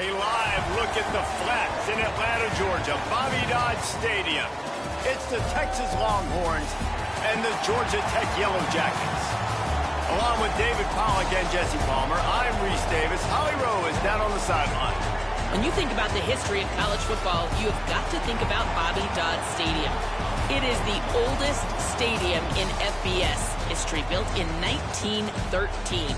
A live look at the flats in Atlanta, Georgia, Bobby Dodd Stadium. It's the Texas Longhorns and the Georgia Tech Yellow Jackets. Along with David Pollack and Jesse Palmer, I'm Reese Davis. Holly Rowe is down on the sideline. When you think about the history of college football, you have got to think about Bobby Dodd Stadium. It is the oldest stadium in FBS history, built in 1913.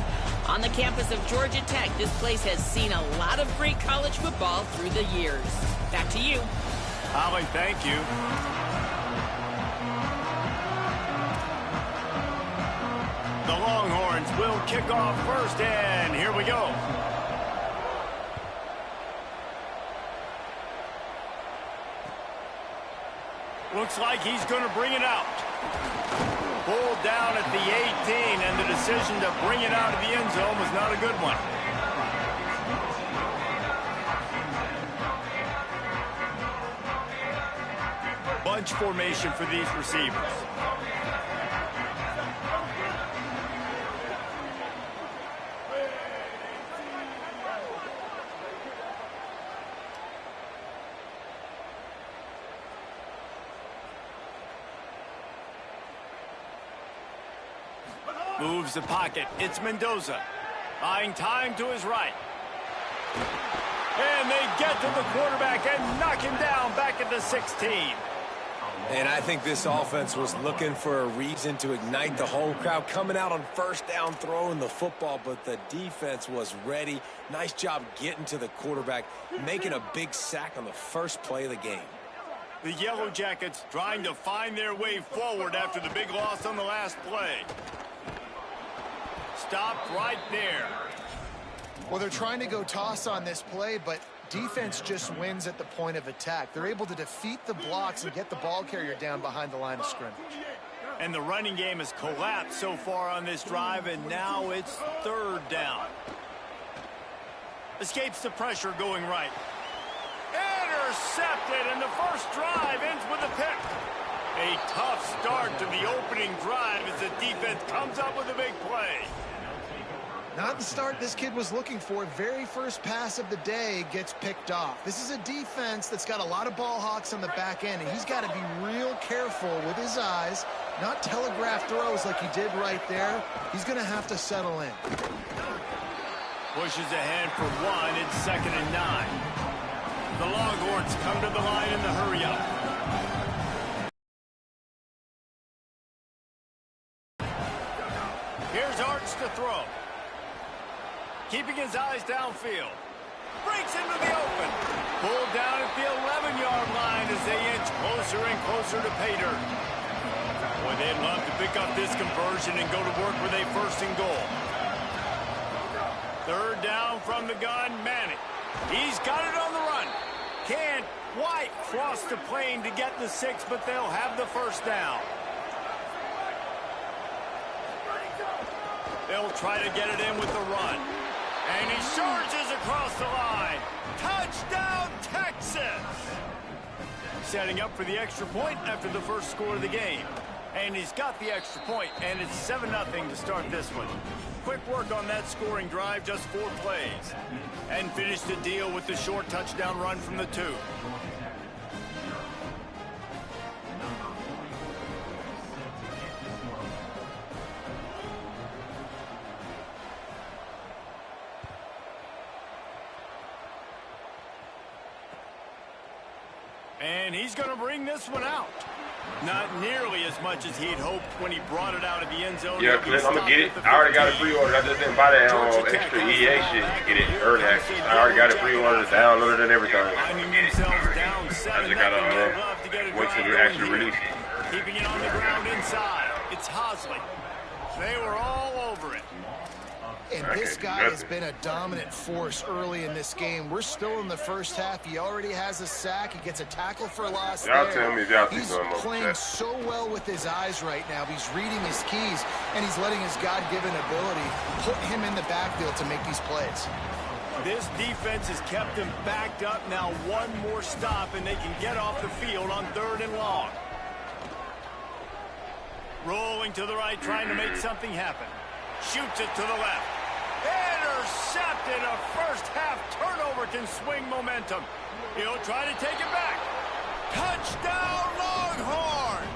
On the campus of Georgia Tech, this place has seen a lot of great college football through the years. Back to you. Holly, thank you. The Longhorns will kick off first, and here we go. Looks like he's going to bring it out. Pulled down at the 18, and the decision to bring it out of the end zone was not a good one. Bunch formation for these receivers. Moves the pocket. It's Mendoza. Buying time to his right. And they get to the quarterback and knock him down back at the 16. And I think this offense was looking for a reason to ignite the home crowd, coming out on first down, throwing the football, but the defense was ready. Nice job getting to the quarterback, making a big sack on the first play of the game. The Yellow Jackets trying to find their way forward after the big loss on the last play. Stopped right there. Well, they're trying to go toss on this play, but defense just wins at the point of attack. They're able to defeat the blocks and get the ball carrier down behind the line of scrimmage. And the running game has collapsed so far on this drive, and now it's third down. Escapes the pressure going right. Intercepted, and the first drive ends with a pick. A tough start to the opening drive as the defense comes up with a big play. Not the start this kid was looking for. Very first pass of the day gets picked off. This is a defense that's got a lot of ball hawks on the back end, and he's got to be real careful with his eyes, not telegraph throws like he did right there. He's going to have to settle in. Pushes ahead for one. It's 2nd and 9. The Longhorns come to the line in the hurry-up. Here's Arch to throw. Keeping his eyes downfield. Breaks into the open. Pulled down at the 11-yard line as they inch closer and closer to pay dirt. Boy, they'd love to pick up this conversion and go to work with a 1st and goal. Third down from the gun, Manning. He's got it on the run. Can't quite cross the plane to get the 6, but they'll have the 1st down. They'll try to get it in with the run. And he surges across the line. Touchdown, Texas! Setting up for the extra point after the first score of the game. And he's got the extra point, and it's 7-0 to start this one. Quick work on that scoring drive, just 4 plays. And finished the deal with the short touchdown run from the 2. And he's going to bring this one out. Not nearly as much as he'd hoped when he brought it out of the end zone. Yeah, Clint, I'm going to get it. I already got it pre-ordered. I just didn't buy that extra EA shit to get it early access. I already got it pre-ordered, downloaded, and everything. I just got to wait till they actually release it. Keeping it on the ground inside. It's Hosley. They were all over it. And this guy has been a dominant force early in this game. We're still in the first half. He already has a sack. He gets a tackle for a loss y'all tell me if y'all He's playing so well with his eyes right now. He's reading his keys, and he's letting his God-given ability put him in the backfield to make these plays. This defense has kept him backed up. Now one more stop, and they can get off the field on 3rd and long. Rolling to the right, trying to make something happen. Shoots it to the left. intercepted. A first-half turnover can swing momentum. He'll try to take it back. Touchdown, Longhorns!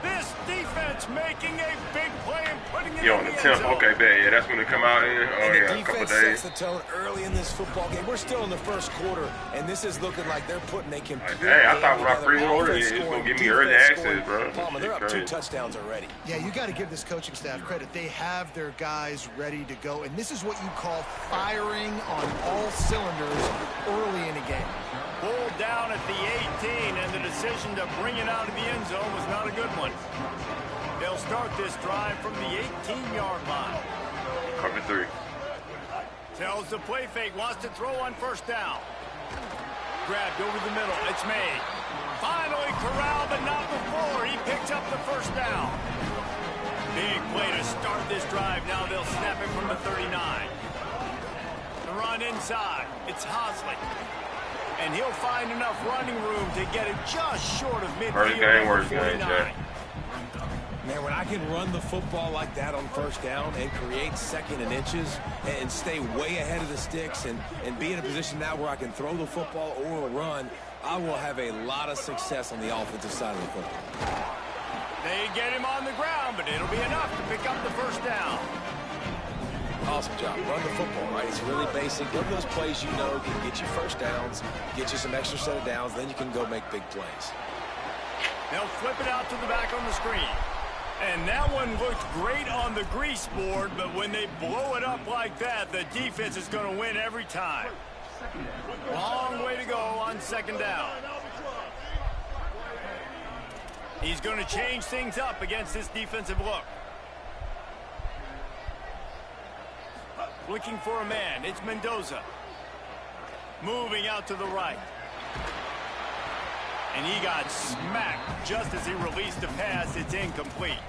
This defense making a big play and putting it in the end zone. Okay, bad. Yeah, that's when they come out in. Oh, yeah, the defense sets the tone early in this football game. We're still in the first quarter, and this is looking like they're putting a complete Hey, I thought when I pre-ordered it, it's going to give me early access, bro. Palmer, they're up 2 touchdowns already. Yeah, you got to give this coaching staff credit. They have their guys ready to go, and this is what you call firing on all cylinders early in a game. Pulled down at the 18, and the decision to bring it out of the end zone was not a good one. They'll start this drive from the 18-yard line. Cover 3. Tells the play fake, wants to throw on first down. Grabbed over the middle, it's made. Finally corralled, but not before. He picks up the first down. Big play to start this drive. Now they'll snap it from the 39. The run inside, it's Hosley. And he'll find enough running room to get it just short of midfield. Worst game, Jack. Man, when I can run the football like that on first down and create 2nd and inches and stay way ahead of the sticks and be in a position now where I can throw the football or run, I will have a lot of success on the offensive side of the football. They get him on the ground, but it'll be enough to pick up the first down. Awesome job. Run the football, right? It's really basic. Go to those plays you know can get you first downs, get you some extra set of downs, then you can go make big plays. They'll flip it out to the back on the screen. And that one looked great on the grease board, but when they blow it up like that, the defense is going to win every time. Long way to go on 2nd down. He's going to change things up against this defensive look. Looking for a man, it's Mendoza. Moving out to the right. And he got smacked just as he released the pass. It's incomplete.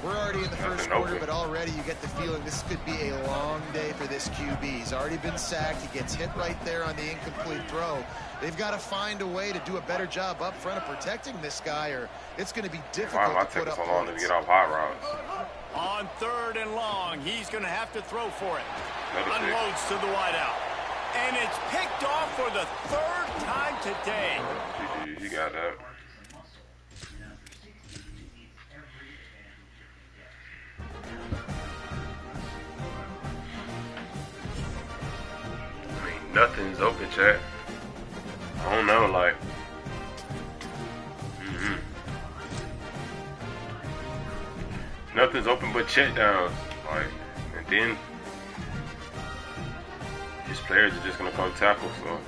We're already in the first quarter, but already you get the feeling this could be a long day for this QB. He's already been sacked. He gets hit right there on the incomplete throw. They've got to find a way to do a better job up front of protecting this guy, or it's going to be difficult to put up so long to get off hot routes. On 3rd and long, he's going to have to throw for it. Unloads to the wideout. And it's picked off for the 3rd time today. You got that. I mean, nothing's open, chat. I don't know, like. Nothing's open but check downs. Like, and then his players are just gonna come tackle, so.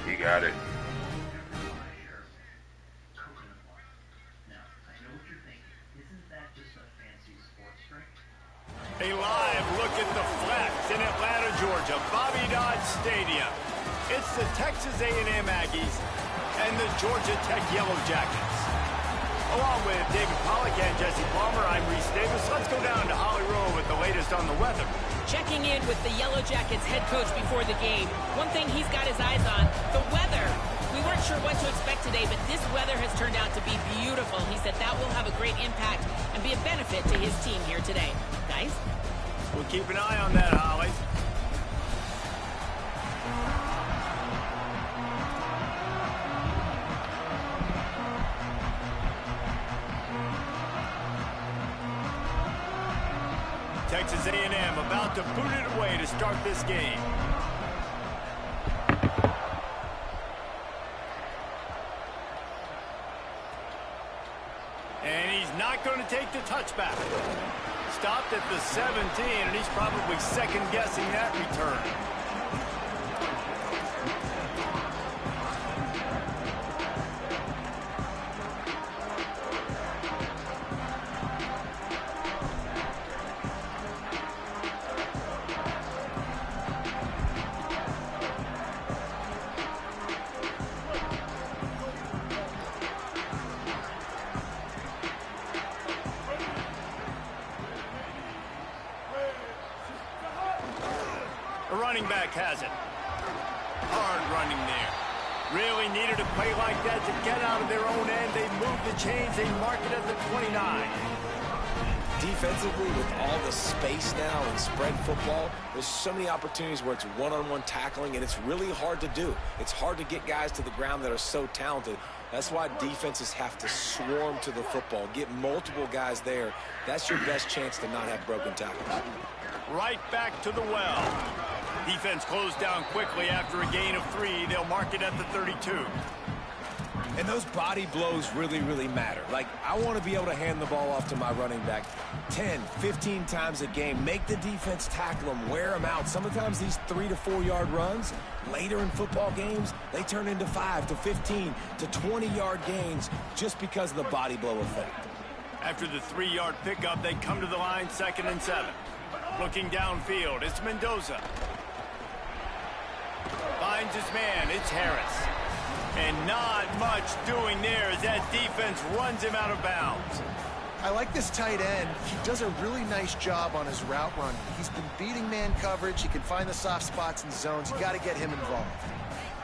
He got it. A live look at the flex in Atlanta, Georgia, Bobby Dodd Stadium. It's the Texas A&M Aggies and the Georgia Tech Yellow Jackets. Along with David Pollack and Jesse Palmer, I'm Reese Davis. Let's go down to Holly Rowe with the latest on the weather. Checking in with the Yellow Jackets head coach before the game. One thing he's got his eyes on, the weather. We weren't sure what to expect today, but this weather has turned out to be beautiful. He said that will have a great impact and be a benefit to his team here today. Guys? We'll keep an eye on that, Holly. Texas A&M about to boot it away to start this game. And he's not going to take the touchback. Stopped at the 17, and he's probably second-guessing that return. Running back has it. Hard running there. Really needed a play like that to get out of their own end. They move the chains. They mark it at the 29. defensively, with all the space now and spread football, there's so many opportunities where it's one-on-one tackling, and it's really hard to do. It's hard to get guys to the ground that are so talented. That's why defenses have to swarm to the football, get multiple guys there. That's your best chance to not have broken tackles. Right back to the well. Defense closed down quickly after a gain of 3. They'll mark it at the 32. And those body blows really, really matter. Like, I want to be able to hand the ball off to my running back 10, 15 times a game. Make the defense tackle them, wear them out. Sometimes these 3 to 4 yard runs, later in football games, they turn into 5 to 15 to 20 yard gains just because of the body blow effect. After the 3 yard pickup, they come to the line, 2nd and 7. Looking downfield, it's Mendoza. Finds his man, it's Harris. And not much doing there as that defense runs him out of bounds. I like this tight end. He does a really nice job on his route running. He's been beating man coverage. He can find the soft spots and zones. You got to get him involved.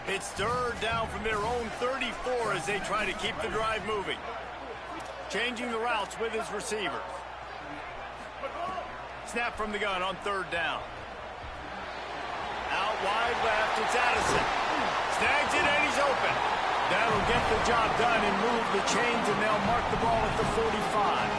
It's 3rd down from their own 34 as they try to keep the drive moving. Changing the routes with his receivers. Snap from the gun on 3rd down. Out wide left, it's Addison. Snags it and he's open. That'll get the job done and move the chains, and they'll mark the ball at the 45.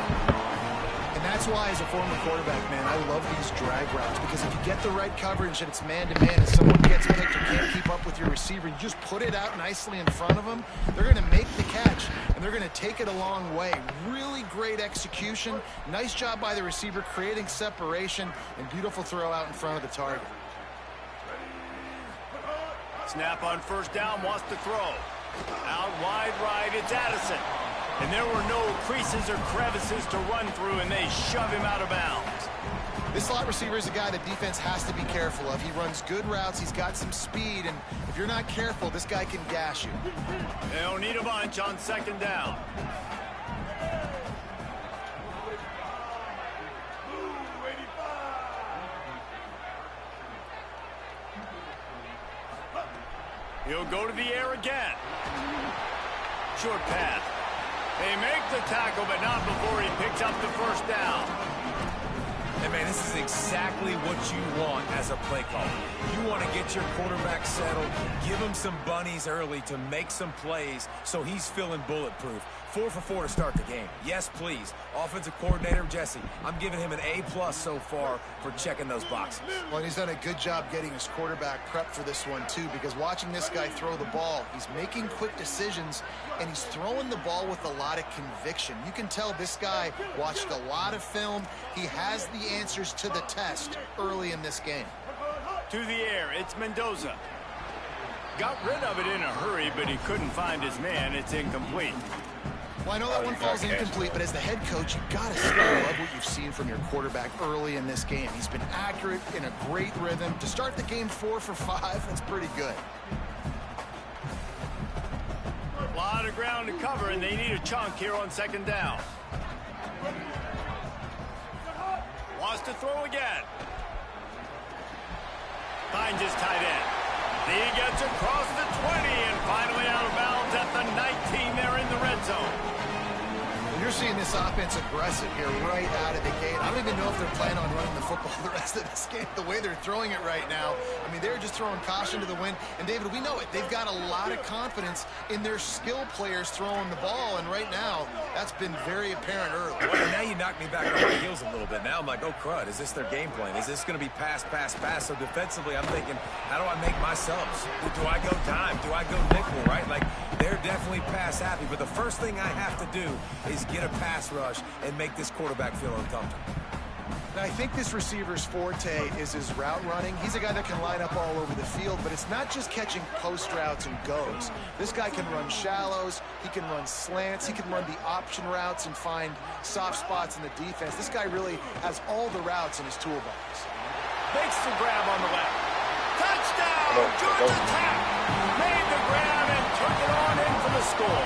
And that's why, as a former quarterback, man, I love these drag routes, because if you get the right coverage and it's man-to-man and someone gets picked or can't keep up with your receiver, you just put it out nicely in front of them, they're going to make the catch, and they're going to take it a long way. Really great execution. Nice job by the receiver creating separation, and beautiful throw out in front of the target. Snap on 1st down, wants to throw. Out wide right, it's Addison. And there were no creases or crevices to run through, and they shove him out of bounds. This slot receiver is a guy the defense has to be careful of. He runs good routes, he's got some speed, and if you're not careful, this guy can gash you. They'll need a bunch on 2nd down. He'll go to the air again. Short pass. They make the tackle, but not before he picks up the 1st down. And, man, this is exactly what you want as a play caller. You want to get your quarterback settled, give him some bunnies early to make some plays so he's feeling bulletproof. 4 for 4 to start the game. Yes, please. Offensive coordinator Jesse, I'm giving him an A+ so far for checking those boxes. Well, and he's done a good job getting his quarterback prepped for this one, too, because watching this guy throw the ball, he's making quick decisions, and he's throwing the ball with a lot of conviction. You can tell this guy watched a lot of film. He has the answers to the test early in this game. To the air, it's Mendoza. Got rid of it in a hurry, but he couldn't find his man. It's incomplete. Well, I know that one falls incomplete, but as the head coach, you've got to still love what you've seen from your quarterback early in this game. He's been accurate, in a great rhythm. To start the game 4 for 5, that's pretty good. A lot of ground to cover, and they need a chunk here on 2nd down. Wants to throw again. Finds his tight end. He gets across the 20 and finally out of bounds at the 19 there in the red zone. You're seeing this offense aggressive here right out of the gate. I don't even know if they're planning on running the football the rest of this game, the way they're throwing it right now. I mean, they're just throwing caution to the wind. And, David, we know it. They've got a lot of confidence in their skill players throwing the ball, and right now, that's been very apparent early. Well, now you knocked me back on my heels a little bit. Now I'm like, oh, crud, is this their game plan? Is this going to be pass, pass, pass? So defensively, I'm thinking, how do I make my subs? Do I go dime? Do I go nickel, right? Like, they're definitely pass happy, but the first thing I have to do is get a pass rush and make this quarterback feel uncomfortable. Now, I think this receiver's forte is his route running. He's a guy that can line up all over the field, but it's not just catching post routes and goes. This guy can run shallows, he can run slants, he can run the option routes and find soft spots in the defense. This guy really has all the routes in his toolbox. Makes the grab on the left. Touchdown! Georgia Tech made the grab and took it on in for the score.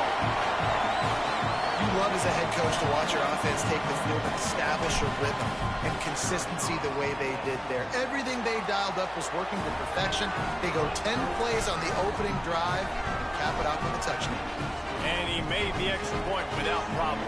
You love as a head coach to watch your offense take the field and establish a rhythm and consistency the way they did there. Everything they dialed up was working to perfection. They go 10 plays on the opening drive and cap it off with a touchdown. And he made the extra point without problem.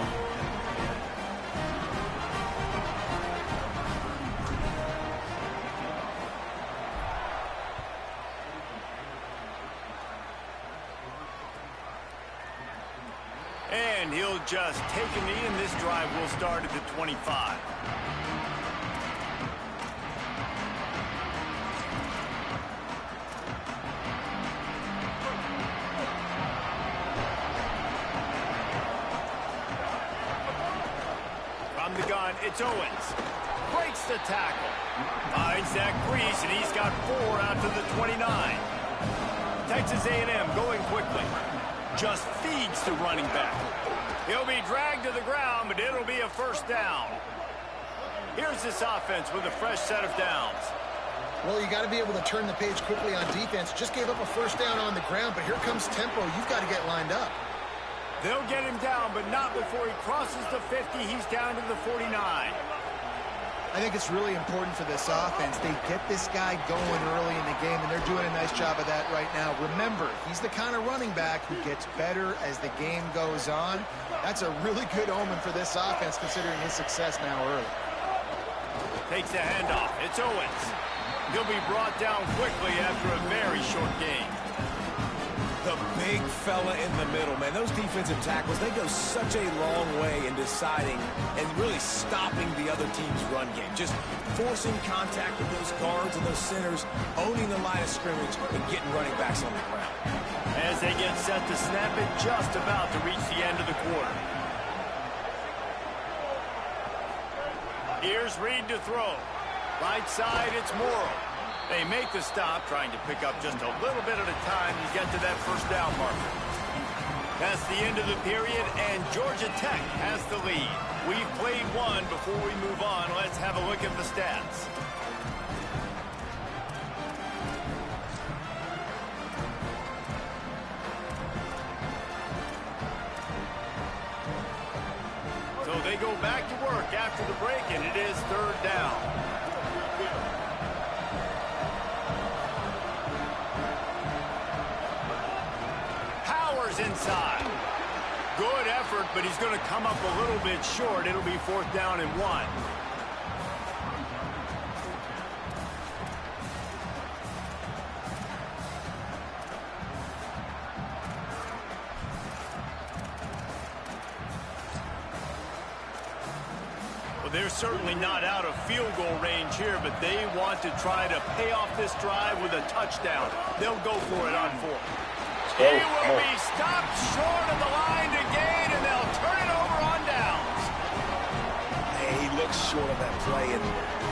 and he'll just take a knee, and this drive will start at the 25. From the gun, it's Owens. Breaks the tackle. Finds that crease, and he's got 4 out to the 29. Texas A&M going quickly. Just feeds the running back. He'll be dragged to the ground, but it'll be a first down. Here's this offense with a fresh set of downs. Well, you got to be able to turn the page quickly on defense. Just gave up a first down on the ground, but here comes tempo. You've got to get lined up. They'll get him down, but not before he crosses the 50. He's down to the 49. I think it's really important for this offense. They get this guy going early in the game, and they're doing a nice job of that right now. Remember, he's the kind of running back who gets better as the game goes on. That's a really good omen for this offense, considering his success now early. Takes the handoff. It's Owens. He'll be brought down quickly after a very short game. The big fella in the middle, man. Those defensive tackles, they go such a long way in deciding and really stopping the other team's run game. Just forcing contact with those guards and those centers, owning the line of scrimmage, and getting running backs on the ground. As they get set to snap it, just about to reach the end of the quarter. Here's Reed to throw. Right side, it's Morrow. They make the stop, trying to pick up just a little bit at a time to get to that first down marker. That's the end of the period, and Georgia Tech has the lead. We've played one. Before we move on, let's have a look at the stats. So they go back to work after the break, and it is third down. Inside. Good effort, but he's going to come up a little bit short. It'll be 4th down and 1. Well, they're certainly not out of field goal range here, but they want to try to pay off this drive with a touchdown. They'll go for it on 4th. He will be stopped short of the line to gain, and they'll turn it over on downs. Hey, he looks short of that play, and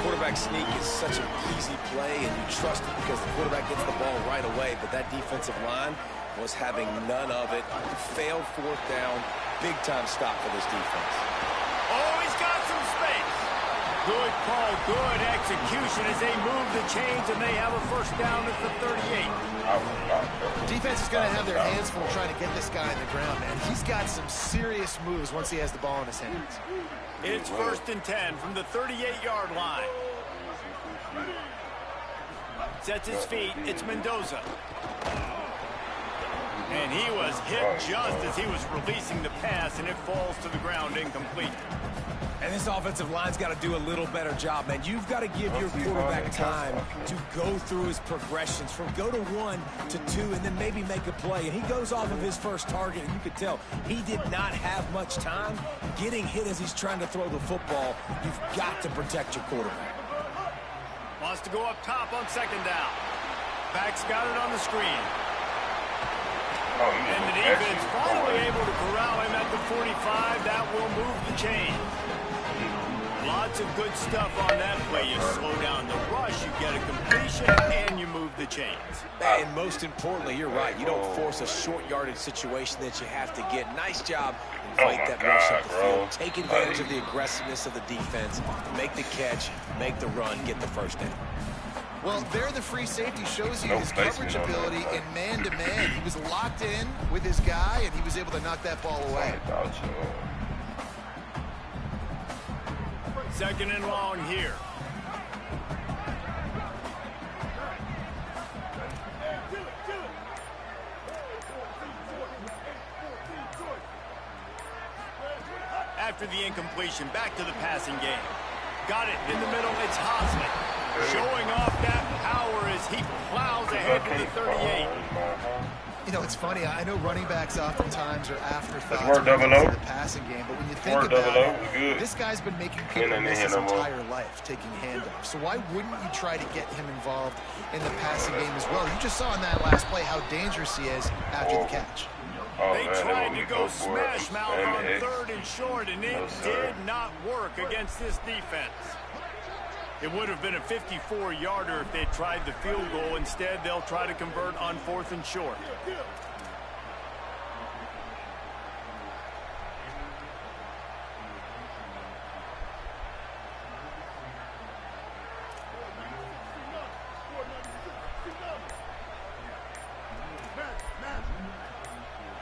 quarterback sneak is such an easy play, and you trust it because the quarterback gets the ball right away, but that defensive line was having none of it. Failed 4th down. Big-time stop for this defense. Oh, he's got some space. Good call, good execution as they move the chains, and they have a first down at the 38. Defense is going to have their hands full trying to get this guy in the ground, man. He's got some serious moves once he has the ball in his hands. It's 1st and 10 from the 38-yard line. Sets his feet. It's Mendoza. And he was hit just as he was releasing the pass, and it falls to the ground incomplete. And this offensive line's got to do a little better job, man. You've got to give your quarterback time to go through his progressions from go to 1 to 2 and then maybe make a play. And he goes off of his first target, and you could tell he did not have much time getting hit as he's trying to throw the football. You've got to protect your quarterback. Wants to go up top on 2nd down. Back's got it on the screen. And the defense finally able to corral him at the 45. That will move the chain. Lots of good stuff on that play. You slow down the rush, you get a completion, and you move the chains. And most importantly, you're right. You don't force a short yardage situation that you have to get. Nice job. Fight that rush up the field. Take advantage of the aggressiveness of the defense. Make the catch, make the run, get the first down. Well, there the free safety shows you his coverage ability in man-to-man. He was locked in with his guy, and he was able to knock that ball away. 2nd and long here. After the incompletion, back to the passing game. Got it in the middle, it's Hosman. Showing off that power as he plows ahead to the 38. You know, it's funny. I know running backs oftentimes are afterthoughts Let's work double in O. the passing game, but when you think Work double about O. it, this guy's been making people miss his entire life taking handoffs. So why wouldn't you try to get him involved in the passing game as well? You just saw in that last play how dangerous he is after the catch. Oh, they man, tried to go smash mouth on 3rd and short, and it did not work against this defense. It would have been a 54-yarder if they tried the field goal. Instead, they'll try to convert on 4th and short.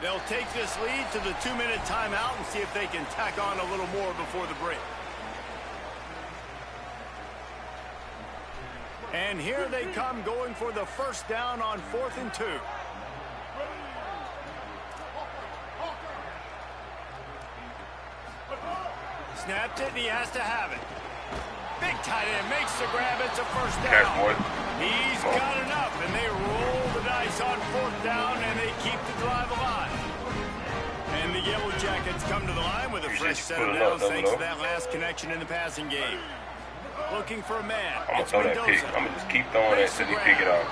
They'll take this lead to the 2-minute timeout and see if they can tack on a little more before the break. And here they come, going for the first down on 4th and 2. Snapped it, and he has to have it. Big tight end makes the grab. It's a first down. He's got enough, and they roll the dice on 4th down, and they keep the drive alive. And the Yellow Jackets come to the line with a fresh set of downs thanks to that last connection in the passing game. Looking for a man. I'm going to throw that pick. I'm going to just keep throwing that until he pick it off.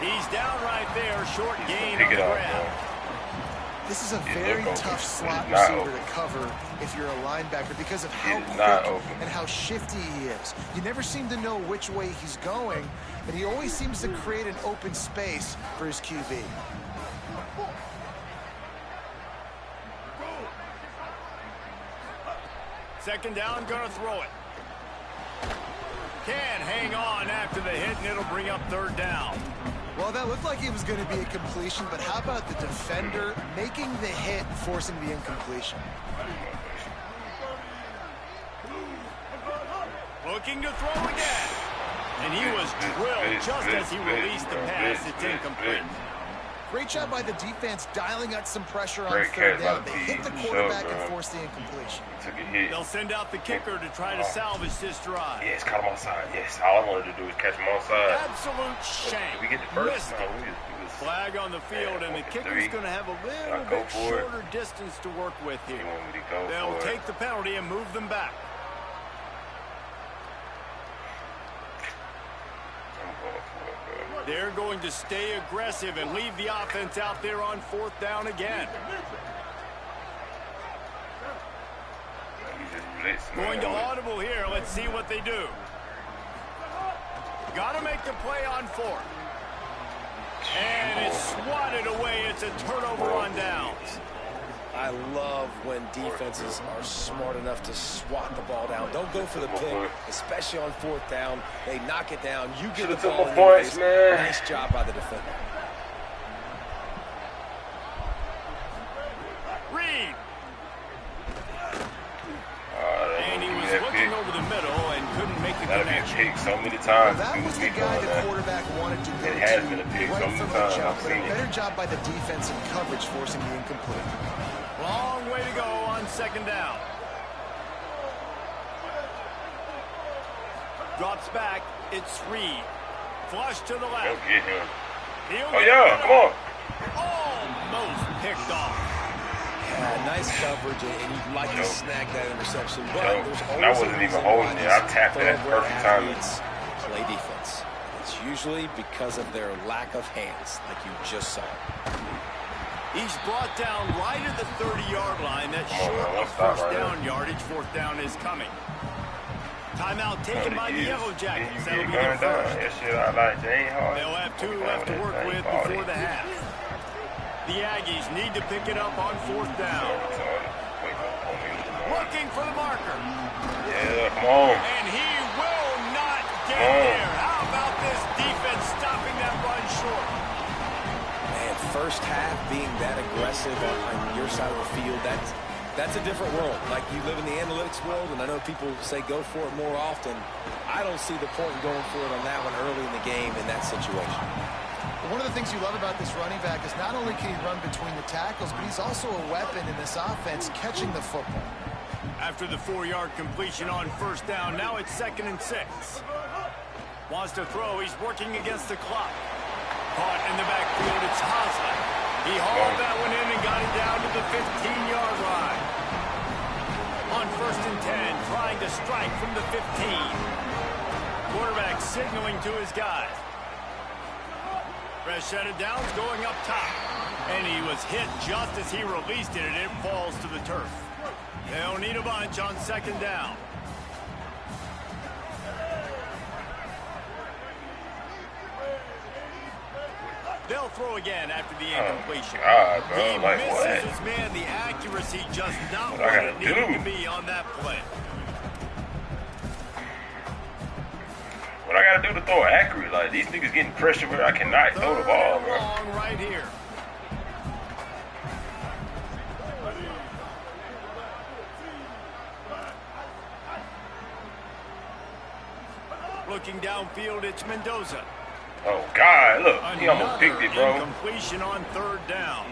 He's down right there. Short gain pick on it the off, grab. This is a very tough slot receiver to cover if you're a linebacker because of how quick and how shifty he is. You never seem to know which way he's going, and he always seems to create an open space for his QB. Second down, gonna throw it. Can hang on after the hit, and it'll bring up 3rd down. Well, that looked like it was going to be a completion, but how about the defender making the hit, forcing the incompletion? Looking to throw again. And he was drilled just as he released the pass. It's incomplete. Great job by the defense dialing out some pressure on 3rd down. They hit the quarterback and forced the incompletion. They'll send out the kicker to try to salvage this drive. Yes, caught him outside. Yes, all I wanted to do was catch him outside. Absolute shame. Did we get the first? Missed No, it. Flag on the field, and the kicker's going to have a little bit shorter distance to work with here. They'll take the penalty and move them back. They're going to stay aggressive and leave the offense out there on 4th down again. Going to audible here. Let's see what they do. Got to make the play on 4th. And it's swatted away. It's a turnover on downs. I love when defenses are smart enough to swat the ball down. Don't go for the pick, especially on 4th down. They knock it down. You get the ball in your face. Nice job by the defender. Reed. And he was looking over the middle and couldn't make the connection. Been a pick so many times. Well, that was the guy the quarterback wanted to go to. It has been a pick so many times. I've seen it. Better job by the defensive coverage forcing the incomplete. Long way to go on 2nd down. Drops back. It's Reed. Flush to the left. Go get him. Oh, yeah, come on. Almost picked off. Yeah, nice coverage, and you'd like to snag that interception, but there's always I wasn't even holding it. I tapped that perfect timing. Play defense. It's usually because of their lack of hands, like you just saw. He's brought down right at the 30-yard line. That's short of first down yardage. 4th down is coming. Timeout taken by the Yellow Jackets. That'll be their first. They'll have 2 left to work with before the half. The Aggies need to pick it up on 4th down. Looking for the marker. Yeah, come on. And he will not get there. How about this defense stopping that run short? Man, first half being that aggressive on your side of the field, that's a different world. Like, you live in the analytics world, and I know people say go for it more often. I don't see the point in going for it on that one early in the game in that situation. One of the things you love about this running back is not only can he run between the tackles, but he's also a weapon in this offense, catching the football. After the 4-yard completion on 1st down, now it's 2nd and 6. Wants to throw. He's working against the clock. Caught in the backfield. It's Haslett. He hauled that one in and got it down to the 15-yard line. On 1st and 10, trying to strike from the 15. Quarterback signaling to his guys. Fresh set of downs going up top. And he was hit just as he released it, and it falls to the turf. They'll need a bunch on 2nd down. They'll throw again after the incompletion. God, bro. He Like, misses what? his man. The accuracy just not What what I it gotta needed do? to be on that play. What I gotta do to throw accurate? Like, these niggas getting pressure where I cannot throw the ball, bro. Long right here. Looking downfield, it's Mendoza. Oh, God, look. He almost Another picked it, bro. incompletion on 3rd down.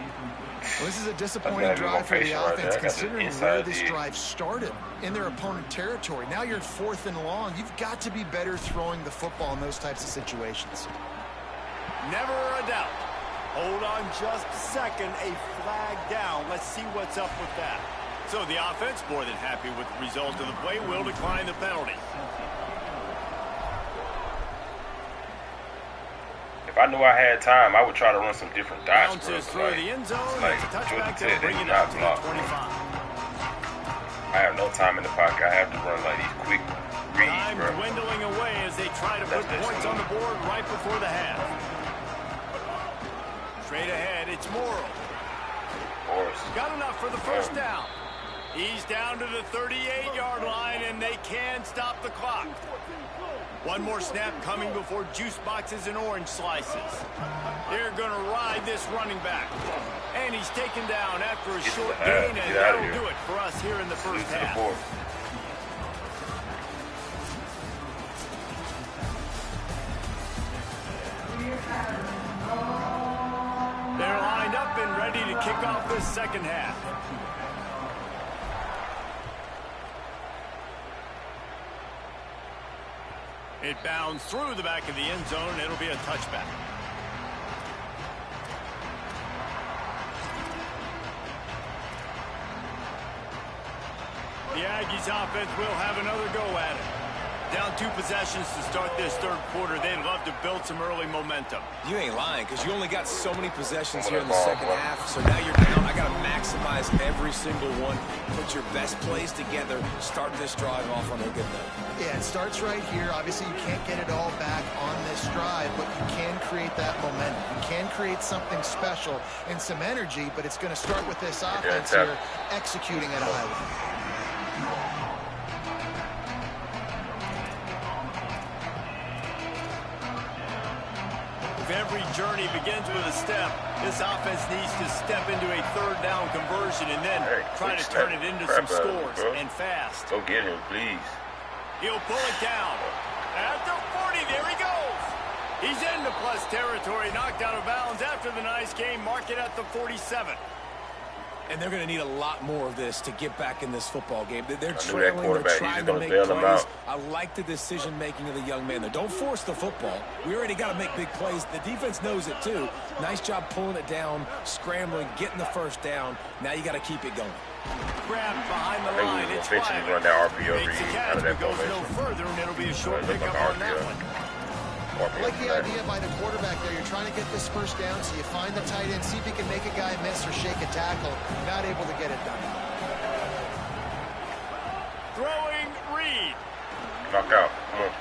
Well, this is a disappointing That's drive for the patient right offense, there. I got the considering inside where this edge. drive started, in their opponent territory. Now you're at 4th and long. You've got to be better throwing the football in those types of situations. Never a doubt. Hold on just a second. A flag down. Let's see what's up with that. So the offense, more than happy with the result of the play, will decline the penalty. If I knew I had time, I would try to run some different dots, bro. Bounces through the end zone. Like, It's a touchback. Jordan said, They'll bring they it do out not to block. the 25. I have no time in the pocket. I have to run like these quick reads, Time bro. dwindling away as they try to put points on the board right before the half. Straight ahead, it's Morrow. Got enough for the 1st down. He's down to the 38-yard line, and they can stop the clock. One more snap coming before juice boxes and orange slices. They're going to ride this running back. And he's taken down after a short gain, and that'll do it for us here in the 1st half. They're lined up and ready to kick off this 2nd half. It bounds through the back of the end zone. It'll be a touchback. The Aggies offense will have another go at it. Down 2 possessions to start this 3rd quarter. They'd love to build some early momentum. You ain't lying, because you only got so many possessions here in the 2nd half. So now you're down. I got to maximize every single one. Put your best plays together. Start this drive off on a good note. Yeah, it starts right here. Obviously, you can't get it all back on this drive, but you can create that momentum. You can create something special and some energy, but it's going to start with this offense here executing at a high level. Every journey begins with a step. This offense needs to step into a 3rd down conversion and then try to turn it into some scores, and fast. Go get him, please. He'll pull it down. At the 40, there he goes. He's into plus territory, knocked out of bounds after the nice game. Mark it at the 47. And they're going to need a lot more of this to get back in this football game. They're that trailing, they're quarterback, trying he's to gonna make bail them plays. out. I like the decision-making of the young man there. Don't force the football. We already got to make big plays. The defense knows it, too. Nice job pulling it down, scrambling, getting the 1st down. Now you got to keep it going. Grabbed behind the I line. think we It's will eventually Riley. run that RPO Makes the read catch, out of that but goes no formation. further, and it'll be a short Look pickup like on that RPO. one. I like the idea by the quarterback there. You're trying to get this 1st down, so you find the tight end, see if he can make a guy miss or shake a tackle. Not able to get it done. Throwing Reed. Knock out. Come on.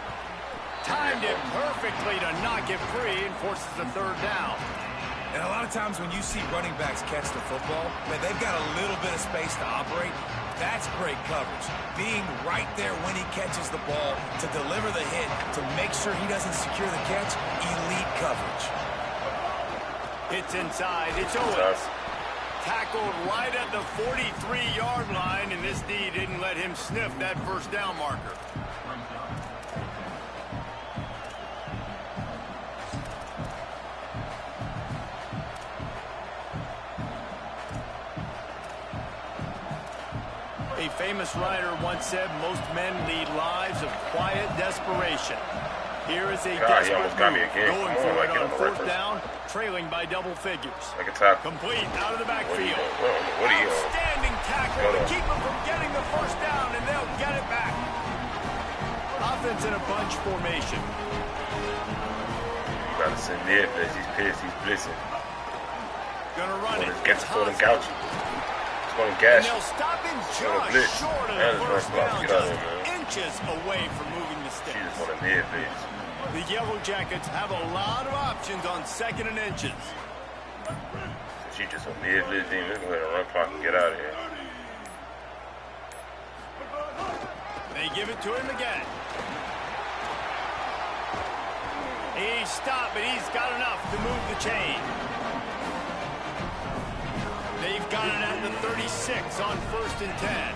Timed it perfectly to knock it free and forces the 3rd down. And a lot of times when you see running backs catch the football, man, they've got a little bit of space to operate. That's great coverage. Being right there when he catches the ball to deliver the hit, to make sure he doesn't secure the catch, elite coverage. It's inside. It's Owens. Tackled right at the 43-yard line, and this D didn't let him sniff that 1st down marker. A famous writer once said most men lead lives of quiet desperation. Here is a God, he almost got me move. again. Going for it on fourth down, trailing by double figures. Like a top. Complete out of the backfield. What are you Outstanding tackle to keep him from getting the first down, and they'll get it back. Offense in a bunch formation. You gotta send near blitz. He's pissed. He's blitzing. Gonna run it. Gets for them couch. It's going to gash. And they'll stop him just short of the first down, just inches away from moving the sticks. She just want to near blitz. The Yellow Jackets have a lot of options on 2nd and inches. She just want near blitz. Let's go ahead and run clock and get out of here. They give it to him again. He's stopped, but he's got enough to move the chain. They've got it at the 36 on 1st and 10.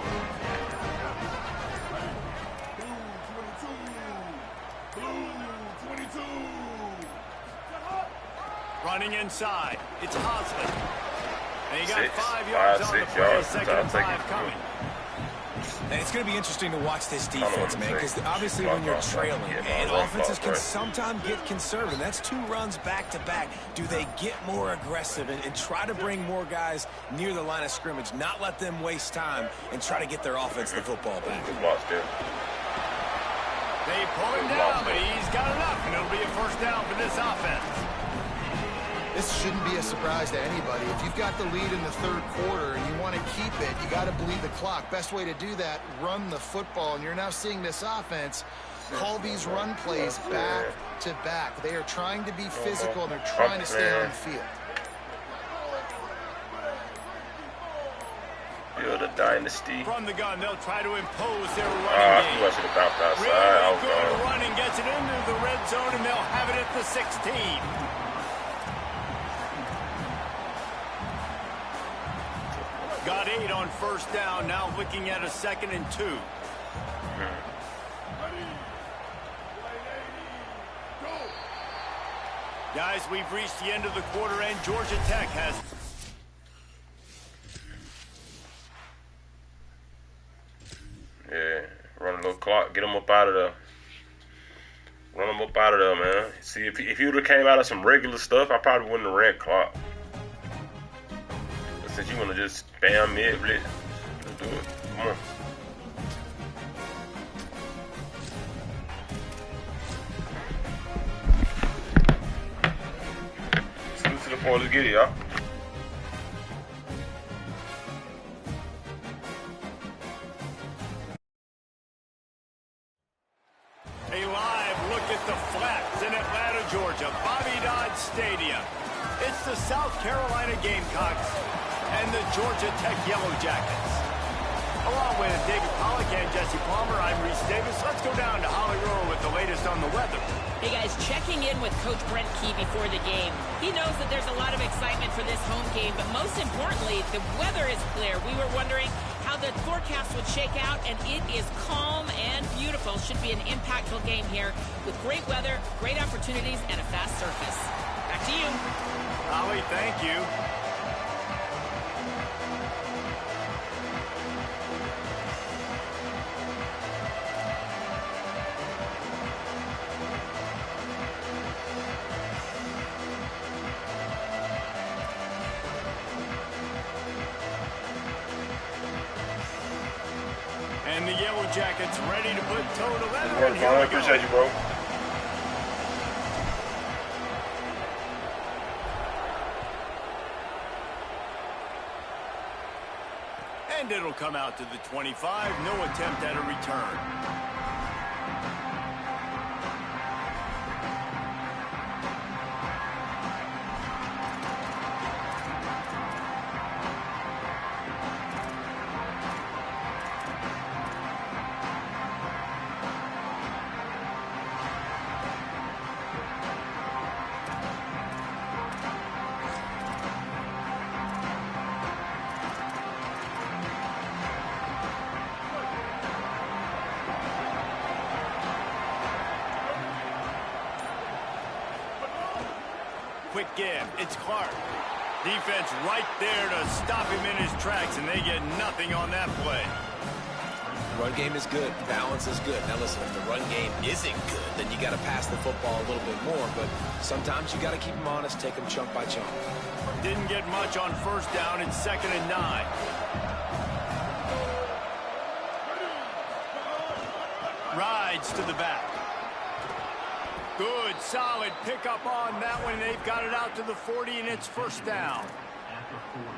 Running inside. It's Hosley. They got 5 yards on the play. 2nd and 5 coming. And it's going to be interesting to watch this defense, man, because obviously when you're trailing, and offenses can sometimes get conservative. That's 2 runs back-to-back. Do they get more aggressive and try to bring more guys near the line of scrimmage, not let them waste time, and try to get their offense the football back? They pull him down, but he's got enough, and it'll be a first down for this offense. This shouldn't be a surprise to anybody. If you've got the lead in the 3rd quarter and you want to keep it, you got to bleed the clock. Best way to do that, run the football. And you're now seeing this offense call these run plays back to back. They are trying to be physical, and they're trying to stay on the field. Build a dynasty. From the gun, they'll try to impose their running game. I should have bounced outside. Really good running, gets it into the red zone, and they'll have it at the 16. Got 8 on 1st down, now looking at a 2nd and 2. Guys, we've reached the end of the quarter, and Georgia Tech has... Yeah, run a little clock, get them up out of there. Run them up out of there, man. See, if you would have came out of some regular stuff, I probably wouldn't have ran clock. Since you want to just spam mid blitz, let's do it. Come on. Salute to the point. Let's get it, y'all. A live look at the flats in Atlanta, Georgia, Bobby Dodd Stadium. It's the South Carolina Gamecocks and the Georgia Tech Yellow Jackets. Along with David Pollack and Jesse Palmer, I'm Reese Davis. Let's go down to Holly Rowe with the latest on the weather. Hey guys, checking in with Coach Brent Key before the game. He knows that there's a lot of excitement for this home game, but most importantly, the weather is clear. We were wondering how the forecast would shake out, and it is calm and beautiful. Should be an impactful game here with great weather, great opportunities, and a fast surface. Back to you. Holly, thank you. And the Yellow Jackets ready to put toe to leather. And here we go. Appreciate you, bro. And it'll come out to the 25. No attempt at a return. Quick give. It's Clark. Defense right there to stop him in his tracks, and they get nothing on that play. Run game is good. Balance is good. Now, listen, if the run game isn't good, then you got to pass the football a little bit more. But sometimes you got to keep them honest, take them chunk by chunk. Didn't get much on first down. It's 2nd and 9. Rides to the back. Good, solid pickup on that one. They've got it out to the 40, and it's first down.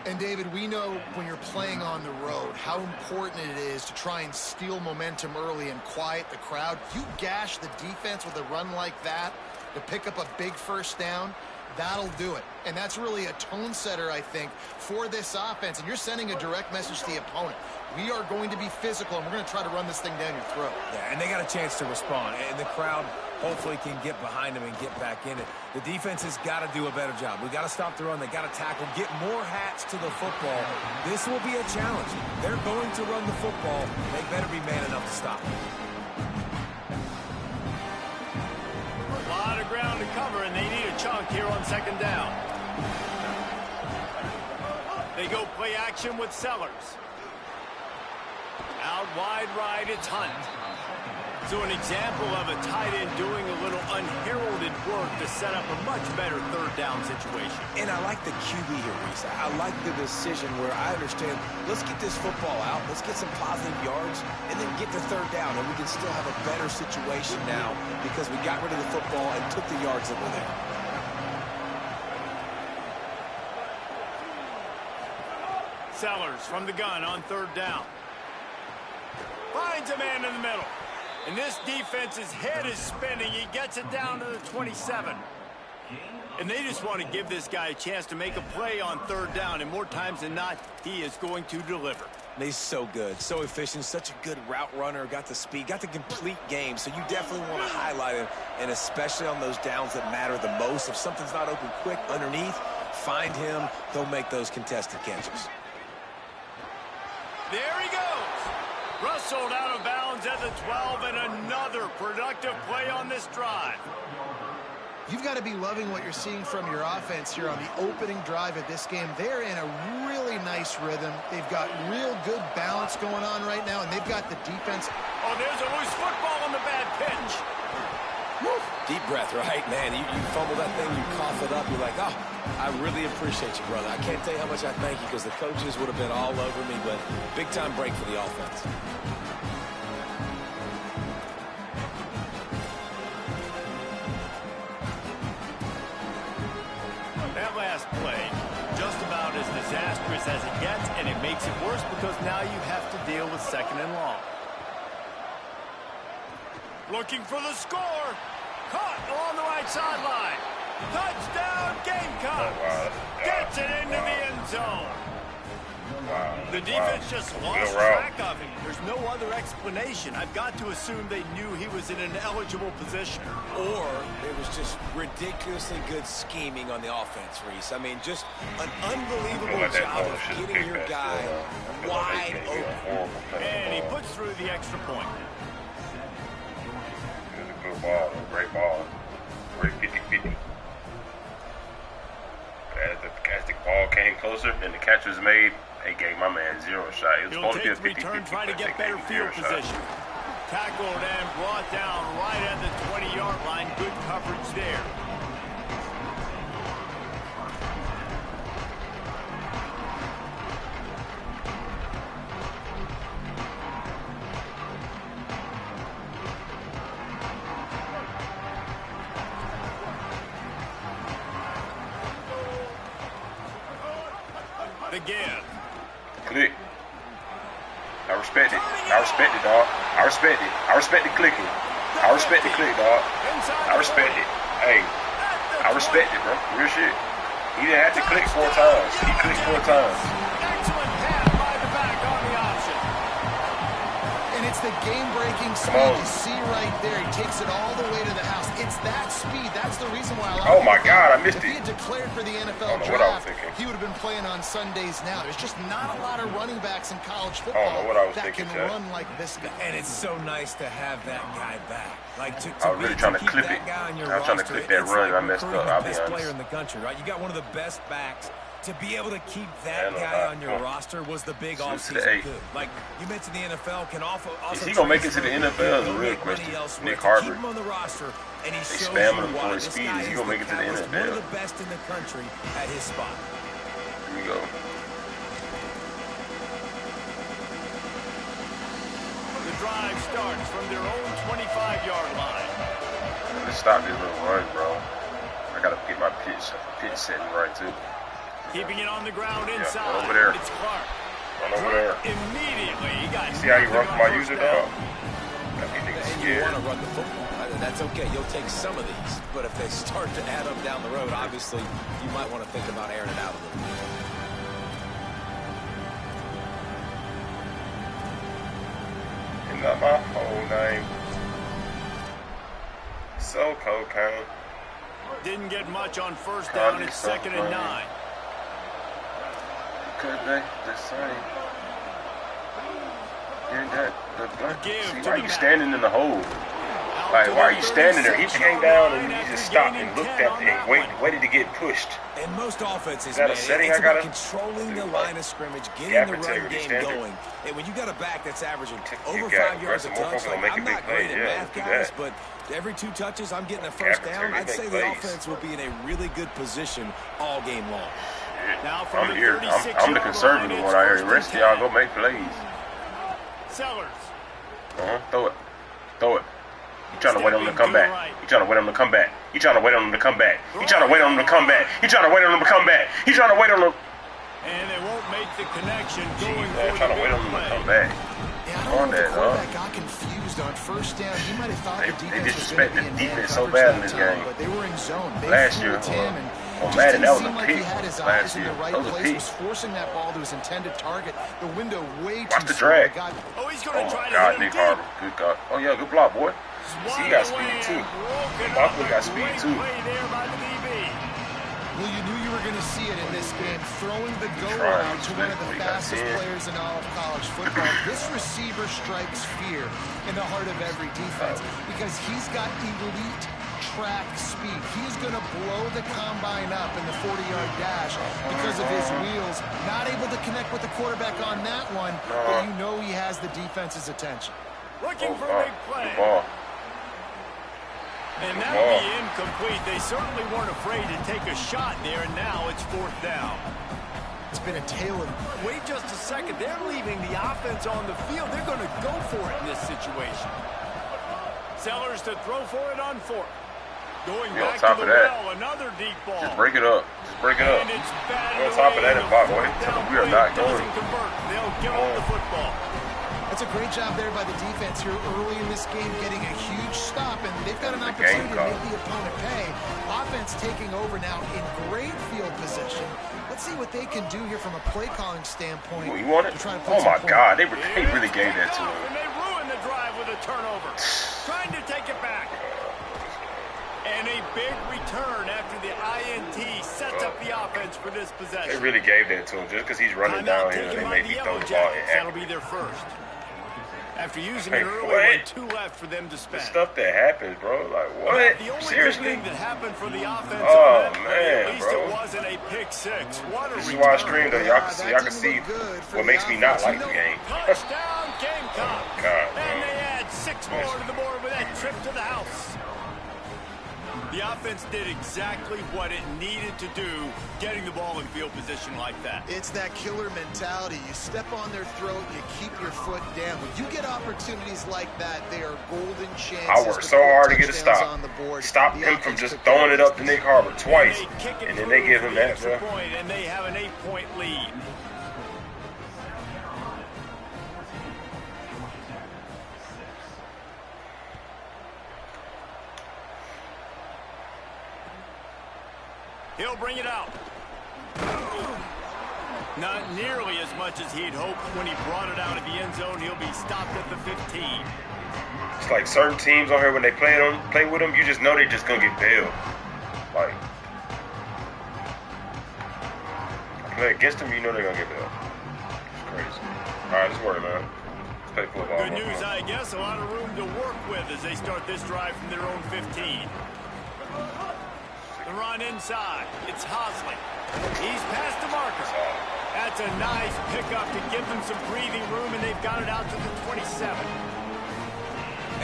And, David, we know when you're playing on the road how important it is to try and steal momentum early and quiet the crowd. You gash the defense with a run like that to pick up a big first down, that'll do it. And that's really a tone setter, I think, for this offense. And you're sending a direct message to the opponent. We are going to be physical, and we're going to try to run this thing down your throat. Yeah, and they got a chance to respond. And the crowd hopefully can get behind them and get back in it. The defense has got to do a better job. We got to stop the run. They got to tackle, get more hats to the football. This will be a challenge. They're going to run the football. They better be man enough to stop it. A lot of ground to cover, and they need a chunk here on 2nd down. They go play action with Sellers. Out wide right, it's Hunt. So an example of a tight end doing a little unheralded work to set up a much better 3rd down situation. And I like the QB here, Reese. I like the decision where I understand, let's get this football out, let's get some positive yards, and then get to 3rd down, and we can still have a better situation now because we got rid of the football and took the yards that were there. Sellers from the gun on 3rd down. Finds a man in the middle. And this defense's head is spinning. He gets it down to the 27. And they just want to give this guy a chance to make a play on 3rd down. And more times than not, he is going to deliver. He's so good, so efficient, such a good route runner, got the speed, got the complete game. So you definitely want to highlight him, and especially on those downs that matter the most. If something's not open quick underneath, find him. He'll make those contested catches. There he goes. Rustled out of bounds at the 12, and another productive play on this drive. You've got to be loving what you're seeing from your offense here on the opening drive of this game. They're in a really nice rhythm. They've got real good balance going on right now, and they've got the defense. Oh, there's a loose football on the bad pitch. Woo. Deep breath, right, man? You fumble that thing, you cough it up, you're like, oh, I really appreciate you, brother. I can't tell you how much I thank you because the coaches would have been all over me, but big-time break for the offense. That last play, just about as disastrous as it gets, and it makes it worse because now you have to deal with 2nd and long. Looking for the score. Caught along the right sideline. Touchdown, Gamecocks. Wow. Gets it into the end zone. Wow. The defense just lost track of him. There's no other explanation. I've got to assume they knew he was in an eligible position. Or it was just ridiculously good scheming on the offense, Reese. I mean, just an unbelievable job of getting your guy wide open. And he puts through the extra point. Good ball, great ball. Great 50-50. As the ball came closer and the catch was made, they gave my man 0 shot. It was He'll supposed to be a take the 50-50. return, try to get better field position. Tackled and brought down right at the 20-yard line. Good coverage there. The give. Click. I respect it. I respect it, dog. I respect it. I respect the clicking. I respect the click, dog. I respect it. Hey, I respect it, bro. Real shit. He didn't have to click 4 times. He clicked 4 times. Excellent pass by the back on the option. And it's the game-breaking speed you see right there. He takes it all the way to the house. It's that speed. That's the reason why a lot Oh, my God. I missed if it. he had declared for the NFL I don't know what I was draft, thinking. he would have been playing on Sundays now. There's just not a lot of running backs in college I football don't know what I was that thinking, can Chad. run like this guy. And it's so nice to have that guy back. Like to I was really trying to keep clip that it. guy on your I was trying to roster, clip that it's run, like and I messed recruiting up. I'll the be best honest. player in the country, right? You got one of the best backs to be able to keep that guy on your roster was the big offseason coup. Like you mentioned, the NFL can also is he gonna make it to the NFL? Is a real question. Nick Harvard. Keep him on the roster, and he shows spamming him you for why. his This speed. guy Is he is gonna make it to the catalyst, NFL? one of the best in the country at his spot. Here we go. The drive starts from their own 25-yard line. Let's stop this little run, bro. I gotta get my pitch setting right too. Keeping it on the ground inside. Run over there. It's Clark. Run over there. Immediately, he got. You see how he roughed my user, dog? And you want to run the football. That's okay. You'll take some of these. But if they start to add up down the road, obviously, you might want to think about airing it out a little bit. And not my whole name. So cocaine. Didn't get much on first down. It's 2nd and 9. Could be the same. And see, why are you standing in the hole? Like, why are you standing there? He came down and he just stopped and looked at and waited to get pushed. And most offenses, is that a setting I gotta controlling the line of scrimmage, getting the run game going. And when you got a back that's averaging over 5 yards a touch, like, I'm not great at math, guys, but every 2 touches, I'm getting a first down. I'd say the offense will be in a really good position all game long. Now from I'm here. I'm the conservative one out here. The rest of y'all go make plays. Sellers. Throw it. Throw it. You trying to wait on them to come back. You trying to wait on them to come back. You trying to wait on them to come back. You trying to wait on them to come back. You trying to wait on them to come back. You trying to wait on them. And they won't make the connection going man, trying to wait on them to come back. Yeah, I don't know if the quarterback got confused on first down. He might have thought the defense was going to be in man so bad in this time, game. but they were in zone. They last year, him and on Madden, that was a like pick. He had his eyes in the right place, was forcing that ball to his intended target. The window way Watch too the drag. Oh, he's going to try to God, hit him Nick Harvard. Good God. Oh, yeah, good block, boy. See, he got speed, too. Buckley got speed, too. Well, you knew you were going to see it in this game, throwing the go route to one of the fastest players in all of college football. This receiver strikes fear in the heart of every defense because he's got elite track speed. He's going to blow the combine up in the 40-yard dash because of his wheels. Not able to connect with the quarterback on that one, but you know he has the defense's attention. Looking for a big play. And that will be incomplete. They certainly weren't afraid to take a shot there, and now it's 4th down. It's been a tale of... Wait just a second. They're leaving the offense on the field. They're going to go for it in this situation. Sellers to throw for it on 4th. Going back to the well, another deep ball. Just break it up. Just break it up. And it's bad. On top of that, boy. We are not going. They'll give up the football. That's a great job there by the defense here early in this game, getting a huge stop, and they've got an opportunity to make the opponent pay. Offense taking over now in great field position. Let's see what they can do here from a play calling standpoint. You want it? Oh my God, they really gave that to him. And they ruined the drive with a turnover. Trying to take it back. And a big return after the INT sets up the offense for this possession. They really gave that to him just because he's running down here. They made me throw the ball in. That'll be their first. After using it early, 2 left for them to spend. The stuff that happens, bro. Like, what? The only Seriously? thing that happened for the offense man, at least bro. It wasn't a pick 6. What a this return. is why I stream, though. Y'all can see what makes me not like the game. Touchdown, Gamecock. God, and they add 6 more to the board with that trip to the house. The offense did exactly what it needed to do, getting the ball in field position like that. It's that killer mentality. You step on their throat, you keep your foot down. When you get opportunities like that, they are golden chances. I worked so hard to get a stop. Stop him from just throwing it up to Nick Harvard twice. And then they give him that, bro. And they have an 8-point lead. He'll bring it out. Not nearly as much as he'd hoped when he brought it out of the end zone. He'll be stopped at the 15. It's like certain teams on here, when they play with them, you just know they're just going to get bailed. Like, play against them, you know they're going to get bailed. It's crazy. All right, let's worry, man. Let's play football. Good news, I guess. A lot of room to work with as they start this drive from their own 15. The run inside. It's Hosley. He's past the marker. That's a nice pickup to give them some breathing room, and they've got it out to the 27.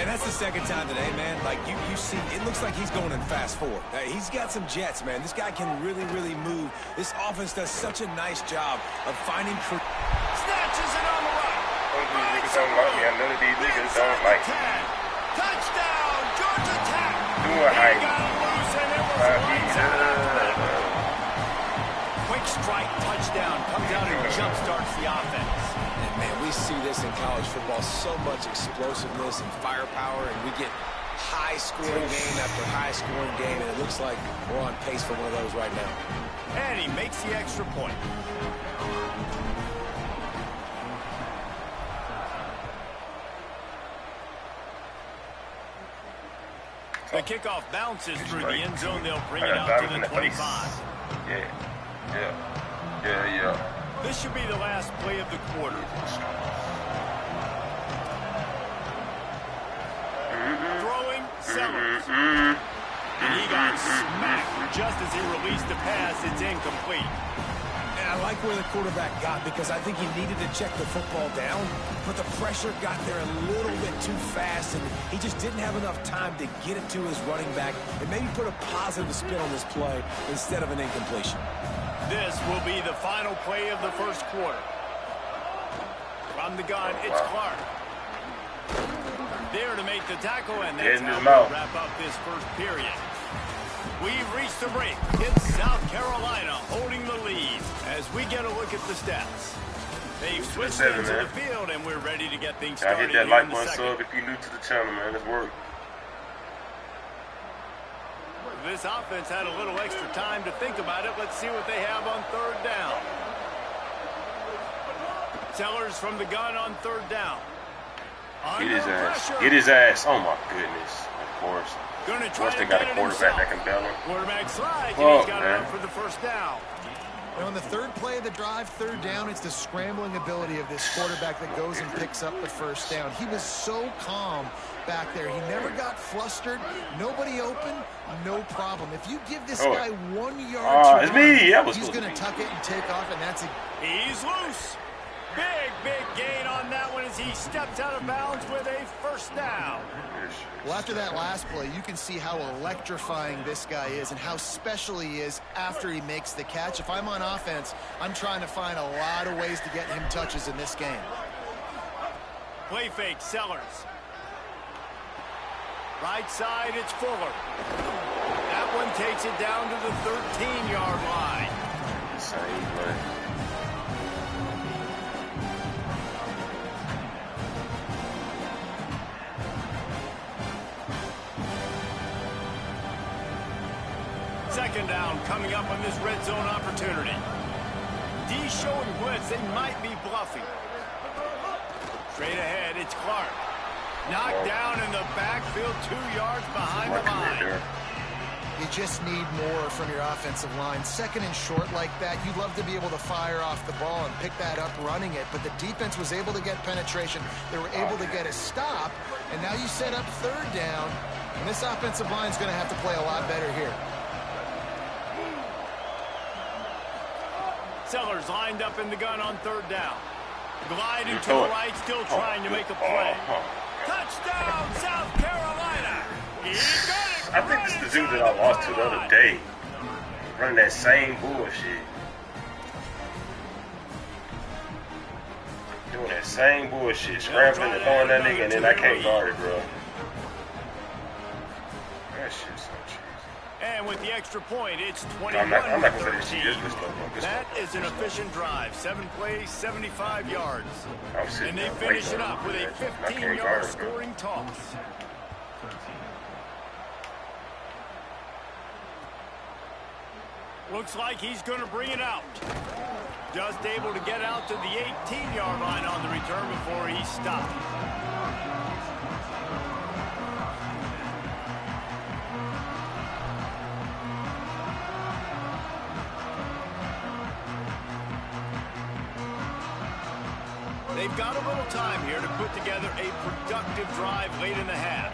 And that's the second time today, man. Like, you see, it looks like he's going in fast forward. He's got some jets, man. This guy can really, really move. This offense does such a nice job of finding... Snatches it on the right. Niggas don't like me. I know that these niggas don't like me. Touchdown, Georgia Tech. Doing hype. Got it loose, and it was lights out. Quick strike touchdown comes out and jump-starts the offense. And, man, we see this in college football, so much explosiveness and firepower, and we get high-scoring game after high-scoring game, and it looks like we're on pace for one of those right now. And he makes the extra point. The kickoff bounces through the end zone. They'll bring it out to the 25. Yeah. This should be the last play of the quarter. Throwing, Sellers. And he got smacked just as he released the pass. It's incomplete. And I like where the quarterback got because I think he needed to check the football down, but the pressure got there a little bit too fast, and he just didn't have enough time to get it to his running back and maybe put a positive spin on this play instead of an incompletion. This will be the final play of the first quarter. From the gun, it's Clark. There to make the tackle, and that's how we'll wrap up this first period. We've reached the break. It's South Carolina holding the lead as we get a look at the stats. They've switched into the field, and we're ready to get things started. Hit that like button, sub if you're new to the channel, man. Let's work. This offense had a little extra time to think about it. Let's see what they have on third down. Sellers from the gun on third down. Get his ass. Get his ass. Oh, my goodness. Of course. Of course, they got a quarterback that can bail him. Quarterback slide. He's got it up for the first down. And on the third play of the drive, third down, it's the scrambling ability of this quarterback that goes and picks up the first down. He was so calm back there. He never got flustered. Nobody open, no problem. If you give this guy 1 yard to run, he's going to tuck it and take off, and that's it. He's loose. Big gain on that one as he steps out of bounds with a first down. Well, after that last play, you can see how electrifying this guy is and how special he is after he makes the catch. If I'm on offense, I'm trying to find a lot of ways to get him touches in this game. Play fake, Sellers. Right side, it's Fuller. That one takes it down to the 13-yard line. Same play. Second down coming up on this red zone opportunity. D showing blitz. They might be bluffing. Straight ahead, it's Clark. Knocked down in the backfield, 2 yards behind the line. You just need more from your offensive line. Second and short like that, you'd love to be able to fire off the ball and pick that up running it, but the defense was able to get penetration. They were able to get a stop, and now you set up third down, and this offensive line is going to have to play a lot better here. Sellers lined up in the gun on third down. Gliding to the right, still trying to make a play. Touchdown, South Carolina! He got it. I think it's the dude that I lost to the other day. Running that same bullshit. Doing that same bullshit. Scrambling and throwing that nigga, and then I can't guard it, bro. That shit's so cheesy. And with the extra point, it's 21-13. I'm not going to say this That is an efficient drive. 7 plays, 75 yards. And they finish it up with a 15-yard scoring toss. Looks like he's going to bring it out. Just able to get out to the 18-yard line on the return before he stopped. They've got a little time here to put together a productive drive late in the half.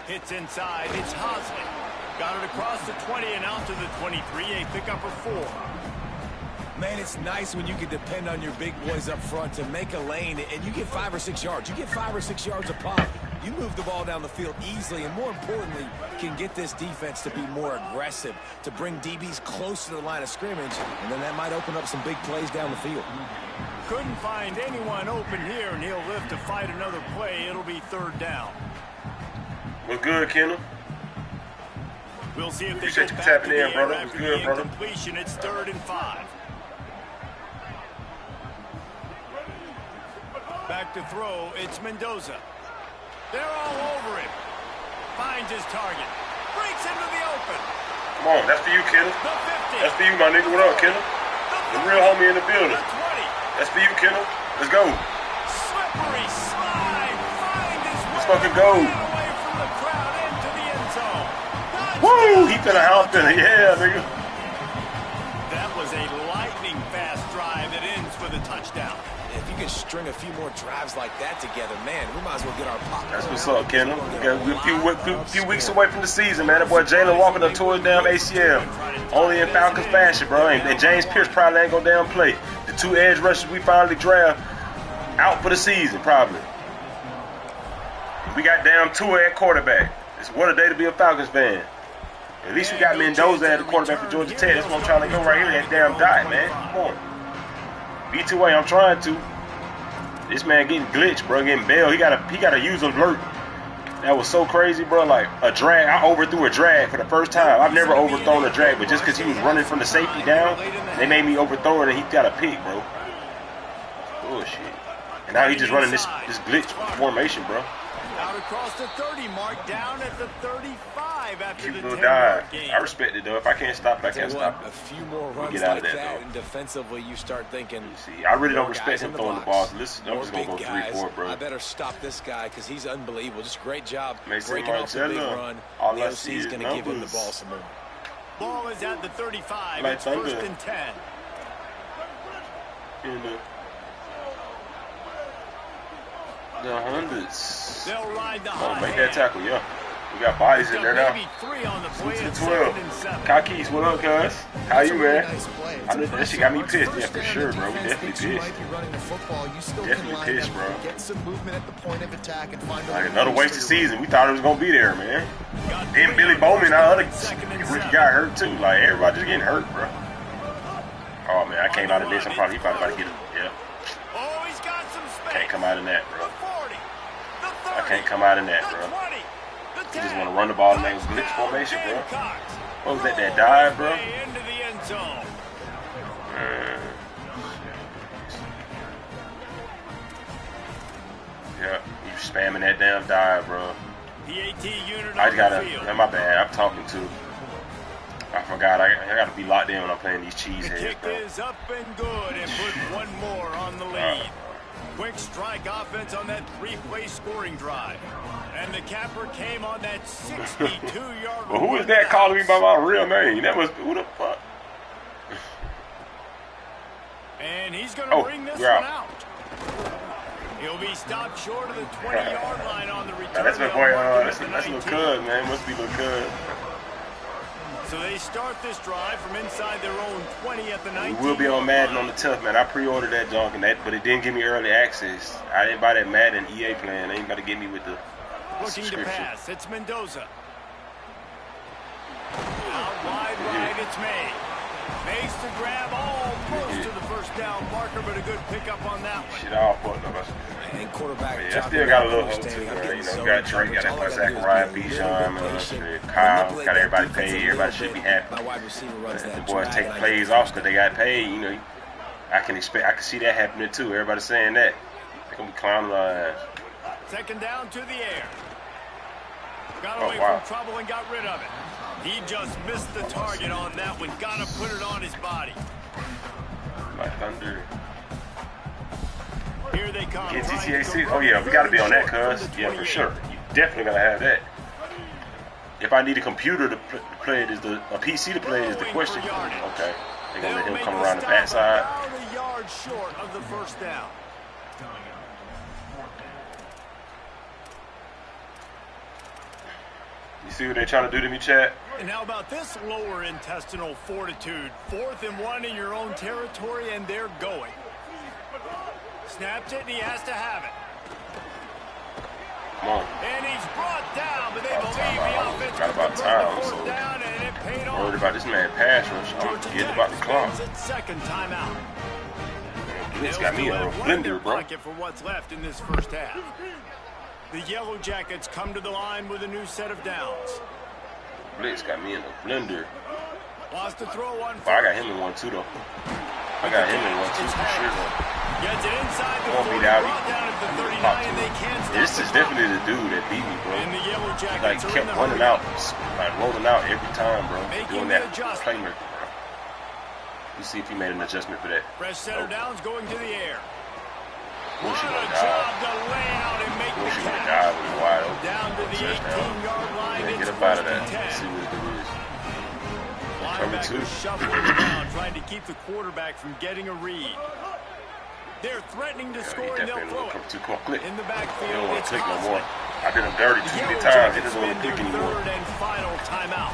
Hits inside. It's Hosley. Got it across the 20 and out to the 23. A pickup of 4. Man, it's nice when you can depend on your big boys up front to make a lane, and you get 5 or 6 yards. You get 5 or 6 yards a pop. You move the ball down the field easily, and more importantly, can get this defense to be more aggressive, to bring DBs close to the line of scrimmage, and then that might open up some big plays down the field. Couldn't find anyone open here, and he'll live to fight another play. It'll be 3rd down. What's good, Kendall? We'll see if they Appreciate get you back tapping to the in, brother. air What's after good, the brother? incompletion. It's 3rd and 5. Back to throw. It's Mendoza. They're all over him. Finds his target. Breaks into the open. Come on, that's for you, Kendall. The 50. That's for you, my nigga. What up, Kendall? The real homie in the building. The 20. That's for you, Kendall. Let's go. Slippery slide. Find his way. Let's fucking go. Away from the crowd into the end zone. Woo! He finna hop in it. Yeah, nigga. That was a lightning fast drive that ends with a touchdown. If you can string a few more drives like that together, man, we might as well get our pop. That's what's up, Kendall. We're a few weeks away from the season, man. That boy Jalen Walker done tore his damn ACL. Only in Falcons fashion, bro. And James Pierce probably ain't gonna damn play. The 2 edge rushers we finally draft out for the season, probably. We got damn Tua at quarterback. It's what a day to be a Falcons fan. At least we got Mendoza at the quarterback for Georgia Tech. That's what I'm trying to go right here. That damn dot, man. Come on. B2A, I'm trying to. This man getting glitched, bro. Getting bailed. He got a user alert. That was so crazy, bro. Like a drag. I overthrew a drag for the first time. I've never overthrown a drag, but just because he was running from the safety down, they made me overthrow it, and he got a pick, bro. Bullshit. And now he just running this glitch formation, bro. Out across the 30 mark, down at the 35 after Cute the little 10-yard dive. gain. I respect it, though. If I can't stop it, I can't stop it. A few more runs get out of like that, that, though. and defensively you start thinking. See, I really don't respect him the throwing the box, ball. So I'm just going to go 3-4, bro. I better stop this guy because he's unbelievable. Just great job Mason breaking off the big Martella. run. All The I see OC's is going to give him the numbers. ball some more. Ball is at the 35. Like It's thunder. 1st and 10. In the hundreds. They'll ride the Oh, hot make hand. that tackle, yeah. We got bodies in there now. Maybe 3 on the play. 2 It's to 2nd 12. and 7. Kakis, what up, cuz? How you, man? Nice play. I know that shit got me pissed. Yeah, First for down, sure, the bro. We defense definitely thinks you pissed. might be running the football. You still Definitely can line pissed, up, bro. get some movement at the point of attack and find Like a another wasted season. We thought it was gonna be there, man. Then Billy Bowman, our other rookie got hurt too. Like everybody just getting hurt, bro. Oh man, I came out of this. He probably about to get it. Yeah. Oh, he's got some space. Can't come out in that, bro. The 40. The 30. I can't come out in that, The bro. 20. The 10. You just want to run the ball in that glitch formation, bro. Gamecocks. What was that dive, bro? Way into the end zone. Yeah, you spamming that damn dive, bro. The AT unit I on gotta, the field. my bad, I'm talking to, I forgot, I gotta be locked in when I'm playing these The cheeseheads, kick bro. is up and good and put one more on the lead. Quick strike offense on that 3-play scoring drive. And the capper came on that 62-yard Well, who is that calling me by my real name? That was, who the fuck? And he's going to bring this we're one out. out. He'll be stopped short of the 20-yard line on the return. That's my boy, that's little cuz, man. Must be little cuz. So they start this drive from inside their own 20 at the 19. We will be on Madden on the 10th, man. I pre-ordered that junk, and that, but it didn't give me early access. I didn't buy that Madden EA plan. They ain't about to get me with the Looking to subscription. pass. It's Mendoza. Out wide right, it's May. Makes the grab almost to the first down marker, but a good pickup on that one. Shit all fucked up. And quarterback. Yeah, I still got a little hope too, man. You know, got Drake, got that boy Zachariah, Bijan, Kyle, got everybody paid. Everybody should be happy. My wide receiver runs The that. boys take plays off because they got paid. You know, I can see that happening too. Everybody saying that. They're gonna be clowning our ass. 2nd down to the air. Got Oh, away wow. from trouble and got rid of it. He just missed the target on that one. Got to put it on his body. Like thunder. Here they come. NTTAC. Oh yeah, we got to be on that, cuz. Yeah, for sure. You definitely gotta have that. If I need a computer to play it, a PC to play it is the question. Okay, they're gonna let him come around the backside. About a yard short of the first down. You see what they're trying to do to me, Chad? And how about this lower intestinal fortitude? 4th and 1 in your own territory, and they're going. Snaps it, and he has to have it. Come on. And he's brought down, but they believe the offense got about time, so down, and it paid off. Worried about this man pass rush. I'm forgetting about the clock. Second timeout. Blitz got me in a blender, bro. For what's left in this first half. The Yellow Jackets come to the line with a new set of downs. Blitz got me in a blender. Lost to throw one. But I got him in one too, though. I got him in one too for sure, though. Gets it inside the won't 40, beat out brought down at the 39, and they can't stop. This is definitely the dude that beat me, bro. And the Yellow Jackets like kept running out, like rolling out every time, bro. Doing that playmaker, bro. You see if he made an adjustment for that. Fresh center downs going to the air. What a job to lay out and make the catch. Down to the 18-yard line. Get up out of that. Let's see what it is. Linebacker shuffling around, trying to keep the quarterback from getting a read. They're threatening to score, and they'll throw it. In the backfield, they don't want it's to click no more. Osman. I did him dirty too many times. He doesn't want to click anymore. Third and final timeout.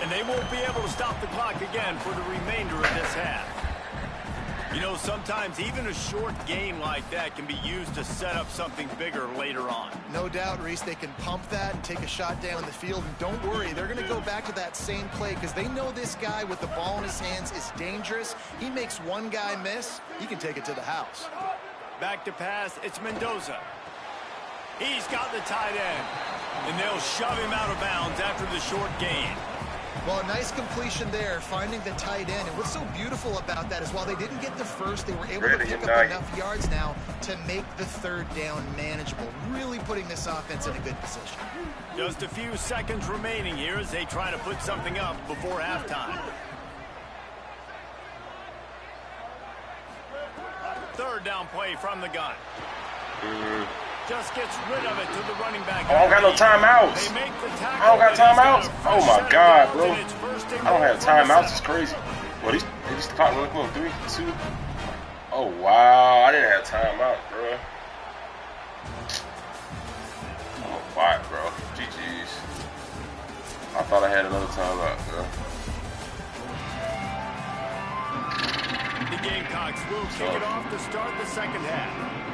And they won't be able to stop the clock again for the remainder of this half. You know, sometimes even a short game like that can be used to set up something bigger later on. No doubt, Reese, they can pump that and take a shot down the field. And don't worry, they're going to go back to that same play because they know this guy with the ball in his hands is dangerous. He makes one guy miss, he can take it to the house. Back to pass, it's Mendoza. He's got the tight end. And they'll shove him out of bounds after the short gain. Well, nice completion there, finding the tight end. And what's so beautiful about that is while they didn't get the first, they were able to pick up enough yards now to make the third down manageable. Really putting this offense in a good position. Just a few seconds remaining here as they try to put something up before halftime. Third down play from the gun. Just gets rid of it to the running back. I don't got no timeouts. I don't got timeouts. Oh my God, bro. I don't have timeouts. It's crazy. Well, these clock running on 3, 2. Oh wow, I didn't have timeout, bro. I'm a bot, bro. GG's. I thought I had another timeout, bro. The Gamecocks will kick it off to start the second half.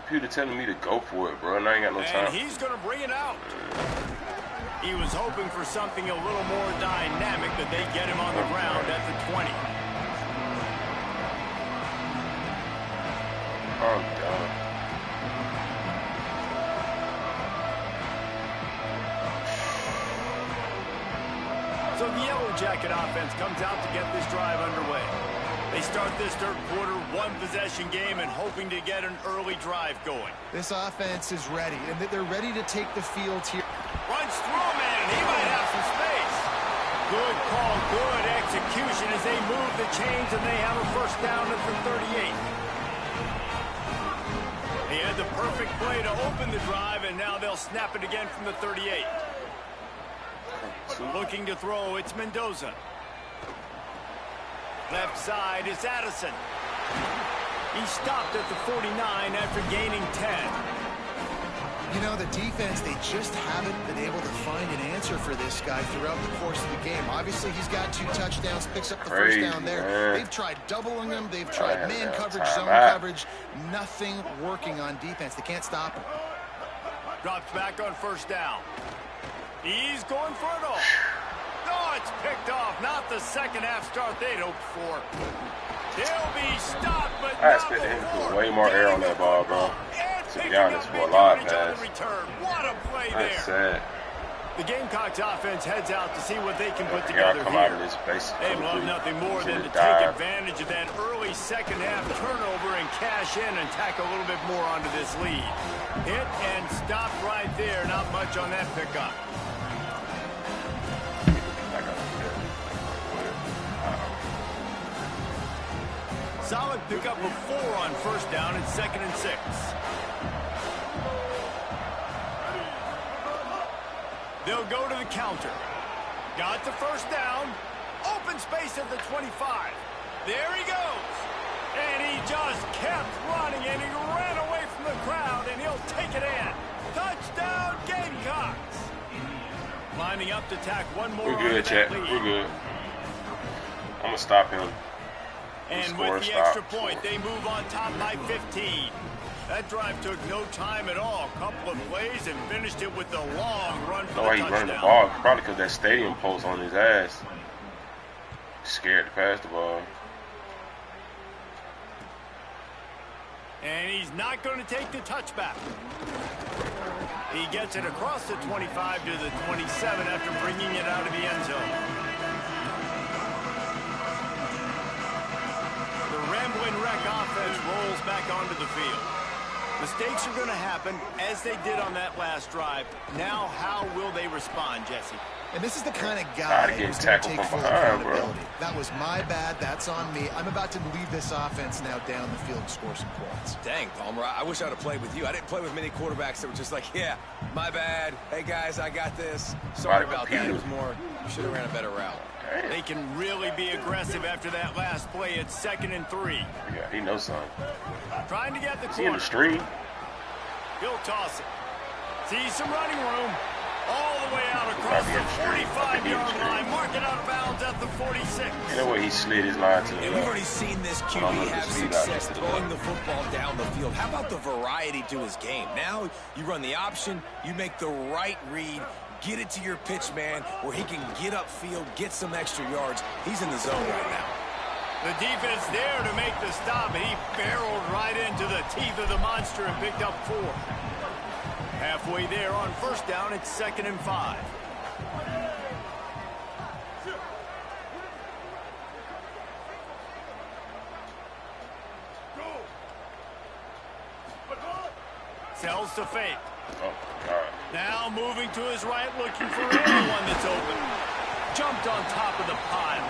Computer telling me to go for it, bro, and I ain't got no time. And he's going to bring it out. He was hoping for something a little more dynamic, that they get him on the ground at the 20. I'm done. So the Yellow Jacket offense comes out to get this drive underway. They start this third quarter, one-possession game, and hoping to get an early drive going. This offense is ready, and they're ready to take the field here. Runs through, man, and he might have some space. Good call, good execution as they move the chains, and they have a first down at the 38. He had the perfect play to open the drive, and now they'll snap it again from the 38. Looking to throw, it's Mendoza. Left side is Addison. He stopped at the 49 after gaining 10. You know, the defense, they just haven't been able to find an answer for this guy throughout the course of the game. Obviously, he's got 2 touchdowns, picks up the first down there. Man. They've tried doubling him. They've tried man coverage, zone coverage. Nothing working on defense. They can't stop him. Drops back on first down. He's going for it all. Oh, it's picked off. Not the second half start they'd hoped for. He'll be stopped, but I expected him to put way more air on that ball, bro. To be honest, for a live pass. What a play there. That's sad. The Gamecocks offense heads out to see what they can put Here I together come out of this base. They'd love nothing more than to take advantage of that early second half turnover and cash in and tack a little bit more onto this lead. Hit and stop right there. Not much on that pickup. Solid pickup of 4 on first down and 2nd and 6. They'll go to the counter. Got the first down. Open space at the 25. There he goes. And he just kept running, and he ran away from the crowd, and he'll take it in. Touchdown, Gamecocks. Lining up to tack one more. We're good, chat. We're good. I'm going to stop him. And with the extra point, they move on top by 15. That drive took no time at all. A couple of plays and finished it with a long run for the touchdown. He's running the ball. Probably because that stadium post on his ass. Scared to pass the ball. And he's not going to take the touchback. He gets it across the 25 to the 27 after bringing it out of the end zone. The rambling wreck offense rolls back onto the field. Mistakes are going to happen, as they did on that last drive. Now, how will they respond, Jesse? And this is the kind of guy who's going to take full accountability. That was my bad. That's on me. I'm about to lead this offense now down the field and score some points. Dang, Palmer, I wish I'd have played with you. I didn't play with many quarterbacks that were just like, yeah, my bad. Hey, guys, I got this. Sorry about that. It was more, you should have ran a better route. They can really be aggressive after that last play. It's 2nd and 3. Yeah, he knows something. Trying to get the corner. Is he in the street? He'll toss it. See some running room. All the way out across the 45-yard line. Mark it out of bounds at the 46. You know where he slid his line to the left. We've already seen this QB have success throwing the football down the field. How about the variety to his game? Now you run the option, you make the right read, get it to your pitch man where he can get upfield, get some extra yards. He's in the zone right now. The defense there to make the stop, and he barreled right into the teeth of the monster and picked up 4. Halfway there on first down, it's 2nd and 5. Sells to fake. Oh, God. Now moving to his right, looking for anyone that's open. Jumped on top of the pile.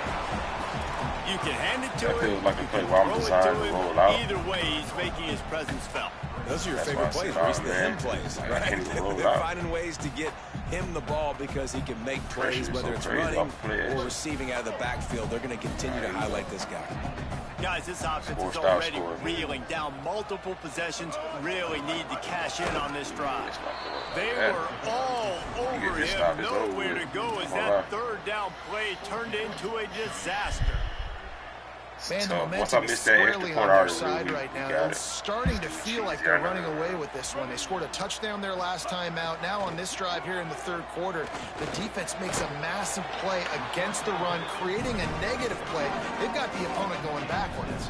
You can hand it to him. That feels like a play where I'm designed to roll out. Either way, he's making his presence felt. Those are your favorite plays, Reese, the him plays, right? They're finding ways to get him the ball because he can make plays, whether it's running or receiving out of the backfield. They're going to continue to highlight this guy. Guys, this offense is already reeling down multiple possessions. Really need to cash in on this drive. They were all over him. Nowhere to go as that 3rd down play turned into a disaster. Man, the momentum is squarely on their side right now. It's starting to feel like they're running away with this one. They scored a touchdown their last time out. Now on this drive here in the 3rd quarter, the defense makes a massive play against the run, creating a negative play. They've got the opponent going backwards.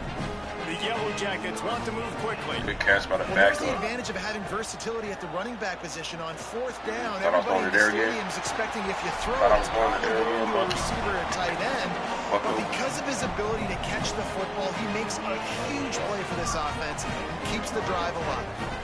The Yellow Jackets want to move quickly. Good catch by the there's the advantage of having versatility at the running back position on 4th down. Everybody in the stadium is expecting if you throw it, it's probably going to a receiver at tight end. But because of his ability to catch the football, he makes a huge play for this offense and keeps the drive alive.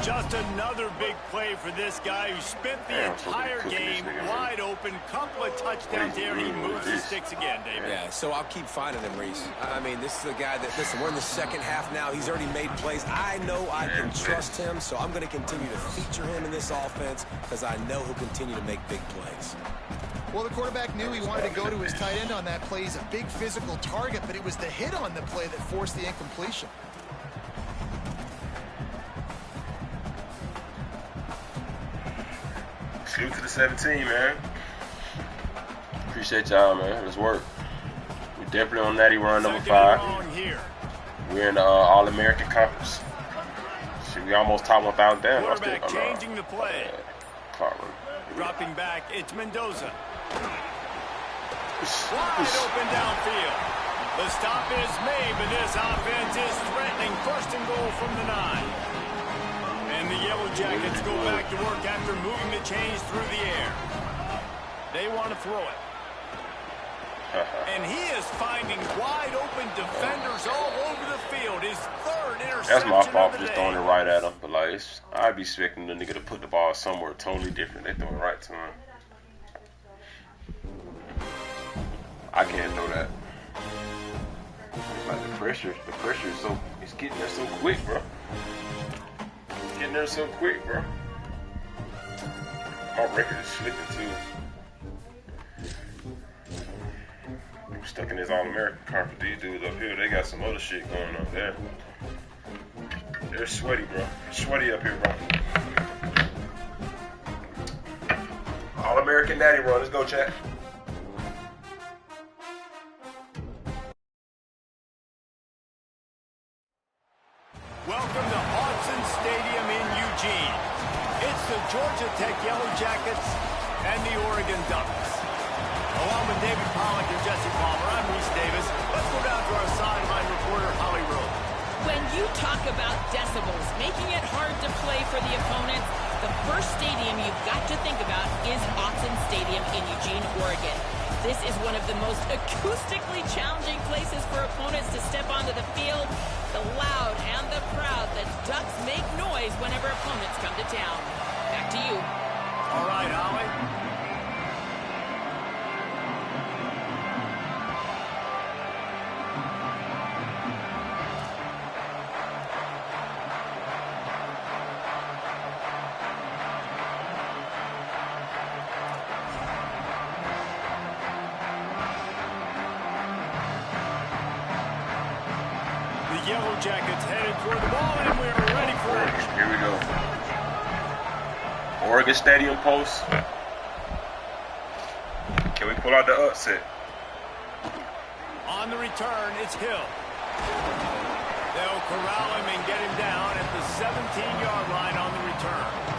Just another big play for this guy who spent the entire game wide open. Couple of touchdowns there, and he moves the sticks again, David. Yeah, so I'll keep finding him, Reese. I mean, this is a guy that, listen, we're in the 2nd half now. He's already made plays. I know I can trust him, so I'm going to continue to feature him in this offense because I know he'll continue to make big plays. Well, the quarterback knew he wanted to go to his tight end on that play. He's a big physical target, but it was the hit on the play that forced the incompletion. Salute to the 17, man. Appreciate y'all, man. Let's work. We're definitely on Natty run number 5. We're in the All-American Conference. Shit, we almost top 1,000 down. Quarterback changing the play. Dropping back, it's Mendoza. Wide open downfield. The stop is made, but this offense is threatening 1st and goal from the 9. And the Yellow Jackets go back to work after moving the chains through the air. They want to throw it. And he is finding wide open defenders all over the field. His 3rd interception. That's my fault for just throwing it right at him. But like, I'd be expecting the nigga to put the ball somewhere totally different. They throw it right to him. I can't throw that. Like the pressure is so, it's getting there so quick, bro. It's getting there so quick, bro. My record is slipping too. I'm stuck in this All-American conference. These dudes up here, they got some other shit going on there. They're sweaty, bro. Sweaty up here, bro. All-American Natty run. Let's go, chat. Welcome to Autzen Stadium in Eugene. It's the Georgia Tech Yellow Jackets and the Oregon Ducks. Along with David Pollack and Jesse Palmer, I'm Reese Davis. Let's go down to our sideline reporter, Holly Rowe. When you talk about decibels, making it hard to play for the opponents, the first stadium you've got to think about is Autzen Stadium in Eugene, Oregon. This is one of the most acoustically challenging places for opponents to step onto the field. The loud and the proud, the Ducks make noise whenever opponents come to town. Back to you. All right, Holly. Yellow Jackets headed toward the ball, and we're ready for it. Here we go. Oregon Stadium post. Can we pull out the upset? On the return, it's Hill. They'll corral him and get him down at the 17-yard line on the return.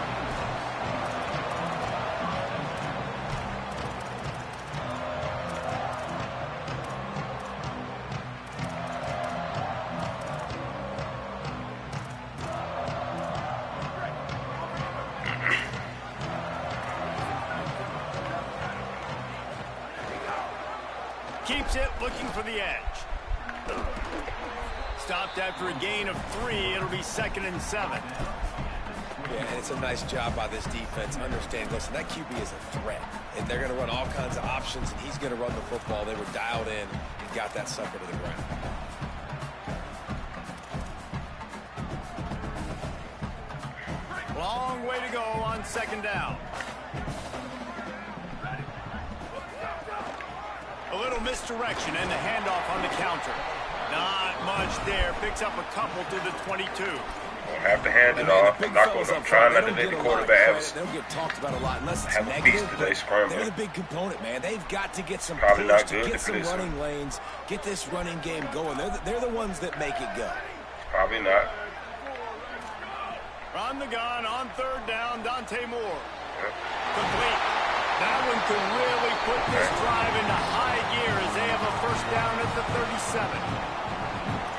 Keeps it, looking for the edge. Stopped after a gain of 3. It'll be 2nd and 7. Yeah, and it's a nice job by this defense. Understand, listen, that QB is a threat. And they're going to run all kinds of options, and he's going to run the football. They were dialed in and got that sucker to the ground. Long way to go on 2nd down. A little misdirection and the handoff on the counter. Not much there. Picks up a couple to the 22. Don't have to hand it off. I'm trying not to let the quarterback they don't get talked about a lot unless it's have a beast today scrambling. They're the big component, man. They've got to get some Probably push, not good to get some running one. lanes, get this running game going. They're the ones that make it go. Probably not. On the gun, on 3rd down, Dante Moore. Yep. Complete. That one could really put this drive into high gear as they have a 1st down at the 37.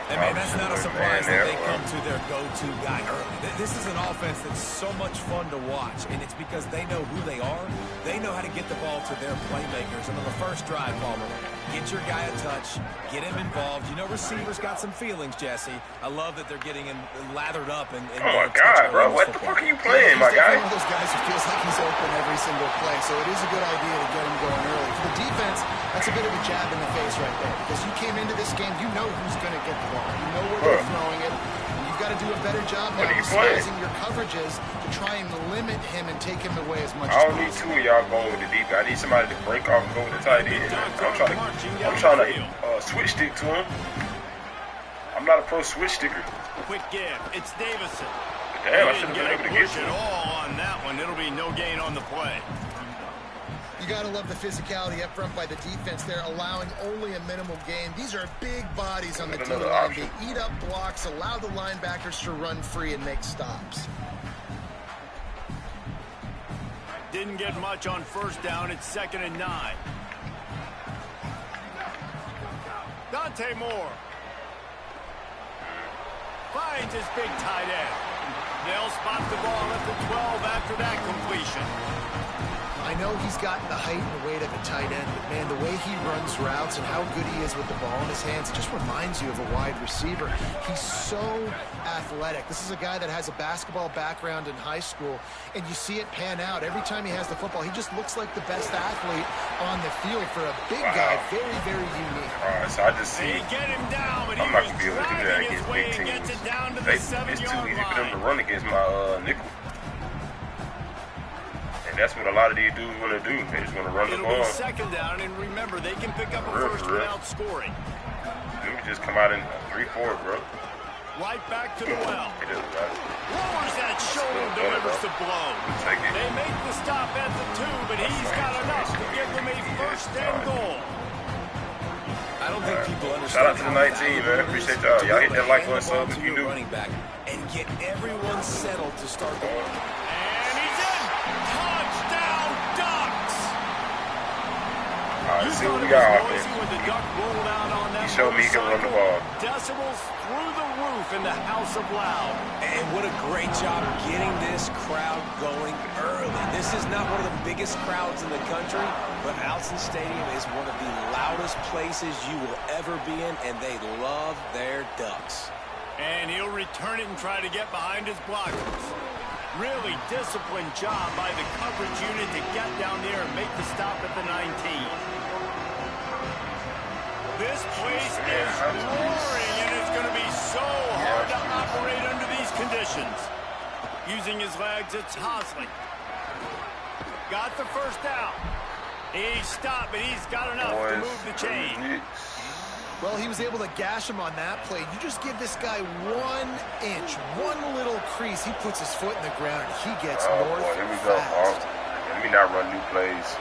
And man, that's not a surprise that they come to their go-to guy early. This is an offense that's so much fun to watch, and it's because they know who they are. They know how to get the ball to their playmakers. And on the first drive, Palmer, get your guy a touch, get him involved. You know, receivers got some feelings, Jesse. I love that they're getting him lathered up. And oh, my God, bro. What the fuck are you playing, my guy? He's one of those guys who feels like he's open every single play, so it is a good idea to get him going early. For the defense, that's a bit of a jab in the face right there, because you came into this game, you know who's going to get the ball. You know where they're throwing it. You've got to do a better job now disguising your coverages to try and limit him and take him away as much as possible. I don't need 2 of y'all going with the deep. I need somebody to break off and go with the tight end. I'm trying to switch stick to him. I'm not a pro switch sticker. Quick give. It's Davison. Damn, I should have been able to get it all on that one. It'll be no gain on the play. You got to love the physicality up front by the defense there, allowing only a minimal gain. These are big bodies on the D-line. They eat up blocks, allow the linebackers to run free and make stops. Didn't get much on 1st down. It's 2nd and 9. Dante Moore finds his big tight end. They'll spot the ball at the 12 after that completion. I know he's got the height and weight of a tight end, but man, the way he runs routes and how good he is with the ball in his hands, it just reminds you of a wide receiver. He's so athletic. This is a guy that has a basketball background in high school, and you see it pan out. Every time he has the football, he just looks like the best athlete on the field for a big guy. Very, very unique. All right, so I just see. Get him down, but I'm not going to be able to do that against big teams. It's too easy for them to run against my nickel. that's what a lot of these dudes want to do. They just want to run the ball. It'll be second down, and remember, they can pick up a first without scoring. Let me just come out in 3-4, bro. Right back to the well. It doesn't matter. Lowers that shoulder and delivers the blow. They make the stop at the 2, but he's got enough to give them a first and goal. I don't think people understand. Shout out to the 19, man. Appreciate y'all. Y'all hit that like button sub if you do. Running back and get everyone settled to start the game. And he's in. Touchdown, Ducks. All right, let's see what we got out there. When the Duck rolled out on that He showed me he can run the ball. Decibels through the roof in the House of Loud. And what a great job getting this crowd going early. This is not one of the biggest crowds in the country, but Alson Stadium is one of the loudest places you will ever be in, and they love their Ducks. And he'll return it and try to get behind his blockers. Really disciplined job by the coverage unit to get down there and make the stop at the 19. This place is roaring, and it's going to be so hard to operate under these conditions. Using his legs, it's Hosley. Got the first down. He stopped, but he's got enough to move the chain. Well, he was able to gash him on that play. You just give this guy 1 inch, one little crease. He puts his foot in the ground, and he gets north boy, here we go. fast. Let me not run new plays.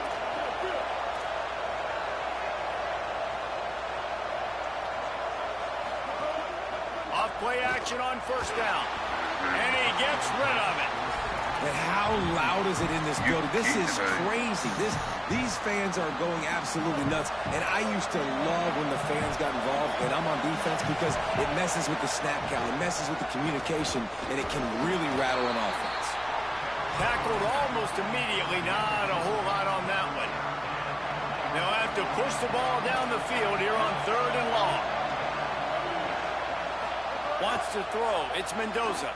Play action on first down. And he gets rid of it. But how loud is it in this building? This is crazy. These fans are going absolutely nuts. And I used to love when the fans got involved, and I'm on defense, because it messes with the snap count. It messes with the communication, and it can really rattle an offense. Tackled almost immediately. Not a whole lot on that one. They'll have to push the ball down the field here on 3rd and long. Wants to throw. It's Mendoza.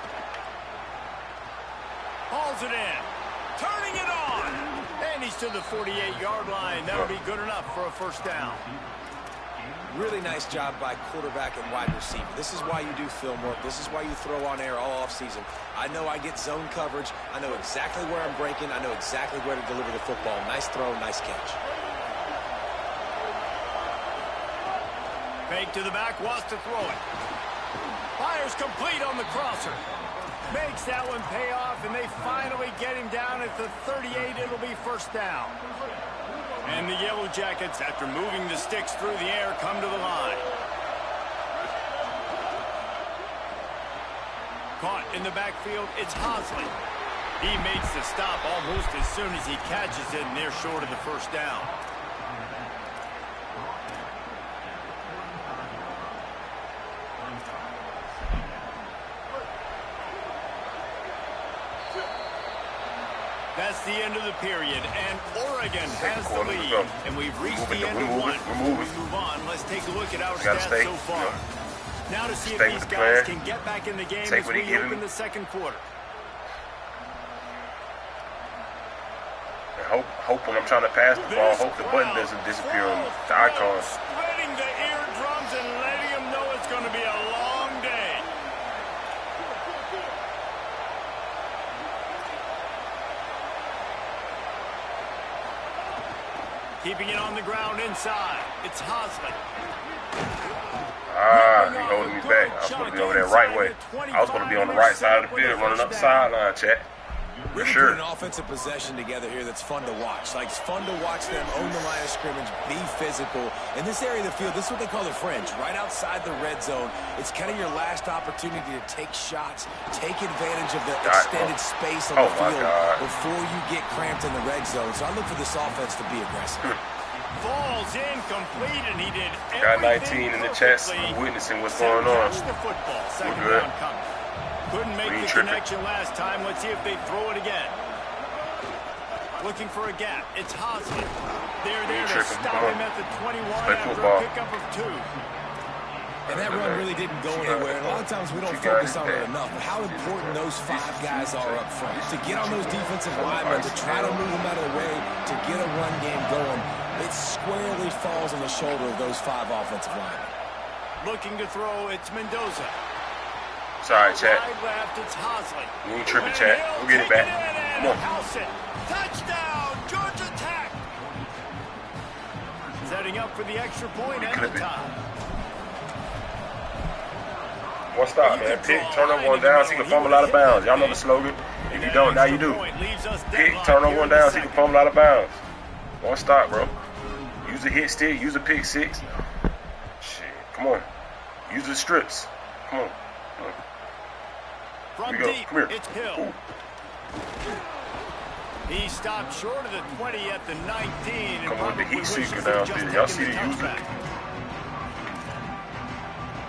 Hauls it in. Turning it on. And he's to the 48-yard line. That'll be good enough for a first down. Really nice job by quarterback and wide receiver. This is why you do film work. This is why you throw on air all offseason. I know I get zone coverage. I know exactly where I'm breaking. I know exactly where to deliver the football. Nice throw, nice catch. Fake to the back, wants to throw it. Fires complete on the crosser. Makes that one pay off, and they finally get him down at the 38. It'll be first down. And the Yellow Jackets, after moving the sticks through the air, come to the line. Caught in the backfield, it's Hosley. He makes the stop almost as soon as he catches it, and they're short of the first down. That's the end of the period, and Oregon has the lead. And we've reached the end of one. Before we move on, let's take a look at our stats so far. Now to see if these guys can get back in the game as we open the second quarter. Hope when I'm trying to pass the ball, hope the button doesn't disappear on the icon. Spreading the eardrums and letting them know it's going to be a long day. Keeping it on the ground inside. It's Hosley. He's holding me back. I was supposed to be over there right way. I was supposed to be on the right side of the field, running up the sideline, chat. For Really sure. put an offensive possession together here that's fun to watch. Like, it's fun to watch them own the line of scrimmage, be physical. In this area of the field, this is what they call the fringe, right outside the red zone. It's kind of your last opportunity to take shots, take advantage of the extended space on the field before you get cramped in the red zone. So I look for this offense to be aggressive. Falls incomplete, and he did Got everything 19 in the chest, witnessing what's going on. The football, second We're good. down coming. Couldn't make the connection last time. Let's see if they throw it again. Looking for a gap. It's Hosley. They're there to stop him at the 21 after a pickup of 2. And that run really didn't go anywhere. And a lot of times we don't focus on it enough. But how important those 5 guys are up front. To get on those defensive linemen, to try to move them out of the way, to get a run game going, it squarely falls on the shoulder of those 5 offensive linemen. Looking to throw, it's Mendoza. Sorry, chat. Left, it's Hosley. We ain't tripping, chat. We'll get it back. Come on. House it. Touchdown, Georgia Tech. Setting up for the extra point and the tie. One stop, man. Pick, turnover one down, so you can fumble out of bounds. Y'all know the slogan. If you don't, now you do. Pick, turnover one down, so you can fumble out of bounds. One stop, bro. Use a hit stick, use a pick six. Shit, come on. Use the strips. Come on. From Here we go. deep, Come here. it's Hill. Ooh. He stopped short of the 20 at the 19. Come on, the heat seeker down there. Y'all see the user.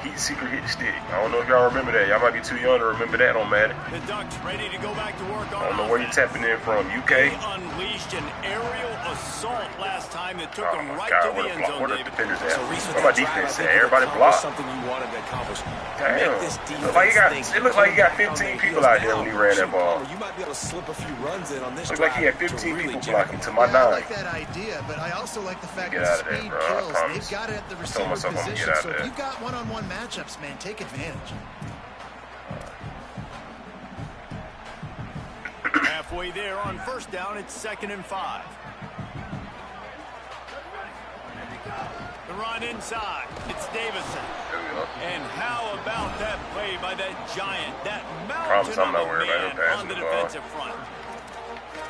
Heat seeker hit stick. I don't know if y'all remember that. Y'all might be too young to remember that on Madden. The Ducks ready to go back to work on I don't know where you're tapping in from. UK? They unleashed an aerial assault last time that took them right God, to the end zone. where the defenders at? So Reese, Where my defense at? Everybody blocked. Something you wanted to accomplish. Damn. Make this defense It looked like he got 15 people out there when he ran that ball. You might be able to slip a few runs in on this. Looked like he had 15 people blocking to my I 9. like that idea, but I also like the fact Get that out of there, speed bro. I kills. promise. They've got it at the Told receiver myself I'm gonna position. get out So there. if you've got one-on-one matchups, man, take advantage. Halfway there on first down, it's 2nd and 5. The run inside, it's Davison. And how about that play by that giant, that mountain I'm not of a worried about him man passing on the the ball. defensive front.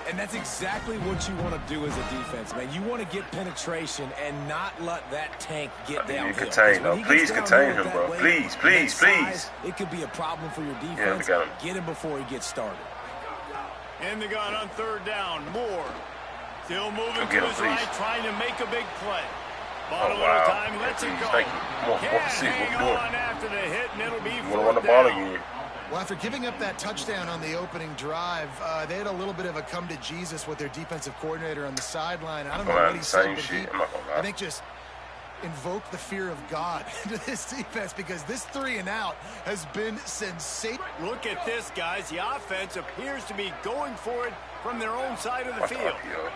And that's exactly what you want to do as a defense, man. You want to get penetration and not let that tank get downhill. You contain, though. Please contain him, bro. Please, please, please. It could be a problem for your Yeah, we defense. got him. Get him before he gets started. In the gun on 3rd down, Moore. Still moving Go to get him, his please. right, trying to make a big play. Ball Oh, a little wow. time, lets it Please, go. thank you. Come on, Can't 4th and 6. What hang we doing? on after the hit, and it'll be You want to run the 4th ball down. again. Well, after giving up that touchdown on the opening drive, they had a little bit of a come to Jesus with their defensive coordinator on the sideline. I don't know what he said, but I'm not gonna lie. I think just invoked the fear of God into this defense because this 3-and-out has been sensational. Look at this, guys. The offense appears to be going for it from their own side of the Watch field. RPO.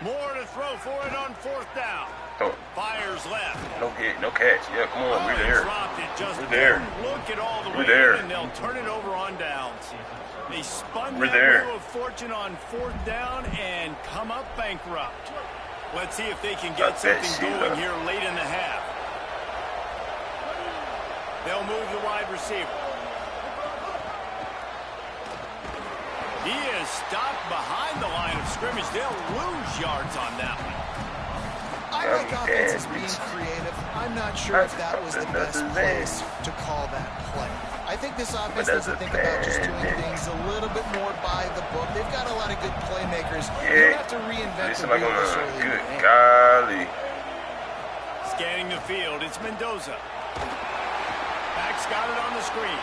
More to throw for it on 4th down. Throw it. Fires left. No hit, no catch. Yeah, come on, we're He there. dropped it. Just We're there. didn't look it all the We're way there. in, and they'll turn it over on downs. They spun We're that there. wheel of fortune on 4th down and come up bankrupt. Let's see if they can get Got that something shit going up. here late in the half. They'll move the wide receiver. He is stopped behind the line of scrimmage. They'll lose yards on that one. I like offenses being creative. I'm not sure if that was the best place to call that play. I think this offense doesn't think about just doing things a little bit more by the book. They've got a lot of good playmakers. You don't have to reinvent the wheel this early in the Good game. golly. Scanning the field, it's Mendoza. Back's got it on the screen.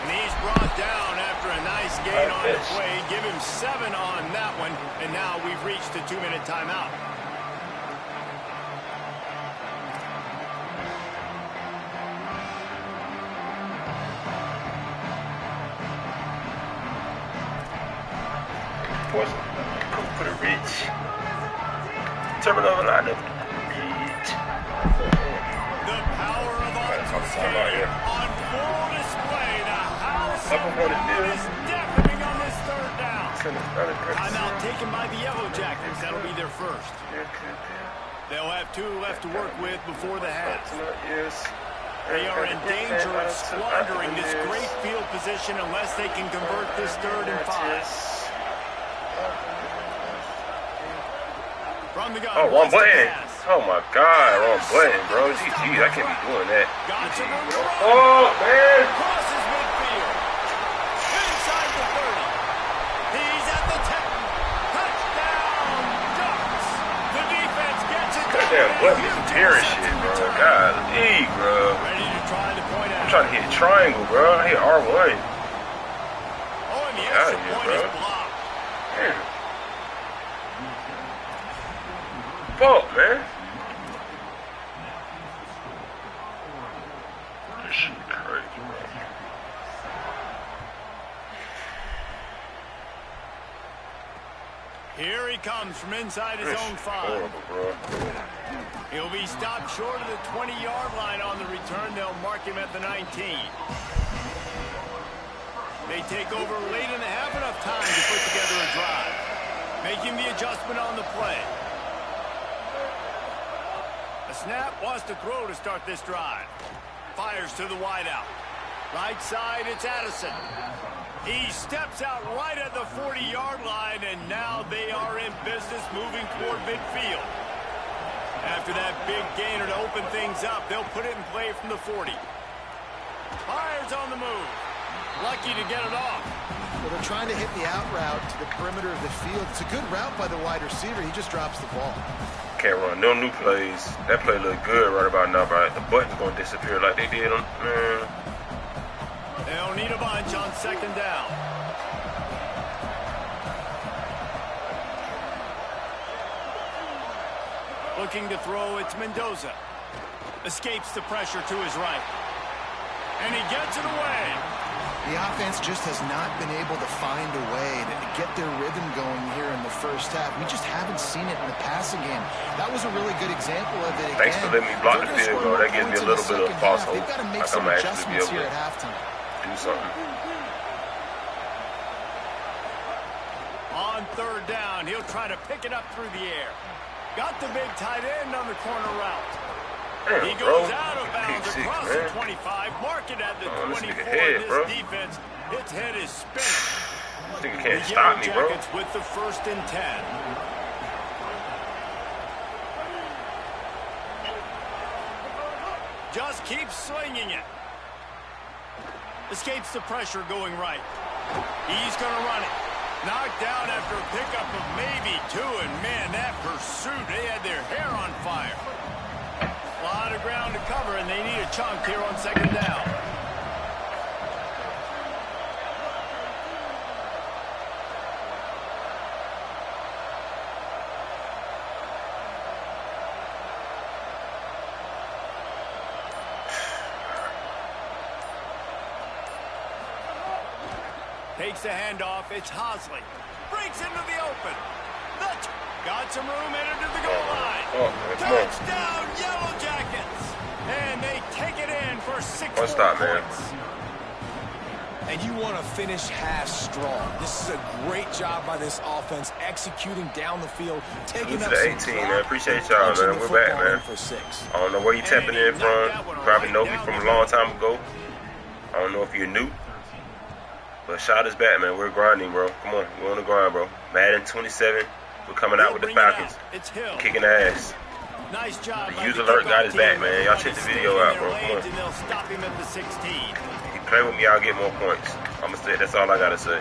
And he's brought down after a nice gain on the play. Give him 7 on that one. And now we've reached a 2-minute timeout. For the rich. Terminal line up. The power of Austin Stadium on full display. The house of crowd is deafening on this 3rd down. Timeout taken by the Yellow Jackets. That'll be their first. They'll have 2 left to work with before the half. They are in danger of squandering this great field position unless they can convert this 3rd and 5. From the gun, Oh, wrong wants to button. pass. Oh my God, wrong button, bro. GG, I can't be doing that. Got some room to run. Oh, man. Crosses midfield. Inside the 30. He's at the 10. Touchdown, Ducks. The defense gets it. Goddamn button is tearing shit, bro. Golly, bro. Ready to try the point out. I'm trying to hit triangle, bro. I hit R1. Oh, and the extra point is blocked. Man. Fuck, man. This shit crazy, bro. Here he comes from inside his This own shit 5. horrible, bro. He'll be stopped short of the 20-yard line on the return. They'll mark him at the 19. They take over late in the half, enough time to put the Making the adjustment on the play. A snap, wants to throw to start this drive. Fires to the wideout. Right side, it's Addison. He steps out right at the 40-yard line, and now they are in business moving toward midfield. After that big gainer to open things up, they'll put it in play from the 40. Fires on the move. Lucky to get it off. Well, they're trying to hit the out route to the perimeter of the field. It's a good route by the wide receiver. He just drops the ball. Can't run no new plays. That play looked good right about now, but the button's going to disappear like they did on... They'll need a bunch on second down. Looking to throw, it's Mendoza. Escapes the pressure to his right. And he gets it away. The offense just has not been able to find a way to get their rhythm going here in the first half. We just haven't seen it in the passing game. That was a really good example of it. Thanks for letting me block the field goal. That gives me a little bit of false hope. They've got to make some adjustments here at halftime. Do something. On third down, he'll try to pick it up through the air. Got the big tight end on the corner route. Damn, he goes out of bounds across the 25, mark it at the 24. This defense, its head is spinning. I think you can't stop me, bro. With the 1st and 10. Just keeps swinging it. Escapes the pressure going right. He's going to run it. Knocked down after a pickup of maybe 2, and man, that pursuit, they had their hair on fire. A lot of ground to cover, and they need a chunk here on second down. Takes the handoff. It's Hosley. Breaks into the open. Got some room, entered to the goal line. Touchdown, Yellow Jackets. And they take it in for 6 points. And you want to finish half strong. This is a great job by this offense, executing down the field, taking up the 18, man. Appreciate y'all, man. We're back, man. I don't know where you tapping in from. You probably know me from a long time ago. I don't know if you're new. But shot is back, man. We're grinding, bro. Come on. We're on the grind, bro. Madden 27. We're coming out with the Falcons. Kicking ass. Nice job. The user alert got his back, man. Y'all check the video out, bro. Come on. They'll stop him at the 16. If you play with me, I'll get more points. I'm going to say that's all I got to say.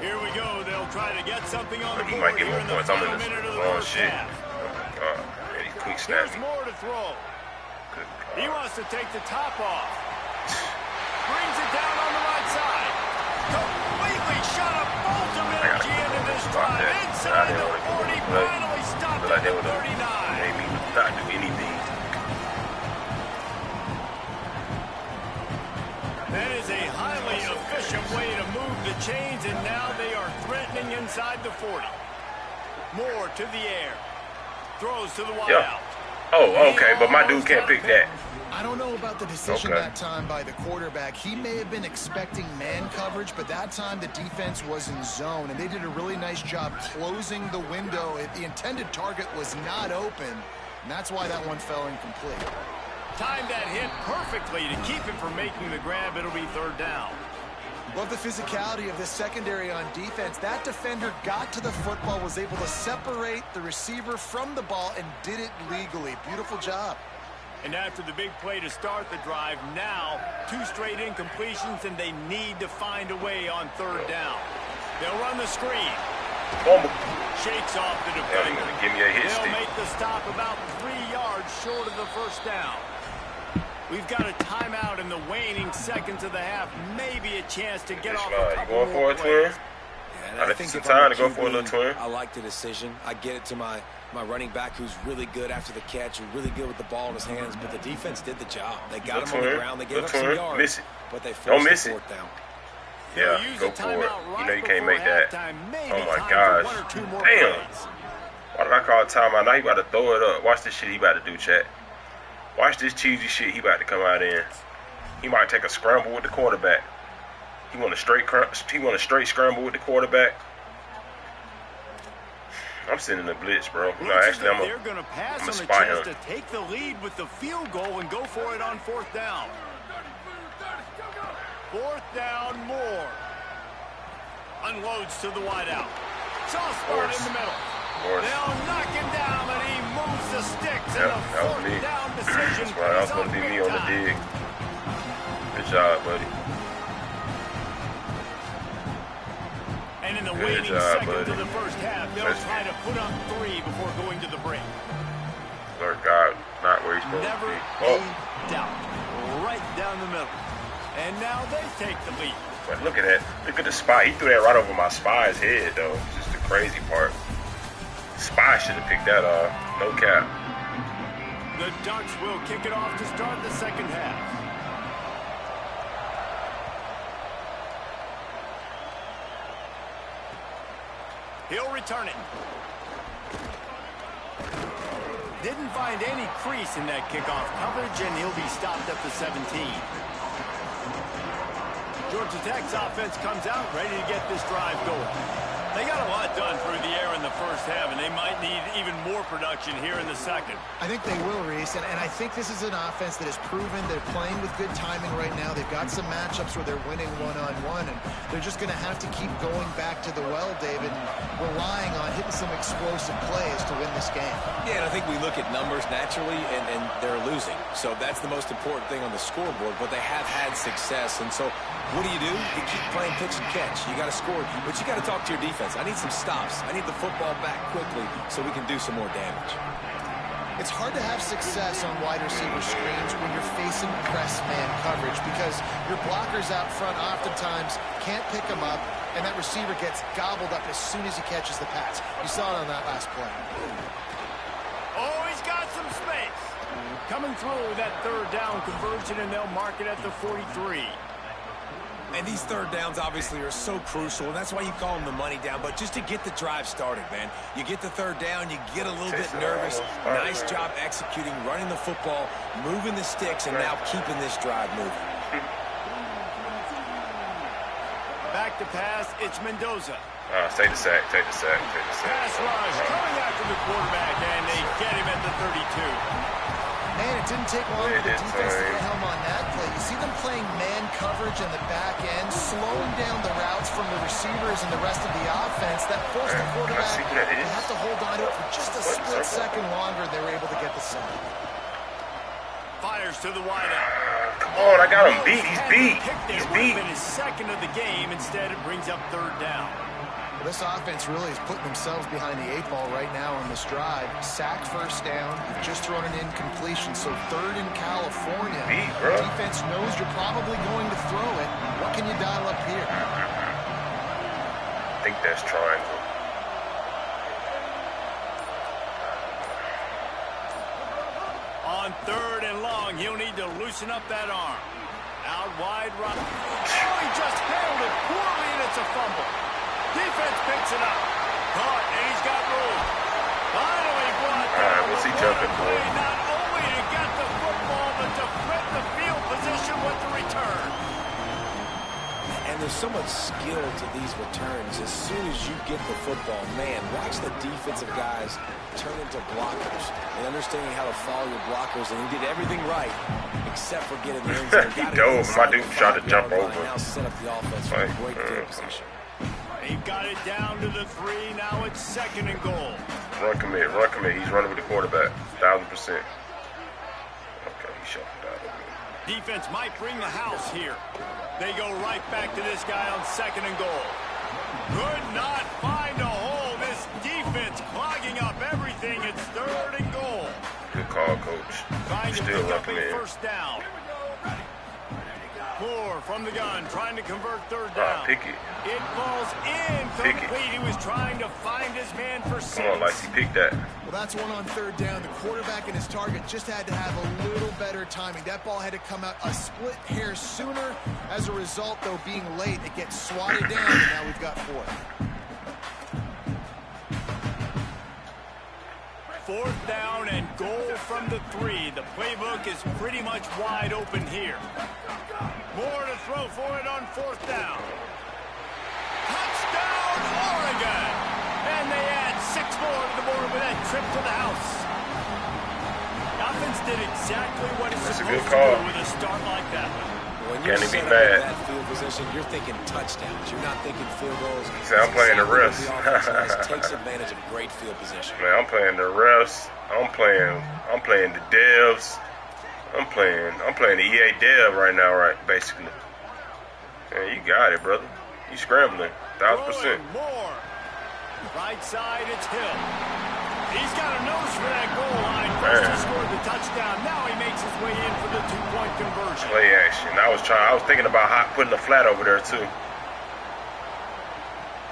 Here we go. They'll try to get something on the board. He might get more points. I'm in this wrong shit. And he's quick snapping. More to throw. He wants to take the top off. Brings it down on the right side. Completely shot a bolt of energy into this drive. Inside the 40, finally stopped at the 39. Made me not do anything. That is a highly efficient way to move the chains, and now they are threatening inside the 40. More to the air. Throws to the wideout. Oh, okay, but my dude can't pick that. I don't know about the decision that time by the quarterback. He may have been expecting man coverage, but that time the defense was in zone, and they did a really nice job closing the window. The intended target was not open, and that's why that one fell incomplete. Timed that hit perfectly to keep him from making the grab. It'll be third down. Love the physicality of this secondary on defense. That defender got to the football, was able to separate the receiver from the ball, and did it legally. Beautiful job. And after the big play to start the drive, now 2 straight incompletions, and they need to find a way on third down. They'll run the screen. Shakes off the defender. Give me a hit They'll stick. make the stop about 3 yards short of the first down. We've got a timeout in the waning seconds of the half. Maybe a chance to get off a couple more plays. You going for a twin? I think some time to go for a little twin. I like the decision. I get it to my running back, who's really good after the catch, and really good with the ball in his hands. But the defense did the job. They got him on the ground. They gave up some yards, but they forced the fourth down. Yeah, go for it. You know you can't make that. Oh my gosh. Damn. Why did I call a timeout? Now he about to throw it up. Watch this shit he about to do, chat. Watch this cheesy shit he about to come out in. He might take a scramble with the quarterback. He want a straight scramble with the quarterback. I'm sending the blitz, bro. No, actually, I'm a spy him. To take the lead with the field goal and go for it on 4th down. 4th down, more. Unloads to the wideout. Soft spot in the middle. They'll knock him down, and he moves the sticks in a 4th down decision. That's why that was going to be me on the dig. Good job, buddy. And in the waning seconds of the first half, they'll try to put up 3 before going to the break. Lord God, not where he's supposed Never to be. a doubt. Right down the middle. And now they take the lead. But look at that. Look at the spy. He threw that right over my spy's head, though. It's just the crazy part. Spy should have picked that off. No cap. The Ducks will kick it off to start the second half. He'll return it. Didn't find any crease in that kickoff coverage, and he'll be stopped at the 17. Georgia Tech's offense comes out ready to get this drive going. They got a lot done through the air in the first half, and they might need even more production here in the second. I think they will, Reese, and I think this is an offense that has proven they're playing with good timing right now. They've got some matchups where they're winning one-on-one, and they're just going to have to keep going back to the well, David, and relying on hitting some explosive plays to win this game. Yeah, and I think we look at numbers naturally, and they're losing. So that's the most important thing on the scoreboard, but they have had success. And so what do? You keep playing pitch and catch. You got to score, but you got to talk to your defense. I need some stops. I need the football back quickly so we can do some more damage. It's hard to have success on wide receiver screens when you're facing press man coverage because your blockers out front oftentimes can't pick them up, and that receiver gets gobbled up as soon as he catches the pass. You saw it on that last play. Oh, he's got some space. Coming through that 3rd down conversion, and they'll mark it at the 43. And these 3rd downs obviously are so crucial, and that's why you call them the money down. But just to get the drive started, man, you get the 3rd down, you get a little bit nervous. Nice job executing, running the football, moving the sticks, and now keeping this drive moving. Back to pass, it's Mendoza. Take the sack, take the sack, take the sack. Pass rush coming after the quarterback, and they get him at the 32. Man, it didn't take long for the defense to get home on that play. You see them playing man coverage in the back end, slowing down the routes from the receivers and the rest of the offense. That forced the quarterback to have to hold on to it for just a split second longer. They were able to get the sack. Fires to the wideout. Come on, I got him beat. He's beat. He's beat. His second of the game. Instead, it brings up 3rd down. Well, this offense really is putting themselves behind the 8 ball right now on this drive. Sack 1st down. You've just thrown an incompletion, so 3rd in California. Defense knows you're probably going to throw it. What can you dial up here? I think that's triangle. On 3rd and long, he'll need to loosen up that arm. Out wide right. Oh, he just handled it poorly, and it's a fumble. Defense picks it up. Caught, and he's got room. Finally brought down. All right, what's he jumping for? Not only to get the football, but to flip the field position with the return. And there's so much skill to these returns. As soon as you get the football, man, watch the defensive guys turn into blockers and understanding how to follow your blockers. And he did everything right except for getting the end zone. He dove. My dude tried to jump over. Now set up the offense for a great field position. He got it down to the 3. Now it's 2nd and goal. Run commit, run commit. He's running with the quarterback. 1,000%. Okay, he shut it out. Defense might bring the house here. They go right back to this guy on 2nd and goal. Could not find a hole. This defense clogging up everything. It's 3rd and goal. Good call, coach. Trying to Still pick up looking a in. 1st down. Moore from the gun, trying to convert 3rd down. Pickett. It falls incomplete. He was trying to find his man for 6. Come on, Lacey, pick that. Well, that's one on 3rd down. The quarterback and his target just had to have a little better timing. That ball had to come out a split hair sooner. As a result, though, being late, it gets swatted down, and now we've got 4th. 4th down and goal from the 3. The playbook is pretty much wide open here. More to throw for it on 4th down. Touchdown, Oregon! And they add 6 more to the board with that trip to the house. The offense did exactly what it's supposed to do with a start like that. When you're set up in that field position, you're thinking touchdowns. You're not thinking field goals. See, I'm playing the refs. Takes advantage of great field position. Man, I'm playing the refs. I'm playing the devs. I'm playing the EA dev right now, right? Basically. Man, you got it, brother. You scrambling, 1,000%. More. Right side, it's Hill. He's got a nose for that goal line. First he scored the touchdown. Now he makes his way in for the 2-point conversion. Play action. I was thinking about putting a flat over there too.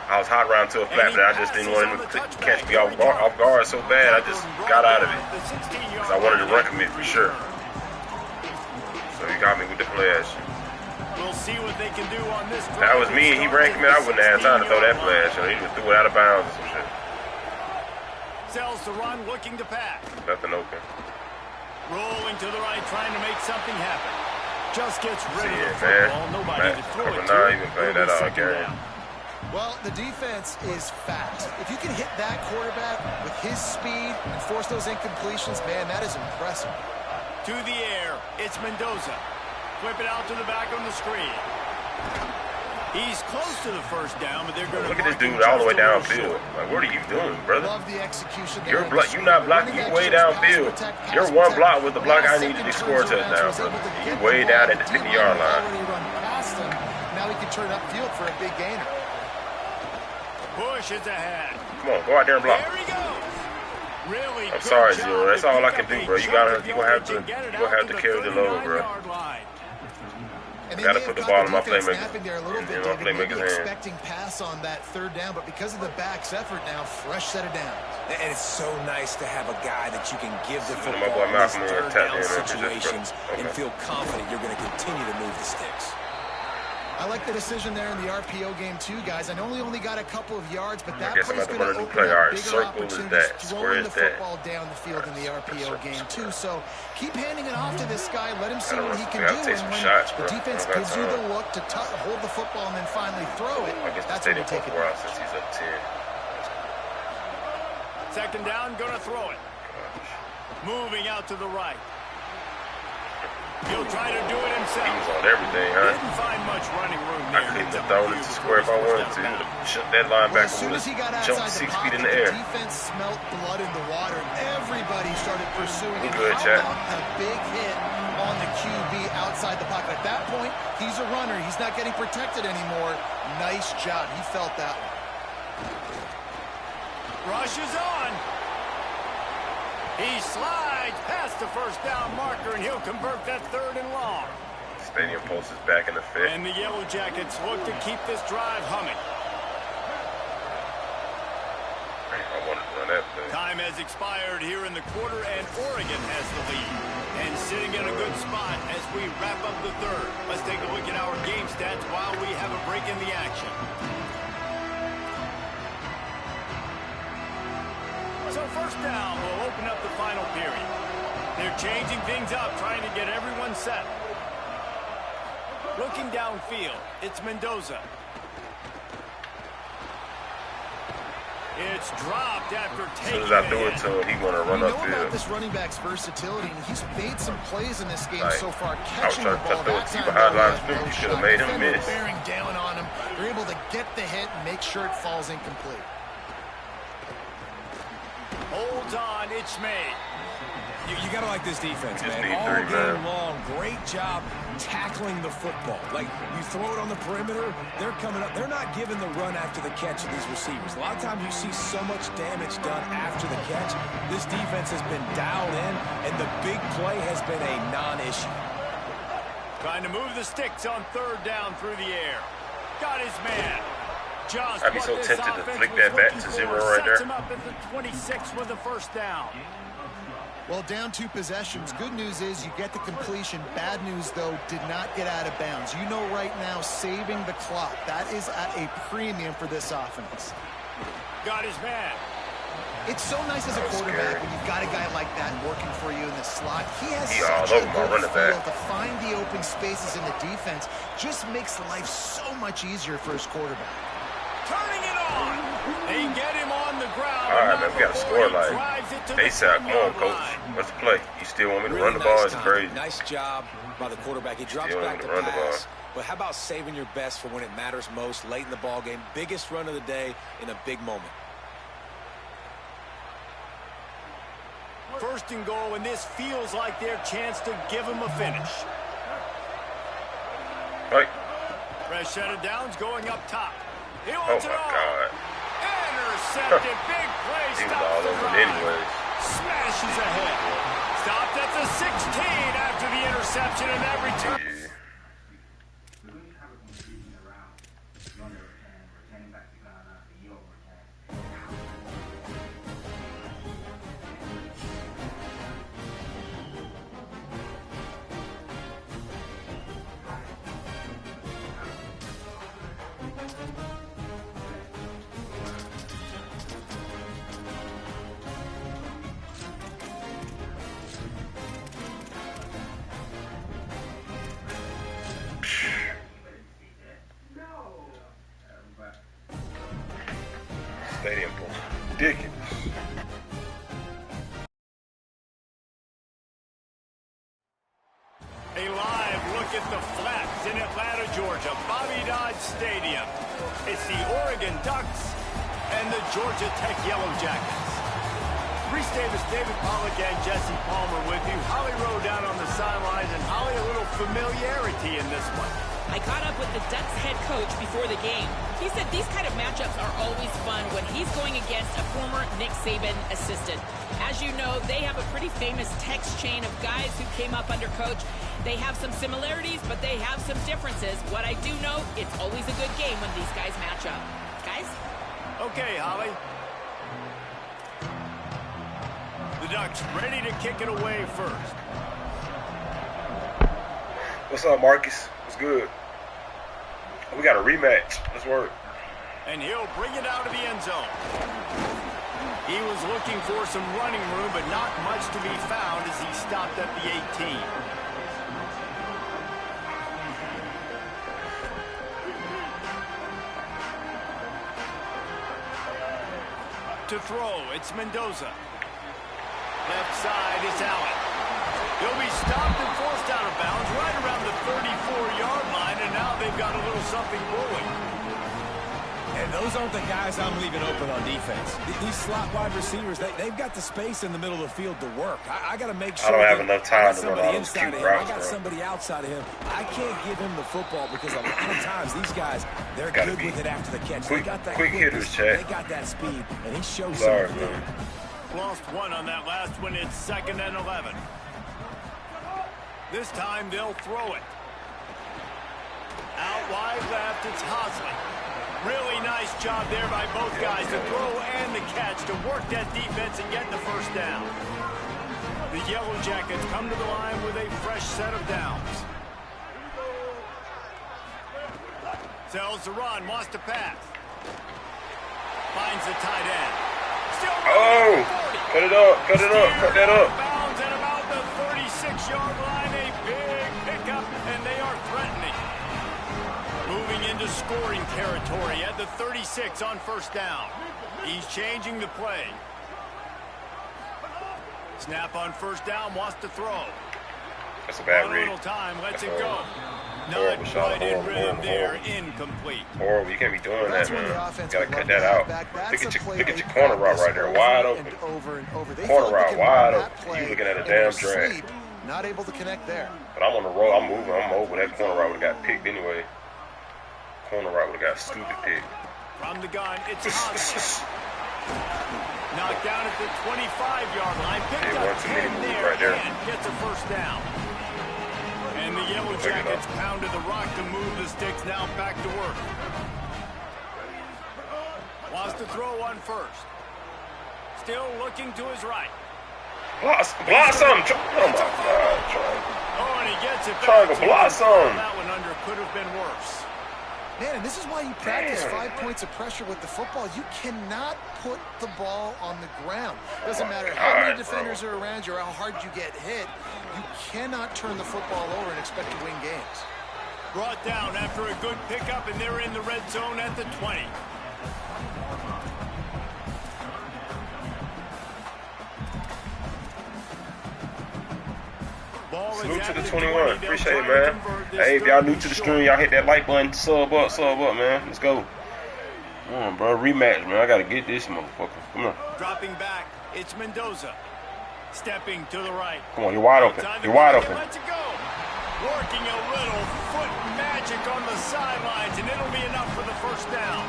I was hot round to a flat, but I just didn't want him to catch me off guard so bad. I just got out of it because I wanted to run commit for sure. So he got me with the play action. We'll see what they can do on this. That was me, and he ran commit. I wouldn't have had time to throw that play action. He just threw it out of bounds or some shit. Sells the run, looking to pass. Nothing open. Rolling to the right, trying to make something happen. Just gets rid of the football. Nobody to throw it to. Even playing that all game. Well, the defense is fast. If you can hit that quarterback with his speed and force those incompletions, man, that is impressive. To the air, it's Mendoza. Flip it out to the back on the screen. He's close to the 1st down, but they're going to look at this dude all the way downfield. Like, what are you doing, brother? Love the execution. You're not blocking. You way downfield. You're one block with the block I needed to score a touchdown, brother. You way down at the 50-yard line. Now he can turn upfield for a big gainer. Push is ahead. Come on, go out there and block. There he goes. Really. I'm sorry, Zero. That's all I can do, bro. You're gonna have to carry the load, bro. Got to put the ball in my playmaker. In my playmaker's hand. Expecting pass on that 3rd down, but because of the back's effort now, fresh set of downs. And it's so nice to have a guy that you can give the My football boy in Malcolm these in, 3rd down tapped in, situations and feel confident you're going to continue to move the sticks. I like the decision there in the RPO game too, guys. I know he only got a couple of yards, but that play's going to open up bigger opportunities throwing the football down the field in the RPO game too. So keep handing it off to this guy. Let him see what he can do. And when the defense gives you the look to hold the football and then finally throw it, that's when you take it. Since he's up 10. 2nd down, going to throw it. Moving out to the right. He'll try to do it himself. He was on everything, huh? Didn't find much running room there. I couldn't have thrown it to square if I wanted to. Shut that linebacker with jumped 6 feet in the air. The defense smelt blood in the water. Everybody started pursuing it. Good, Chad. A big hit on the QB outside the pocket. At that point, he's a runner. He's not getting protected anymore. Nice job. He felt that one. Rush is on. He slides past the 1st down marker, and he'll convert that 3rd and long. Stadium Pulse is back in the fit. And the Yellow Jackets look to keep this drive humming. I wanted to run that play. Time has expired here in the quarter, and Oregon has the lead. And sitting in a good spot as we wrap up the 3rd. Let's take a look at our game stats while we have a break in the action. So 1st down will open up the final period. They're changing things up, trying to get everyone set. Looking downfield, it's Mendoza. It's dropped after taking as soon as I threw it to him, he's going to run upfield. We know about this running back's versatility, and he's made some plays in this game so far. Catching I was trying to throw it to you behind line of scrimmage. You should have made him miss. Bearing down on him. They're able to get the hit and make sure it falls incomplete. Holds on, it's made. You got to like this defense, man. All game long, great job tackling the football. Like, you throw it on the perimeter, they're coming up. They're not giving the run after the catch of these receivers. A lot of times you see so much damage done after the catch. This defense has been dialed in, and the big play has been a non-issue. Trying to move the sticks on 3rd down through the air. Got his man. Just I'd be so tempted to flick that back to 0 right there. Sets him up at the 26 with the 1st down. Well, down 2 possessions. Good news is you get the completion. Bad news, though, did not get out of bounds. You know right now, saving the clock. That is at a premium for this offense. Got his man. It's so nice as a quarterback when you've got a guy like that working for you in the slot. He has all such a over my good running feel back. to find the open spaces in the defense. Just makes life so much easier for his quarterback. Turning it on. They get him on the ground. All right, man, we got to score like ASAP. Come on, coach. What's the play? You still want me to run the ball? It's crazy. Nice job by the quarterback. He drops back to pass. But how about saving your best for when it matters most, late in the ball game? Biggest run of the day in a big moment. First and goal, and this feels like their chance to give him a finish. Right. Fresh set of downs going up top. He Oh, wants my it all. God. Intercepted. Big play. He was Stops all the over run. it anyways. Smashes ahead. Stopped at the 16 after the interception, and that return. Yeah. Stadium was ridiculous. A live look at the Flats in Atlanta, Georgia, Bobby Dodd Stadium. It's the Oregon Ducks and the Georgia Tech Yellow Jackets. Reese Davis, David Pollack, and Jesse Palmer with you. Holly Rowe down on the sidelines, and Holly, a little familiarity in this one. I caught up with the Ducks head coach before the game. He said these kind of matchups are always fun when he's going against a former Nick Saban assistant. As you know, they have a pretty famous text chain of guys who came up under coach. They have some similarities, but they have some differences. What I do know, it's always a good game when these guys match up. Guys? Okay, Holly. The Ducks ready to kick it away first. What's up, Marcus? What's good? We got a rematch. Let's work. And he'll bring it out of the end zone. He was looking for some running room, but not much to be found as he stopped at the 18. To throw, it's Mendoza. Left side is Allen. He'll be stopped and forced out of bounds right around the 34-yard line, and now they've got a little something brewing. And those aren't the guys I'm leaving open on defense. These slot wide receivers, they've got the space in the middle of the field to work. I got to make sure I don't have enough time to run all those inside cute of him. I routes, got bro. somebody outside of him. I can't give him the football because a lot of times these guys, they're Gotta good be with it after the catch. quick- They got that quick hitters, quickness, Chad. they got that speed, and he shows Sorry, some. man. Lost one on that last one. It's 2nd and 11. This time they'll throw it. Out wide left, it's Hosley. Really nice job there by both guys to throw and the catch to work that defense and get the first down. The Yellow Jackets come to the line with a fresh set of downs. Sells the run, wants to pass. Finds the tight end. Still Oh, cut it up, cut it up, cut that up. Bounds at about the 36-yard line. A big pickup, and they are threatening. Moving into scoring territory at the 36 on first down. He's changing the play. Snap on first down, wants to throw. That's a bad On a read. little time, lets it That's go. horrible Not shot, quite in horrible, rhythm horrible, there, horrible. incomplete. Horrible. You can't be doing That's that, when the man. offense Gotta would cut love that to out. have back. Look That's at a play your they corner route practice right there, over wide and open. over and over. They Corner feel like route they can wide run open. that play You looking at a in damn their drag. sleep, not able to connect there. But I'm on the road. I'm moving. I'm over. That corner route would have got picked anyway. Corner route would have got stupid picked. From the gun, it's Hosley. Knocked down at the 25-yard line. Picked Yeah, up one too many 10 moves there right there. and gets a first down. And the Yellow Pick it Jackets up. pounded the rock to move the sticks. Now back to work. Wants to throw on first. Still looking to his right. Blossom. Oh, my God. Oh, and he gets it back. Triangle So blossom. That one under could have been worse. Man, and this is why you practice 5 points of pressure with the football. You cannot put the ball on the ground. Doesn't matter how many defenders are around you or how hard you get hit. You cannot turn the football over and expect to win games. Brought down after a good pickup, and they're in the red zone at the 20. Salute to the 21. Appreciate it, man. Hey, if y'all new to the stream, y'all hit that like button. Sub up, man. Let's go. Come on, bro. Rematch, man. I got to get this motherfucker. Come on. Dropping back. It's Mendoza. Stepping to the right. Come on, you're wide open. You're wide open. Let's go. Working a little foot magic on the sidelines, and it'll be enough for the first down.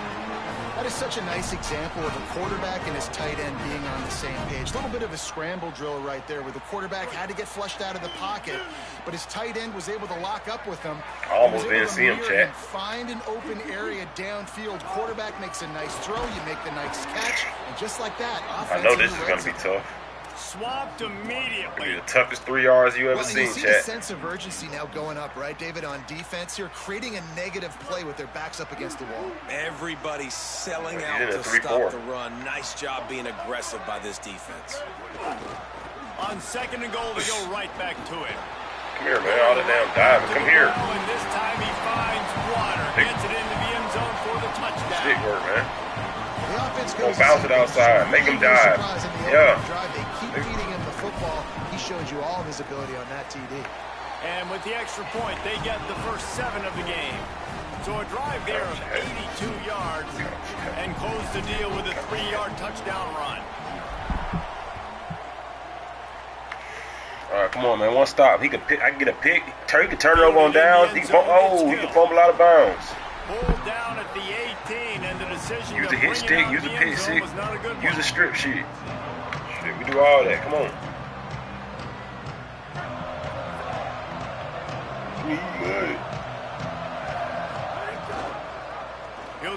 That is such a nice example of a quarterback and his tight end being on the same page. A little bit of a scramble drill right there where the quarterback had to get flushed out of the pocket, but his tight end was able to lock up with him. Almost didn't see him, Chad. Find an open area downfield. Quarterback makes a nice throw. You make the nice catch, and just like that, I know this is going to be tough. Swamped immediately. Be the toughest 3 yards you ever seen, you see Chad. the sense of urgency now going up, right, David, on defense here, creating a negative play with their backs up against the wall. Everybody's selling out to stop the run. Nice job being aggressive by this defense. On 2nd and goal, they go right back to it. Come here, man. All the damn diving. Come here. And this time he finds water. Gets it into the end zone for the touchdown. Stick work, man. The offense goes bounce it outside. Make him dive. Yeah. They keep feeding him the football. He showed you all of his ability on that TD. And with the extra point, they get the first 7 of the game. So a drive there of 82 yards and close the deal with a 3-yard touchdown run. All right, come on, man. One stop. He could pick. I can get a pick. He can turn it over on down. He can fumble out of bounds. Pulled down at the 18, and the decision use to a hit stick, use a pick stick, use a strip sheet. Shit, we do all that. Come on.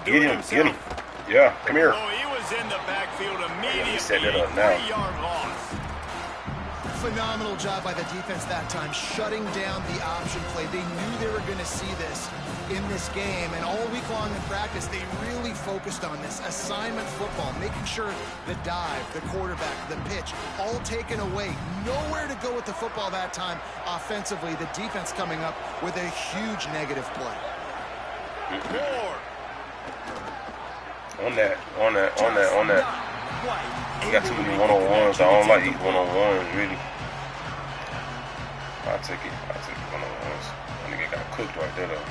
Get him, get him. Yeah, come here. Oh, he was in the backfield immediately. Set that up now. 3-yard loss. Phenomenal job by the defense that time, shutting down the option play. They knew they were going to see this in this game, and all week long in practice, they really focused on this assignment football, making sure the dive, the quarterback, the pitch, all taken away. Nowhere to go with the football that time offensively. The defense coming up with a huge negative play. On that. We got too many one-on-ones. I don't like these one-on-ones, really. I'll take it one-on-ones. That nigga got cooked right there, though.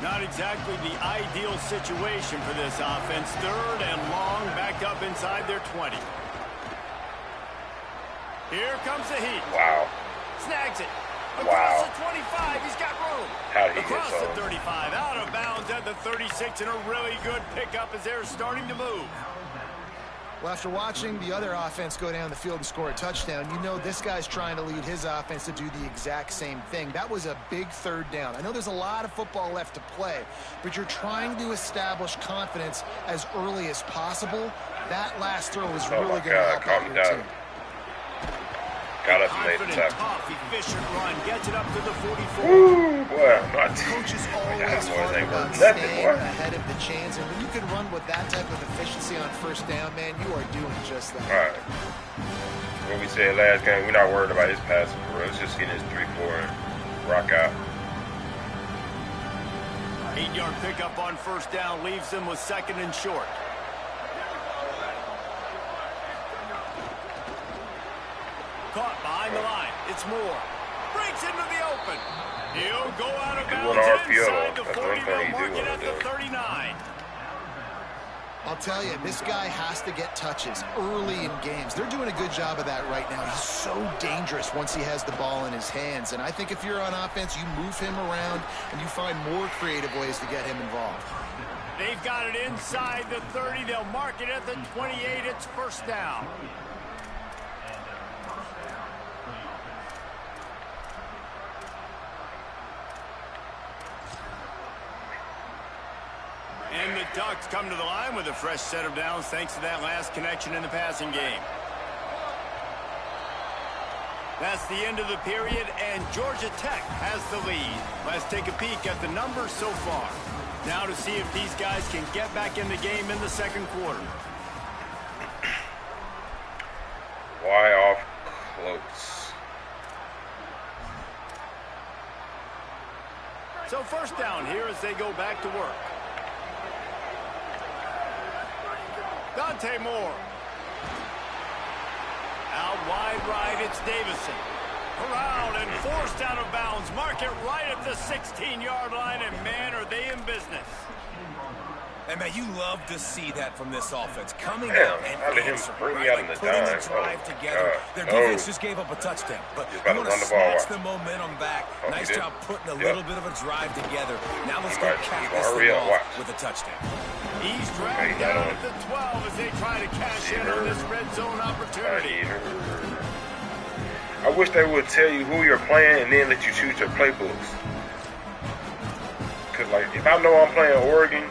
Not exactly the ideal situation for this offense. 3rd and long, backed up inside their 20. Here comes the heat. Wow. Snags it. Across the 25, he's got room. How did he Across get the 35, out of bounds at the 36, and a really good pickup as they're starting to move. Well, after watching the other offense go down the field and score a touchdown, you know this guy's trying to lead his offense to do the exact same thing. That was a big 3rd down. I know there's a lot of football left to play, but you're trying to establish confidence as early as possible. That last throw is really going to help out your team. Got up and made the tackle. Tough, efficient run, gets it up to the 44. Woo, boy, my Coaches always talk about staying ahead of the chains, and when you can run with that type of efficiency on 1st down, man, you are doing just that. All right. What we said last game, we're not worried about his passing for us. Just get his 3-4 and rock out. 8-yard pickup on 1st down leaves them with 2nd and short. Caught behind the line. It's Moore. Breaks into the open. He'll go out of bounds inside the 40. They'll mark it at the 39. I'll tell you, this guy has to get touches early in games. They're doing a good job of that right now. He's so dangerous once he has the ball in his hands. And I think if you're on offense, you move him around and you find more creative ways to get him involved. They've got it inside the 30. They'll mark it at the 28. It's 1st down. And the Ducks come to the line with a fresh set of downs thanks to that last connection in the passing game. That's the end of the period, and Georgia Tech has the lead. Let's take a peek at the numbers so far. Now to see if these guys can get back in the game in the second quarter. Why off close? So first down here as they go back to work. Dante Moore. Out wide right, it's Davison. Around and forced out of bounds. Mark it right at the 16-yard line, and man, are they in business. And man, you love to see that from this offense. Coming Damn, out and how did him bring me out in the putting dime? the drive Oh, together. God. Their defense just gave up a touchdown. But He's you about to want to run the ball snatch out. the momentum back. Oh, Nice he did? job putting a Yep. little bit of a drive together. Now let's He go might- cap he this gonna thing hurry up, off watch. with a touchdown. He's dragged down at the 12 as they try to cash in on this red zone opportunity. I wish they would tell you who you're playing and then let you choose your playbooks. Cause like if I know I'm playing Oregon,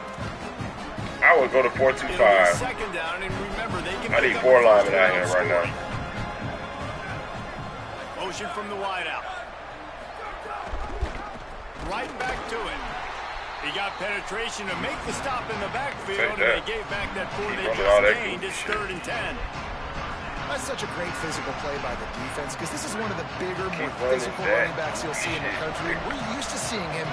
I would go to 4-2-5. Second down, and remember they can I need 4 linemen out here right now. Motion from the wide out. Right back to it. He got penetration to make the stop in the backfield, and they gave back that 4 they just gained. It's 3rd and 10. That's such a great physical play by the defense because this is one of the bigger, more physical running backs you'll see in the country. We're used to seeing him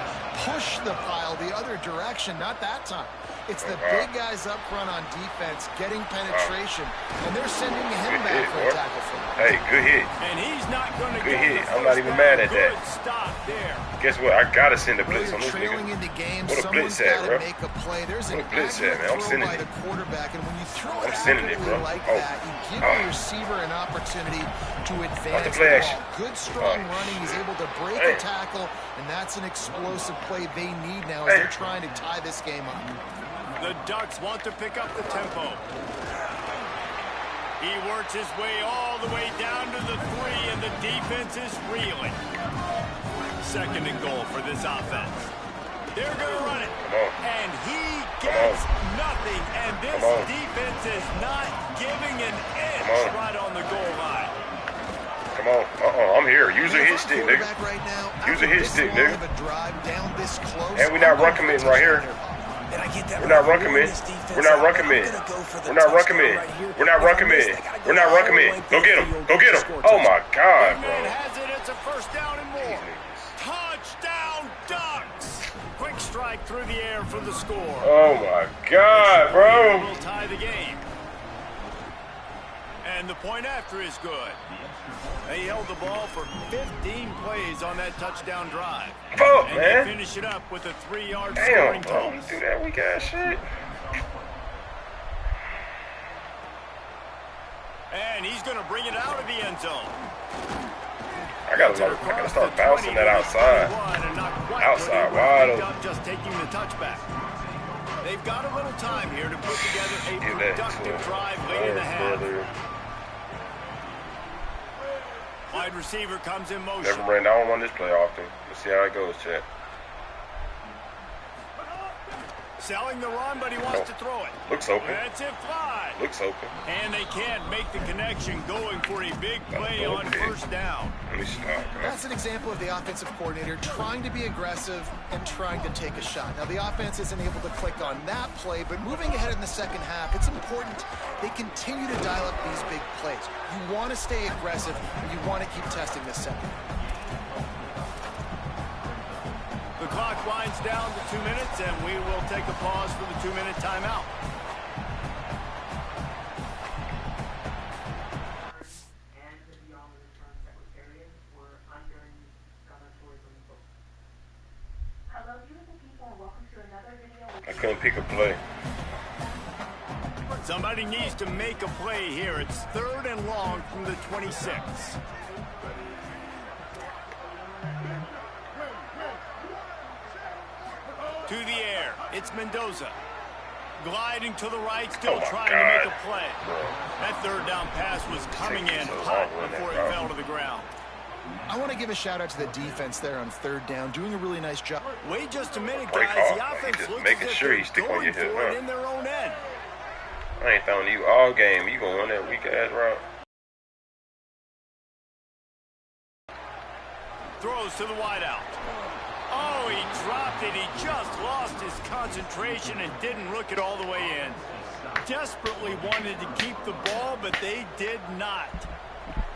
push the pile the other direction, not that time. It's the big guys up front on defense getting penetration, and they're sending him back for a tackle for him. Hey, good hit. And he's not going to Good get hit. the I'm not first even down. mad at that. Good stop there. Guess what? I gotta send a Well, blitz you're on this trailing nigga. into games. What a Someone's blitz at, got bro? to make a play. There's an What a blitz at, accurate man? I'm throw sending by it. the quarterback, and when you throw it I'm sending it, accurately bro. like Oh. that, you give the receiver an opportunity to advance the play ball. action. Good, strong running. He's able to break a tackle, and that's an explosive play they need now as they're trying to tie this game up. The Ducks want to pick up the tempo. He works his way all the way down to the 3, and the defense is reeling. 2nd and goal for this offense. They're going to run it. And he gets nothing. And this defense is not giving an inch right on the goal line. Come on. I'm here. Use a hit stick, nigga. Right now, Use a hit stick, nigga. Down this close, And we're not run committing right here. And I get that. We're not run committing. We're not run committing. We're not run committing. We're not run committing. We're not run committing. Go get him. Go get him. Oh my God, Man bro. has it. It's a 1st down and more. Touchdown Ducks. Quick strike through the air for the score. Oh my God, bro. Will tie the game. And the point after is good. They held the ball for 15 plays on that touchdown drive. Fuck, and man. they finish it up with a 3-yard Damn, scoring bro. toss. Do that weak ass shit. And he's going to bring it out of the end zone. I gotta start bouncing that outside. Outside, wide open. Just taking the touchback. They've got a little time here to put together a productive drive late in the half. Wide receiver comes in motion. Never ran down on this play often. Let's see how it goes, chat. Selling the run, but he wants to throw it. Looks open. That's it, fly. Looks open. And they can't make the connection, going for a big play on 1st down. Let me stop, man. That's an example of the offensive coordinator trying to be aggressive and trying to take a shot. Now, the offense isn't able to click on that play, but moving ahead in the second half, it's important they continue to dial up these big plays. You want to stay aggressive, and you want to keep testing this second. The clock winds down to 2 minutes, and we will take a pause for the 2-minute timeout. I couldn't pick a play. Somebody needs to make a play here. It's 3rd and long from the 26. To the air, it's Mendoza. Gliding to the right, still trying to make a play. That 3rd down pass was coming in hot before it fell to the ground. I want to give a shout out to the defense there on 3rd down, doing a really nice job. Wait just a minute, Break guys. off, The man. offense Just looks making as if sure they're he stick on going your hip, for it huh? in their own end. I ain't throwing you all game. You gonna run that weak ass route. throws to the wideout. Oh, he dropped it. He just lost his concentration and didn't look it all the way in. Desperately wanted to keep the ball, but they did not.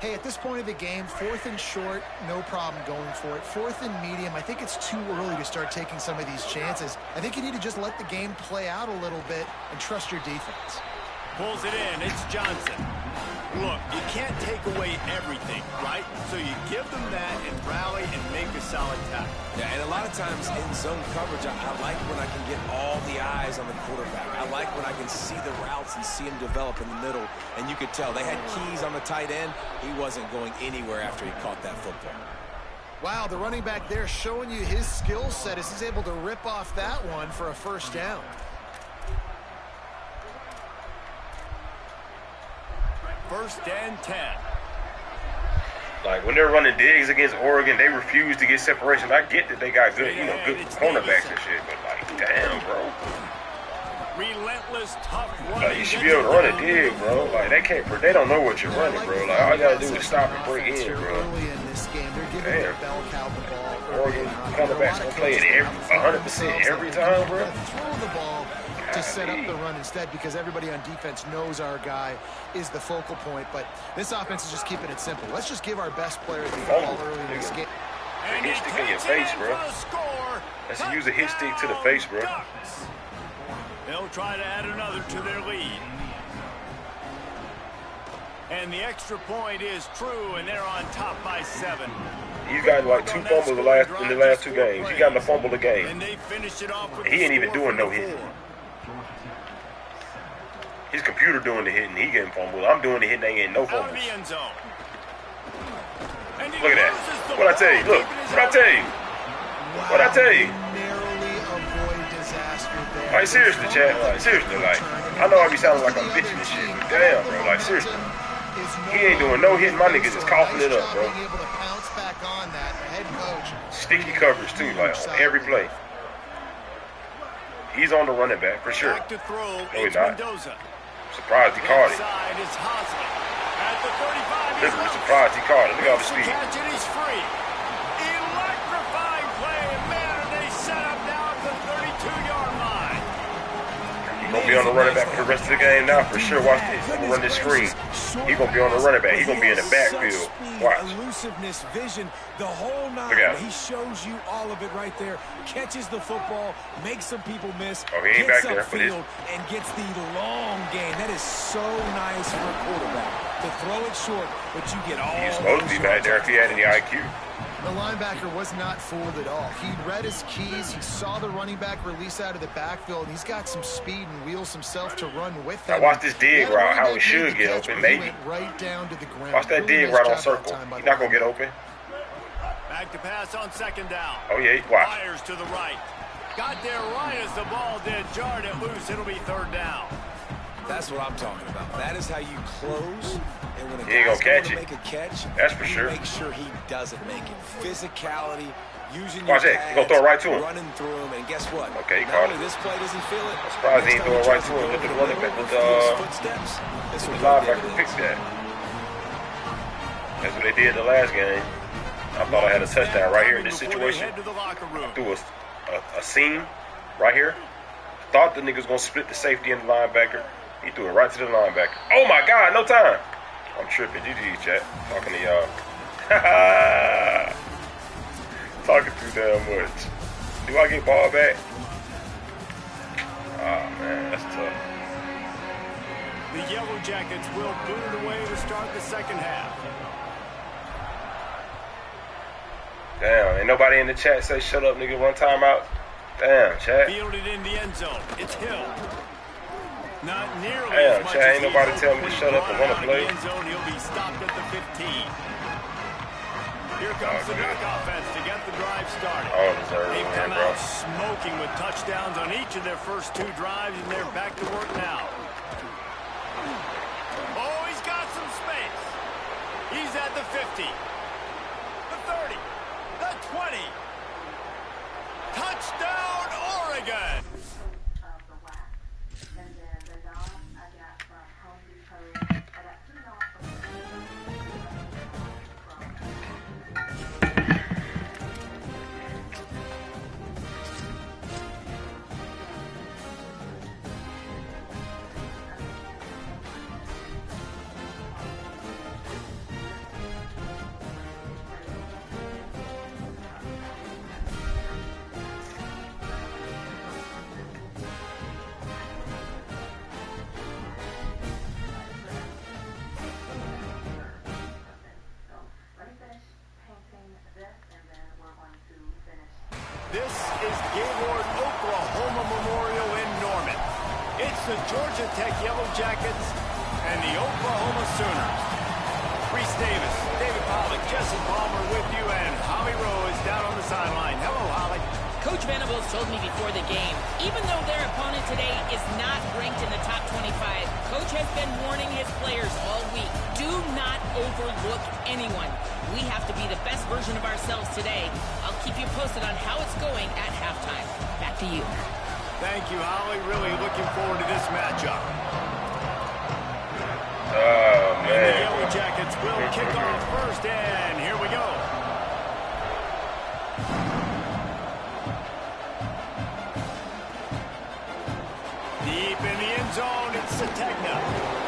Hey, at this point of the game, 4th and short, no problem going for it. 4th and medium, I think it's too early to start taking some of these chances. I think you need to just let the game play out a little bit and trust your defense. Pulls it in. It's Johnson. Look, you can't take away everything, right? So you give them that and rally and make a solid tackle. Yeah, and a lot of times in zone coverage, I like when I can get all the eyes on the quarterback. I like when I can see the routes and see him develop in the middle. And you could tell they had keys on the tight end. He wasn't going anywhere after he caught that football. Wow, the running back there showing you his skill set as he's able to rip off that one for a first down. First and 10. Like when they're running digs against Oregon, they refuse to get separation. I get that they got good, good cornerbacks and shit, but like, damn, bro. Relentless, tough running. Like you should be able to run a dig, bro. Like they don't know what you're running, bro. Like all you gotta do is stop and break in, bro. Early in this game, they're giving their bell cow the ball. Oregon cornerbacks gonna play it 100% every time, bro. Throw the ball to set up the run instead because everybody on defense knows our guy is the focal point. But this offense is just keeping it simple. Let's just give our best player the ball early in this game. A hit stick in your face, bro. Let's use a hit stick to the face, bro. They'll try to add another to their lead. And the extra point is true, and they're on top by 7. He's gotten like 2 fumbles in the last 2 games. He got a fumble a game. And they finish it off with he ain't even doing no hitting. His computer doing the hitting. He getting fumbled. I'm doing the hitting. Ain't getting no fumbles. Look at that. What I tell you? Look. What I tell you? What I tell you? Like seriously, Chad. Like seriously, like I know I be sounding like I'm bitching and shit, but damn, bro. Like seriously, he ain't doing no hitting. My niggas is coughing it up, bro. Sticky coverage too, like on every play. He's on the running back for sure. No, he's not. Surprised he caught it. Literally surprised he caught it. Look at all the speed. He's free. Electrifying play, and man, are they set up now at the 32-yard line. He's gonna be on the running back for the rest of the game now for sure. Watch this. I'm gonna run this screen. He's gonna be on the running back. He's gonna be in the backfield. Watch. Elusiveness, vision, the whole nine. He shows you all of it right there. Catches the football, makes some people miss. Oh, he ain't back there, but and gets the long game. That is so nice for a quarterback to throw it short, but you get all. He's supposed to be back there if he had any IQ. The linebacker was not fooled at all. He read his keys. He saw the running back release out of the backfield. He's got some speed and wheels himself to run with him. Now watch this dig route, how he should get open, maybe. Right down to the ground. Watch that dig right on circle. He's not going to get open. Back to pass on 2nd down. Oh, yeah, watch. Fires to the right. Got there right as the ball did. Jarred it loose. It'll be 3rd down. That's what I'm talking about. That is how you close. And when a he ain't guy's gonna catch going it. to make a catch, that's for sure. Make sure he doesn't make it. Physicality, using watch your that. He's gonna throw it right to him. Running through him, and guess what? Okay, he Not caught only it. This play does he feel it. I'm surprised he ain't throwing right to him with the running back. With footsteps. This the linebacker picked that. That's what they did the last game. I thought I had a touchdown right here in this situation. I threw a seam right here. Thought the nigga's gonna split the safety and the linebacker. He threw it right to the linebacker. Oh my God, no time. I'm tripping. GG, chat. Talking to y'all. Talking too damn much. Do I get ball back? Oh man, that's tough. The Yellow Jackets will boot it away to start the 2nd half. Damn, ain't nobody in the chat say shut up, nigga, 1 timeout. Damn, chat. Fielded in the end zone. It's Hill. Not nearly damn, as much chat, as ain't nobody tell me to shut up and run a play. End zone, he'll be stopped at the 15. Here comes the Duck offense to get the drive started. They've come out smoking with touchdowns on each of their first 2 drives, and they're back to work now. Oh, he's got some space. He's at the 50. The 30. The 20. Touchdown, Oregon. This is Gaylord Oklahoma Memorial in Norman. It's the Georgia Tech Yellow Jackets and the Oklahoma Sooners. Reese Davis, David Pollock, Jesse Palmer with you, and Holly Rowe is down on the sideline. Hello, Holly. Coach Venables told me before the game, even though their opponent today is not ranked in the top 25, Coach has been warning his players all week, do not overlook anyone. We have to be the best version of ourselves today. I'll keep you posted on how it's going at halftime. Back to you. Thank you, Holly. Really looking forward to this matchup. Oh, man. And the Yellow Jackets will kick off first, and here we go. Deep in the end zone, it's Sategna.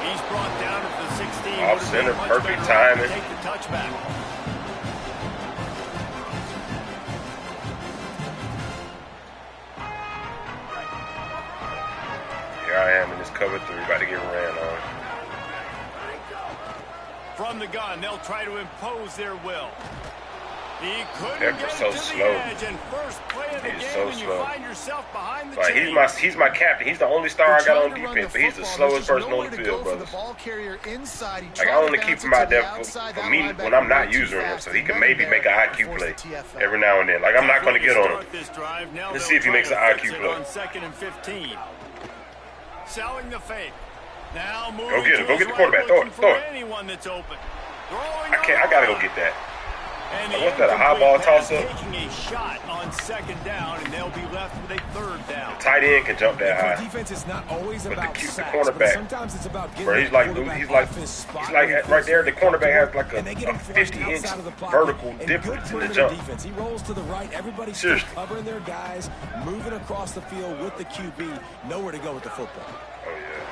He's brought down at the 16. Off center, perfect timing. Take the touchback. Here I am in this cover 3, about to get ran on. From the gun, they'll try to impose their will. He couldn't Pepper's get so it to slow. the edge, and first play of the He's game, so and you slow. find yourself behind the Like, chains. he's my captain. He's the only star I got on defense, but he's the slowest person on the field, brothers. Like, I only keep him out there for me when I'm not using him, so he can maybe make an IQ play every now and then. Like, I'm not going to get on him. Let's see if he makes an IQ play. On 2nd and 15. Selling the fake. Now moving Go get him. to Go his get the quarterback. right, Throw it. anyone that's open. I gotta go get that. And What's that, a high ball toss-up? Taking a shot on 2nd down, and they'll be left with a 3rd down. Tight end can jump that high. Defense is not always But about the sacks, cornerback, but sometimes it's about getting bro, he's like right there. The cornerback has like a 50-inch vertical difference in the jump. Defense. He rolls to the right. Everybody's still Seriously. covering their guys, moving across the field with the QB. Nowhere to go with the football. Oh yeah.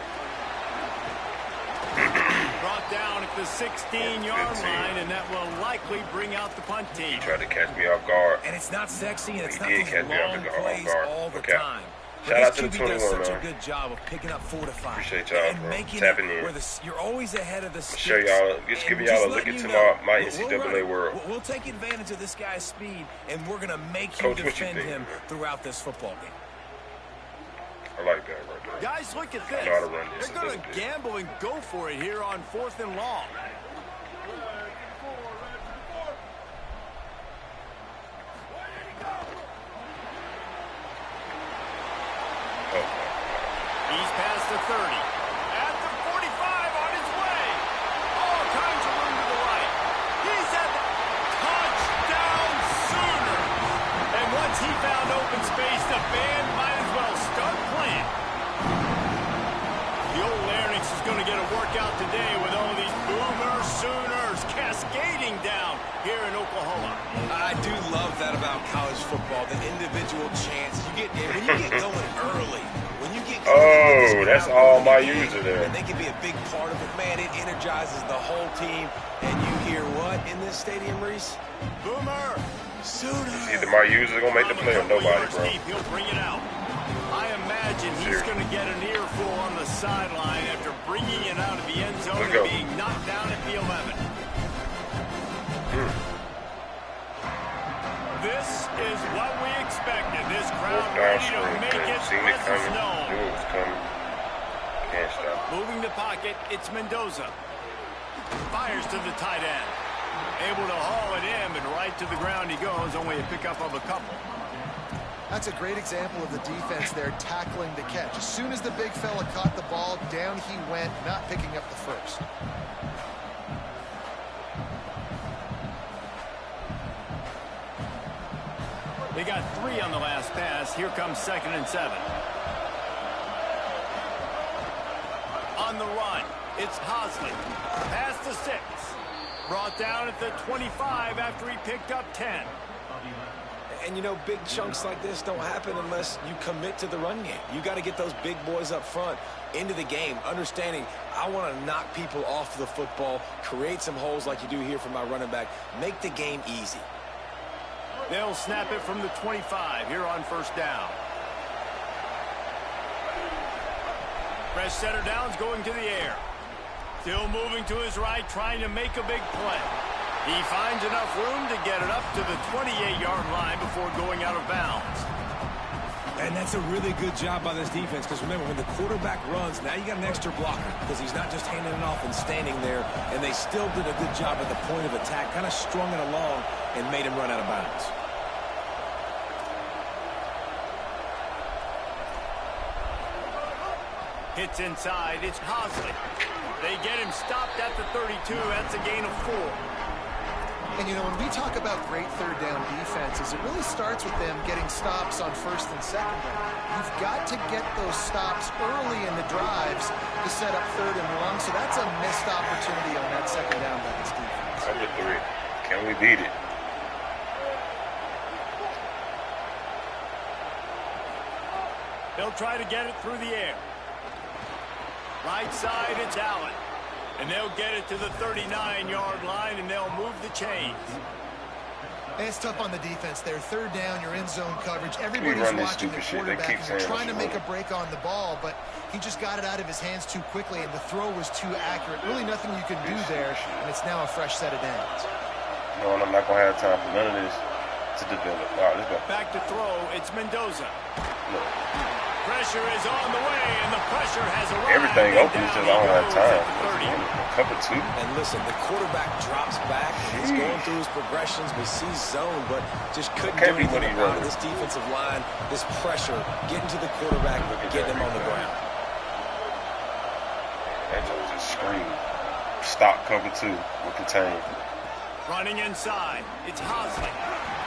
Brought down at the 16-yard line, and that will likely bring out the punt He team. tried to catch me off guard. And it's not sexy, and it's He not did those catch me off long guard. plays all the Okay. time. Shout But out this to the QB does 21, such man. a good job of picking up 4 to 5. Appreciate y'all, and bro. making Tapping it in. where you're always ahead of the sticks. Show y'all, just giving y'all a look into my NCAA world. We'll take advantage of this guy's speed, and we're going to make you Coach, what you defend think? him throughout this football game. I like that right there. Guys, look at this. I know how to run this They're a going little to bit. gamble and go for it here on 4th and long. He's past the 30. At the 45 on his way. All kinds of room to the right. He's at the touchdown Sooners. And once he found open space, the band might as well start playing. The old Larynx is going to get a workout today with all these Boomer Sooners cascading down here in Oklahoma. I do love that about college football, the individual chance. When you get going early, when you get Oh, that's all my user there. and they can be a big part of it. Man, it energizes the whole team. And you hear what in this stadium, Reese? Boomer. Sooners. Either my user gonna make the play or nobody, bro. Deep, he'll bring it out. I imagine he's Seriously. going to get an earful on the sideline after bringing it out of the end zone Let's and go. being knocked down at the 11. This is what we expected. This crowd Fourth down ready to screen. make its Seen it presence coming. known. Knew it was coming. Can't stop. Moving the pocket, it's Mendoza. Fires to the tight end. Able to haul it in, but right to the ground he goes. Only a pickup of a couple. That's a great example of the defense there tackling the catch. As soon as the big fella caught the ball, down he went, not picking up the first. They got 3 on the last pass. Here comes 2nd and 7. On the run, it's Hosley. Past the 6. Brought down at the 25 after he picked up 10. And, you know, big chunks like this don't happen unless you commit to the run game. You got to get those big boys up front into the game, understanding I want to knock people off the football, create some holes like you do here for my running back, make the game easy. They'll snap it from the 25 here on 1st down. Fresh center downs going to the air. Still moving to his right, trying to make a big play. He finds enough room to get it up to the 28-yard line before going out of bounds. And that's a really good job by this defense, because remember, when the quarterback runs, now you got an extra blocker, because he's not just handing it off and standing there, and they still did a good job at the point of attack, kind of strung it along and made him run out of bounds. Hits inside, it's Hosley. They get him stopped at the 32, that's a gain of 4. And, you know, when we talk about great third down defenses, it really starts with them getting stops on first and second down. You've got to get those stops early in the drives to set up third and long, so that's a missed opportunity on that second down by this defense. Number 3. Can we beat it? They'll try to get it through the air. Right side, it's Allen. And they'll get it to the 39-yard line, and they'll move the chains. And it's tough on the defense there. Third down, you're in zone coverage. Everybody's watching the quarterback, and you're trying to make a break on the ball, but he just got it out of his hands too quickly, and the throw was too accurate. Really nothing you can do there, and it's now a fresh set of downs. No, I'm not going to have time for none of this to develop. All right, let's go. Back to throw, it's Mendoza. Look. Pressure is on the way, and the pressure has arrived. Everything open, it's just I don't have time. Cover 2. And listen, the quarterback drops back, and he's going through his progressions. We see zone, but just couldn't do anything about it. This defensive line, this pressure, getting to the quarterback, getting him on the ground. That just screamed. Stop cover 2 with contain. Running inside, it's Hosley.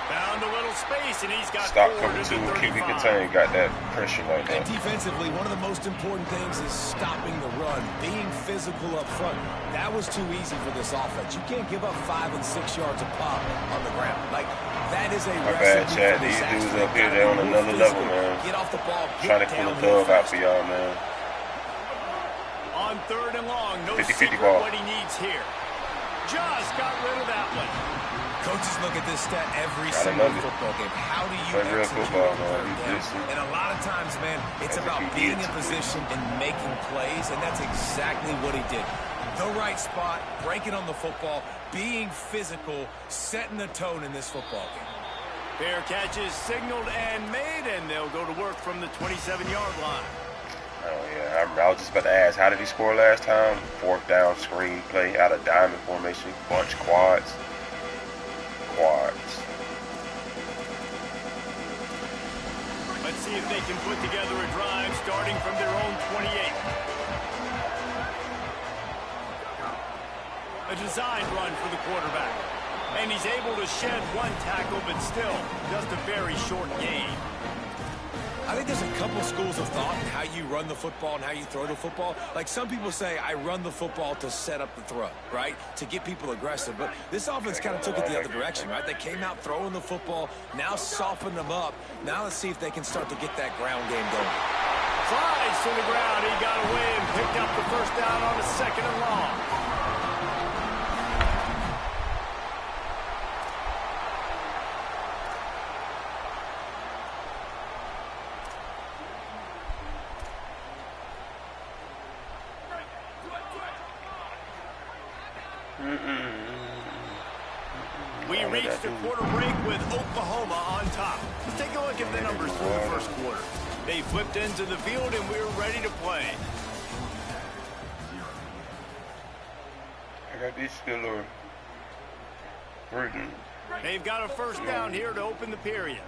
Found a little space, and he's got stop cover 2 and keep it contained. Got that pressure like that. And defensively, one of the most important things is stopping the run, being physical up front. That was too easy for this offense. You can't give up 5 and 6 yards a pop on the ground. Like, that is a bad, Chad. These dudes up here, they're on another level, man. Get off the ball. Trying to pull a dub out for y'all, man. On third and long, no 50-50 secret ball. what he needs here. Just got rid of that one. Coaches look at this stat every single football game. How do you execute on third down? And a lot of times, man, it's about being in position and making plays, and that's exactly what he did. The right spot, breaking on the football, being physical, setting the tone in this football game. Fair catch is signaled and made, and they'll go to work from the 27-yard line. Oh, yeah. I was just about to ask, how did he score last time? 4th down screen play out of diamond formation, bunch quads. Let's see if they can put together a drive starting from their own 28. A designed run for the quarterback. And he's able to shed 1 tackle, but still just a very short gain. I think there's a couple schools of thought in how you run the football and how you throw the football. Like, some people say, I run the football to set up the throw, right? To get people aggressive. But this offense kind of took it the other direction, right? They came out throwing the football, now softened them up. Now let's see if they can start to get that ground game going. Flies to the ground. He got away and picked up the first down on a 2nd and long. We reached the quarter break with Oklahoma on top. Let's take a look at the numbers through the first quarter. They flipped into the field, and we're ready to play. I got these still working. They've got a first down here to open the period.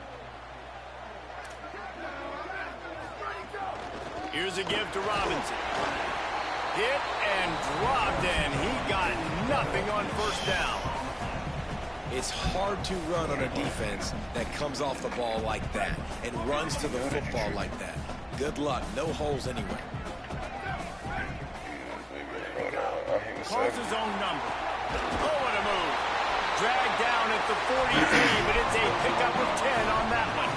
Here's a give to Robinson. Hit and dropped, and he got nothing on first down. It's hard to run on a defense that comes off the ball like that and runs to the football like that. Good luck. No holes anywhere. Calls his own number. Oh, what a move. Dragged down at the 43, but it's a pickup of 10 on that one.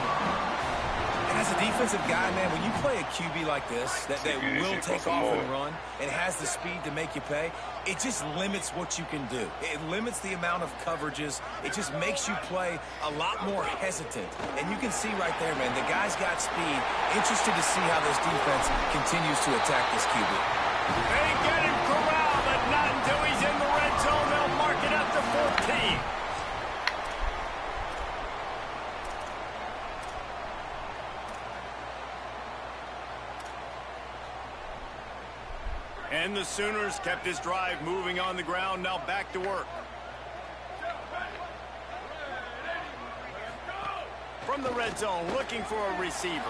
And as a defensive guy, man, when you play a QB like this, that will take off and run and has the speed to make you pay, it just limits what you can do. It limits the amount of coverages. It just makes you play a lot more hesitant. And you can see right there, man, the guy's got speed. Interested to see how this defense continues to attack this QB. They get him corralled, but not until he's in the red zone. They'll mark it up to 14. And the Sooners kept this drive moving on the ground. Now back to work. From the red zone, looking for a receiver.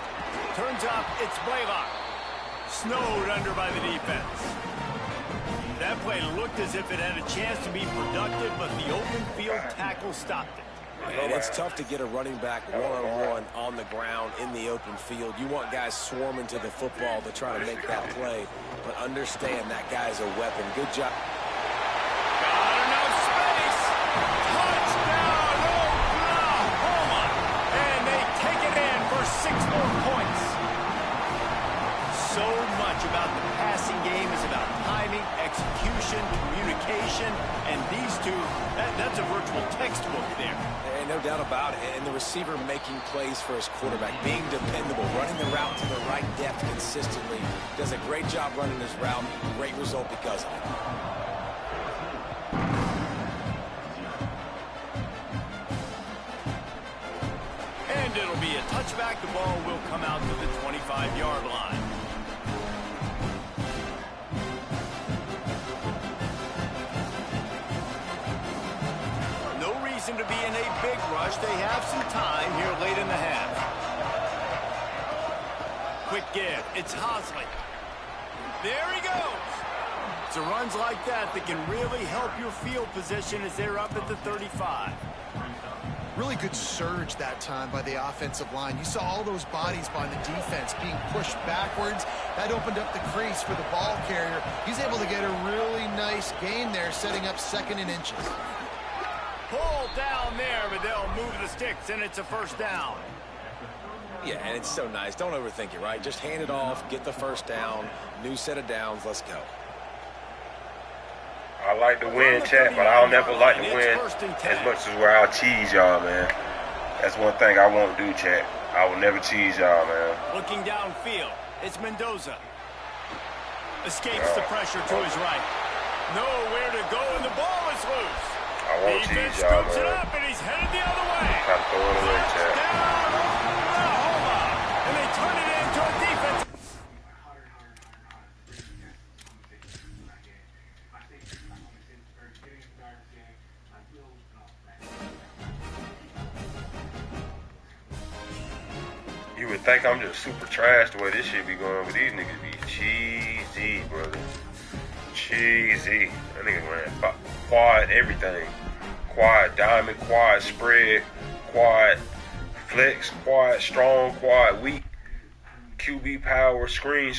Turns up, it's Blaylock. Snowed under by the defense. That play looked as if it had a chance to be productive, but the open field tackle stopped it. And it's tough to get a running back one-on-one on the ground in the open field. You want guys swarming to the football to try to make that play, but understand that guy's a weapon. Good job. Got enough space. Touchdown, Oklahoma. And they take it in for 6 more points. So much about the passing game is about timing, execution, communication, and these two, that's a virtual textbook there. And no doubt about it. And the receiver making plays for his quarterback, being dependable, running the route to the right depth consistently. Does a great job running his route. Great result because of it. And it'll be a touchback. The ball will come out to the 25-yard line. To be in a big rush. They have some time here late in the half. Quick give. It's Hosley. There he goes. It's runs like that that can really help your field position as they're up at the 35. Really good surge that time by the offensive line. You saw all those bodies by the defense being pushed backwards. That opened up the crease for the ball carrier. He's able to get a really nice gain there, setting up 2nd and inches. Pull down there, but they'll move the sticks, and it's a first down. Yeah, and it's so nice. Don't overthink it, right? Just hand it off, get the first down, new set of downs, let's go. I like to win, chat, but I'll never like to win as much as where I'll cheese y'all, man. That's one thing I won't do, chat. I will never cheese y'all, man. Looking downfield, it's Mendoza. Escapes the pressure to his right. Nowhere to go, and the ball is loose. I won't cheese y'all, scoops it man. up, and he's headed the other way. Try to throw it away, chat. Oklahoma, and they turn it into a defense. You would think I'm just super trash the way this shit be going, but these niggas be cheesy, brother. Cheesy. That nigga ran quad everything. Quad diamond, quad spread, quad flex, quad strong, quad weak, QB power, screen,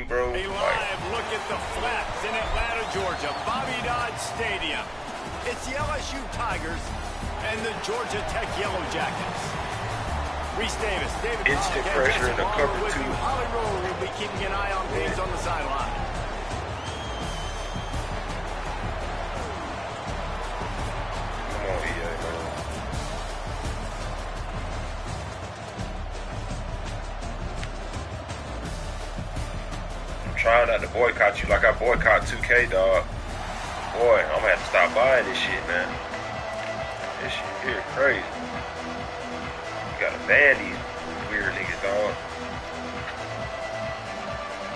bro. A live look at the flats in Atlanta, Georgia, Bobby Dodd Stadium. It's the LSU Tigers and the Georgia Tech Yellow Jackets. Reese Davis, David instant pressure in the cover 2. Holly Rowe will be keeping an eye on things on the sideline. Trying not to boycott you like I boycott 2K, dog. Boy, I'm gonna have to stop buying this shit, man. This shit here crazy. You gotta ban these weird niggas, dog.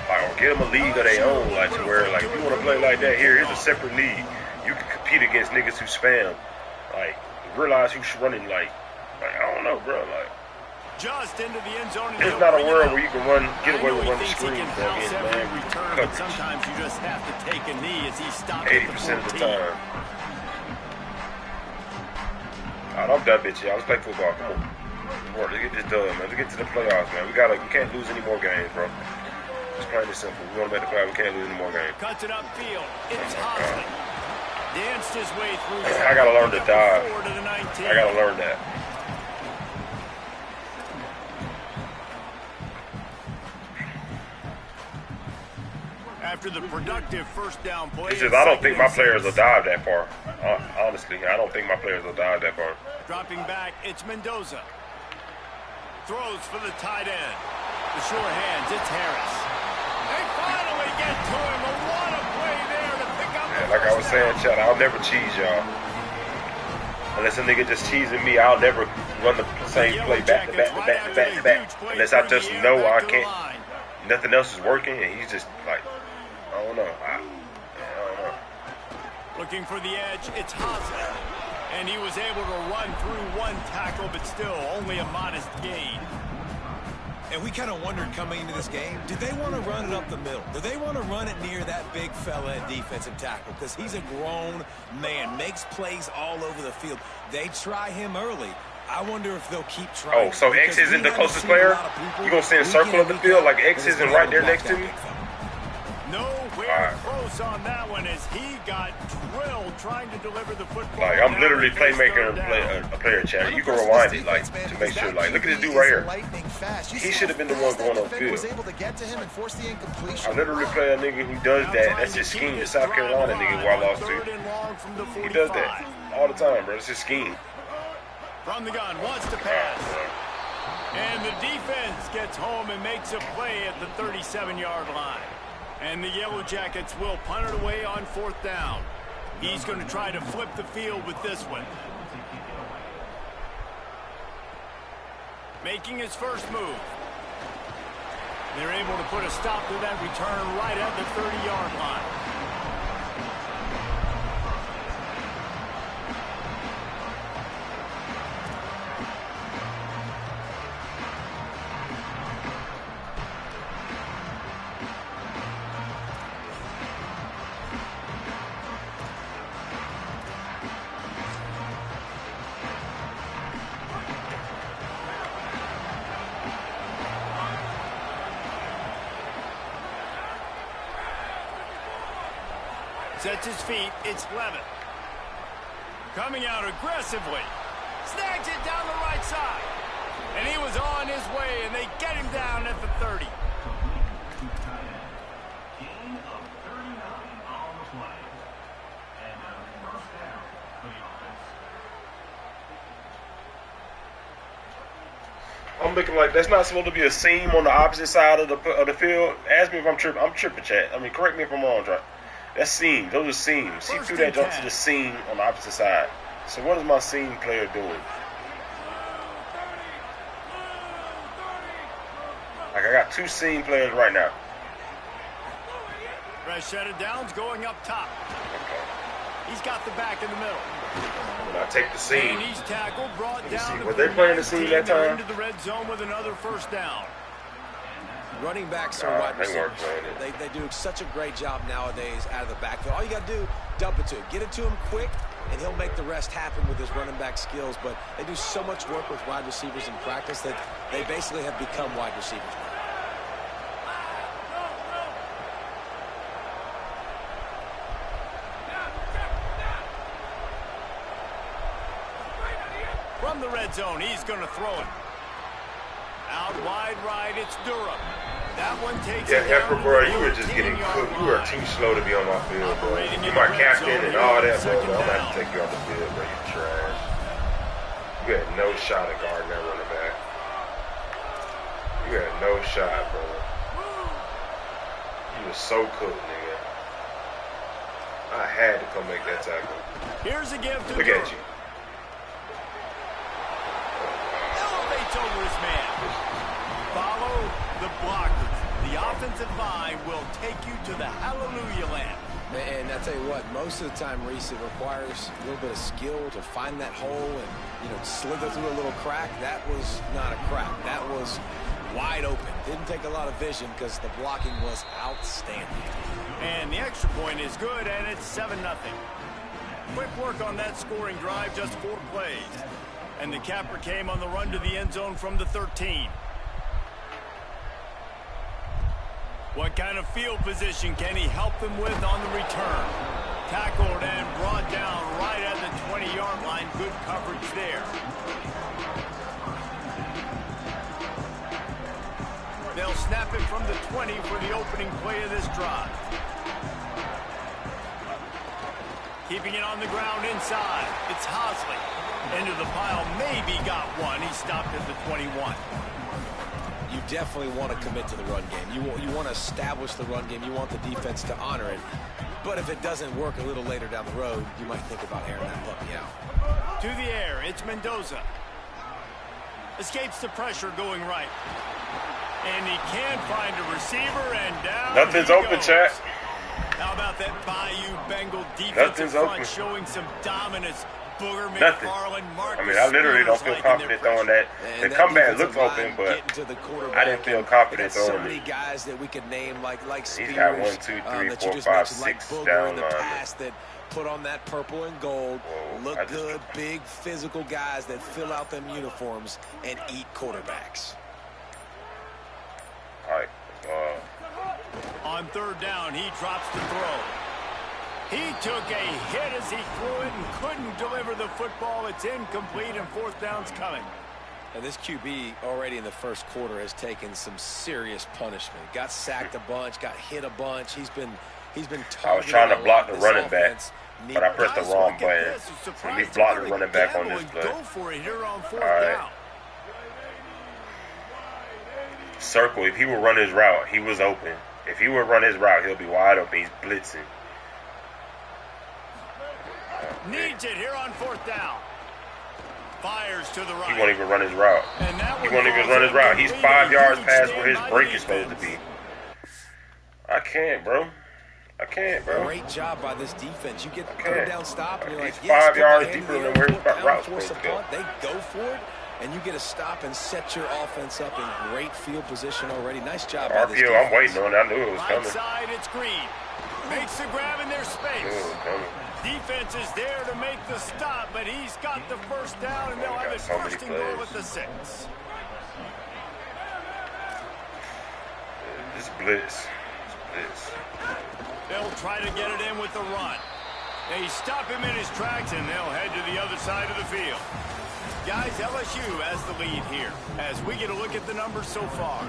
Like, or get them a league of their own, like to where, like, if you wanna play like that, here's a separate league. You can compete against niggas who spam. Like, realize who's running, like I don't know, bro, like. Just into the end zone. It's not a world where you can get away with running screens, bro. But sometimes you just have to take a knee as he stopped 80% of the time. Alright, I'm done, bitch. Y'all. Let's play football. Come on. Let's get this done, man. Let's get to the playoffs, man. We can't lose any more games, bro. Just plain and simple. We want to make the playoffs. We can't lose any more games. Cuts it upfield. It's Hosley. Danced his way through. I gotta learn to dive. I gotta learn that. After the productive first down play. It's just I don't think my players will dive that far. Honestly, I don't think my players will dive that far. Dropping back, it's Mendoza. Throws for the tight end. The sure hands, it's Harris. They finally get to him. What a play there to pick up the like I was saying, Chad, I'll never cheese y'all. Unless a nigga just cheesing me, I'll never run the same play back to back. Unless I just know I can't. Nothing else is working, and he's just like, I I don't know. Looking for the edge, it's Hosley. And he was able to run through one tackle, but still only a modest gain. And we kind of wondered coming into this game, did they want to run it up the middle? Do they want to run it near that big fella at defensive tackle? Because he's a grown man, makes plays all over the field. They try him early. I wonder if they'll keep trying. Oh, so X isn't the closest player? You going to send circle of the field like X isn't right there next to me? Nowhere close on that one as he got drilled trying to deliver the football. Like, I'm literally playmaker and a player chat. You can rewind it, like, to make sure. Like, look at this dude right here. He should have been the one going on field. I literally play a nigga who does that. That's his scheme. The South Carolina nigga who I lost to. He does that all the time, bro. It's his scheme. From the gun, wants to pass. And the defense gets home and makes a play at the 37-yard line. And the Yellow Jackets will punt it away on 4th down. He's going to try to flip the field with this one. Making his first move. They're able to put a stop to that return right at the 30-yard line. Sets his feet, it's Levitt. Coming out aggressively. Snags it down the right side. And he was on his way, and they get him down at the 30. I'm looking like that's not supposed to be a seam on the opposite side of the field. Ask me if I'm tripping. I'm tripping, chat. I mean, correct me if I'm wrong, Trey. That's seam. Those are seams. See through that jump to the seam on the opposite side. So what is my seam player doing? Like, I got 2 seam players right now. Rashada Downs going up top. Okay. He's got the back in the middle. When I take the seam. And he's tackled, brought down. Were they playing the seam that time? Into the red zone with another first down. Running backs are wide receivers. They do such a great job nowadays out of the backfield. All you got to do, dump it to him. Get it to him quick, and he'll make the rest happen with his running back skills. But they do so much work with wide receivers in practice that they basically have become wide receivers now. From the red zone, he's going to throw it. Out wide right, it's Durham. That one takes it down. Heifer, bro, you were just getting cooked. You were too slow to be on my field, bro. You're my captain and all that, bro. I'm going to have to take you off the field, bro. You trash. You had no shot at guarding that running back. You had no shot, bro. You were so cooked, nigga. I had to come make that tackle. Here's a gift to Look Durham. at you. Elevates over his man. Follow the blockers. The offensive line will take you to the hallelujah land. And I tell you what, most of the time, Reese, it requires a little bit of skill to find that hole and, you know, slither through a little crack. That was not a crack. That was wide open. Didn't take a lot of vision because the blocking was outstanding. And the extra point is good, and it's 7-0. Quick work on that scoring drive, just 4 plays. And the capper came on the run to the end zone from the 13. What kind of field position can he help them with on the return? Tackled and brought down right at the 20-yard line. Good coverage there. They'll snap it from the 20 for the opening play of this drive. Keeping it on the ground inside. It's Hosley. Into the pile, maybe got one. He stopped at the 21. You definitely want to commit to the run game. You want to establish the run game. You want the defense to honor it. But if it doesn't work a little later down the road, you might think about airing that puppy out. To the air, it's Mendoza. Escapes the pressure going right. And he can find a receiver, and down Nothing's he open, goes. chat. How about that Bayou Bengal defensive Nothing's front open. showing some dominance? Booger Nothing. McFarland, Marcus I mean, I literally don't feel confident throwing that. The comeback looks open, but I didn't feel confident throwing so many it. guys that we could name, like He's got 1, 2, 3, 4, 5, 6 down in the line. past that put on that purple and gold, Whoa, look good, big physical guys that fill out them uniforms and eat quarterbacks. All right. On third down, he drops the throw. He took a hit as he threw it and couldn't deliver the football. It's incomplete, and fourth down's coming. And this QB already in the first quarter has taken some serious punishment. Got sacked a bunch, got hit a bunch. He's been targeted. I was trying to block the running back, but I pressed the wrong button. So he blocked the running back on this play. Go for it here on fourth All right. down. Circle, if he would run his route, he was open. If he would run his route, he'll be wide open. He's blitzing. Needs it here on fourth down. Fires to the right. He won't even run his route. And that He one won't even falls run his route. He's incomplete. 5 yards Huge past stand where his by break the is supposed to be. defense. I can't, bro. I can't, bro. Great job by this defense. You get Okay. third down stop, and you're like, He's yes, 5 put yards the hand deeper in the than air, where his fourth down, route's force supposed a to go. punt. They go for it, and you get a stop and set your offense up in great field position already. Nice job by this RPO, defense. I'm waiting on it. I knew it was Right coming. side, it's Green. Makes the grab in their I knew space. it was coming. Defense is there to make the stop, but he's got the first down, and they'll have it So many first and goal plays. at the 6. This blitz. This. They'll try to get it in with the run. They stop him in his tracks, and they'll head to the other side of the field. Guys, LSU has the lead here as we get a look at the numbers so far.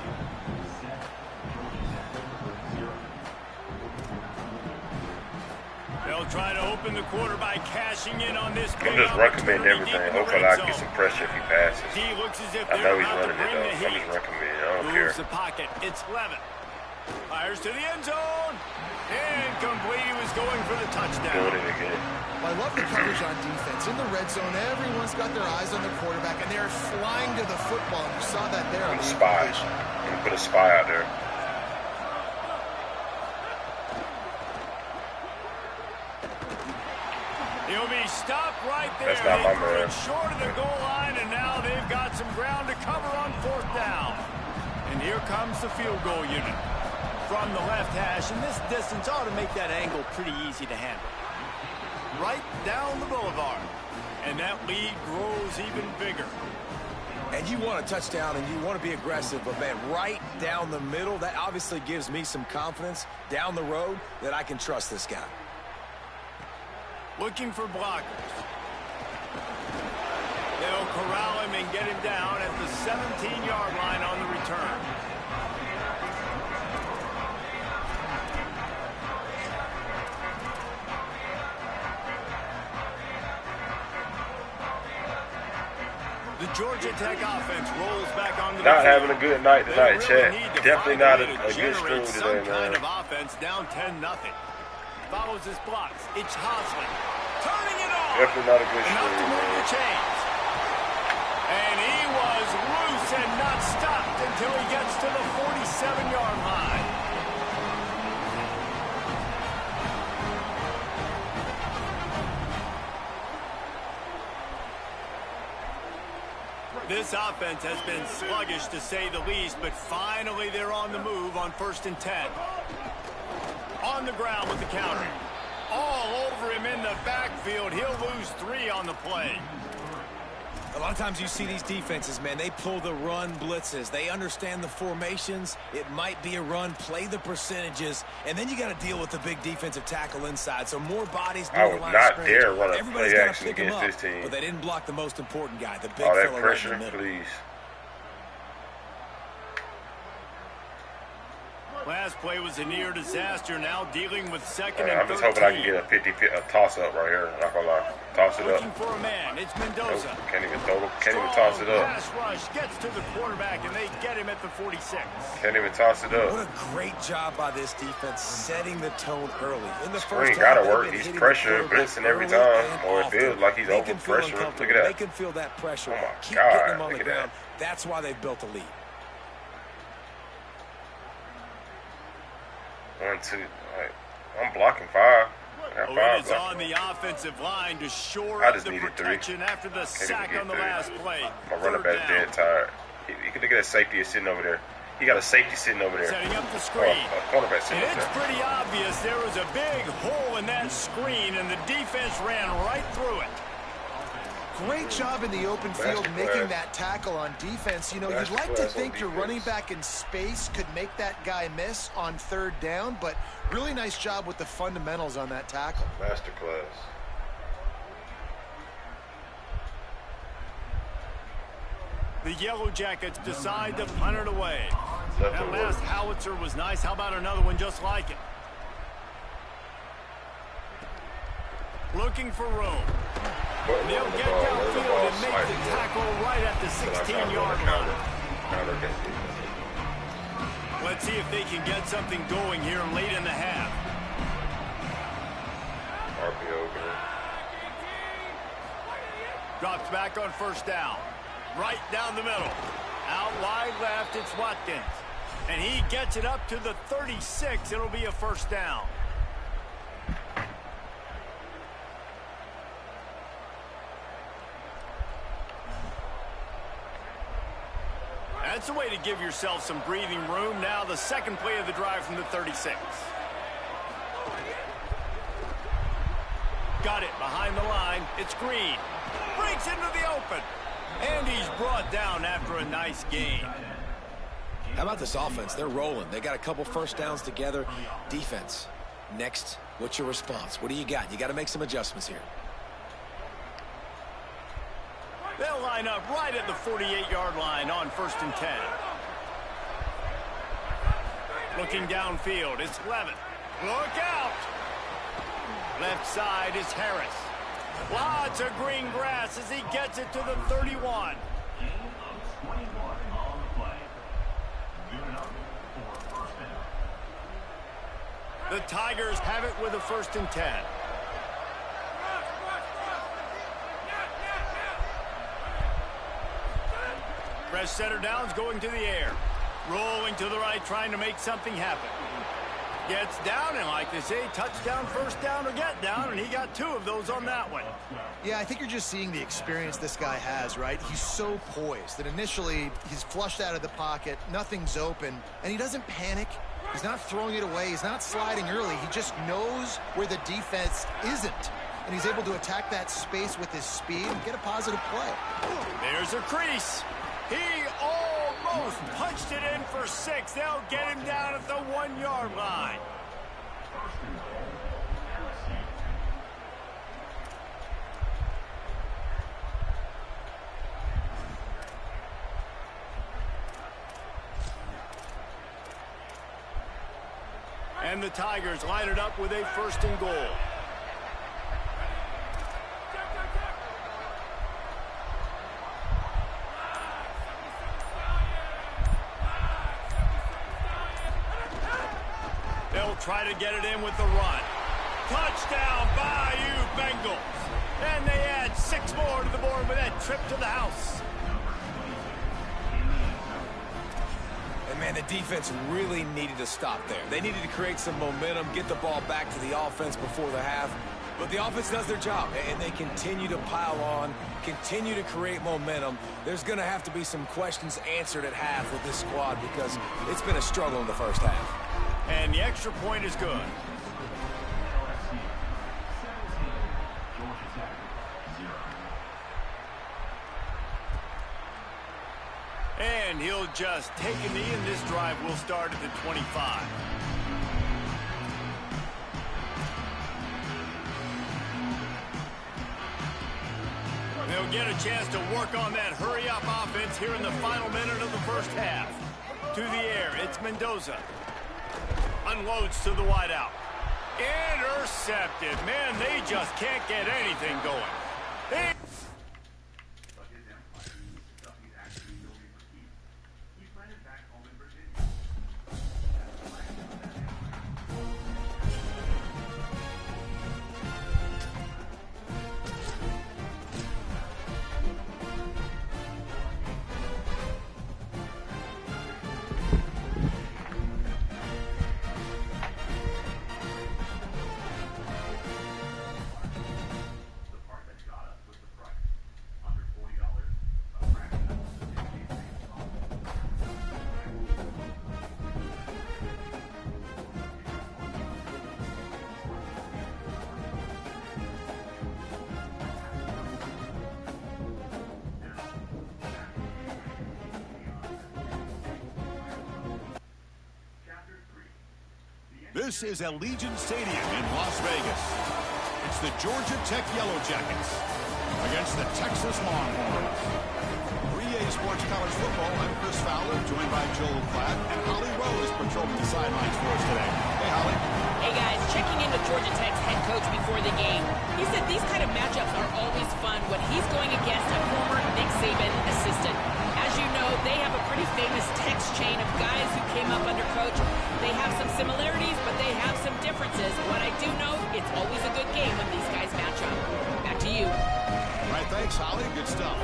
They'll try to open the quarter by cashing in on this. I'm just recommending everything. Hopefully I get some pressure if he passes. D looks as if I know they're he's about to running it, bring the though. I'm heat. just recommending. I don't care. Moves the pocket. It's Levin. Fires to the end zone. Incomplete. He was going for the touchdown. Doing it again. Well, I love the coverage on defense. In the red zone, everyone's got their eyes on the quarterback, and they're flying to the football. You saw that there on Put a the spy. incompletion. I'm gonna put a spy out there. He'll be stopped right there. That's not my They threw man. it short of the goal line, and now they've got some ground to cover on fourth down. And here comes the field goal unit from the left hash, and this distance ought to make that angle pretty easy to handle. Right down the boulevard, and that lead grows even bigger. And you want a touchdown and you want to be aggressive, but man, right down the middle, that obviously gives me some confidence down the road that I can trust this guy. Looking for blockers. They'll corral him and get him down at the 17-yard line on the return. The Georgia Tech offense rolls back onto the Not field. having a good night They tonight, really Chet. need to Definitely find not way a to good generate stream some today, kind man. of offense down 10-0. Follows his blocks. It's Hosley. Turning it on. Definitely not a good Enough to stream, move the man. chains. And he was loose and not stopped until he gets to the 47-yard line. This offense has been sluggish, to say the least, but finally they're on the move on 1st and 10. On the ground with the counter. All over him in the backfield. He'll lose 3 on the play. A lot of times you see these defenses, man, they pull the run blitzes. They understand the formations. It might be a run, play the percentages, and then you got to deal with the big defensive tackle inside. So more bodies I near the would line not of scrimmage. dare run a Everybody's play got to action pick him against up, this team. but they didn't block the most important guy, the big All that fella right in pressure, the middle. please. Last play was a near disaster. Now dealing with 2nd and 13. I'm just hoping I can get a 50 a toss up right here. Not gonna lie, toss it Looking up. for a man. It's Mendoza. Nope, can't even throw it. Can't even toss it Strong up. pass rush gets to the quarterback, and they get him at the 46. Can't even toss it What up. a great job by this defense setting the tone early. In the Screen first gotta half, they've work. been He's hitting pressure, the quarterback blitzing every early time, and or it often. feels like he's They over can feel pressure. Look uncomfortable. at that. They can feel that pressure. Oh my Keep God, getting them on look the at ground. that. That's why they've built a lead. 1, 2. All right. I'm blocking 5. Oh, it is on the offensive line to shore up the protection after the sack on the last play. My running back's dead tired. You can look at that safety sitting over there. He got a safety sitting over there. Setting up the screen. A cornerback sitting and over it's there. pretty obvious there was a big hole in that screen, and the defense ran right through it. Great job in the open field making that tackle on defense. You know, you'd like to think your running back in space could make that guy miss on 3rd down, but really nice job with the fundamentals on that tackle. Masterclass. The Yellow Jackets decide to punt it away. That last howitzer was nice. How about another one just like it? Looking for room. They'll get downfield and make the tackle right at the 16-yard line. Let's see if they can get something going here late in the half. Drops back on 1st down. Right down the middle. Out wide left, it's Watkins. And he gets it up to the 36. It'll be a 1st down. That's a way to give yourself some breathing room. Now the second play of the drive from the 36. Got it behind the line. It's Green. Breaks into the open. And he's brought down after a nice gain. How about this offense? They're rolling. They got a couple 1st downs together. Defense. Next, what's your response? What do you got? You got to make some adjustments here. They'll line up right at the 48-yard line on 1st and 10. Looking downfield, it's Levin. Look out! Left side is Harris. Lots of green grass as he gets it to the 31. The Tigers have it with a 1st and 10. Fresh center downs going to the air. Rolling to the right, trying to make something happen. Gets down, and like they say, touchdown, 1st down, or get down, and he got 2 of those on that one. Yeah, I think you're just seeing the experience this guy has, right? He's so poised that initially he's flushed out of the pocket, nothing's open, and he doesn't panic. He's not throwing it away. He's not sliding early. He just knows where the defense isn't, and he's able to attack that space with his speed and get a positive play. There's a crease. He almost punched it in for 6. They'll get him down at the 1-yard line. And the Tigers line it up with a 1st and goal. They'll try to get it in with the run. Touchdown, Bayou Bengals. And they add 6 more to the board with that trip to the house. And, man, the defense really needed to stop there. They needed to create some momentum, get the ball back to the offense before the half. But the offense does their job, and they continue to pile on, continue to create momentum. There's going to have to be some questions answered at half with this squad because it's been a struggle in the 1st half. And the extra point is good. And he'll just take a knee, and this drive will start at the 25. They'll get a chance to work on that hurry-up offense here in the final minute of the 1st half. To the air, it's Mendoza. Unloads to the wideout. Intercepted. Man, they just can't get anything going. This is Allegiant Stadium in Las Vegas. It's the Georgia Tech Yellow Jackets against the Texas Longhorns. 3A Sports College Football, I'm Chris Fowler, joined by Joel Klatt, and Holly Rose patrolling the sidelines for us today. Hey, Holly. Hey, guys. Checking in with Georgia Tech's head coach before the game. He said these kind of matchups are always fun when he's going against a former Nick Saban assistant. As you know, they have a pretty famous text chain of guys who came up under coach. They have some similarities, but they have some differences. What I do know, it's always a good game when these guys match up. Back to you. All right, thanks, Holly. Good stuff.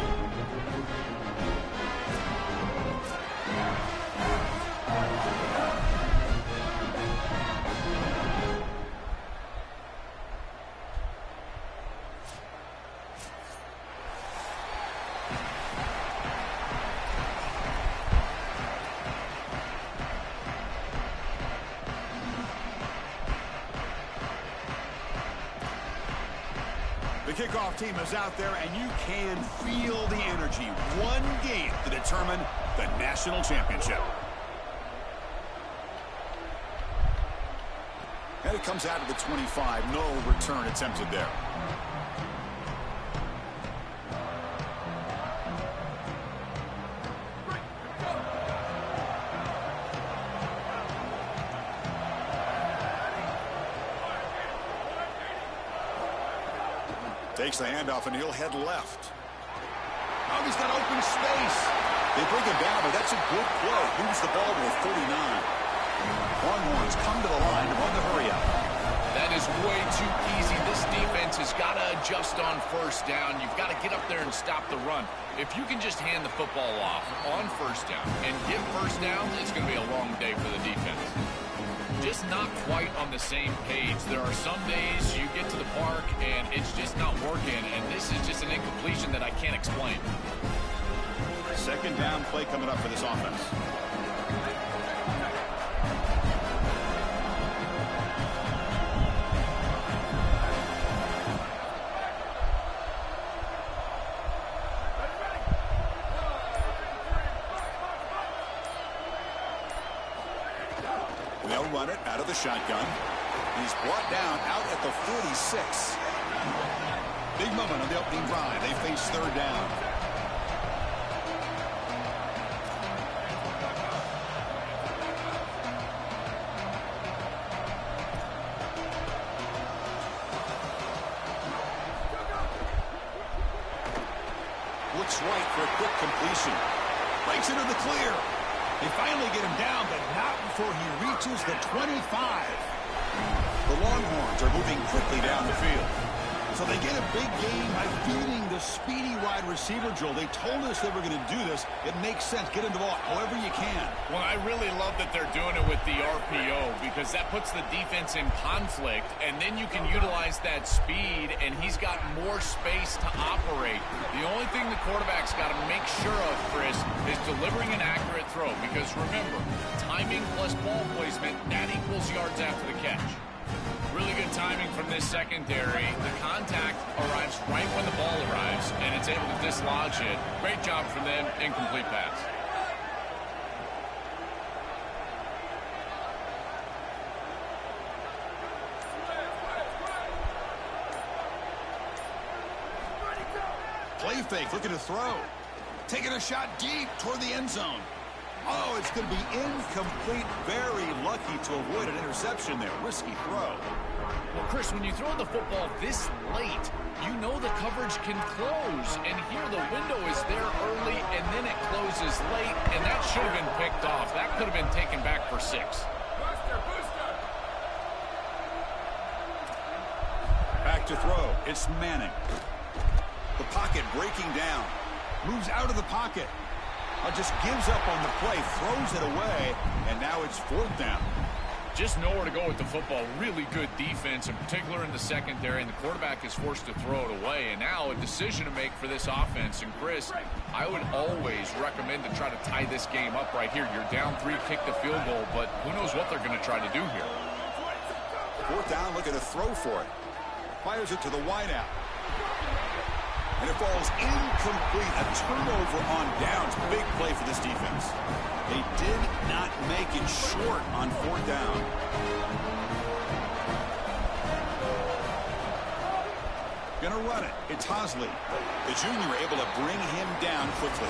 The kickoff team is out there, and you can feel the energy. One game to determine the national championship. And it comes out of the 25. No return attempted there. Takes the handoff, and he'll head left. Oh, he's got open space. They bring him down, but that's a good play. Moves the ball to a 49. Longhorns come to the line to run the hurry up. That is way too easy. This defense has got to adjust on first down. You've got to get up there and stop the run. If you can just hand the football off on first down and get first down, it's going to be a long day for the defense. Just not quite on the same page. There are some days you get to the park and it's just not working, and this is just an incompletion that I can't explain. Second down play coming up for this offense. They'll run it out of the shotgun. He's brought down out at the 46. Big moment on the opening drive. They face third down. Looks right for a quick completion. Breaks into the clear. They finally get him down, but not before he reaches the 25. The Longhorns are moving quickly down the field. So they get a big gain by feeding the speedy wide receiver, Joel. They told us they were going to do this. It makes sense. Get him the ball however you can. Well, I really love that they're doing it with the RPO because that puts the defense in conflict, and then you can utilize that speed, and he's got more space to operate. The only thing the quarterback's got to make sure of, Chris, is delivering an accurate throw because, remember, timing plus ball placement, that equals yards after the catch. Really good timing from this secondary. The contact arrives right when the ball arrives, and it's able to dislodge it. Great job from them. Incomplete pass. Play fake, looking to throw. Taking a shot deep toward the end zone. Oh, it's going to be incomplete. Very lucky to avoid an interception there. Risky throw. Well, Chris, when you throw the football this late, you know the coverage can close. And here the window is there early, and then it closes late, and that should have been picked off. That could have been taken back for 6. Back to throw. It's Manning. The pocket breaking down. Moves out of the pocket. Just gives up on the play, throws it away, and now it's fourth down. Just nowhere to go with the football. Really good defense, in particular in the secondary, and the quarterback is forced to throw it away. And now a decision to make for this offense. And, Chris, I would always recommend to try to tie this game up right here. You're down 3, kick the field goal, but who knows what they're going to try to do here. Fourth down, looking to throw for it. Fires it to the wideout. And it falls incomplete. A turnover on downs. Big play for this defense. They did not make make it short on 4th down. Gonna run it. It's Hosley. The junior able to bring him down quickly.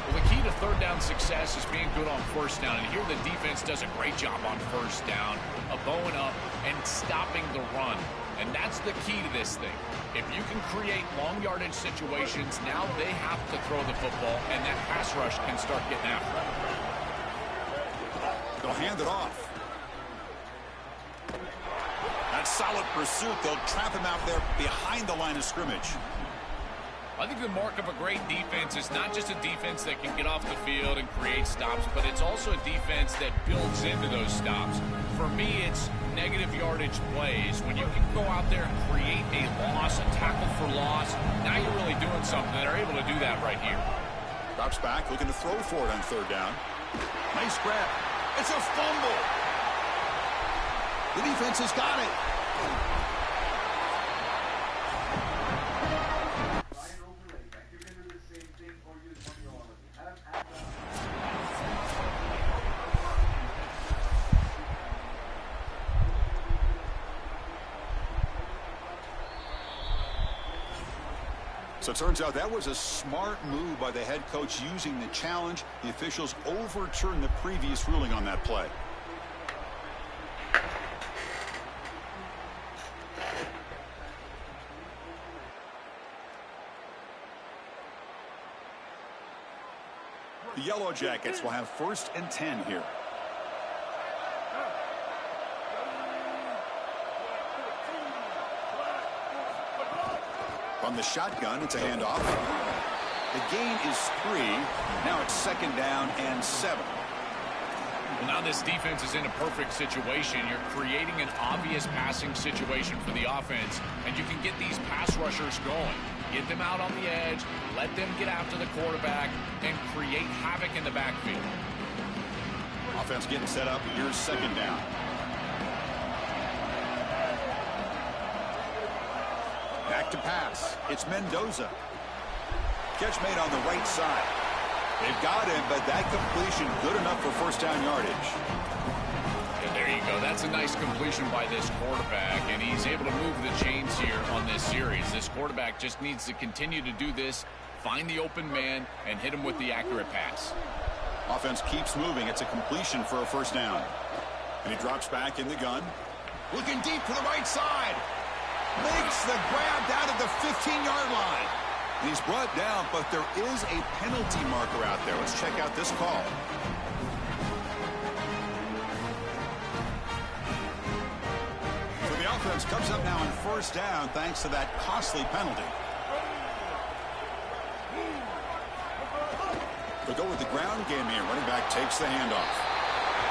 Well, the key to 3rd down success is being good on 1st down. And here the defense does a great job on 1st down of bowing up and stopping the run. And that's the key to this thing. If you can create long yardage situations, now they have to throw the football, and that pass rush can start getting after it. They'll hand it off. That solid pursuit. They'll trap him out there behind the line of scrimmage. I think the mark of a great defense is not just a defense that can get off the field and create stops, but it's also a defense that builds into those stops. For me, it's negative yardage plays. When you can go out there and create a loss, a tackle for loss, now you're really doing something. They're able to do that right here. Drops back, looking to throw for it on 3rd down. Nice grab. It's a fumble. The defense has got it. So it turns out that was a smart move by the head coach using the challenge. The officials overturned the previous ruling on that play. The Yellow Jackets will have 1st and 10 here. From the shotgun, it's a handoff. The gain is 3. Now it's 2nd down and 7. Well, now this defense is in a perfect situation. You're creating an obvious passing situation for the offense, and you can get these pass rushers going. Get them out on the edge, let them get after the quarterback, and create havoc in the backfield. Offense getting set up. Here's 2nd down. Back to pass. It's Mendoza. Catch made on the right side. They've got him, but that completion good enough for 1st down yardage. And there you go. That's a nice completion by this quarterback, and he's able to move the chains here on this series. This quarterback just needs to continue to do this, find the open man, and hit him with the accurate pass. Offense keeps moving. It's a completion for a 1st down. And he drops back in the gun. Looking deep to the right side. Makes the grab down at the 15-yard line. And he's brought down, but there is a penalty marker out there. Let's check out this call. So the offense comes up now on 1st down thanks to that costly penalty. They'll go with the ground game here. Running back takes the handoff.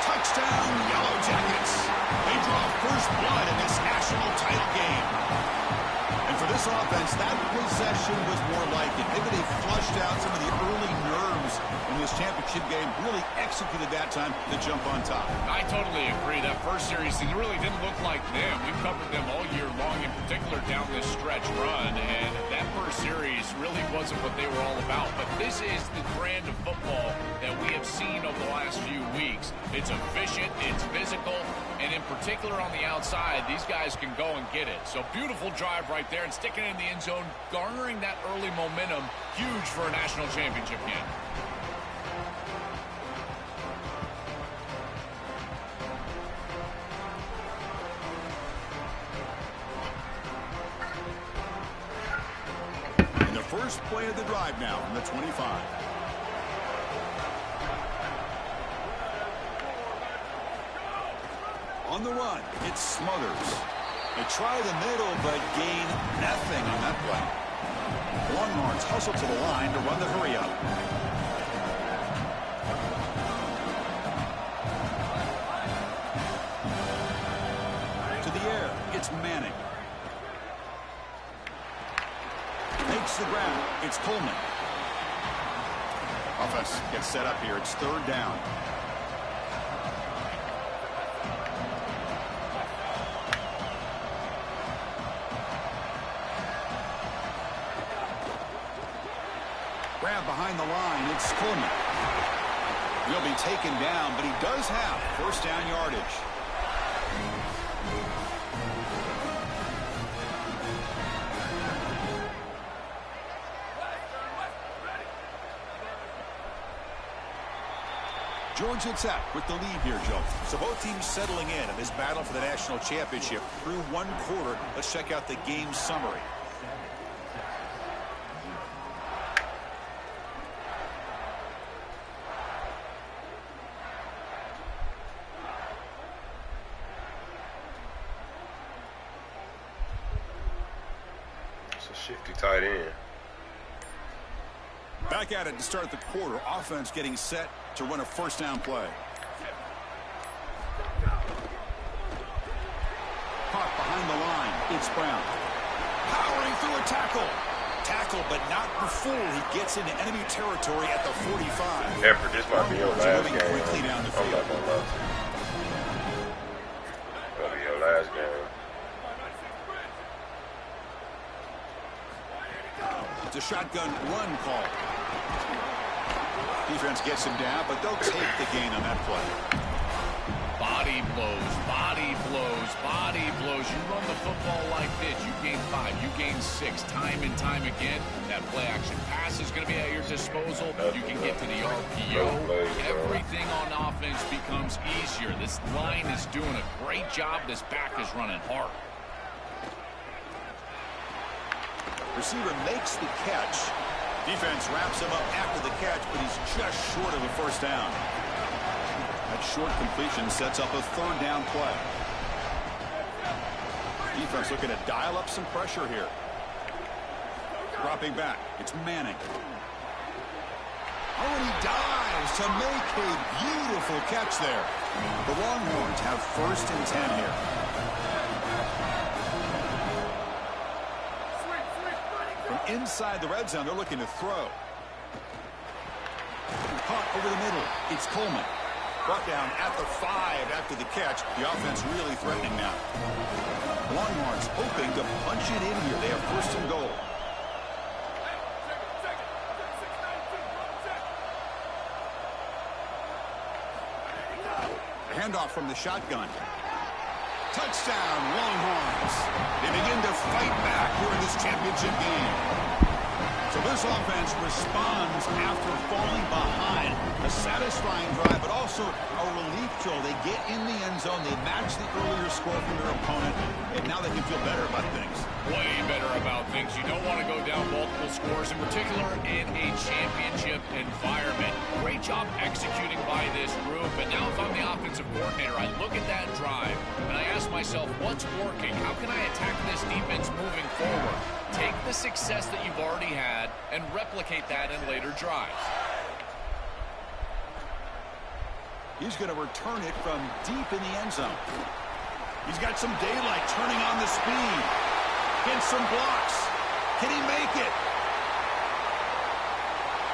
Touchdown, Yellow Jackets. They draw first blood in this national title game. And for this offense, that possession was more like it. Maybe they flushed out some of the early nerves in this championship game. Really executed that time to jump on top. I totally agree. That first series, it really didn't look like them. We've covered them all year long, in particular down this stretch run. And that first series really wasn't what they were all about. But this is the brand of football that we have seen over the last few weeks. It's efficient, it's physical, and in particular on the outside, these guys can go and get it. So beautiful drive right there and sticking it in the end zone, garnering that early momentum, huge for a national championship game. And the first play of the drive now from the 25. On the run, it's Smothers. They try the middle, but gain nothing on that play. Longhorns hustle to the line to run the hurry up. To the air, it's Manning. Makes the ground, it's Coleman. Offense gets set up here, it's 3rd down. Grab behind the line. It's Coleman. He'll be taken down, but he does have first down yardage. Georgia Tech with the lead here, Joe. So both teams settling in this battle for the national championship through one quarter. Let's check out the game summary. It's a shifty tight end. Back at it to start the quarter. Offense getting set to run a first down play. Caught behind the line. It's Brown. Powering through a tackle. Tackle, but not before he gets into enemy territory at the 45. Effort, this might be your last game. Quickly down the field. I'm not gonna lie to you. That'll be your last game. It's a shotgun run call. Defense gets him down, but they'll take the gain on that play. Body blows, body blows, body blows. You run the football like this, you gain 5, you gain 6, time and time again. That play action pass is going to be at your disposal. You can get to the RPO. Everything on offense becomes easier. This line is doing a great job. This back is running hard. Receiver makes the catch. Defense wraps him up after the catch, but he's just short of a first down. That short completion sets up a third down play. Defense looking to dial up some pressure here. Dropping back. It's Manning. Oh, and he dives to make a beautiful catch there. The Longhorns have first and 10 here. From inside the red zone, they're looking to throw. Caught over the middle. It's Coleman. Brought down at the 5 after the catch. The offense really threatening now. Longhorns hoping to punch it in here. They have first and goal. The handoff from the shotgun. Touchdown, Longhorns. They begin to fight back here in this championship game. So this offense responds after falling behind. A satisfying drive, but also a relief throw. They get in the end zone. They match the earlier score from their opponent, and now they can feel better about things. Way better about things. You don't want to go down multiple scores, in particular in a championship environment. Great job executing by this group. And now if I'm the offensive coordinator, I look at that drive, and I ask myself, what's working? How can I attack this defense moving forward? Take the success that you've already had and replicate that in later drives. He's going to return it from deep in the end zone. He's got some daylight turning on the speed. Gets some blocks. Can he make it?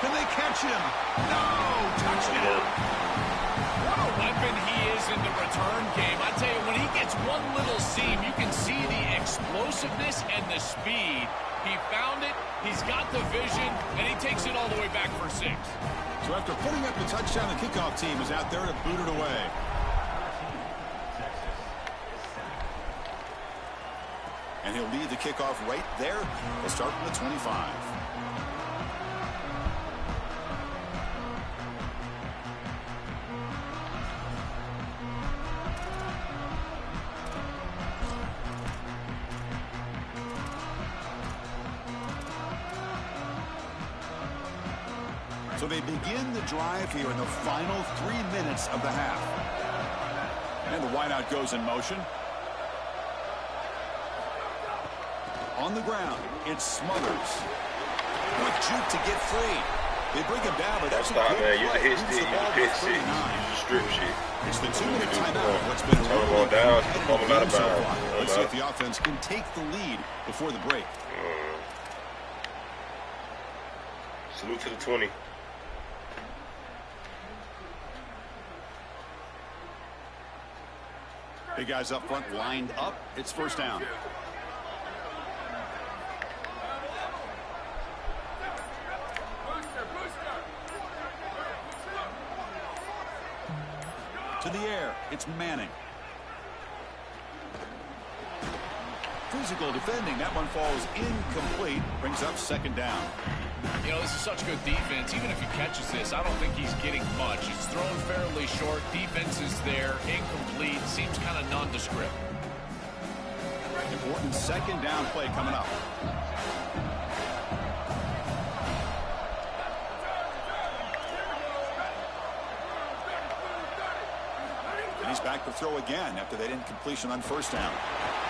Can they catch him? No! Touchdown! What a weapon he is in the return game. I tell you, when he gets one little seam, you can see the explosiveness and the speed. He found it, he's got the vision, and he takes it all the way back for 6. So after putting up the touchdown, the kickoff team is out there to boot it away. And he'll lead the kickoff right there. They'll start from the 25. So they begin the drive here in the final 3 minutes of the half. And the wideout goes in motion. On the ground, it's Smothers. Quick juke to get free. They bring him down, but that's a good play. You can hit stick, you can pick 6, you can strip shit. It's the 2-minute timeout. What's been going down, fumble out of bounds. Let's see if the offense can take the lead before the break. Salute to the 20. Big guys up front lined up. It's first down. To the air, it's Manning. Physical defending, that one falls incomplete, brings up second down. You know, this is such good defense. Even if he catches this, I don't think he's getting much. It's thrown fairly short. Defense is there. Incomplete. Seems kind of nondescript. Important second down play coming up. And he's back to throw again after that incompletion on first down.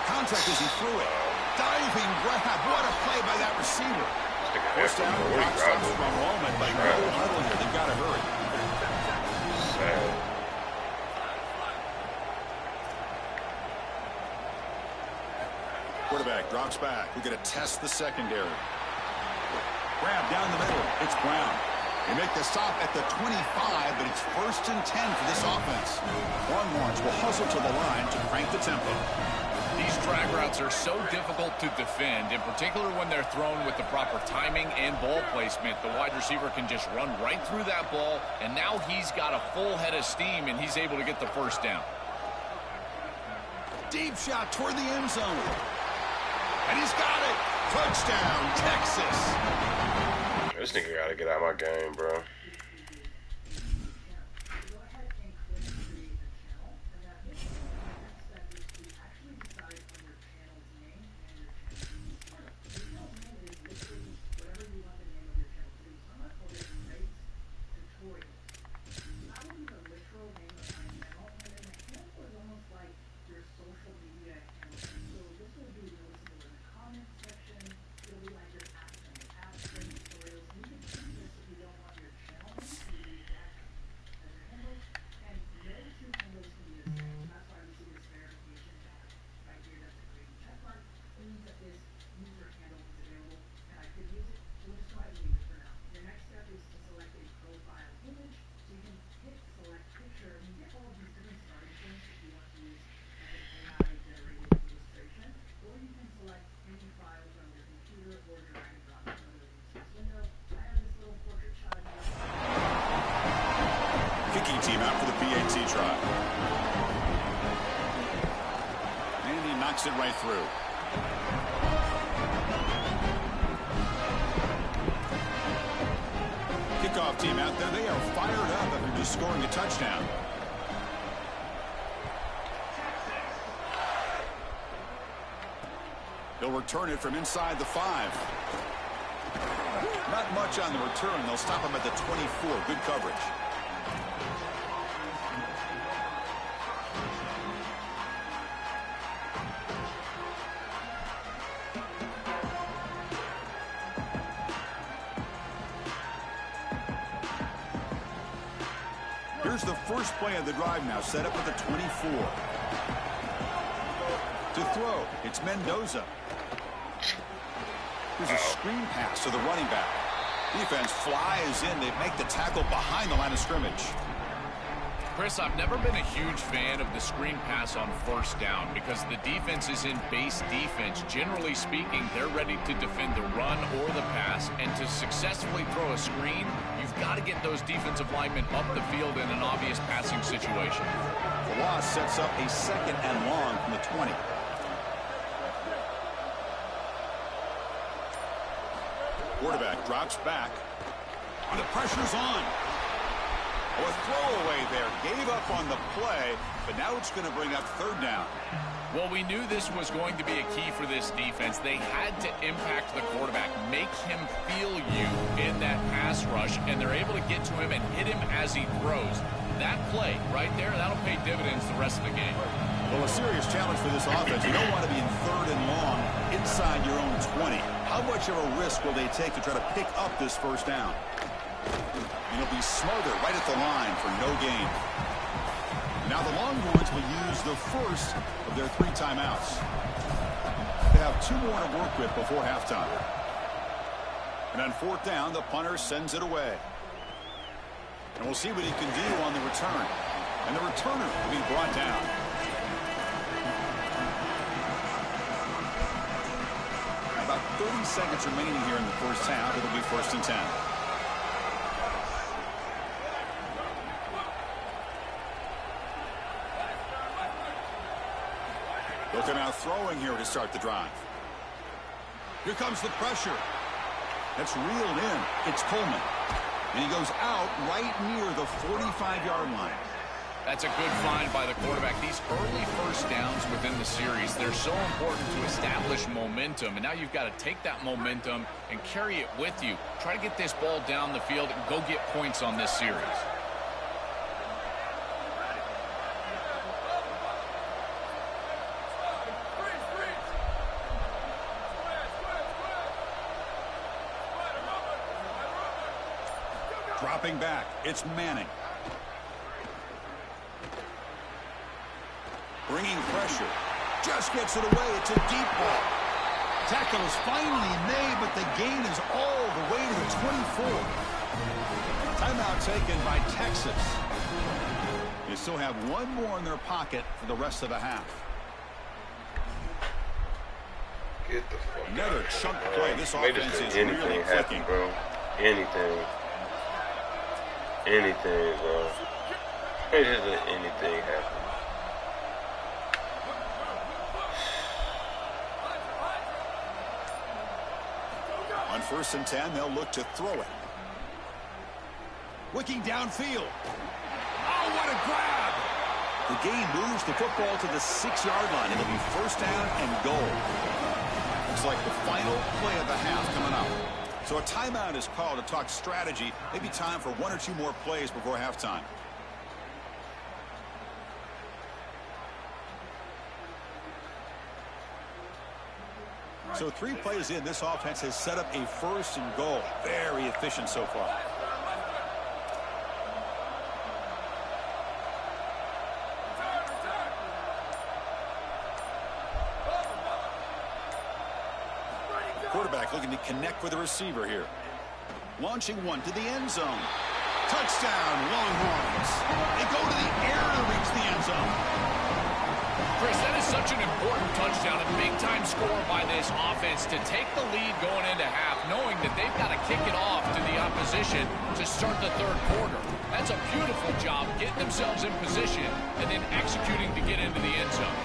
Contact as he threw it. Diving grab. What a play by that receiver. First down, the clock stops for a moment, but no huddle here. They've got to hurry. Quarterback drops back. We're going to test the secondary. Grab down the middle. It's Brown. They make the stop at the 25, but it's 1st and 10 for this offense. Longhorns will hustle to the line to crank the tempo. These drag routes are so difficult to defend, in particular when they're thrown with the proper timing and ball placement. The wide receiver can just run right through that ball, and now he's got a full head of steam, and he's able to get the first down. Deep shot toward the end zone. And he's got it. Touchdown, Texas. This nigga gotta get out of my game, bro. Team out for the PAT try. And he knocks it right through. Kickoff team out there. They are fired up after just scoring a touchdown. They'll return it from inside the 5. Not much on the return. They'll stop him at the 24. Good coverage. Here's the first play of the drive now, set up at the 24. To throw, it's Mendoza. Here's a screen pass to the running back. Defense flies in. They make the tackle behind the line of scrimmage. Chris, I've never been a huge fan of the screen pass on first down because the defense is in base defense. Generally speaking, they're ready to defend the run or the pass, and to successfully throw a screen, you've got to get those defensive linemen up the field in an obvious passing situation. The loss sets up a 2nd and long from the 20. Quarterback drops back. The pressure's on. Oh, a throwaway there. Gave up on the play, but now it's going to bring up 3rd down. Well, we knew this was going to be a key for this defense. They had to impact the quarterback, make him feel you in that pass rush, and they're able to get to him and hit him as he throws. That play right there, that'll pay dividends the rest of the game. Well, a serious challenge for this offense. You don't want to be in 3rd and long inside your own 20. How much of a risk will they take to try to pick up this first down? It'll be Smother right at the line for no gain. Now the Longhorns will use the first of their 3 timeouts. They have 2 more to work with before halftime. And on 4th down, the punter sends it away. And we'll see what he can do on the return. And the returner will be brought down. About 30 seconds remaining here in the first half. It'll be 1st and 10. Looking out throwing here to start the drive. Here comes the pressure. That's reeled in. It's Coleman. And he goes out right near the 45-yard line. That's a good find by the quarterback. These early first downs within the series, they're so important to establish momentum. And now you've got to take that momentum and carry it with you. Try to get this ball down the field and go get points on this series. Dropping back, it's Manning. Bringing pressure. Just gets it away. It's a deep ball. Tackle is finally made, but the gain is all the way to the 24. Timeout taken by Texas. They still have one more in their pocket for the rest of the half. Get the fuck Another chunk play. This offense is really clicking. Bro. Anything, bro. They just let anything happen. On 1st and 10, they'll look to throw it. Wicking downfield. Oh, what a grab! The game moves the football to the 6-yard line. It'll be 1st down and goal. Looks like the final play of the half coming up. So a timeout is called to talk strategy. Maybe time for 1 or 2 more plays before halftime. So 3 plays in, this offense has set up a 1st and goal. Very efficient so far. Quarterback looking to connect with the receiver here. Launching one to the end zone. Touchdown, Longhorns. They go to the air to reach the end zone. Chris, that is such an important touchdown, a big-time score by this offense to take the lead going into half, knowing that they've got to kick it off to the opposition to start the 3rd quarter. That's a beautiful job, getting themselves in position and then executing to get into the end zone.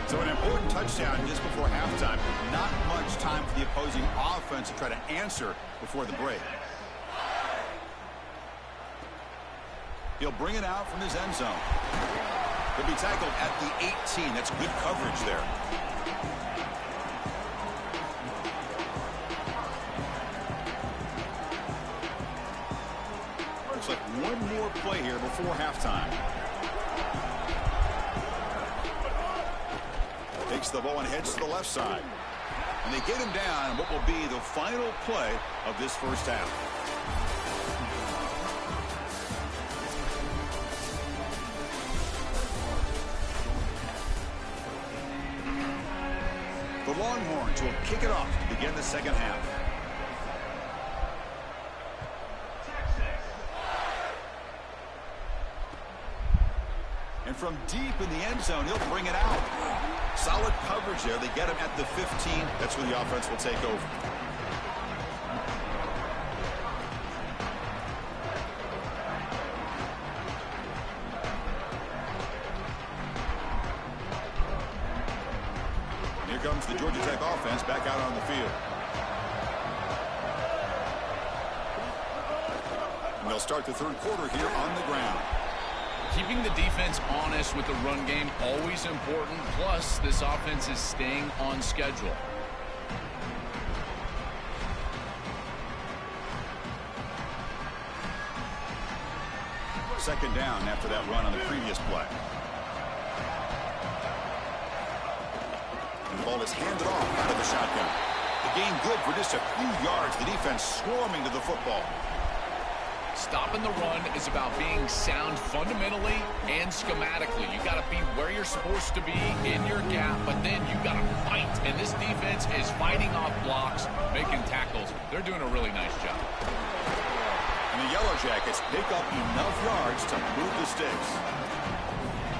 So an important touchdown just before halftime. Not much time for the opposing offense to try to answer before the break. He'll bring it out from his end zone. He'll be tackled at the 18. That's good coverage there. Looks like one more play here before halftime. Takes the ball and heads to the left side. And they get him down in what will be the final play of this 1st half. The Longhorns will kick it off to begin the 2nd half. And from deep in the end zone, he'll bring it out. Solid coverage there. They get him at the 15. That's where the offense will take over. Here comes the Georgia Tech offense back out on the field. And they'll start the 3rd quarter here on the ground. Keeping the defense honest with the run game, always important. Plus, this offense is staying on schedule. Second down after that run on the previous play. And the ball is handed off out of the shotgun. The game good for just a few yards. The defense swarming to the football. Stopping the run is about being sound fundamentally and schematically. You got to be where you're supposed to be in your gap, but then you got to fight. And this defense is fighting off blocks, making tackles. They're doing a really nice job. And the Yellow Jackets pick up enough yards to move the sticks.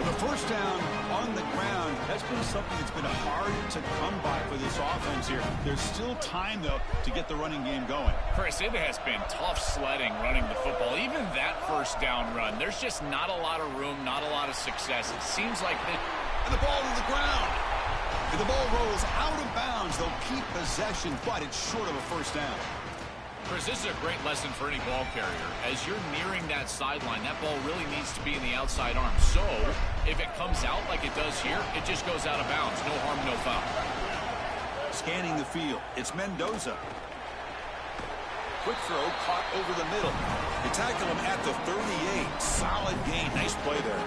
The first down on the ground, that's been something that's been hard to come by for this offense here. There's still time, though, to get the running game going. Chris, it has been tough sledding running the football. Even that first down run, there's just not a lot of room, not a lot of success. It seems like And the ball to the ground. And the ball rolls out of bounds. They'll keep possession, but it's short of a first down. Chris, this is a great lesson for any ball carrier. As you're nearing that sideline, that ball really needs to be in the outside arm. So, if it comes out like it does here, it just goes out of bounds. No harm, no foul. Scanning the field, it's Mendoza. Quick throw caught over the middle. They tackle him at the 38. Solid gain. Nice play there.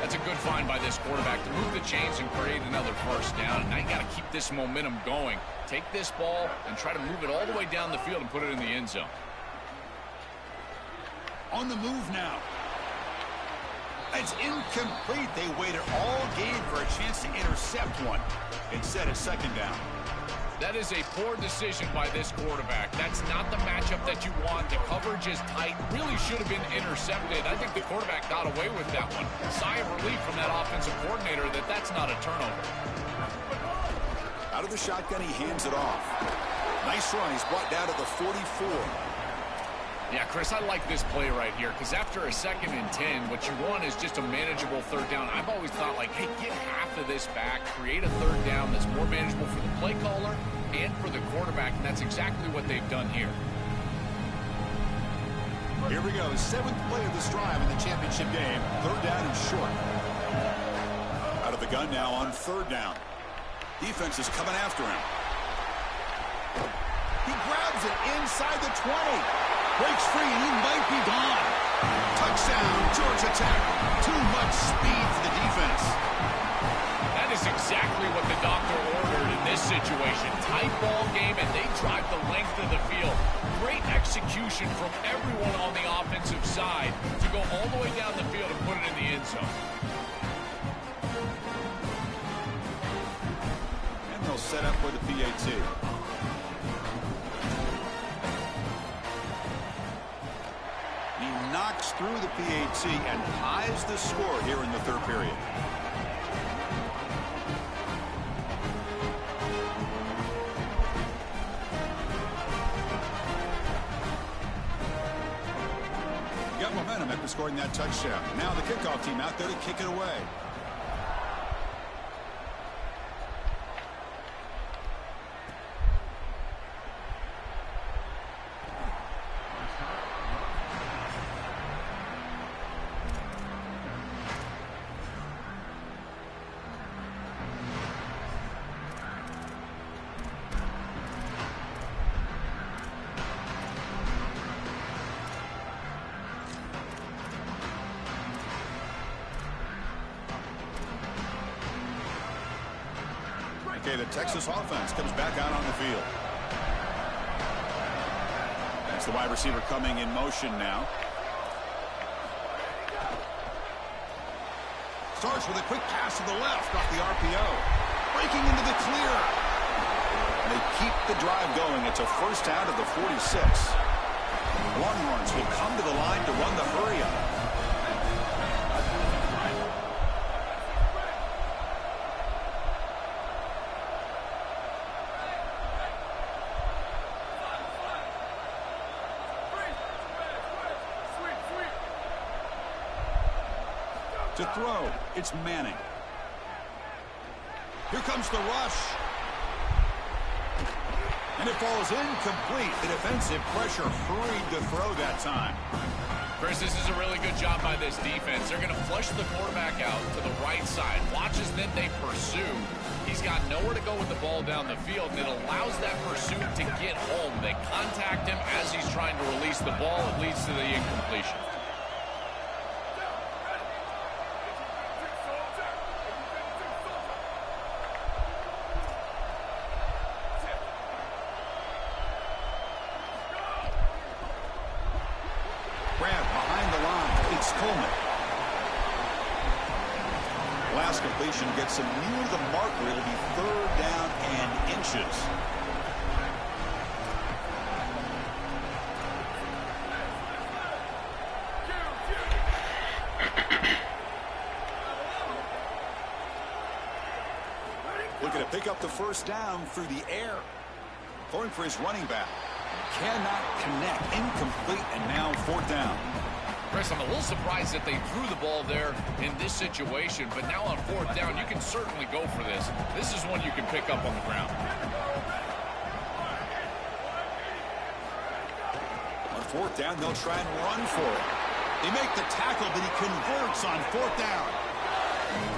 That's a good find by this quarterback to move the chains and create another first down. And now you got to keep this momentum going. Take this ball and try to move it all the way down the field and put it in the end zone. On the move now. It's incomplete. They waited all game for a chance to intercept one. Instead, it's second down. That is a poor decision by this quarterback. That's not the matchup that you want. The coverage is tight. Really should have been intercepted. I think the quarterback got away with that one. Sigh of relief from that offensive coordinator that that's not a turnover. Out of the shotgun, he hands it off. Nice run. He's brought down to the 44. Yeah, Chris, I like this play right here because after a 2nd and 10, what you want is just a manageable third down. I've always thought, like, hey, get half of this back, create a third down that's more manageable for the play caller and for the quarterback, and that's exactly what they've done here. Here we go, 7th play of this drive in the championship game. Third down and short. Out of the gun now on third down. Defense is coming after him. He grabs it inside the 20. Breaks free, and he might be gone. Touchdown, Georgia Tech. Too much speed for the defense. That is exactly what the doctor ordered in this situation. Tight ball game, and they drive the length of the field. Great execution from everyone on the offensive side to go all the way down the field and put it in the end zone. And they'll set up for the PAT. Knocks through the PAT and ties the score here in the third period. Got momentum after scoring that touchdown. Now the kickoff team out there to kick it away. Okay, the Texas offense comes back out on the field. That's the wide receiver coming in motion now. Starts with a quick pass to the left off the RPO. Breaking into the clear. And they keep the drive going. It's a first down to the 46. Longhorns will come to the line to run the hurry up. To throw, it's Manning. Here comes the rush. And it falls incomplete. The defensive pressure hurried to throw that time. Chris, this is a really good job by this defense. They're going to flush the quarterback out to the right side. Watch as then they pursue. He's got nowhere to go with the ball down the field, and it allows that pursuit to get home. They contact him as he's trying to release the ball. It leads to the incompletion. Last completion gets him near the marker. It'll be third down and inches. pick up the first down through the air. Throwing for his running back. Cannot connect. Incomplete, and now 4th down. Chris, I'm a little surprised that they threw the ball there in this situation, but now on 4th down, you can certainly go for this. This is one you can pick up on the ground. On 4th down, they'll try and run for it. They make the tackle, but he converts on 4th down.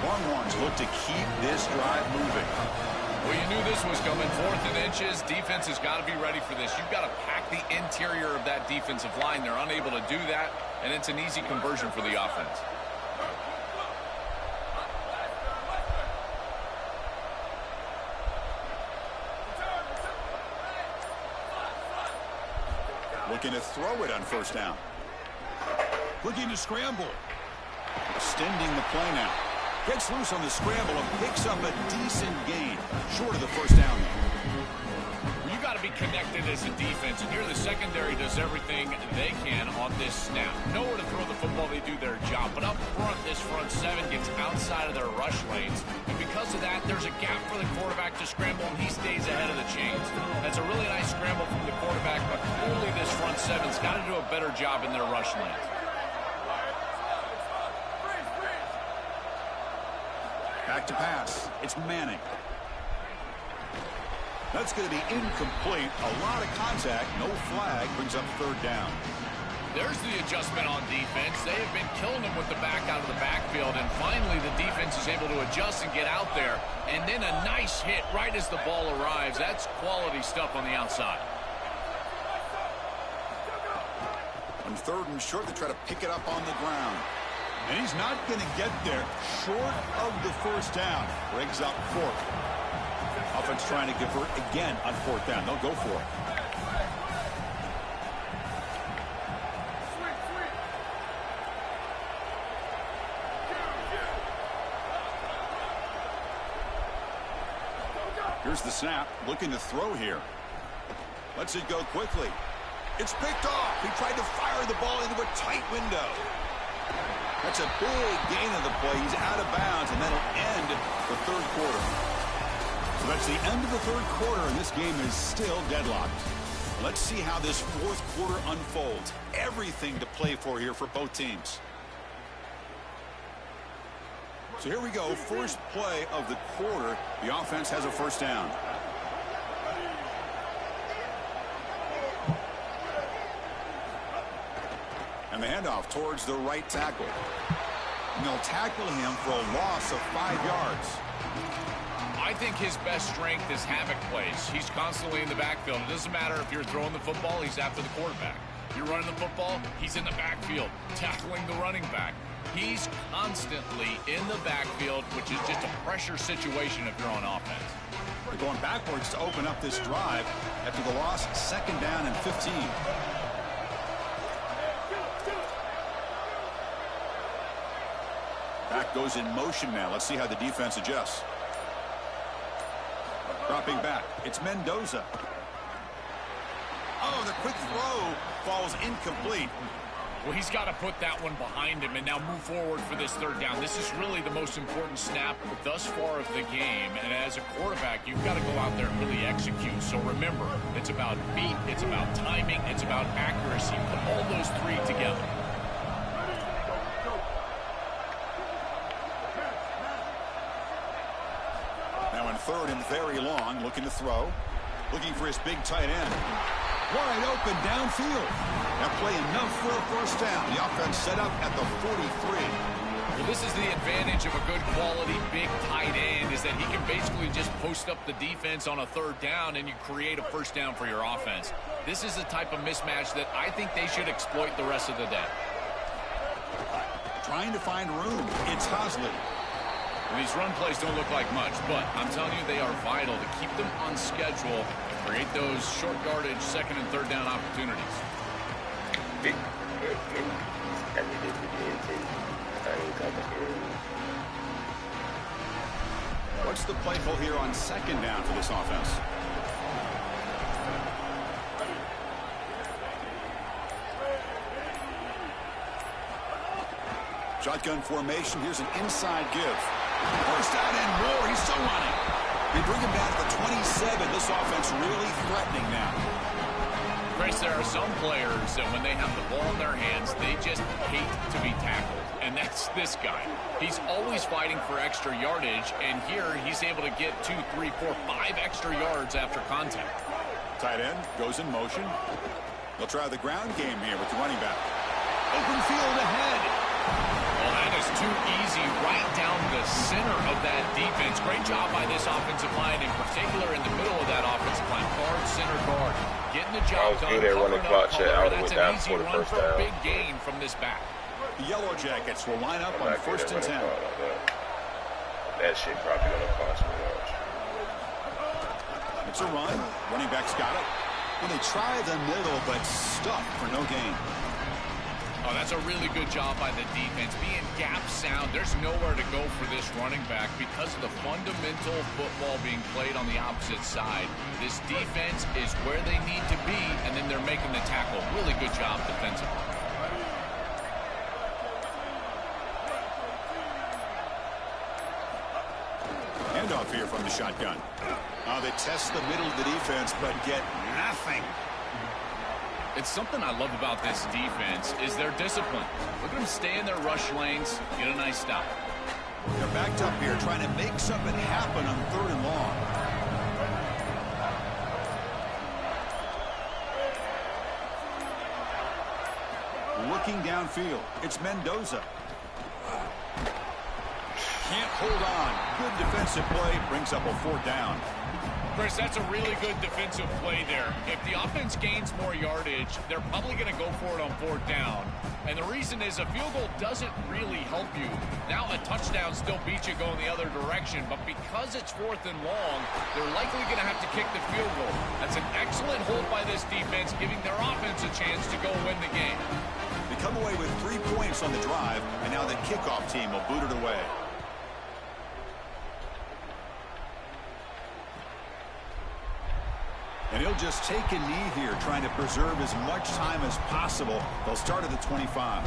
Longhorns look to keep this drive moving. Well, you knew this was coming. 4th and inches. Defense has got to be ready for this. You've got to pack the interior of that defensive line. They're unable to do that, and it's an easy conversion for the offense. Looking to throw it on 1st down. Looking to scramble. Extending the play now. Gets loose on the scramble and picks up a decent gain. Short of the 1st down, though. Well, you got to be connected as a defense, and here the secondary does everything they can on this snap. Nowhere to throw the football, they do their job. But up front, this front 7 gets outside of their rush lanes. And because of that, there's a gap for the quarterback to scramble, and he stays ahead of the chains. That's a really nice scramble from the quarterback, but clearly this front 7's got to do a better job in their rush lanes. Back to pass. It's Manning. That's going to be incomplete. A lot of contact. No flag. Brings up 3rd down. There's the adjustment on defense. They have been killing them with the back out of the backfield, and finally the defense is able to adjust and get out there. And then a nice hit right as the ball arrives. That's quality stuff on the outside. On 3rd and short, they try to pick it up on the ground. And he's not going to get there. Short of the 1st down. Brings up 4th. Offense trying to convert again on 4th down. They'll go for it. Here's the snap. Looking to throw here. Lets it go quickly. It's picked off. He tried to fire the ball into a tight window. That's a big gain of the play. He's out of bounds, and that'll end the 3rd quarter. So that's the end of the 3rd quarter, and this game is still deadlocked. Let's see how this 4th quarter unfolds. Everything to play for here for both teams. So here we go. First play of the quarter. The offense has a 1st down. And the handoff towards the right tackle. And they'll tackle him for a loss of 5 yards. I think his best strength is havoc plays. He's constantly in the backfield. It doesn't matter if you're throwing the football, he's after the quarterback. You're running the football, he's in the backfield, tackling the running back. He's constantly in the backfield, which is just a pressure situation if you're on offense. They're going backwards to open up this drive after the loss. 2nd down and 15. Back goes in motion now. Let's see how the defense adjusts. Dropping back. It's Mendoza. Oh, the quick throw falls incomplete. Well, he's got to put that one behind him and now move forward for this 3rd down. This is really the most important snap thus far of the game. And as a quarterback, you've got to go out there and really execute. So remember, it's about feet, it's about timing, it's about accuracy. Put all those 3 together. Now in 3rd and very long, looking to throw. Looking for his big tight end. Wide open downfield. That play enough for a 1st down. The offense set up at the 43. Well, this is the advantage of a good quality big tight end, is that he can basically just post up the defense on a 3rd down and you create a 1st down for your offense. This is the type of mismatch that I think they should exploit the rest of the day. Trying to find room. It's Hosley. These run plays don't look like much, but I'm telling you, they are vital to keep them on schedule, create those short yardage 2nd and 3rd down opportunities. What's the play call here on 2nd down for this offense? Shotgun formation. Here's an inside give. First down and more. He's still running. They bring him down to the 27. This offense really threatening now. Chris, there are some players that when they have the ball in their hands, they just hate to be tackled. And that's this guy. He's always fighting for extra yardage, and here he's able to get 2, 3, 4, 5 extra yards after contact. Tight end goes in motion. They'll try the ground game here with the running back. Open field ahead. Well, that is too easy right down the center of that defense. Great job by this offensive line, in particular in the middle of that offensive line. Guard, center guard. Getting the job done. Good at running clock check out of That's it an down easy for the run first for a down. big gain from this back. The Yellow Jackets will line up on 1st and 10. That shit probably gonna cost me much. It's a run. Running back's got it. Well, they try the middle, but stuck for no gain. Oh, that's a really good job by the defense. Being gap sound, there's nowhere to go for this running back because of the fundamental football being played on the opposite side. This defense is where they need to be, and then they're making the tackle. Really good job defensively. Handoff here from the shotgun. They test the middle of the defense, but get nothing. It's something I love about this defense is their discipline. Look at them stay in their rush lanes, get a nice stop. They're backed up here trying to make something happen on 3rd and long. Looking downfield, it's Mendoza. Can't hold on. Good defensive play, brings up a 4th down. Chris, that's a really good defensive play there. If the offense gains more yardage, they're probably going to go for it on 4th down. And the reason is a field goal doesn't really help you. Now a touchdown still beats you going the other direction, but because it's 4th and long, they're likely going to have to kick the field goal. That's an excellent hold by this defense, giving their offense a chance to go win the game. They come away with 3 points on the drive, and now the kickoff team will boot it away. And he'll just take a knee here, trying to preserve as much time as possible. They'll start at the 25.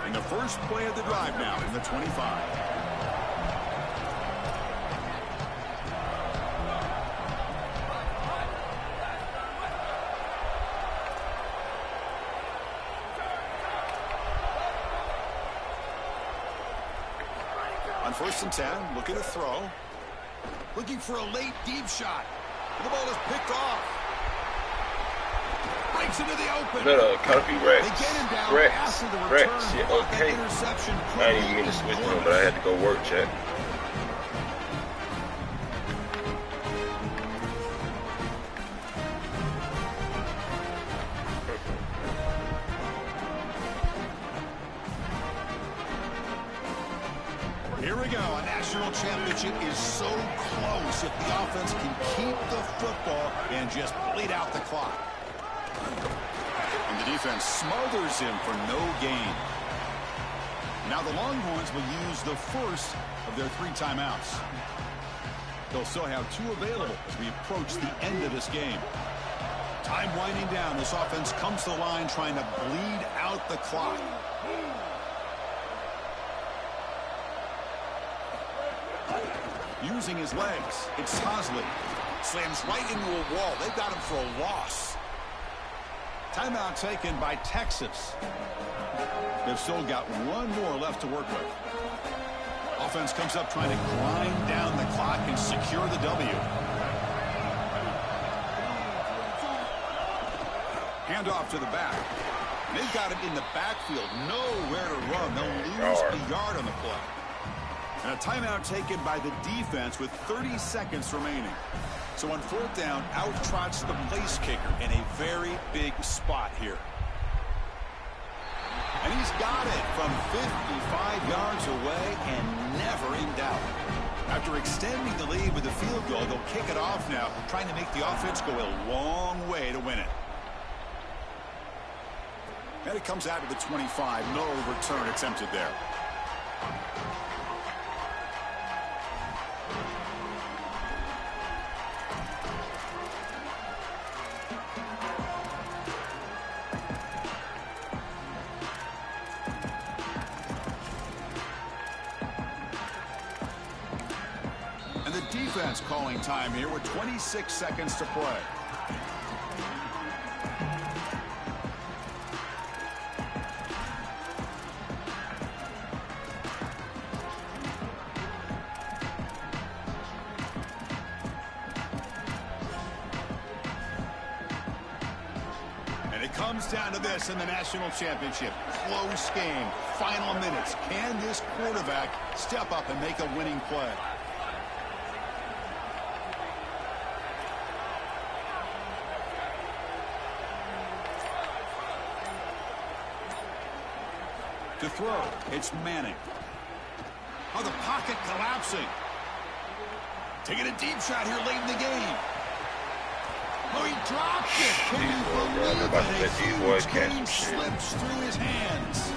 And the first play of the drive now in the 25. On 1st and 10, looking to throw. Looking for a late deep shot. The ball is picked off. Breaks into the open. Little Kofi Rex. They get him down Rex. after the Rex. return. Yeah, okay. Interception. I didn't even mean to switch to him, but I had to go work check. Here we go. A national championship is so close if the offense can keep the football and just bleed out the clock. And the defense smothers him for no gain. Now the Longhorns will use the first of their 3 timeouts. They'll still have 2 available as we approach the end of this game. Time winding down. This offense comes to the line trying to bleed out the clock. Using his legs, it's Hosley. Slams right into a wall. They've got him for a loss. Timeout taken by Texas. They've still got 1 more left to work with. Offense comes up trying to grind down the clock and secure the W. Handoff to the back. They've got him in the backfield. Nowhere to run. They'll lose a yard on the play. And a timeout taken by the defense with 30 seconds remaining. So on 4th down, out trots the place kicker in a very big spot here. And he's got it from 55 yards away and never in doubt. After extending the lead with a field goal, they'll kick it off now, trying to make the offense go a long way to win it. And it comes out to the 25. No return attempted there. defense calling time here with 26 seconds to play. Comes down to this in the national championship. Close game. Final minutes. Can this quarterback step up and make a winning play? To throw, it's Manning. Oh, the pocket collapsing. Taking a deep shot here late in the game. Oh, he dropped it. Can you believe it? A huge game slips through his hands.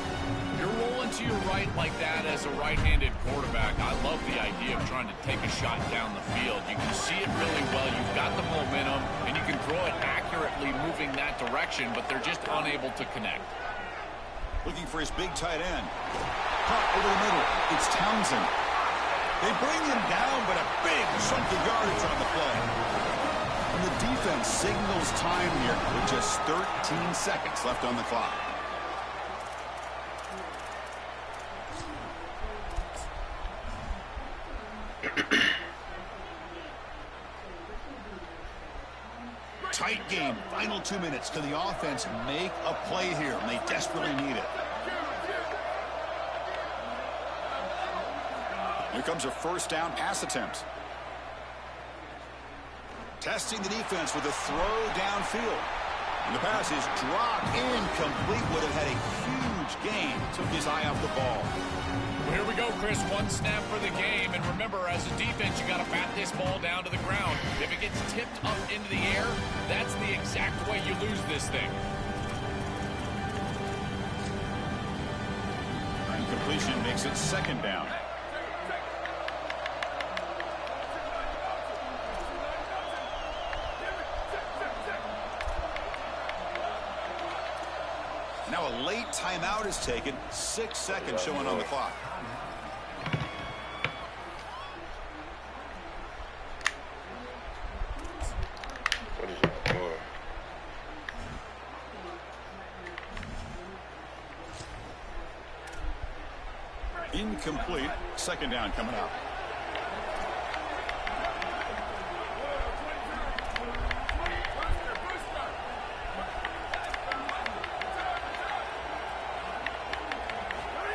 You're rolling to your right like that as a right-handed quarterback. I love the idea of trying to take a shot down the field. You can see it really well. You've got the momentum, and you can throw it accurately moving that direction, but they're just unable to connect. Looking for his big tight end. Caught over the middle. It's Townsend. They bring him down, but a big chunk of yardage on the play. And the defense signals time here with just 13 seconds left on the clock. Tight game. Final 2 minutes. Can the offense make a play here? And they desperately need it. Here comes a first down pass attempt. Testing the defense with a throw downfield. And the pass is dropped incomplete. Would have had a huge gain. Took his eye off the ball. Well, here we go, Chris. One snap for the game. And remember, as a defense, you got to bat this ball down to the ground. If it gets tipped up into the air, that's the exact way you lose this thing. Incompletion makes it second down. Now a late timeout is taken. 6 seconds showing on the clock. What is it for? Incomplete. Second down coming up.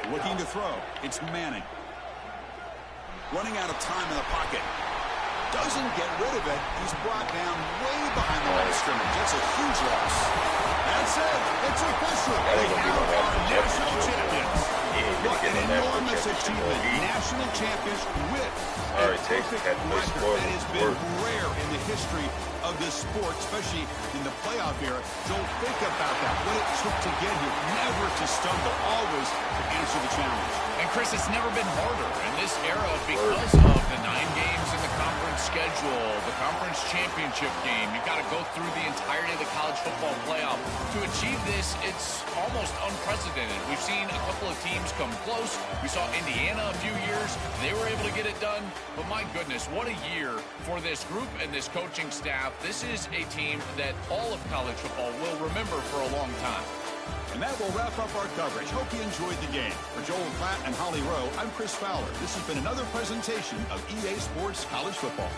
Looking to throw. It's Manning. Running out of time in the pocket. Doesn't get rid of it. He's brought down way behind the line of scrimmage. That's a huge loss. That's it. It's official. We have our national champions. What an enormous achievement. National champions with a perfect record that has been rare in the history of this sport, especially in the playoff era. Joel, think about that. What it took to get here. Never to stumble. Always to answer the challenge. And, Chris, it's never been harder in this era because of the 9 games in the conference schedule, the conference championship game. You've got to go through the entirety of the college football playoff. To achieve this, it's almost unprecedented. We've seen a couple of teams come close. We saw Indiana a few years. They were able to get it done. But, my goodness, what a year for this group and this coaching staff. This is a team that all of college football will remember for a long time. And that will wrap up our coverage. Hope you enjoyed the game. For Joel Klatt and Holly Rowe, I'm Chris Fowler. This has been another presentation of EA Sports College Football.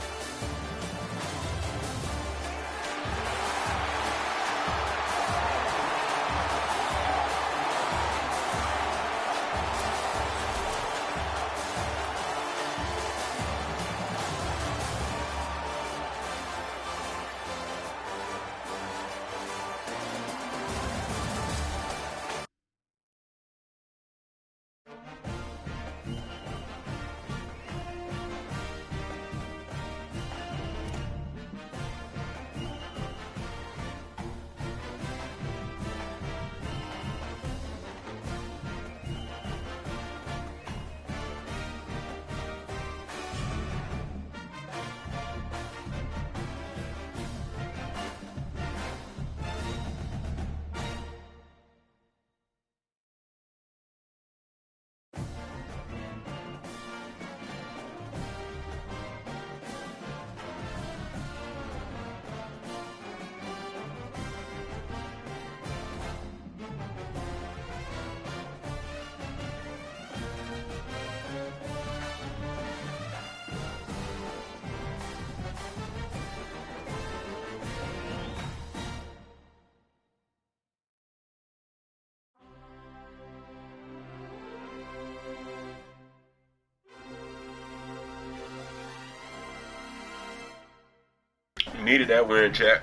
needed that win, chat.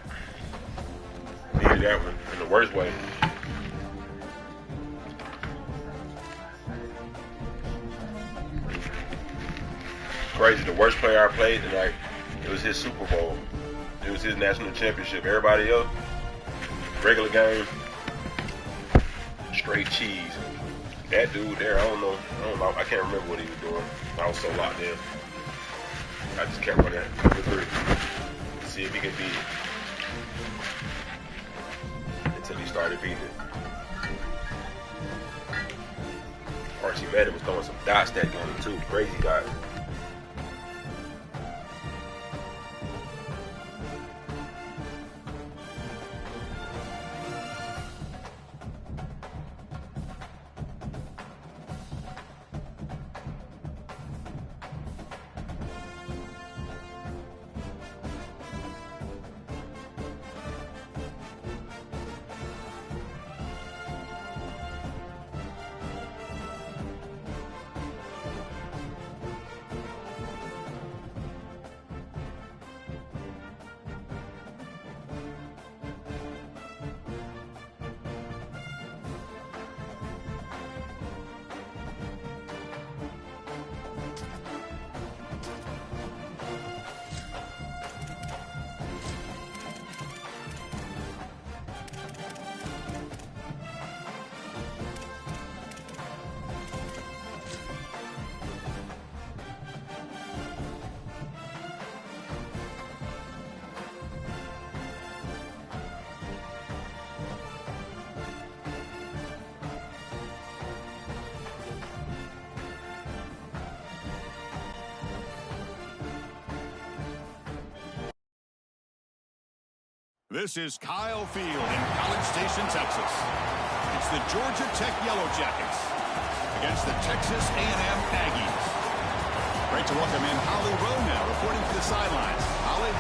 Needed that one in the worst way. Crazy. The worst player I played tonight, it was his Super Bowl. It was his national championship. Everybody else, regular game, straight cheese. That dude there, I don't know. I can't remember what he was doing. I was so locked in. I just kept running cover 3. See if he can beat it. Until he started beating it. Archie Madden was throwing some dots that game too. Crazy guy. This is Kyle Field in College Station, Texas. It's the Georgia Tech Yellow Jackets against the Texas A&M Aggies. Great to welcome in Holly Rowe now, reporting for the sidelines. Holly?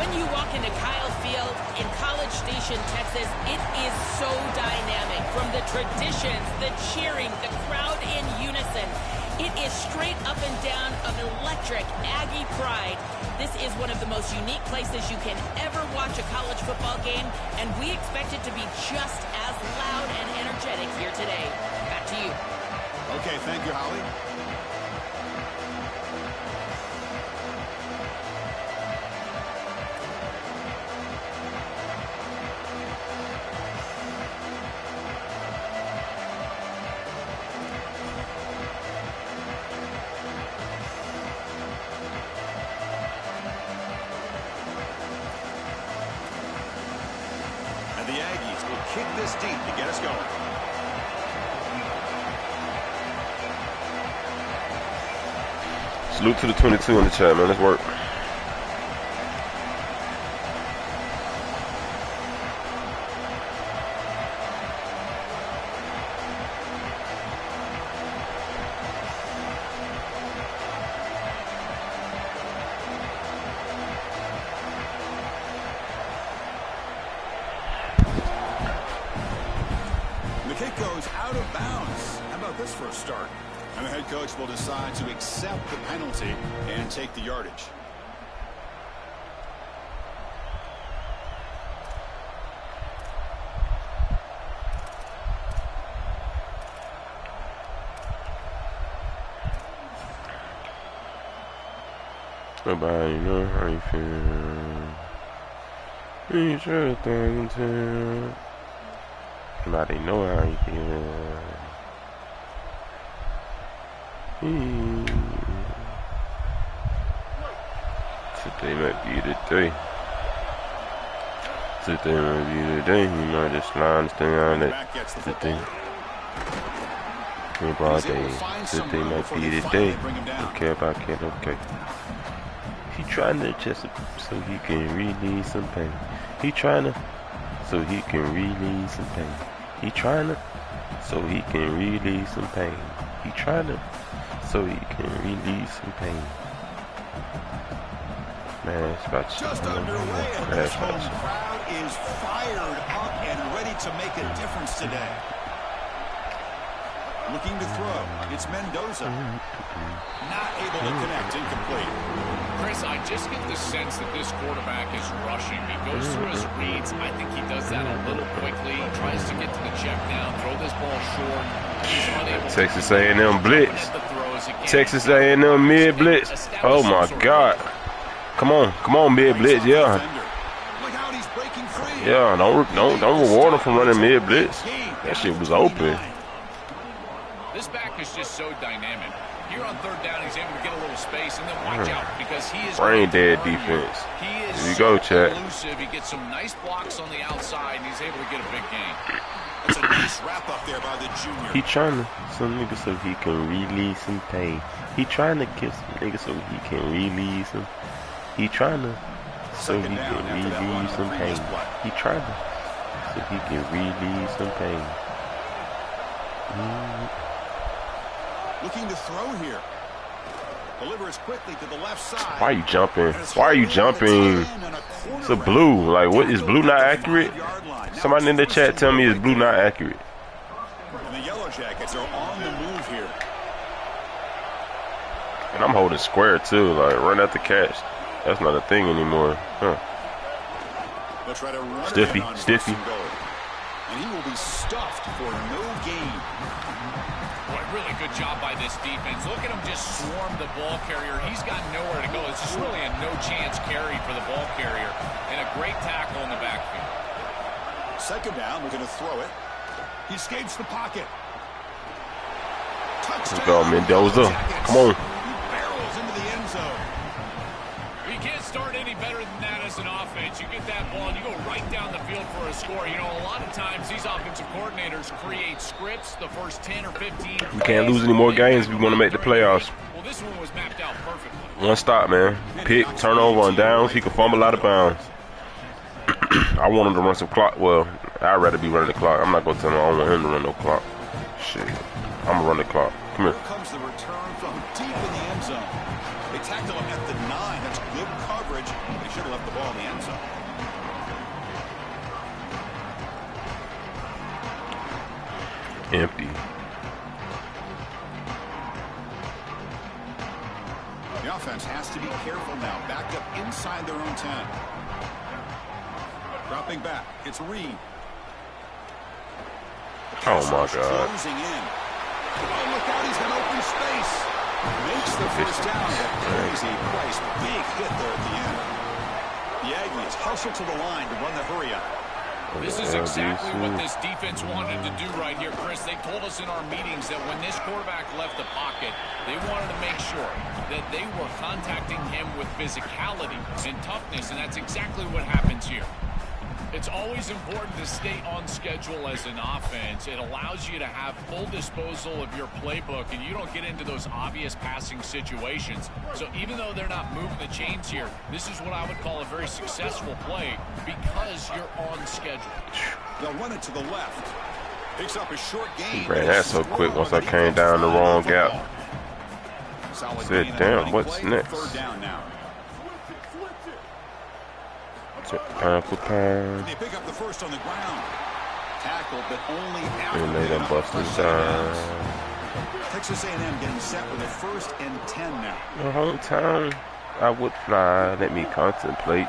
When you walk into Kyle Field in College Station, Texas, it is so dynamic. From the traditions, the cheering, the crowd in unison. It is straight up and down of electric Aggie pride. This is one of the most unique places you can ever watch a college football game, and we expect it to be just as loud and energetic here today. Back to you. Okay, thank you, Holly. The Aggies will kick this deep to get us going. Salute to the 22 in the chat, man. Let's work. Will decide to accept the penalty and take the yardage. Nobody know how you feel. You sure thing too. Nobody know how you feel. Today might be the day. Today might be the day. He might just line stay on it. Today. Broad day. Today might be the day. Don't care about kid. Okay. He trying to just so he can release some pain. He trying to so he can release some pain. He trying to so he can release some pain. He trying to so he can release some pain. Man, it's about to just underway, and this home crowd is fired up and ready to make a difference today. Looking to throw. It's Mendoza. Not able to connect. Incomplete. Chris, I just get the sense that this quarterback is rushing. He goes through his reads. I think he does that a little quickly. He tries to get to the check down, throw this ball short. He's unable Texas A&M blitz. Texas A&M mid blitz. Oh my God. Come on, mid blitz, yeah. Yeah, don't reward him for running mid blitz. That shit was open. This back is just so dynamic. Here on third down, he's able to get a little space, and then watch out because he is brain dead defense. Here you go, Chad. Elusive. He gets some nice blocks on the outside, and he's able to get a big gain. That's a nice wrap up there by the junior. He trying to some nigga so he can release some pain. He trying to kiss some nigga so he can release some. He trying to so he can relieve some pain. He trying to so he can relieve some pain. Looking to throw here. Delivers quickly to the left side. Why are you jumping? Why are you jumping? It's a blue. Like, what is blue not accurate? Somebody in the chat tell me is blue not accurate. And the Yellow Jackets are on the move here. And I'm holding square too. Like, run at the catch. That's not a thing anymore. Huh. Try to run Stiffy. And he will be stuffed for no gain. Boy, really good job by this defense. Look at him just swarm the ball carrier. He's got nowhere to go. It's just really a no-chance carry for the ball carrier. And a great tackle in the backfield. Second down, we're going to throw it. He escapes the pocket. Touchdown. Let's go, Mendoza. Come on. He barrels into the end zone. You can't start any better than that as an offense. You get that ball and you go right down the field for a score. You know, a lot of times these offensive coordinators create scripts the first 10 or 15. We can't lose any more games if we want to make the playoffs. Well, this one was mapped out perfectly. One stop, man. Pick, turnover on downs. He can fumble out of bounds. I want him to run some clock. Well, I'd rather be running the clock. I'm not going to tell him I don't want him to run no clock. Shit. I'm going to run the clock. Come here. Here comes the return from deep in the end zone. They tackle him at the 9. That's good coverage. They should have left the ball in the end zone. Empty. The offense has to be careful now. Backed up inside their own 10. Dropping back. It's Reed. Oh my God. Closing in. Oh, look out. He's got open space. Makes the first down. Crazy Price. Big hit there at the end. The Aggies hustle to the line to run the hurry up. This is exactly what this defense wanted to do right here, Chris. They told us in our meetings that when this quarterback left the pocket, they wanted to make sure that they were contacting him with physicality and toughness, and that's exactly what happens here. It's always important to stay on schedule as an offense. It allows you to have full disposal of your playbook, and you don't get into those obvious passing situations. So even though they're not moving the chains here, this is what I would call a very successful play because you're on schedule. They'll run it to the left. Picks up a short gain. Ran that so quick once I came down the wrong gap. Said, damn, what's next? Third down now. Pound for pound. They pick up the first on the ground. Tackled, but only after And they done busted down. Texas A&M getting set with a 1st and 10 now. Your hometown, I would fly. Let me contemplate.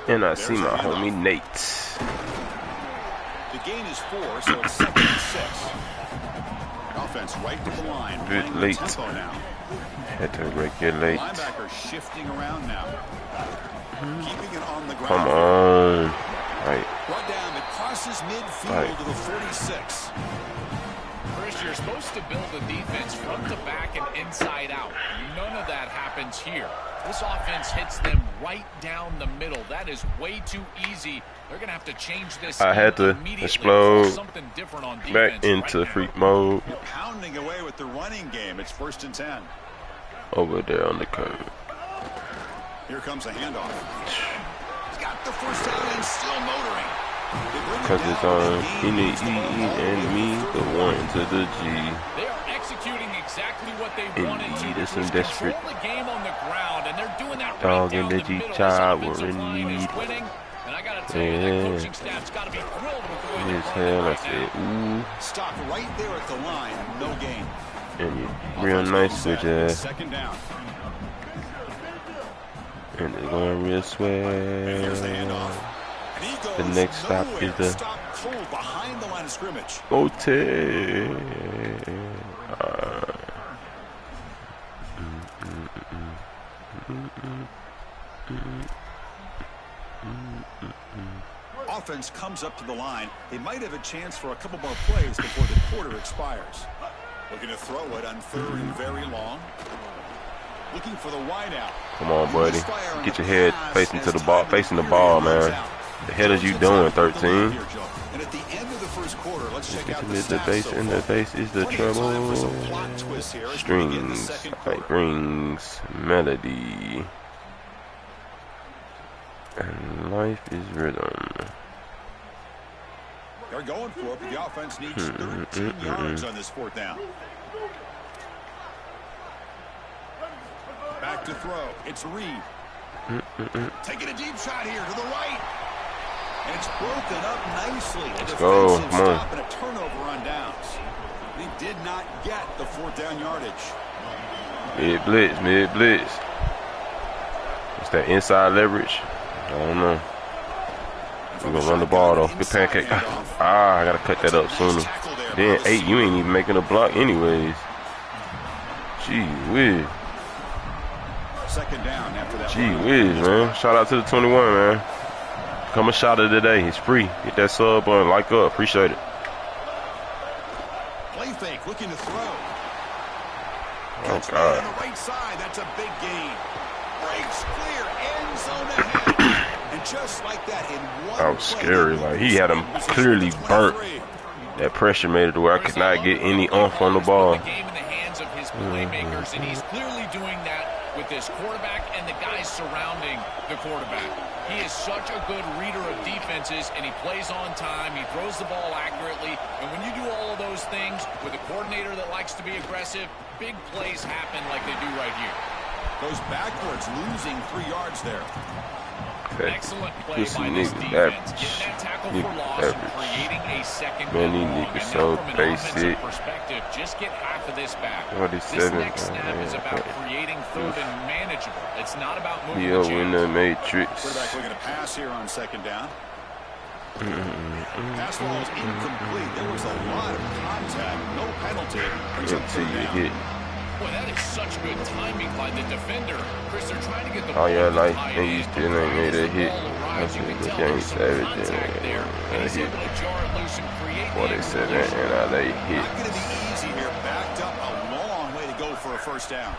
And I see my homie Nate. The gain is 4, so it's 2nd and 6. Offense right to the line. Bit late. Tempo now. Had to regulate. Linebacker shifting around now. Keeping it on the ground. Come on. Right. Brought down. It crosses midfield to the 46. Chris, you're supposed to build a defense front to back and inside out. None of that happens here. This offense hits them right down the middle. That is way too easy. They're going to have to change this. I had to explode something different on back into freak mode. You're pounding away with the running game. It's 1st and 10. Over there on the curve. Here comes a handoff. He's got the first down and still motoring. Because it's on and me, the 1 to the G. They are executing exactly what they wanted to. This and desperate. Control the game on the ground, and they're doing that Dog right in down the the G middle. child This were offensive in line is need. winning, and I got to Yeah. Coaching staff's got to be thrilled with the way His hell, I said, ooh. Stop right there at the line. No gain. And you real nice with your. Second down. And they're going real swell. The next stop is the cold behind the line of scrimmage. motel. Offense comes up to the line. They might have a chance for a couple more plays before the quarter expires. Looking to throw it on 3rd and very long. Looking for the wide out. Come on, buddy. Get your head facing to the ball, facing the ball, man. The hell is you doing, 13? And at the end of the first quarter, let's check out the stats. In the face is the trouble. Strings, like rings, melody. And life is rhythm. They're going for it, but the offense needs 13 yards on this 4th down. Back to throw. It's Reed. Taking a deep shot here to the right. And it's broken up nicely. Let's go. Come on. And a turnover on downs. They did not get the 4th down yardage. Mid blitz. It's that inside leverage. I don't know. We're going to run the ball, though. Good pancake. I got to cut that up sooner. Then 8, you ain't even making a block anyways. Gee whiz. Second down after that. Gee whiz, man. Shout out to the 21, man. Come a shot of the day. It's free. Hit that sub button. Like up. Appreciate it. Play fake. Looking to throw. Oh, God. On the right side. That's a big gain. Breaks clear. End zone ahead. And just like that, in one that was scary. Like, he had him clearly burnt. That pressure made it to where I could not get any oomph on the ball. The game in the hands of his playmakers, and he's clearly doing that with this quarterback and the guys surrounding the quarterback. He is such a good reader of defenses, and he plays on time. He throws the ball accurately. And when you do all of those things with a coordinator that likes to be aggressive, big plays happen like they do right here. Goes backwards, losing 3 yards there. Excellent play by this defense. Getting that tackle for loss, creating a second man, these long. niggas And so now from an basic. offensive perspective, just get half of this back. This next snap is about creating 3rd and manageable. It's not about moving the chains. in the matrix. Quarterback looking to pass here on 2nd down. Pass ball is incomplete. There was a lot of contact. No penalty. Until you hit. Boy, that is such good timing by the defender. Chris, they're trying to get the Oh, ball yeah, to like, tight and you end. still ain't made a hit. That's That's what the game savage and he's hit. able to jar it loose and create Boy, they said that NLA hit. Not going to be easy here. Backed up a long way to go for a 1st down.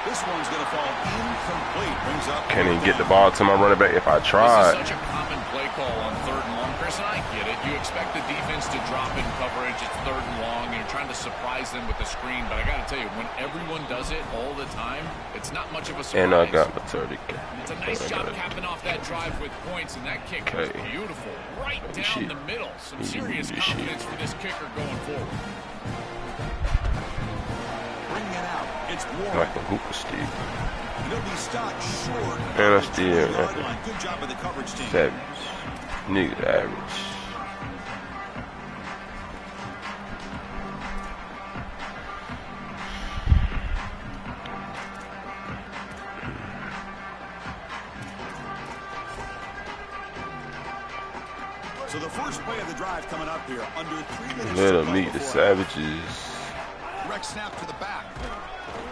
This one's going to fall incomplete. Brings up. Can't even get the ball to my running back if I tried. This is such a common play call on 3rd and long, Chris, and I get it. You expect the defense to drop in coverage. It's 3rd and long, and you're trying to surprise them with the screen. But I got to tell you, when everyone does it all the time, it's not much of a surprise. And I got my 30. It's a nice job capping off that drive with points, and that kick was beautiful. Right down the middle. Some serious confidence for this kicker going forward. Bringing it out. It's Warren. Like a hooper stick. He'll be stopped short. And I still Good job of the coverage team. savage. Niggas average. So the first play of the drive coming up here. Under 3 minutes. Let them meet the savages. Direct snap to the back.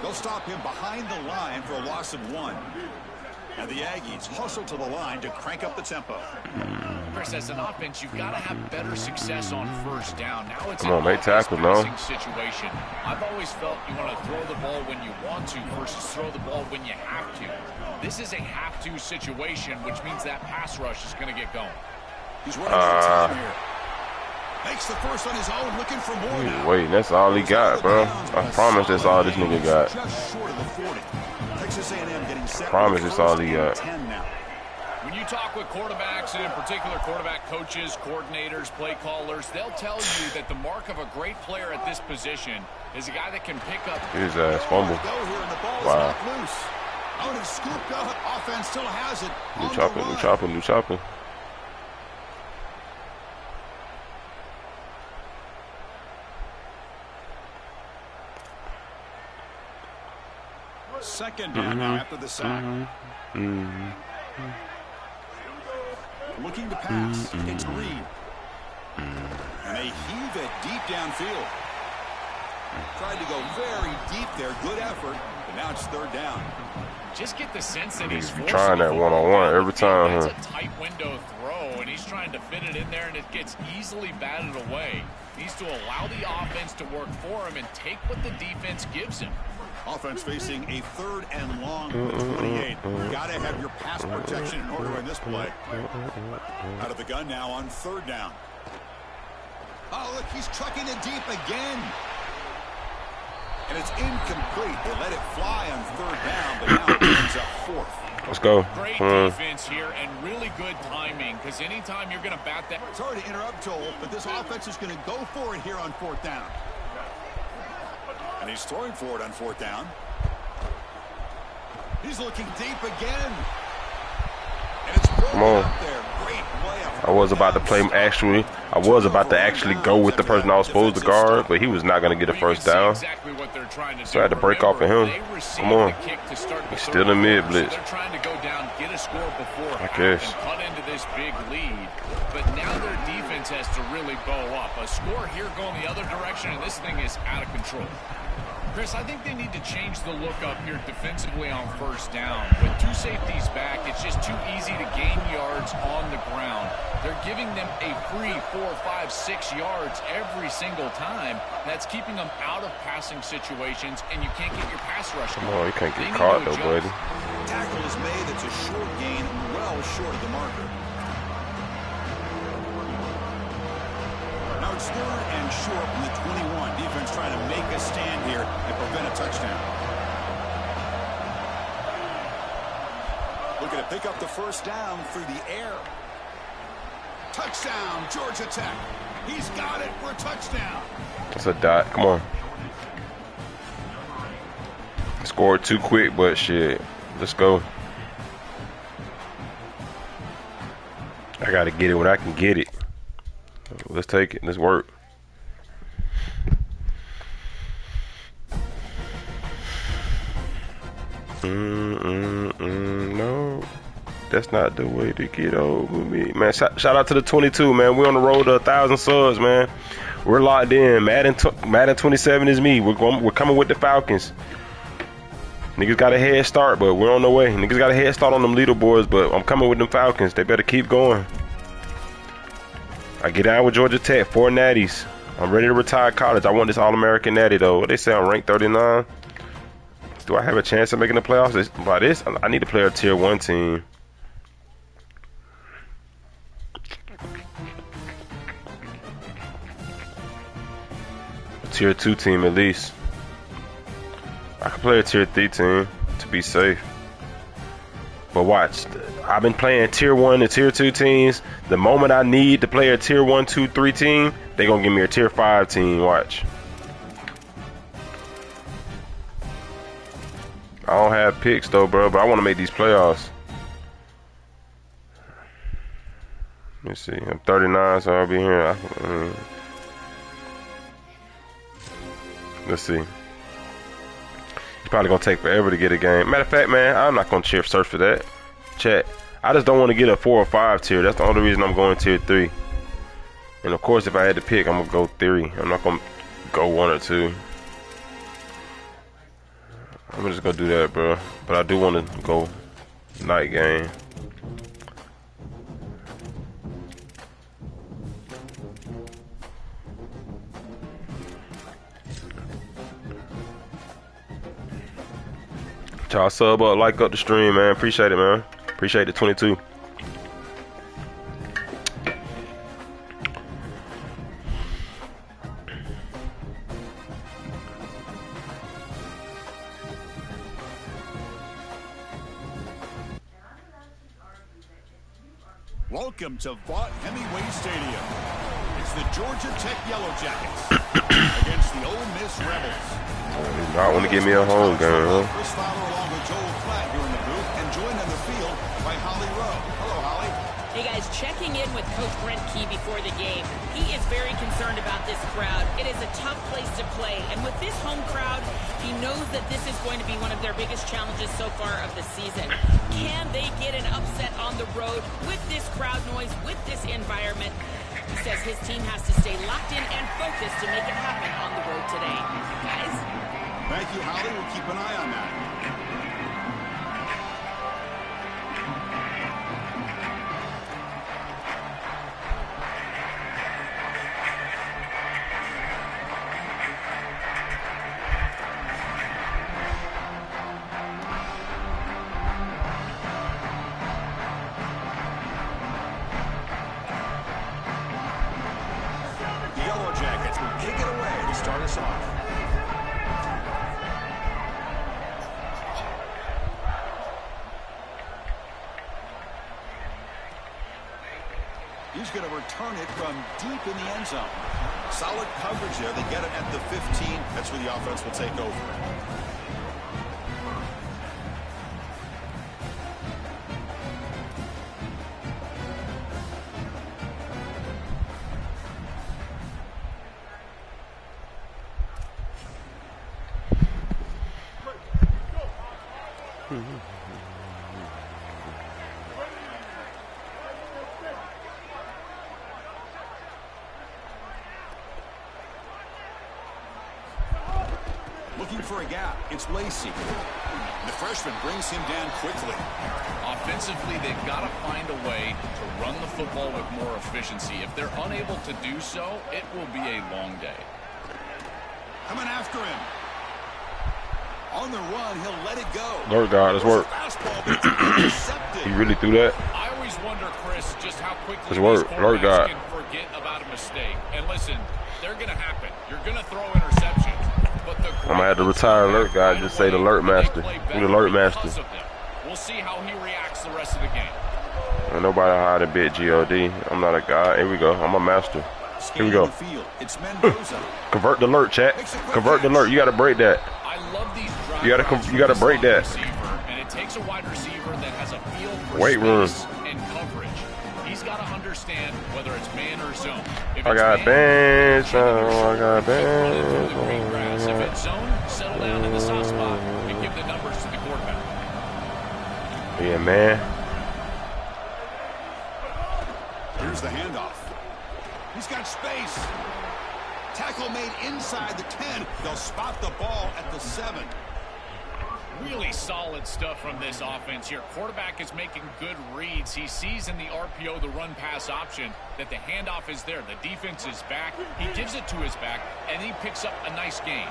They'll stop him behind the line for a loss of 1. And the Aggies hustle to the line to crank up the tempo. Chris, as an offense, you've got to have better success on 1st down. Now it's Come on, make tackle, no? Situation. I've always felt you want to throw the ball when you want to versus throw the ball when you have to. This is a have-to situation, which means that pass rush is going to get going. He's running out of time here. Makes the first on his own, looking for more now. Wait, that's all he got, bro. I promise that's all this nigga got. Just short of the 40. Texas A&M getting set. Promise it's all he got. When you talk with quarterbacks, and in particular quarterback coaches, coordinators, play callers, they'll tell you that the mark of a great player at this position is a guy that can pick up. His ass fumble. Wow. Oh, and it's scooped up. Offense still has it. New chopper. Second down now after the sack. Looking to pass. It's Reed. And they heave it deep downfield. Tried to go very deep there. Good effort. But now it's third down. Just get the sense that he's trying that one-on-one every time. That's a tight window throw, and he's trying to fit it in there, and it gets easily batted away. He needs to allow the offense to work for him and take what the defense gives him. Offense facing a third and long with 28. Got to have your pass protection in order in this play. Out of the gun now on third down. Oh, look, he's trucking it deep again. And it's incomplete. They let it fly on third down, but now it ends up fourth. Let's go. Great defense here and really good timing, because anytime you're going to bat that. Sorry to interrupt, Joel, but this offense is going to go for it here on fourth down. And he's throwing for it on fourth down. He's looking deep again. And it's broken up there. Great play. I was about to actually go with the person I was supposed to guard, but he was not going to get a first down. So I had to break off of him. Come on. He's still in mid blitz. They're trying to go down, get a score before I guess. and cut into this big lead. But now their defense has to really bow up. A score here going the other direction, and this thing is out of control. Chris, I think they need to change the look up here defensively on first down. With two safeties back, it's just too easy to gain yards on the ground. They're giving them a free 4, 5, 6 yards every single time. That's keeping them out of passing situations, and you can't get your pass rush. Come on, you can't get caught though, buddy. Tackle is made. It's a short gain, well short of the marker. Now it's third and short from the 21. Defense trying to make a stand here and prevent a touchdown. Looking to pick up the first down through the air. Touchdown, Georgia Tech. He's got it for a touchdown. It's a dot. Come on. Scored too quick, but shit. Let's go. I got to get it when I can get it. Let's take it. Let's work. No, that's not the way to get over me, man. Shout out to the 22, man. We're on the road to 1,000 subs, man. We're locked in. Madden 27 is me. We're coming with the Falcons. Niggas got a head start, but we're on the way. Niggas got a head start on them leaderboards, but I'm coming with them Falcons. They better keep going. I get down with Georgia Tech, 4 natties. I'm ready to retire college. I want this All-American natty, though. What they say, I'm ranked 39. Do I have a chance of making the playoffs? By this, I need to play a Tier 1 team. A Tier 2 team, at least. I could play a Tier 3 team to be safe. But watch, I've been playing Tier 1 and Tier 2 teams. The moment I need to play a Tier 1, 2, 3 team, they're going to give me a Tier 5 team. Watch. I don't have picks, though, bro, but I want to make these playoffs. Let me see. I'm 39, so I'll be here. Let's see. It's probably going to take forever to get a game. Matter of fact, man, I'm not going to search for that. Chat. I just don't want to get a 4 or 5 tier. That's the only reason I'm going Tier 3. And, of course, if I had to pick, I'm going to go 3. I'm not going to go 1 or 2. I'm just going to do that, bro. But I do want to go night game. Y'all sub up, like up the stream, man. Appreciate it, man. Appreciate the 22. Welcome to Vaught Hemingway Stadium. It's the Georgia Tech Yellow Jackets against the Ole Miss Rebels. I want to give me a home game, huh? Chris Fowler along with Joel Klatt here in the field by Holly Rowe. Hello, Holly. Hey guys, checking in with Coach Brent Key before the game. He is very concerned about this crowd. It is a tough place to play, and with this home crowd, he knows that this is going to be one of their biggest challenges so far of the season. Can they get an upset on the road with this crowd noise, with this environment? He says his team has to stay locked in and focused to make it happen on the road today. Guys? Thank you, Holly. We'll keep an eye on that. He's going to return it from deep in the end zone. Solid coverage there. They get it at the 15. That's where the offense will take over. Looking for a gap. It's Lacey. The freshman brings him down quickly. Offensively, they've got to find a way to run the football with more efficiency. If they're unable to do so, it will be a long day. Coming after him. On the run, he'll let it go. Lord God, let's work. He really threw that? I always wonder, Chris, just how quickly let's work. Lord God. Can forget about a mistake. And listen, they're going to happen. You're going to throw interceptions. I'm going to have to retire alert guy. Just say the alert master. Who's the alert master? We'll see how he reacts the rest of the game. Ain't nobody hide a bit, G.O.D. I'm not a guy. Here we go. I'm a master. Here we go. Convert the alert, chat. Convert the alert. You got to break that. I love these you got to break that. And it takes a wide receiver that has a feel for weight room and coverage. He's got to understand whether it's man or zone. I got bench. I got bench. If it's zone, settle down in the soft spot and give the numbers to the quarterback. Yeah, man. Here's the handoff. He's got space. Tackle made inside the 10. They'll spot the ball at the 7. Really solid stuff from this offense here. Quarterback is making good reads. He sees in the RPO, the run-pass option, that the handoff is there. The defense is back. He gives it to his back, and he picks up a nice gain.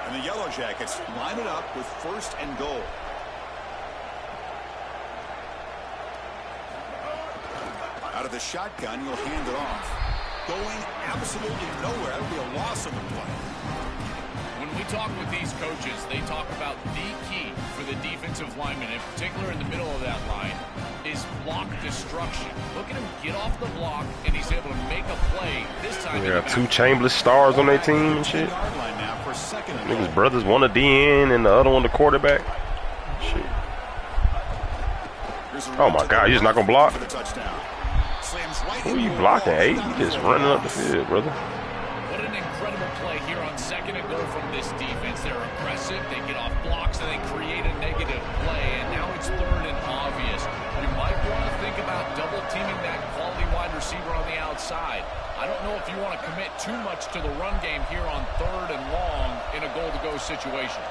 And the Yellow Jackets line it up with 1st and goal. Out of the shotgun, you'll hand it off. Going absolutely nowhere. That would be a loss of the play. When we talk with these coaches, they talk about the key for the defensive lineman, in particular in the middle of that line, is block destruction. Look at him get off the block, and he's able to make a play. This time, yeah, 2 chamberlain stars on their team and shit. Niggas brothers, one a DN and the other one the quarterback. Shit. Oh my God, you just not gonna block? Who are you blocking, 8? You just running up the field, brother. What an incredible play here on 2nd and goal from this defense. They're aggressive, they get off blocks, and they create a negative play, and now it's 3rd and obvious. You might want to think about double-teaming that quality wide receiver on the outside. I don't know if you want to commit too much to the run game here on 3rd and long in a goal-to-go situation.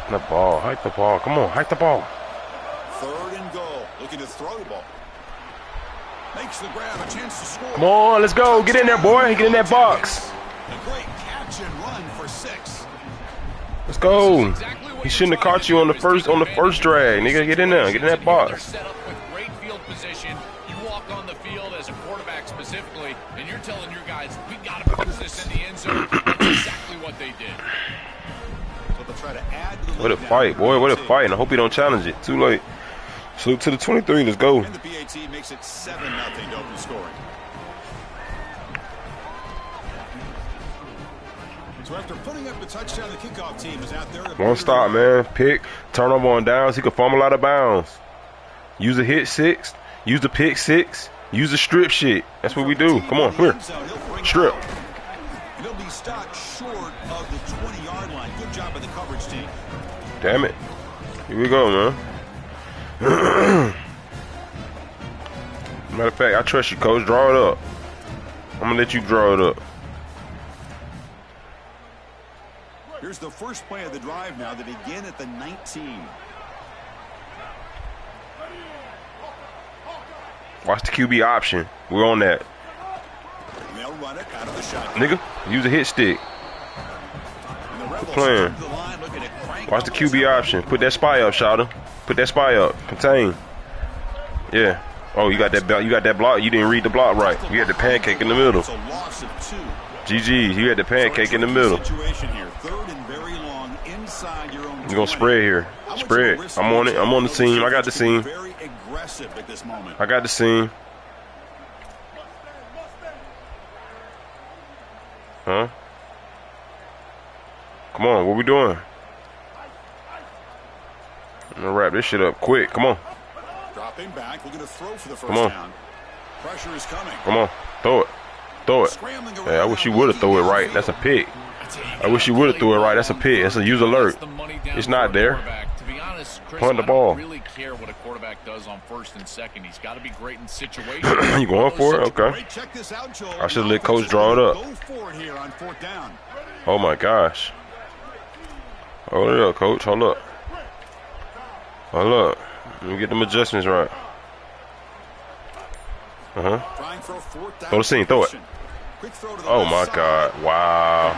The ball, hike the ball. Come on, hike the ball. 3rd and goal. Looking to throw the ball. Makes the grab, a chance to score. Come on, let's go. Get in there, boy. Get in that box. A great catch and run for 6. Let's go. He shouldn't have caught you on the first drag. Nigga, get in there. Get in that box. Set up with great field position. You walk on the field as a quarterback specifically, and you're telling your guys, we got to put this in the end zone. That's exactly what they did. Try to add to the what a fight, boy. What a fight. And I hope he don't challenge it. Too late. Salute to the 23. Let's go. And the PAT makes it 7-0 to open scoring. So after putting up the touchdown, the kickoff team is out there. One stop, man. Pick. Turnover on downs. He could fumble out of bounds. Use a hit six. Use the pick six. Use the strip shit. That's what we do. Come on, here. Strip. He'll be stopped short of the 20-yard line. Good job by the coverage team. Damn it. Here we go, man. Matter of fact, I trust you, coach. Draw it up. I'm going to let you draw it up. Here's the first play of the drive now. They begin at the 19. Watch the QB option. We're on that. And they'll run it out of the shotgun. Nigga, use a hit stick. Good plan. Watch the QB option. Put that spy up, Shouter. Put that spy up. Contain. Yeah. Oh, you got that. You got that block. You didn't read the block right. You had the pancake in the middle. GG's. You had the pancake in the middle. You're gonna spread here. Spread. I'm on it. I'm on the seam. I got the seam. I got the seam. Huh? Come on, what we doing? I'm gonna wrap this shit up quick. Come on. Dropping back, looking to throw for the first Come on. down. Pressure is coming. Come on. Throw it. Throw it. Yeah, I wish you would have thrown it right. That's a pick. I wish you would have threw it right. That's a pick. That's a use alert. It's not there. Punt the ball. Really care what a quarterback does on first and second. He's got to be great in situations. You going for it? Okay. I should let coach draw it up. Oh my gosh. Hold it up, coach. Hold up. Hold up. Let me get them adjustments right. Throw the seam. Throw it. Oh my God. Wow.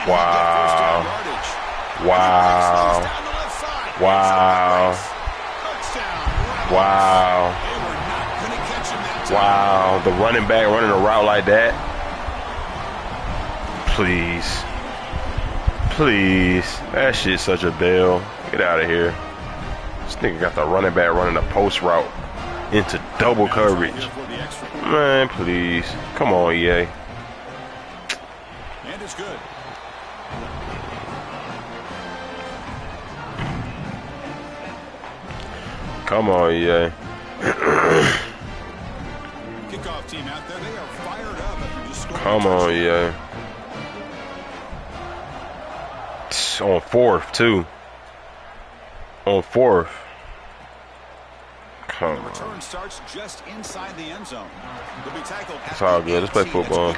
Wow. Wow. Wow. Wow. Wow. The running back running a route like that. Please. Please. That shit's such a bail. Get out of here. This nigga got the running back running a post route into double coverage. Man, please. Come on, EA. And it's good. Come on, EA. Kickoff team out there, they are fired up after just scoring. Come on, EA. On fourth, too. On fourth. Come on. Return starts just inside the end zone. It's all good. Let's play football.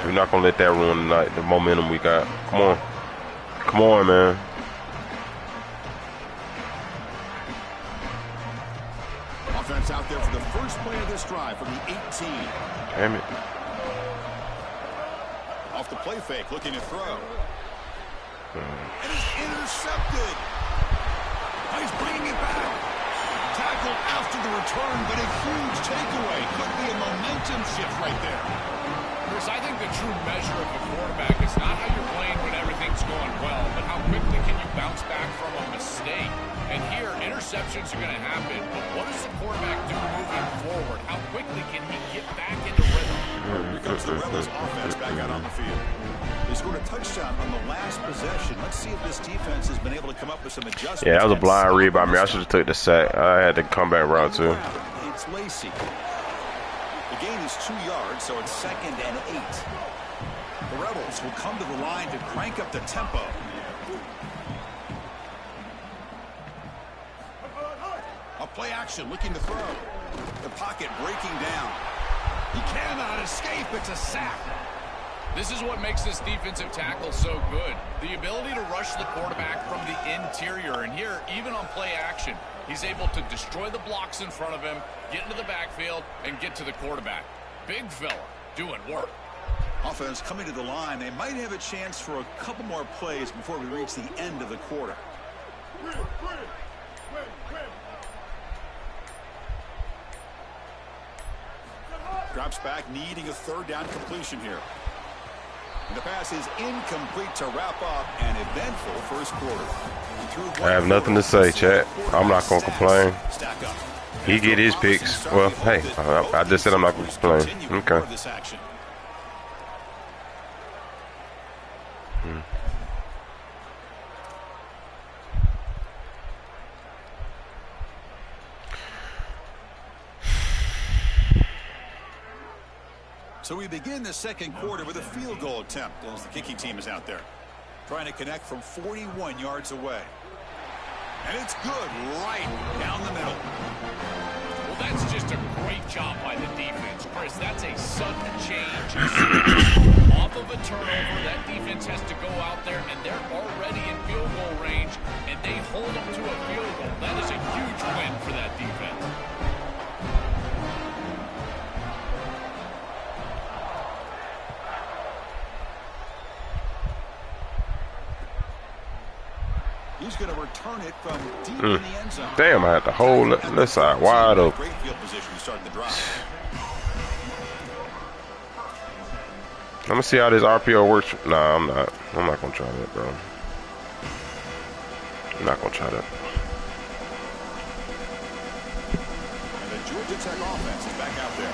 We're not going to let that ruin the night, the momentum we got. Come on. Come on, man. Offense out there for the first play of this drive from the 18. Damn it. Off the play fake, looking to throw. And it's intercepted. He's bringing it back. Tackle after the return, but a huge takeaway. Could be a momentum shift right there. Chris, I think the true measure of a quarterback is not how you're playing when everything's going well, but how quickly can you bounce back from a mistake. And here, interceptions are going to happen, but what does the quarterback do moving forward? How quickly can he get back into rhythm? Here comes the Rebels offense back out on the field. They scored a touchdown on the last possession. Let's see if this defense has been able to come up with some adjustments. Yeah, that was a blind read by me. I should have took the sack. I had to come back route too. It's Lacey. The gain is 2 yards, so it's 2nd and 8. The Rebels will come to the line to crank up the tempo. A play action, looking to throw. The pocket breaking down. He cannot escape. It's a sack. This is what makes this defensive tackle so good. The ability to rush the quarterback from the interior. And here, even on play action, he's able to destroy the blocks in front of him, get into the backfield, and get to the quarterback. Big fella doing work. Offense coming to the line. They might have a chance for a couple more plays before we reach the end of the quarter. Drops back, needing a 3rd down completion here. And the pass is incomplete to wrap up an eventful first quarter. I have nothing to say, chat. I'm not going to complain. He get his picks. Well, hey, I just said I'm not going to complain. Okay. So we begin the second quarter with a field goal attempt as the kicking team is out there, trying to connect from 41 yards away. And it's good right down the middle. Well, that's just a great job by the defense. Chris, that's a sudden change. Off of a turnover, that defense has to go out there, and they're already in field goal range, and they hold them to a field goal. That is a huge win for that defense. He's going to return it from deep in the end zone. Damn, I had the whole left side wide open. Great field position to start the drive. I'm gonna see how this RPO works. Nah, I'm not. I'm not gonna try that, bro. I'm not gonna try that. And the Georgia Tech offense is back out there.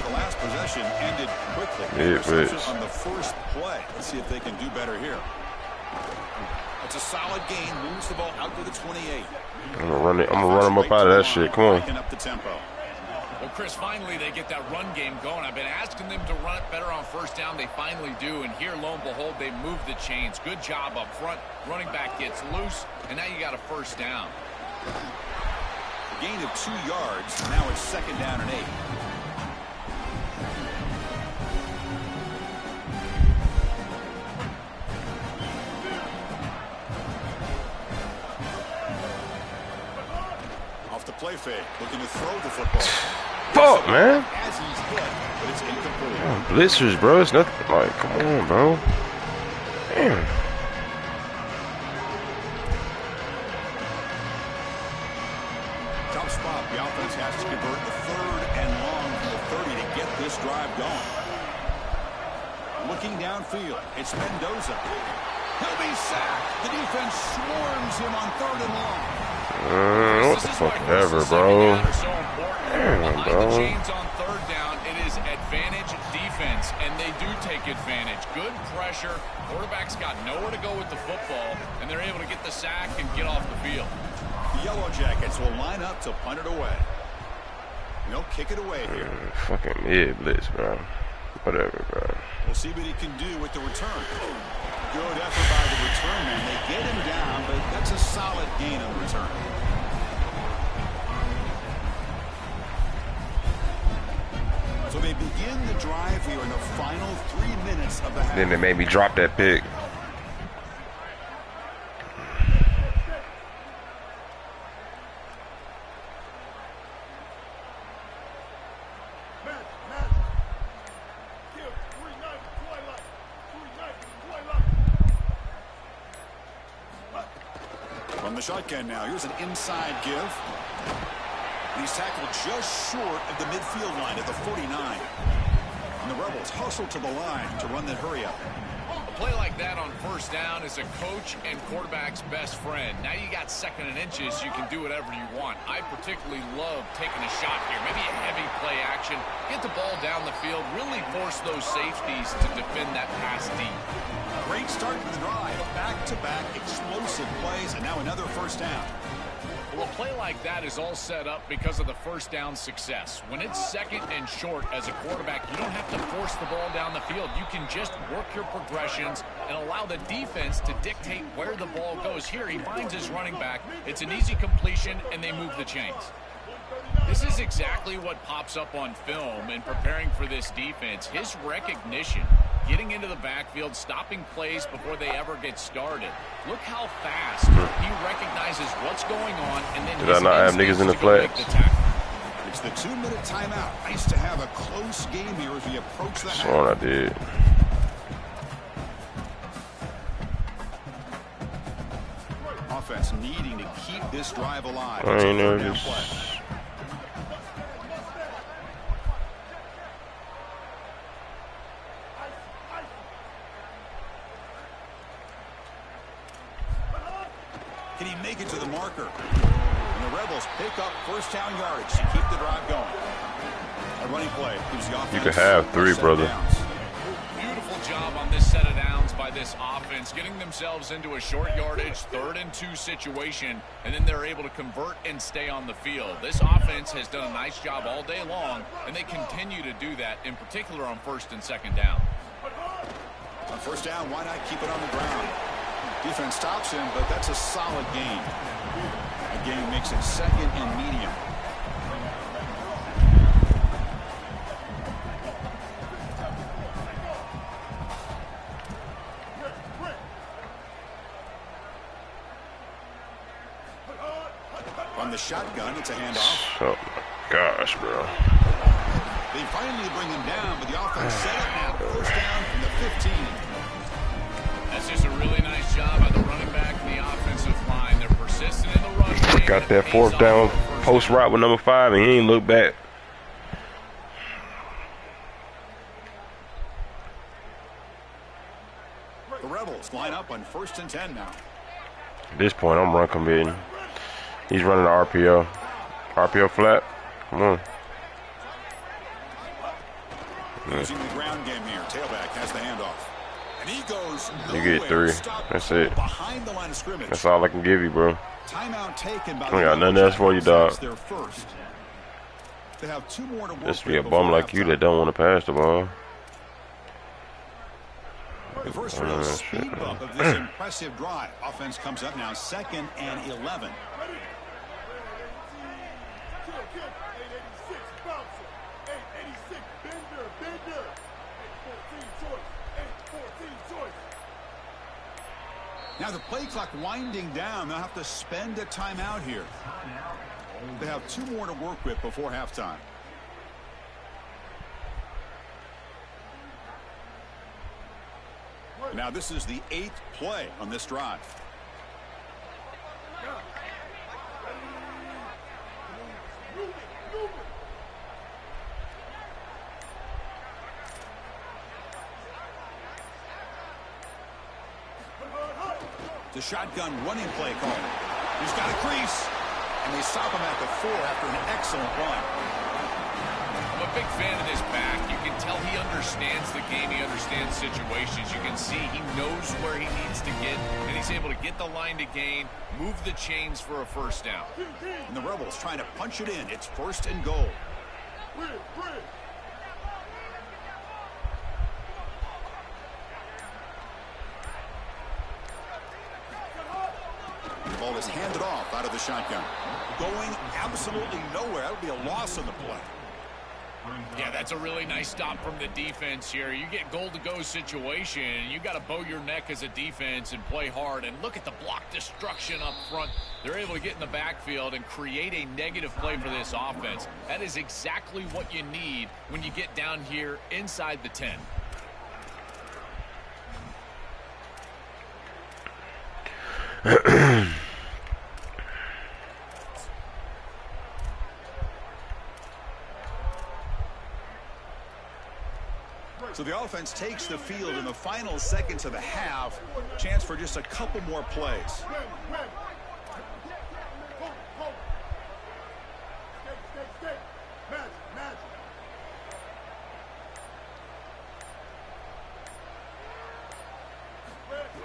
The last possession ended quickly. Yeah, on the first play. Let's see if they can do better here. It's a solid gain. Moves the ball out to the 28. I'm gonna run it. I'm gonna run them up out of that shit. Come on. Up the tempo. Well, Chris, finally they get that run game going. I've been asking them to run it better on first down. They finally do, and here, lo and behold, they move the chains. Good job up front. Running back gets loose, and now you got a first down. A gain of 2 yards. Now it's second down and 8. Play fake, looking to throw the football. Fuck, man. As he's hit, but it's incomplete. Oh, blitzers, bro. It's nothing. Like, come on, bro. Damn. Tough spot. The offense has to convert the 3rd and long from the 30 to get this drive going. Looking downfield, it's Mendoza. He'll be sacked. The defense swarms him on 3rd and long. What the fuck ever, bro. Damn, bro. The chains on 3rd down, it is advantage defense, and they do take advantage. Good pressure. Quarterback's got nowhere to go with the football, and they're able to get the sack and get off the field. The Yellow Jackets will line up to punt it away. They'll kick it away here. Fucking mid blitz, bro. Whatever, bro. We'll see what he can do with the return. Good effort by the return man. They get him down, but that's a solid gain on the return. So they begin the drive here in the final 3 minutes of the half. Then they made me drop that pick. From the shotgun now, here's an inside give. He's tackled just short of the midfield line at the 49. And the Rebels hustle to the line to run that hurry up. A play like that on first down is a coach and quarterback's best friend. Now you got 2nd and inches, you can do whatever you want. I particularly love taking a shot here. Maybe a heavy play action. Get the ball down the field. Really force those safeties to defend that pass deep. Great start to the drive. Back-to-back explosive plays, and now another first down. Well, a play like that is all set up because of the first down success. When it's 2nd and short as a quarterback, you don't have to force the ball down the field. You can just work your progressions and allow the defense to dictate where the ball goes. Here, he finds his running back. It's an easy completion, and they move the chains. This is exactly what pops up on film in preparing for this defense. His recognition, getting into the backfield, stopping plays before they ever get started. Look how fast he recognizes what's going on, and then did I not have niggas in the flex? It's the 2-minute timeout. Nice to have a close game here as we approach the half. Sure I did. Offense needing to keep this drive alive. I ain't nervous. Can he make it to the marker? And the Rebels pick up first down yardage to keep the drive going. A running play gives the offense. You could have 3, brother. Beautiful job on this set of downs by this offense, getting themselves into a short yardage, 3rd and 2 situation, and then they're able to convert and stay on the field. This offense has done a nice job all day long, and they continue to do that, in particular on 1st and 2nd down. On 1st down, why not keep it on the ground? Defense stops him, but that's a solid gain. That gain makes it 2nd and medium. From the shotgun, it's a handoff. Oh my gosh, bro. They finally bring him down, but the offense set up now. 1st down from the 15. That's just a really nice job by the running back and the offensive line. They're persistent in the run game. Got that 4th down post route with number 5, and he ain't look back. The Rebels line up on 1st and 10 now. At this point, I'm run committing. He's running the RPO. RPO flat. Come on. Using the ground game here. Tailback has the handoff. And he goes You get 3. That's it. Behind the line of scrimmage. That's all I can give you, bro. Timeout taken by I got nothing else for you, dog. Their first. They have 2 more to work This be a with bum before like you halftime. that don't want to pass the ball. The first real speed bump of this impressive drive. Offense comes up now 2nd and 11. Now the play clock winding down. They'll have to spend a timeout here. They have 2 more to work with before halftime. Now this is the 8th play on this drive. The shotgun running play call. He's got a crease, and they stop him at the 4 after an excellent run. I'm a big fan of this back. You can tell he understands the game. He understands situations. You can see he knows where he needs to get, and he's able to get the line to gain, move the chains for a 1st down. And the Rebels trying to punch it in. It's 1st and goal. The ball is handed off out of the shotgun. Going absolutely nowhere. That would be a loss on the play. Yeah, that's a really nice stop from the defense here. You get goal-to-go situation, and you got to bow your neck as a defense and play hard. And look at the block destruction up front. They're able to get in the backfield and create a negative play for this offense. That is exactly what you need when you get down here inside the 10. So the offense takes the field in the final seconds of the half. Chance for just a couple more plays.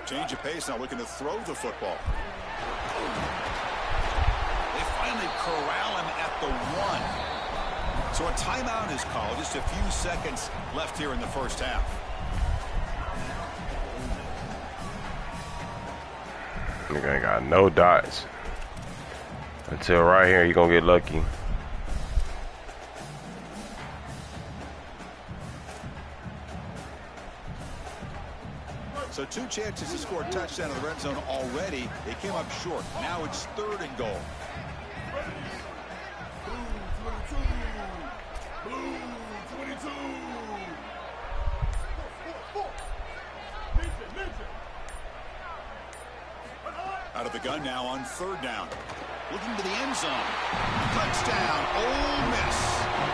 Change of pace now, looking to throw the football. They finally corral him at the 1. So a timeout is called. Just a few seconds left here in the first half. Nigga ain't got no dots. Until right here, you're gonna get lucky. So 2 chances to score a touchdown in the red zone already. They came up short. Now it's 3rd and goal. Out of the gun now on 3rd down. Looking to the end zone. Touchdown, Ole Miss.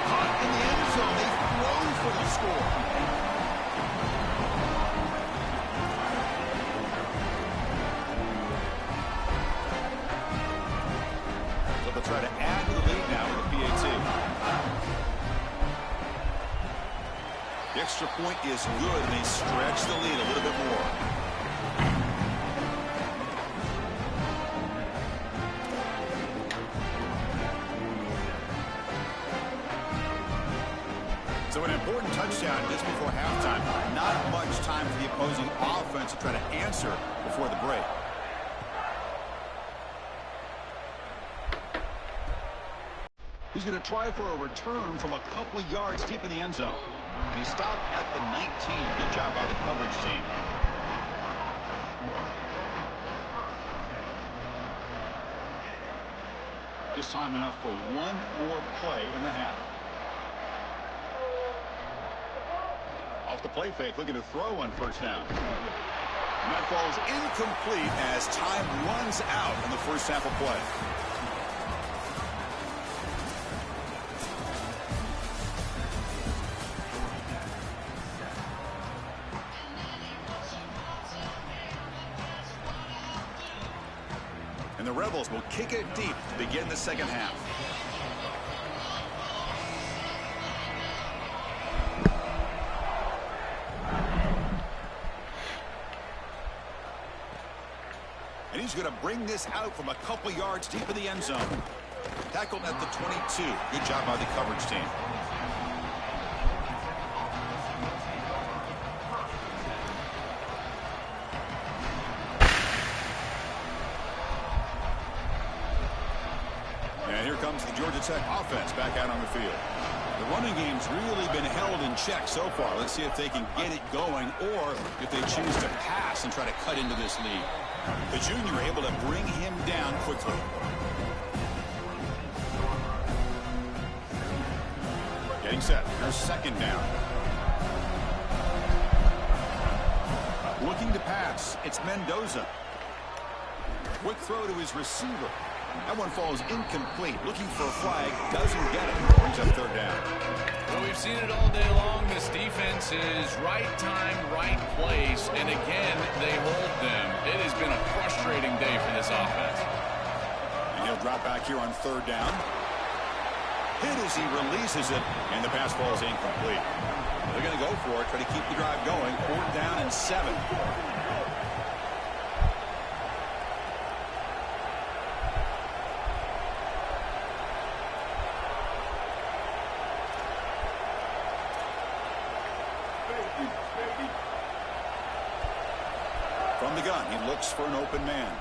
Caught in the end zone. They throw for the score. So they'll try to add to the lead now with the PAT. The extra point is good, and they stretch the lead a little bit more. So an important touchdown just before halftime. Not much time for the opposing offense to try to answer before the break. He's going to try for a return from a couple of yards deep in the end zone. And he stopped at the 19. Good job by the coverage team. Just time enough for one more play in the half. Off the play fake, looking to throw on first down. And that falls incomplete as time runs out in the first half of play. And the Rebels will kick it deep to begin the second half. And he's going to bring this out from a couple yards deep in the end zone. Tackled at the 22. Good job by the coverage team. And here comes the Georgia Tech offense back out on the field. The running game's really been held in check so far. Let's see if they can get it going or if they choose to pass and try to cut into this lead. The junior able to bring him down quickly. Getting set. There's second down. Looking to pass. It's Mendoza. Quick throw to his receiver. That one falls incomplete. Looking for a flag. Doesn't get it. Brings up third down. Well, we've seen it all day long. This defense is right time, right place. And again, they hold them. It has been a frustrating day for this offense. And he'll drop back here on third down. Hit as he releases it. And the pass falls incomplete. They're going to go for it. Try to keep the drive going. 4th down and 7. From the gun, he looks for an open man.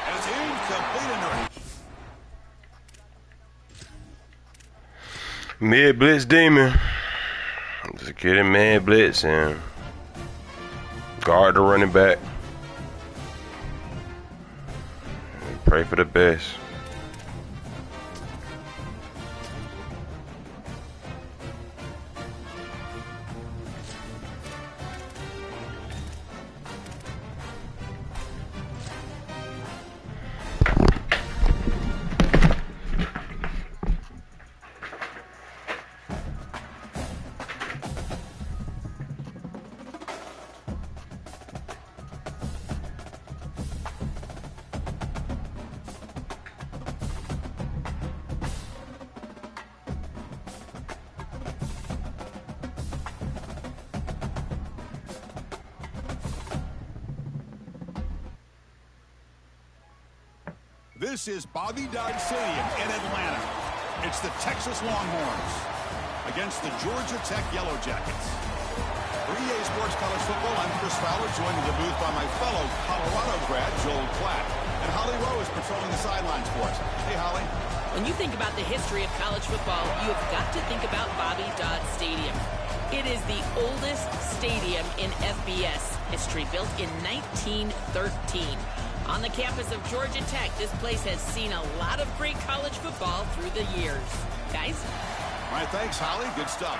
And it's incomplete. Mid blitz demon. Just get him man blitz and guard the running back. And pray for the best. This is Bobby Dodd Stadium in Atlanta. It's the Texas Longhorns against the Georgia Tech Yellow Jackets. For EA Sports College Football, I'm Chris Fowler, joined in the booth by my fellow Colorado grad, Joel Klatt. And Holly Rowe is patrolling the sidelines for us. Hey, Holly. When you think about the history of college football, you have got to think about Bobby Dodd Stadium. It is the oldest stadium in FBS history, built in 1913. On the campus of Georgia Tech, this place has seen a lot of great college football through the years. Guys? All right, thanks, Holly. Good stuff.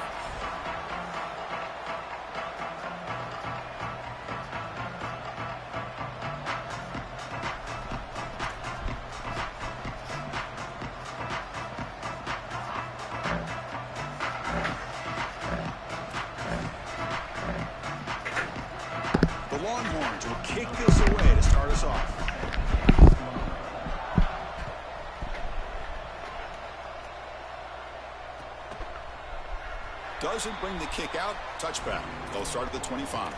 The Longhorns will kick this away to start us off. Does doesn't bring the kick out. Touchback. They'll start at the 25.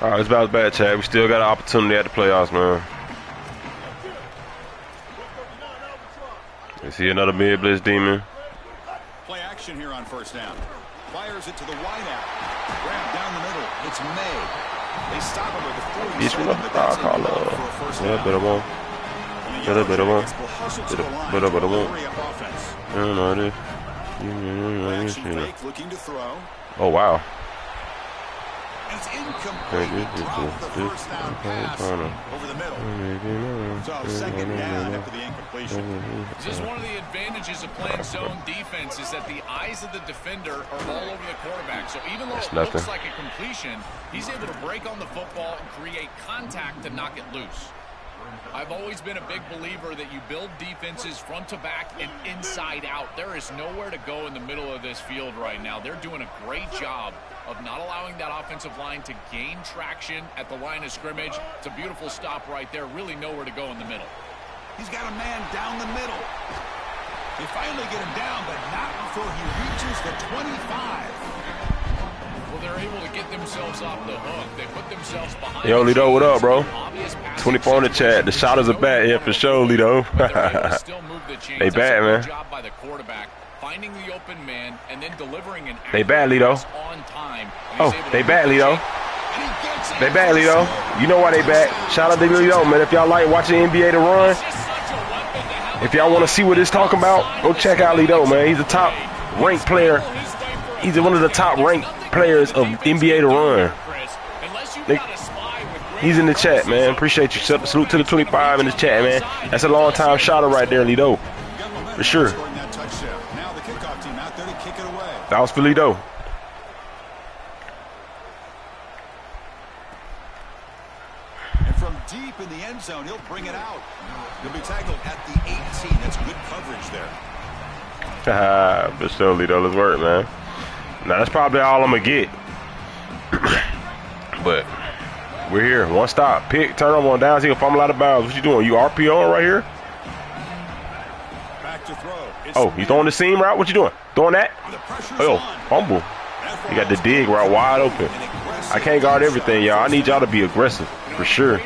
All right, let's bounce back, Chad. We still got an opportunity at the playoffs, man. You see another mid-blitz demon. Play action here on first down. Fires it to the wide out. Grab down the middle. It's May. They stop him at the 47. But that's enough for a first down. Better one. Looking to throw. Oh, wow. It's incomplete. Dropped the first down pass over the middle. So second down after the incompletion. Just one of the advantages of playing zone defense is that the eyes of the defender are all over the quarterback. So even though it looks like a completion, he's able to break on the football and create contact to knock it loose. I've always been a big believer that you build defenses front to back and inside out. There is nowhere to go in the middle of this field right now. They're doing a great job of not allowing that offensive line to gain traction at the line of scrimmage. It's a beautiful stop right there. Really nowhere to go in the middle. He's got a man down the middle. They finally get him down, but not before he reaches the 25. Well, they're able to get themselves off the hook. They put themselves behind. Yo, Lido, what up, bro? 24 in the chat. The shotters are back here for sure, Lido. They bad, man. Job by the quarterback, finding the open man and then delivering an they bad, Lido. On time. Oh, they bad, Lido. They bad, Lido. You know why they bad. Shout out to Lido, man. If y'all like watching NBA to run, if y'all want to see what it's talking about, go check out Lido, man. He's a top ranked player. He's one of the top ranked players of NBA to run. He's in the chat, man. Appreciate you. Salute to the 25 in the chat, man. That's a long time shotter right there, Lido. For sure. That was for Lido. And from deep in the end zone, he'll bring it out. He'll be tackled at the 18. That's good coverage there. For sure, Lido. Let's work, man. Now, that's probably all I'm going to get. But we're here. One stop. Pick. Turn on down. See if I'm out of bounds. What you doing? You RPOing right here? Back to throw. Oh, you throwing the seam route? What you doing? Throwing that? Oh, fumble. You got the dig route wide open. I can't guard everything, y'all. I need y'all to be aggressive. For sure.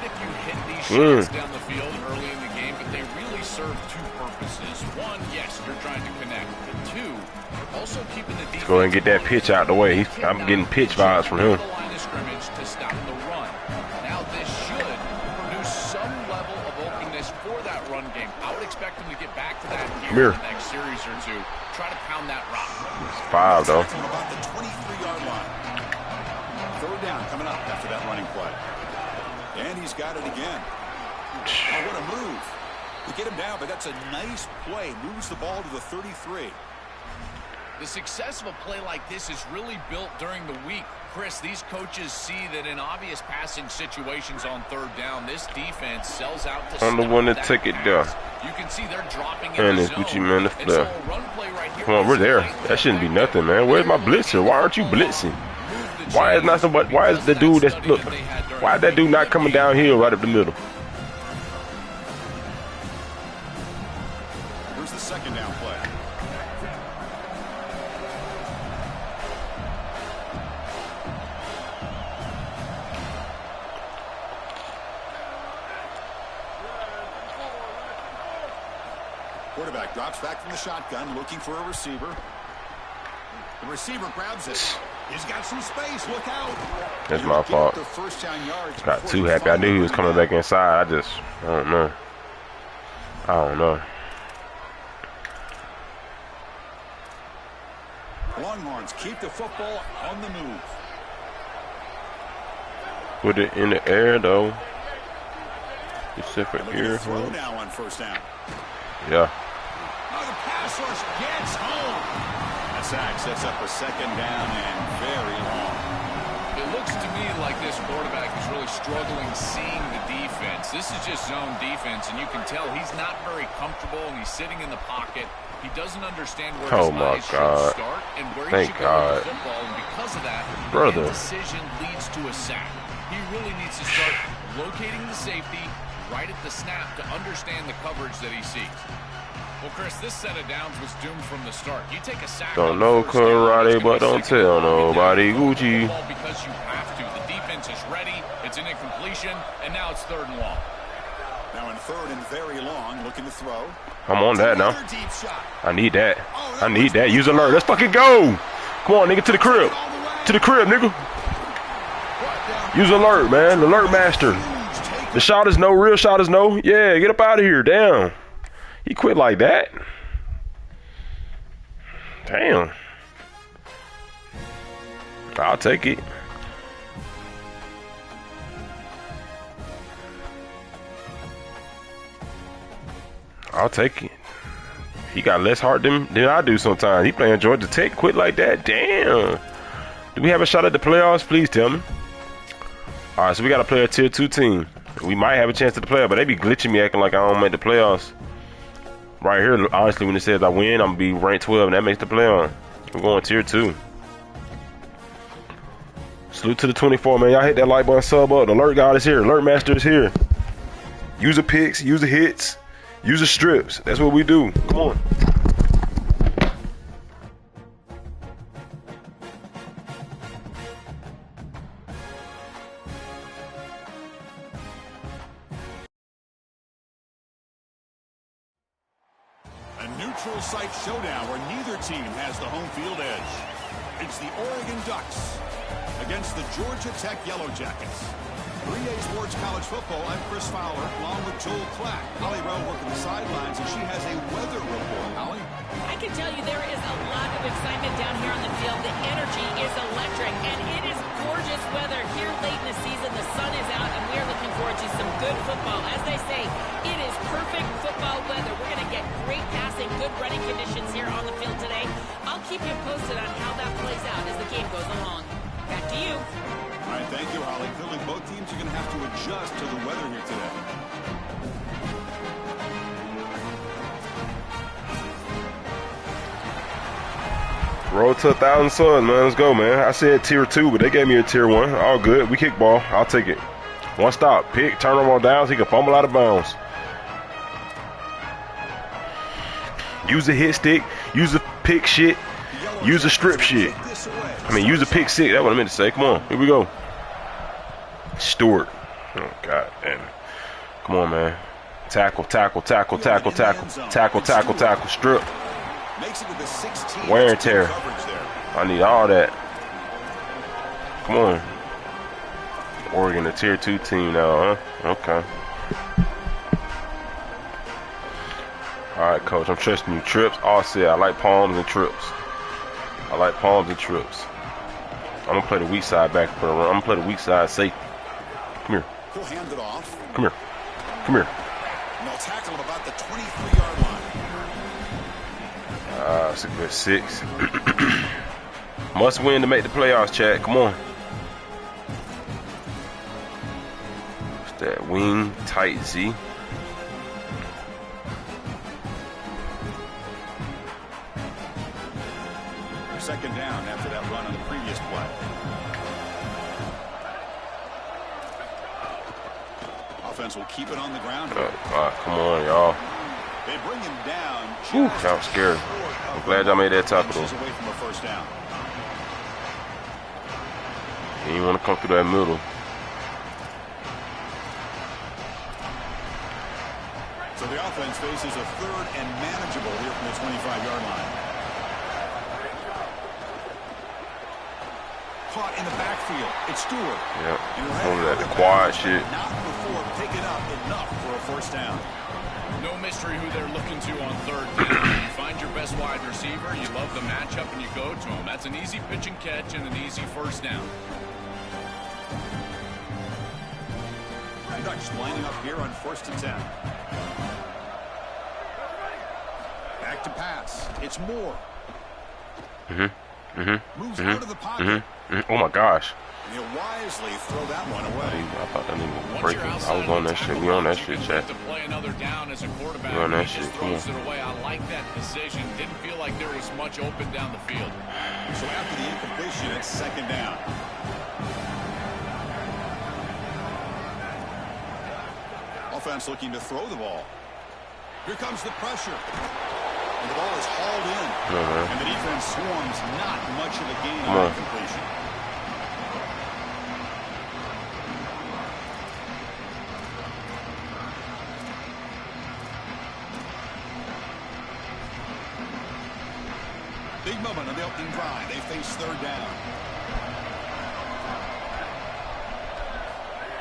Go ahead and get that pitch out the way. I'm getting pitch vibes from him. Now this should produce some level of openness for that run game. I would expect him to get back to that here in the next series or two. Try to pound that rock. It's 5 though. About the 23-yard line. Third down coming up after that running play. And he's got it again. Oh, what a move. We get him down, but that's a nice play. Moves the ball to the 33. The success of a play like this is really built during the week. Chris, these coaches see that in obvious passing situations on third down, this defense sells out to I'm the one that took it down. You can see they're dropping in the zone. Gucci, man, the flip. Come on, we're there. That shouldn't be nothing, man. Where's my blitzer? Why aren't you blitzing? Why is not somebody? Why is the dude that's look? Why is that dude not coming downhill right up the middle? Here's the second down play. Quarterback drops back from the shotgun, looking for a receiver. The receiver grabs it. He's got some space. Look out. That's my fault. Got too happy. I knew he was coming back inside. I don't know. I don't know. Longhorns keep the football on the move. Put it in the air, though. Specific here. Throw now on first down. Yeah. Oh, the pass rush gets home. That sack sets up a second down and very long. It looks looks to me like this quarterback is really struggling seeing the defense. This is just zone defense, and you can tell he's not very comfortable, and he's sitting in the pocket. He doesn't understand where his eyes should start and where he should go with the football, and because of that, the decision leads to a sack. He really needs to start locating the safety right at the snap to understand the coverage that he sees. Well, Chris, this set of downs was doomed from the start. You take a sack. Don't know karate, but don't tell nobody. Gucci. Because you have to. The defense is ready. It's an incompletion, and now it's 3rd and long. Now in 3rd and very long, looking to throw. I'm on that now. I need that. I need that. Use alert. Let's fucking go. Come on, nigga, to the crib. To the crib, nigga. Use alert, man. Alert master. The shot is no. Real shot is no. Yeah, get up out of here. Damn. He quit like that. Damn. I'll take it. I'll take it. He got less heart than I do sometimes. He playing Georgia Tech. Quit like that. Damn. Do we have a shot at the playoffs? Please tell me. All right, so we got to play a tier 2 team. We might have a chance at the playoffs, but they be glitching me acting like I don't make the playoffs. Right here, honestly, when it says I win, I'm going to be ranked 12, and that makes the playoff. We're going tier 2. Salute to the 24, man. Y'all hit that like button, sub up. The alert god is here. Alert master is here. Use the picks, use the hits, use the strips. That's what we do. Come on. Neutral site showdown where neither team has the home field edge. It's the Oregon Ducks against the Georgia Tech Yellow Jackets. 3A Sports College Football, I'm Chris Fowler, along with Joel Clack. Holly Rowe working the sidelines, and she has a weather report. Holly? I can tell you there is a lot of excitement down here on the field. The energy is electric, and it is gorgeous weather here late in the season. The sun is out, and we are looking forward to some good football. As they say, it is perfect football weather. We're going to get great passing, good running conditions here on the field today. I'll keep you posted on how that plays out as the game goes along. Back to you. All right, thank you, Holly. Clearly, both teams are going to have to adjust to the weather here today. Roll to 1,000 suns, man. Let's go, man. I said tier 2, but they gave me a tier 1. All good. We kick ball. I'll take it. One stop. Pick. Turn him on down so he can fumble out of bounds. Use the hit stick. Use the pick shit. Use the strip shit. I mean, use the pick six. That's what I meant to say. Come on. Here we go. Stewart. Oh, God damn it. Come on, man. Tackle, tackle, tackle, tackle, tackle. Tackle, tackle, tackle. Strip. Wear and tear. I need all that. Come on. Oregon, a tier 2 team now, huh? Okay. All right, coach. I'm trusting you. Trips. All set. I like palms and trips. I like palms and trips. I'm going to play the weak side back for the run. I'm going to play the weak side safety. Come here. He'll hand it off. Come here. Come here. And they'll tackle him about the 23-yard line. It's a good 6. Must win to make the playoffs, Chad. Come on. It's that wing tight Z. Second down after that run on the previous play. Offense will keep it on the ground. Come on, y'all. They bring him down. That was scary. I'm glad y'all made that tackle, though. Away from a first down. He didn't want to come through that middle. So the offense faces a 3rd and manageable here from the 25-yard line. Caught in the backfield. It's Stewart. Yeah. Over that quad shit. Not before picking up enough for a first down. No mystery who they're looking to on 3rd down. You find your best wide receiver, you love the matchup, and you go to him. That's an easy pitch and catch and an easy first down. Ducks lining up here on 1st and 10. Back to pass. It's Moore. Moves out of the pocket. Oh my gosh. He'll wisely throw that one away. I thought that nigga was breaking. I was on that shit. We on that shit, chat. To play another down as a quarterback. We on that He shit. just Come on. throws it away. I like that decision. Didn't feel like there was much open down the field. So after the incompletion, it's second down. Offense looking to throw the ball. Here comes the pressure. And the ball is hauled in. And the defense swarms. Not much of a gain on incompletion. Big moment on the opening drive. They face third down.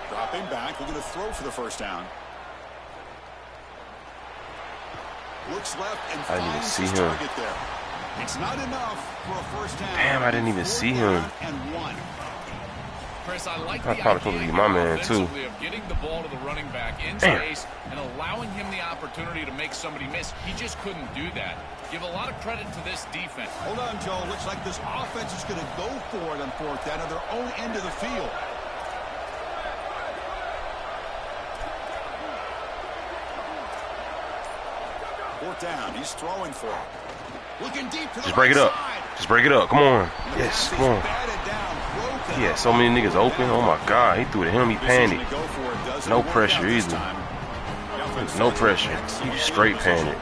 Dropping back. Looking to throw for the first down. Looks left and I didn't even finds see his him. target there. It's not enough for a first down. Damn, I didn't even see him. And one. Chris, I like That's the probably supposed to idea be my man, too. offensively of getting the ball to the running back in Damn. space and allowing him the opportunity to make somebody miss. He just couldn't do that. Give a lot of credit to this defense. Hold on, Joe. Looks like this offense is going to go for it on fourth down at their own end of the field. Fourth down. He's throwing for it. Looking deep to the Just break it up. side. Just break it up. Come on. The Yes, pass come is on. batted down, broken He had up. so many niggas open. Oh my God. He threw to him. He Decision panicked. to go for it doesn't No work pressure out this either. time. The offense No does pressure. excellent He straight position. panicked.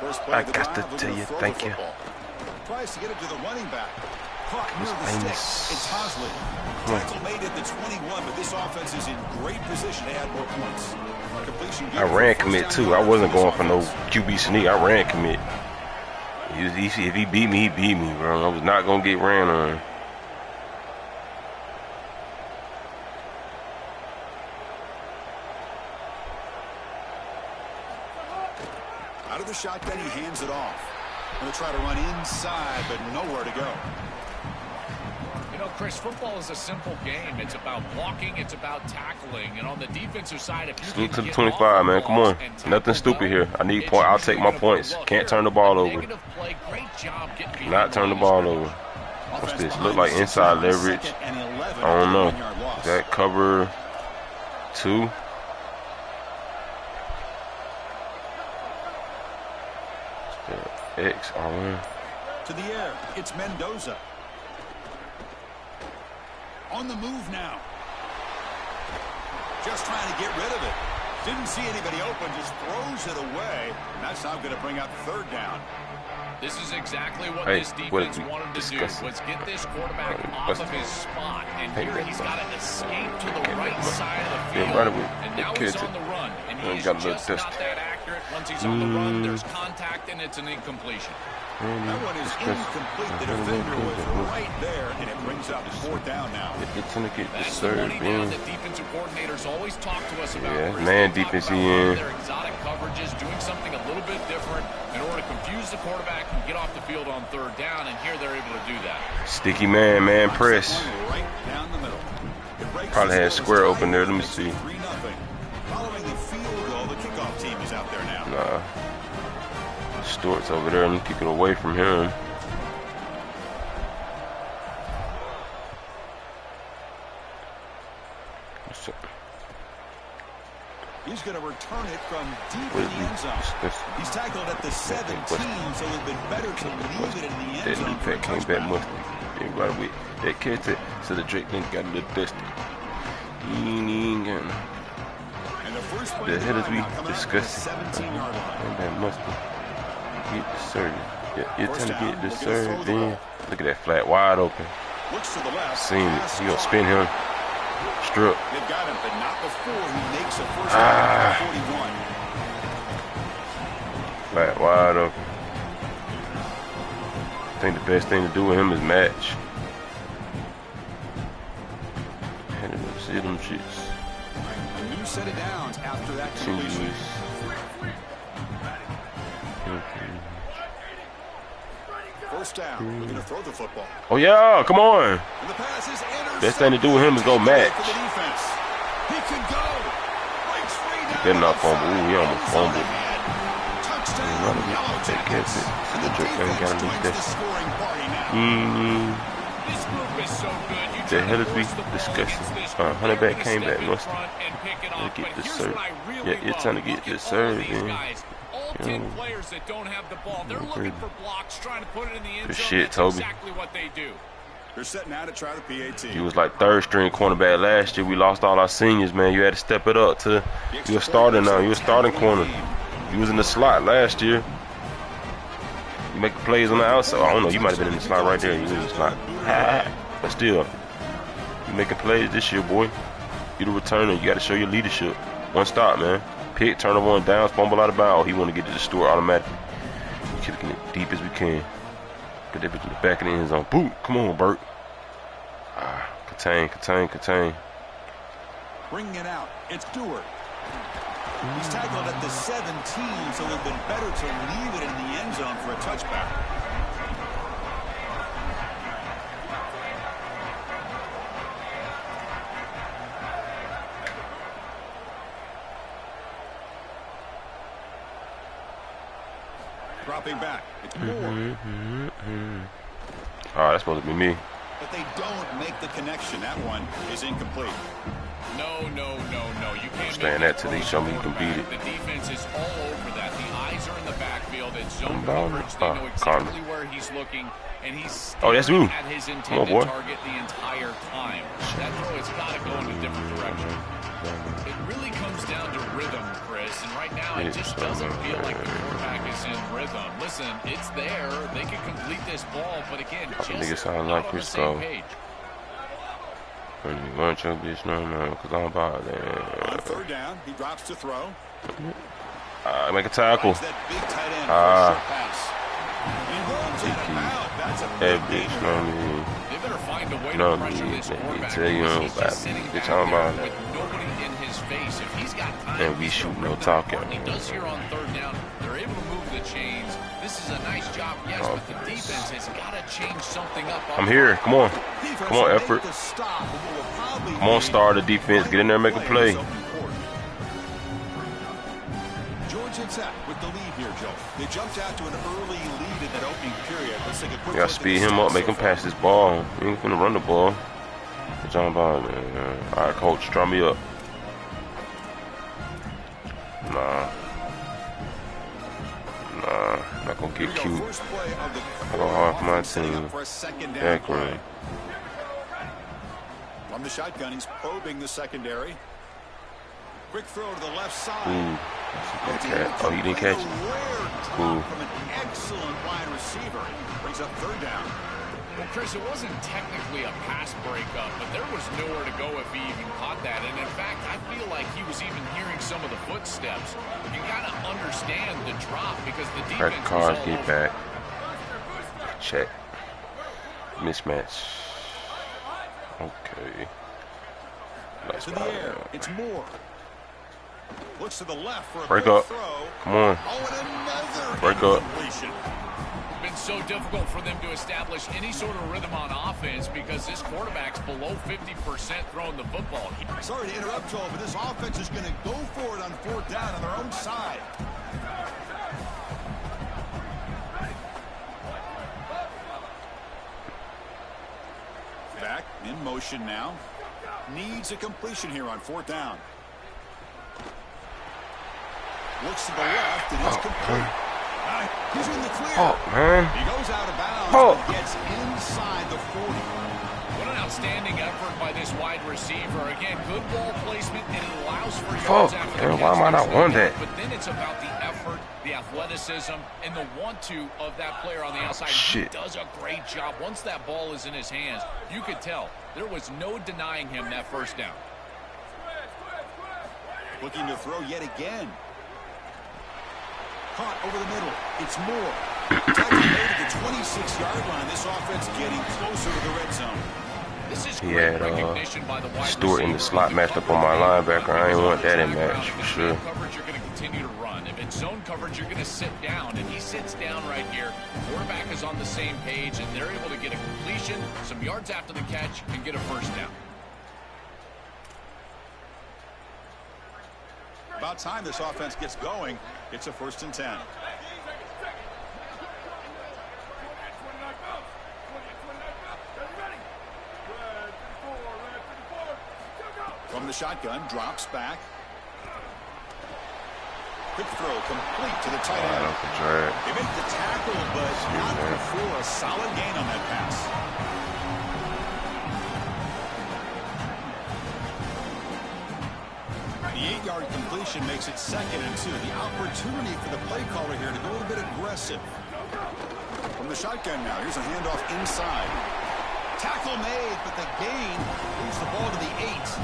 First play I of the got drive, to looking tell you, throw the thank you. football. Tries to get it to the running back. Caught near the famous. stick. It's Hosley. Tackle made it to 21, but this offense is in great position to add more points. Completion I ran commit too. I wasn't going for no QB sneak. I ran commit. If he beat me, he beat me, bro. I was not gonna get ran on. Out of the shotgun, he hands it off. Going to try to run inside, but nowhere to go. You know, Chris, football is a simple game. It's about blocking. It's about tackling. And on the defensive side, if you Sneak to can the get 25, off man. the Come on. balls and tackle Nothing stupid well, here. I need it's point. I'll usually take my gonna go points. well. Can't Here, turn the ball a over. negative play. Great job getting behind Not turn the line of ball scrimmage. over. What's Offense this? behind Look like the inside 6 yards, leverage. second and 11 I don't after the know. 1-yard loss. Is that cover 2? X R1. To the air. It's Mendoza. On the move now. Just trying to get rid of it. Didn't see anybody open, just throws it away. And that's now going to bring up third down. This is exactly what Hey, this what defense did we wanted to do, discuss? was get this quarterback off of his spot. And Hey, here man, he's bro. got to escape to the right man. side of the Yeah, field. right away. And now Okay, he's it's on the run. And Oh, he's got a little just test. not that accurate. Once he's on the run, there's contact, and it's an incompletion. That one is incomplete. The defender was right there, and it brings up fourth down now. It's gonna get That's the disturbed, money down man. that defensive coordinators always talk to us about. Yeah, Chris. man They talk defense about he running in. their exotic coverages, doing something a little bit different in order to confuse the quarterback and get off the field on third down, and here they're able to do that. Sticky man press. Right down the middle. It breaks Probably the had score square as open there. Let me see. 3-0. Following the field goal, the kickoff team is out there now. Nah. Stewart's over there. I'm kicking away from him. He's going to return it from deep in the end zone. He's tackled at the 17, so it's been better to leave it in the end That zone knee for a pack came back touchback. musty. Everybody with that catch it. So the Drake then got a little dusty. He ain't got no. And the first play The of the hell is drive we now coming up at the discussing? 17-yard line. Came back musty. Get the serve. Yeah, you're First trying to down, get the looking to throw serve the then. ball. Look at that flat wide open. Looks to the left. Seen it. Pass He gonna caught. spin him. Strip. They've got him, but not before he makes a first down at 41. Flat wide open. I think the best thing to do with him is match. Hand it up, see them shits. A new set of downs after that completion. Continues. First down. Looking to throw the football. Oh yeah, come on. And the pass is intercepted. Best thing to do with him is go match. For the defense. He can go. Breaks free down Better not the outside. fumble. Ooh, he almost Ends on fumbled. the head. Touchdown, Yellow Jackets. And the defense joins the scoring party now. This group is so good. You The hell is we force the ball discussing? against this group. Hunter They're back gonna came step back. in Must front and pick it off. get But the here's serve. what I really Yeah, it's time to get love. the Look at all serve, of these man. guys. All 10 players that don't have the ball, they're looking for blocks, trying to put it in the end Good zone. shit, That's Toby. exactly what they do. They're setting out to try the PAT. He was like third string cornerback last year. We lost all our seniors, man. You had to step it up to you're a starter now. You're a starting corner. You was in the slot last year. You make the plays on the outside. I don't know. You might have been in the slot right there. You was in the slot. But still, you making plays this year, boy. You the returner. You got to show your leadership. One stop, man. Pick, turnover on downs, fumble out of bounds. He want to get to the store automatically. We keep it deep as we can. Get that bitch in the back of the end zone. Boom. Come on, Bert. Contain. Bringing it out. It's Stewart. He's tackled at the 17, so it would have been better to leave it in the end zone for a touchback. Dropping back. It's Moore. Oh, that's supposed to be me. But they don't make the connection. That one is incomplete. No. You can't Stand that till they show me you can beat it. The defense is all over that. The eyes are in the backfield. It's zone Down. coverage. They know exactly where he's looking, and he's that's you. at his Come on, intended boy. target the entire time. That throw has got to go in a different direction. It really comes down to rhythm, Chris, and right now it just doesn't feel like the quarterback is in rhythm. Listen, it's there. They can complete this ball, but again, just sound not like on the Chris same Cole. page. When you want your bitch, no, because I'm about On that. third down, he drops to throw. Make a tackle. That big tight end for a short pass. He runs out of bounds. That's a That big bitch, gainer. They better find a way No, to pressure this let me quarterback. tell you He's about just sitting it. back Bitch, I'm there about with it. nobody in his face. If he's got time, And we he's shoot gonna no rip that talking. apart. He does here on third down. They're able to move the chains. This is a nice job, yes, but the defense has got to change something up. I'm here. Come on. Defense Come on, will make effort. the stop, but will probably Come on, be star the defense. Get in there and make a play. Georgia Tech with the lead here, Joe. They jumped out to an early lead in that opening period. Let's take a quick You gotta speed him up, make him pass this ball. You ain't finna run the ball. Good job, man. All right, coach, draw me up. Nah, not gonna get cute. Go hard for my team. Background. From the shotgun, he's probing the secondary. Quick throw to the left side. Ooh, that's a good catch. Oh, you didn't catch it. Cool. From an excellent wide receiver. Brings up third down. Well, Chris, it wasn't technically a pass breakup, but there was nowhere to go if he even caught that. And in fact, I feel like he was even hearing some of the footsteps. You got to understand the drop because the defense Crack cars, was all get over. back. Check. Mismatch. Okay. Nice To the air. It's Moore. Looks to the left for a break quick up. throw. Come on. Oh, and another Break up. incompletion. Been so difficult for them to establish any sort of rhythm on offense because this quarterback's below 50% throwing the football. Sorry to interrupt, Joel, but this offense is going to go for it on fourth down on their own side. Back in motion now. Needs a completion here on fourth down. Looks to the left and it's complete. He's in the clear. Oh, man. He goes out of bounds and gets inside the 40. What an outstanding effort by this wide receiver. Again, good ball placement, and it allows for Fuck, yards after man, the why catch. am I not won that? But then it's about the effort, the athleticism, and the want-to of that player on the outside. Shit. He does a great job. Once that ball is in his hands, you could tell there was no denying him that first down. Looking to throw yet again. Caught over the middle. It's Moore. Touchdown made at the 26-yard line. This offense getting closer to the red zone. This is He great had recognition by the wide Stewart in the receiver. slot matched up on my linebacker. I ain't want that in match for sure. Coverage, you're going to continue to run. If it's zone coverage, you're going to sit down, and he sits down right here. Quarterback is on the same page, and they're able to get a completion, some yards after the catch, and get a first down. About time this offense gets going. It's a 1st and 10. From the shotgun, drops back. Quick throw complete to the tight end. They make the tackle, but not before a solid gain on that pass. The 8-yard completion makes it 2nd and 2. The opportunity for the play caller here to go a little bit aggressive. From the shotgun now, here's a handoff inside. Tackle made, but the gain moves the ball to the 8.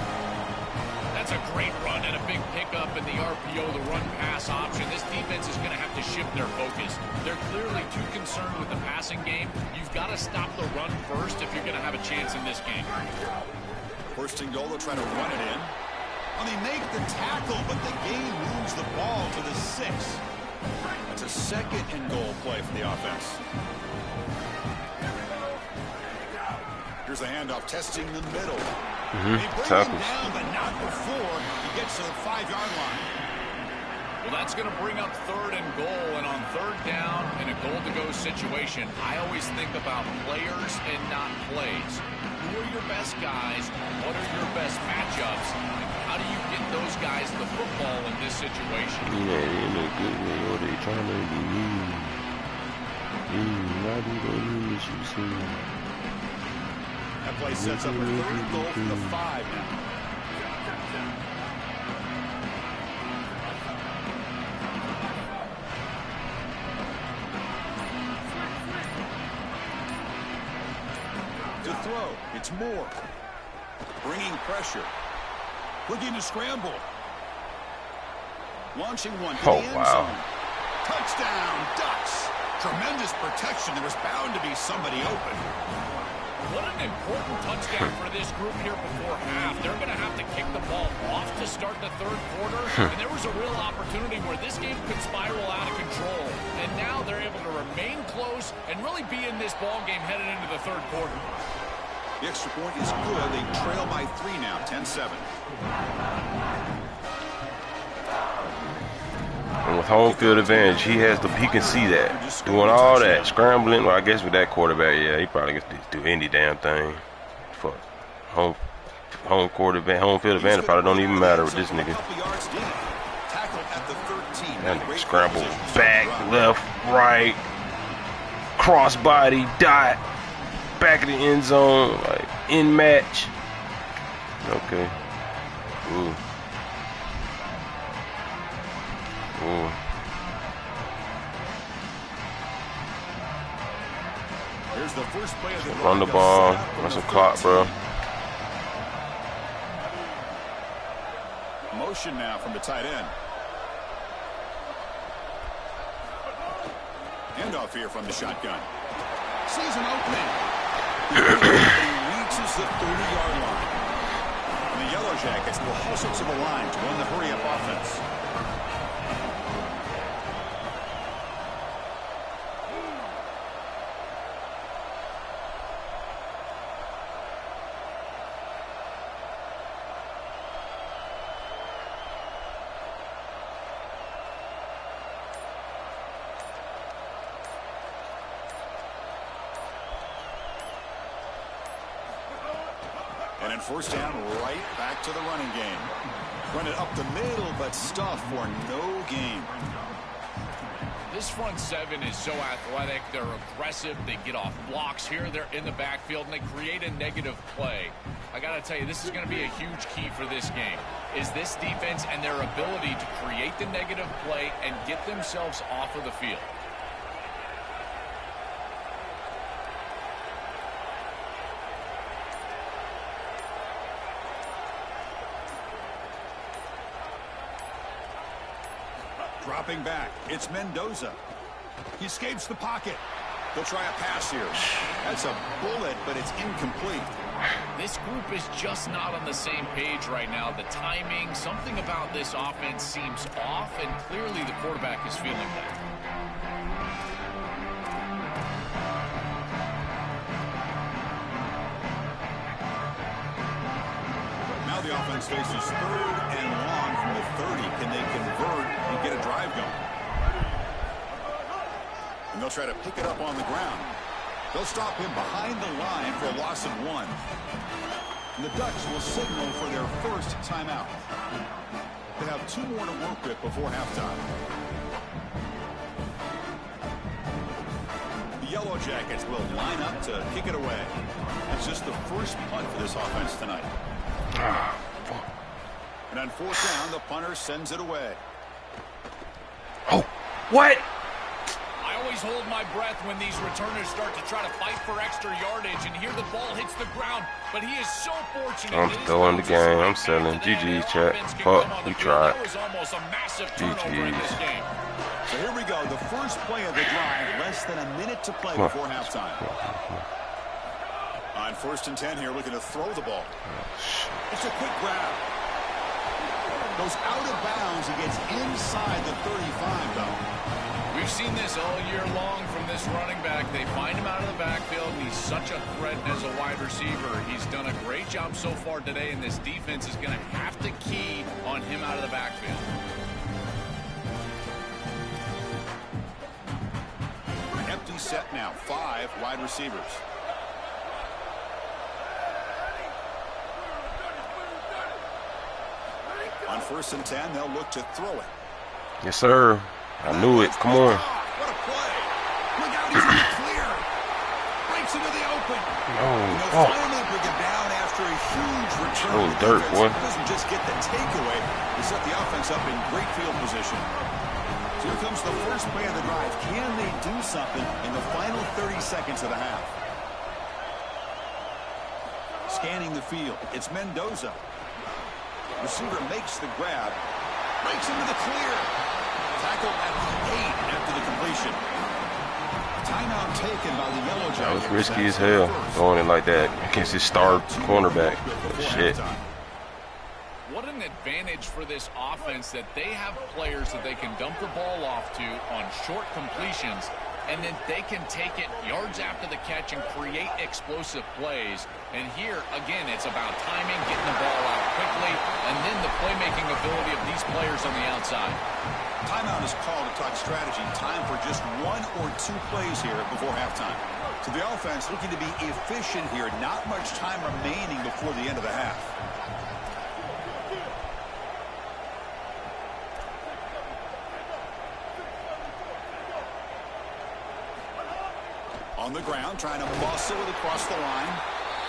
That's a great run and a big pickup in the RPO, the run-pass option. This defense is going to have to shift their focus. They're clearly too concerned with the passing game. You've got to stop the run first if you're going to have a chance in this game. First and goal, they'll try to run it in. Well, they make the tackle, but the gain moves the ball to the 6. That's a 2nd and goal play for the offense. Here's a handoff, testing the middle. They bring him down, but not before he gets to the 5-yard line. Well, that's going to bring up 3rd and goal, and on 3rd down in a goal-to-go situation, I always think about players and not plays. Who are your best guys? What are your best matchups? And how do you get those guys the football in this situation? Yeah, in a good way, or they trying to be mean. Why do they mean what you say? That play sets up a 3rd and goal from the 5 now. To throw, it's Moore. Bringing pressure. Looking to scramble. Launching one to the end zone. Touchdown, Ducks. Tremendous protection. There was bound to be somebody open. What an important touchdown for this group here before half. They're going to have to kick the ball off to start the 3rd quarter, and there was a real opportunity where this game could spiral out of control. And now they're able to remain close and really be in this ball game headed into the 3rd quarter. The extra point is good. They trail by 3 now, 10-7. And with home field advantage, he can see that. Doing all that, scrambling, well, I guess with that quarterback, yeah, he probably gets to do any damn thing. For home field advantage probably don't even matter with this nigga. That nigga scramble back, left, right, crossbody, dot, back of the end zone, like in match. Okay. Ooh. Ooh. Here's the first play of the run the ball. That's a clock, bro. Motion now from the tight end. Handoff here from the shotgun. Sees an opening. He reaches the 30-yard line. And the Yellow Jackets will hustle to the line to run the hurry-up offense. And in first down, right back to the running game. Run it up the middle, but stuff for no gain. This front 7 is so athletic. They're aggressive. They get off blocks here. They're in the backfield, and they create a negative play. I got to tell you, this is going to be a huge key for this game, is this defense and their ability to create the negative play and get themselves off of the field. Dropping back, it's Mendoza. He escapes the pocket. They'll try a pass here. That's a bullet, but it's incomplete. This group is just not on the same page right now. The timing, something about this offense seems off, and clearly the quarterback is feeling that. Now the offense faces 3rd and long from the 30. Can they convert and get a drive going? And they'll try to pick it up on the ground. They'll stop him behind the line for a loss of 1. The Ducks will signal for their first timeout. They have 2 more to work with before halftime. The Yellow Jackets will line up to kick it away. That's just the first punt for this offense tonight. And on 4th down, the punter sends it away. Oh, what? I always hold my breath when these returners start to try to fight for extra yardage, and here the ball hits the ground. But he is so fortunate. I'm still in the game. I'm selling. GG's, chat. Fuck, you tried. GG's. So here we go. The first play of the drive. Less than a minute to play before halftime. On 1st and 10 here, looking to throw the ball. It's a quick grab. Goes out of bounds. He gets inside the 35, though. We've seen this all year long from this running back. They find him out of the backfield, and he's such a threat as a wide receiver. He's done a great job so far today, and this defense is going to have to key on him out of the backfield. Empty set now. 5 wide receivers. On 1st and 10, they'll look to throw it. Yes, sir. I knew it. Come on. What a play. Look out, he's in the clear. Breaks into the open. No. They'll finally bring him down after a huge return. Oh, dirt, boy. Doesn't just get the takeaway. They set the offense up in great field position. So here comes the first play of the drive. Can they do something in the final 30 seconds of the half? Scanning the field. It's Mendoza. Receiver makes the grab. Breaks into the clear. Tackle at the 8 after the completion. Timeout taken by the Yellow Jackets. That was risky as hell, throwing it like that against his star cornerback. Shit. What an advantage for this offense that they have players that they can dump the ball off to on short completions, and then they can take it yards after the catch and create explosive plays. And here, again, it's about timing, getting the ball out quickly, and then the playmaking ability of these players on the outside. Timeout is called to talk strategy. Time for just 1 or 2 plays here before halftime. So the offense looking to be efficient here. Not much time remaining before the end of the half. On the ground, trying to muscle it across the line.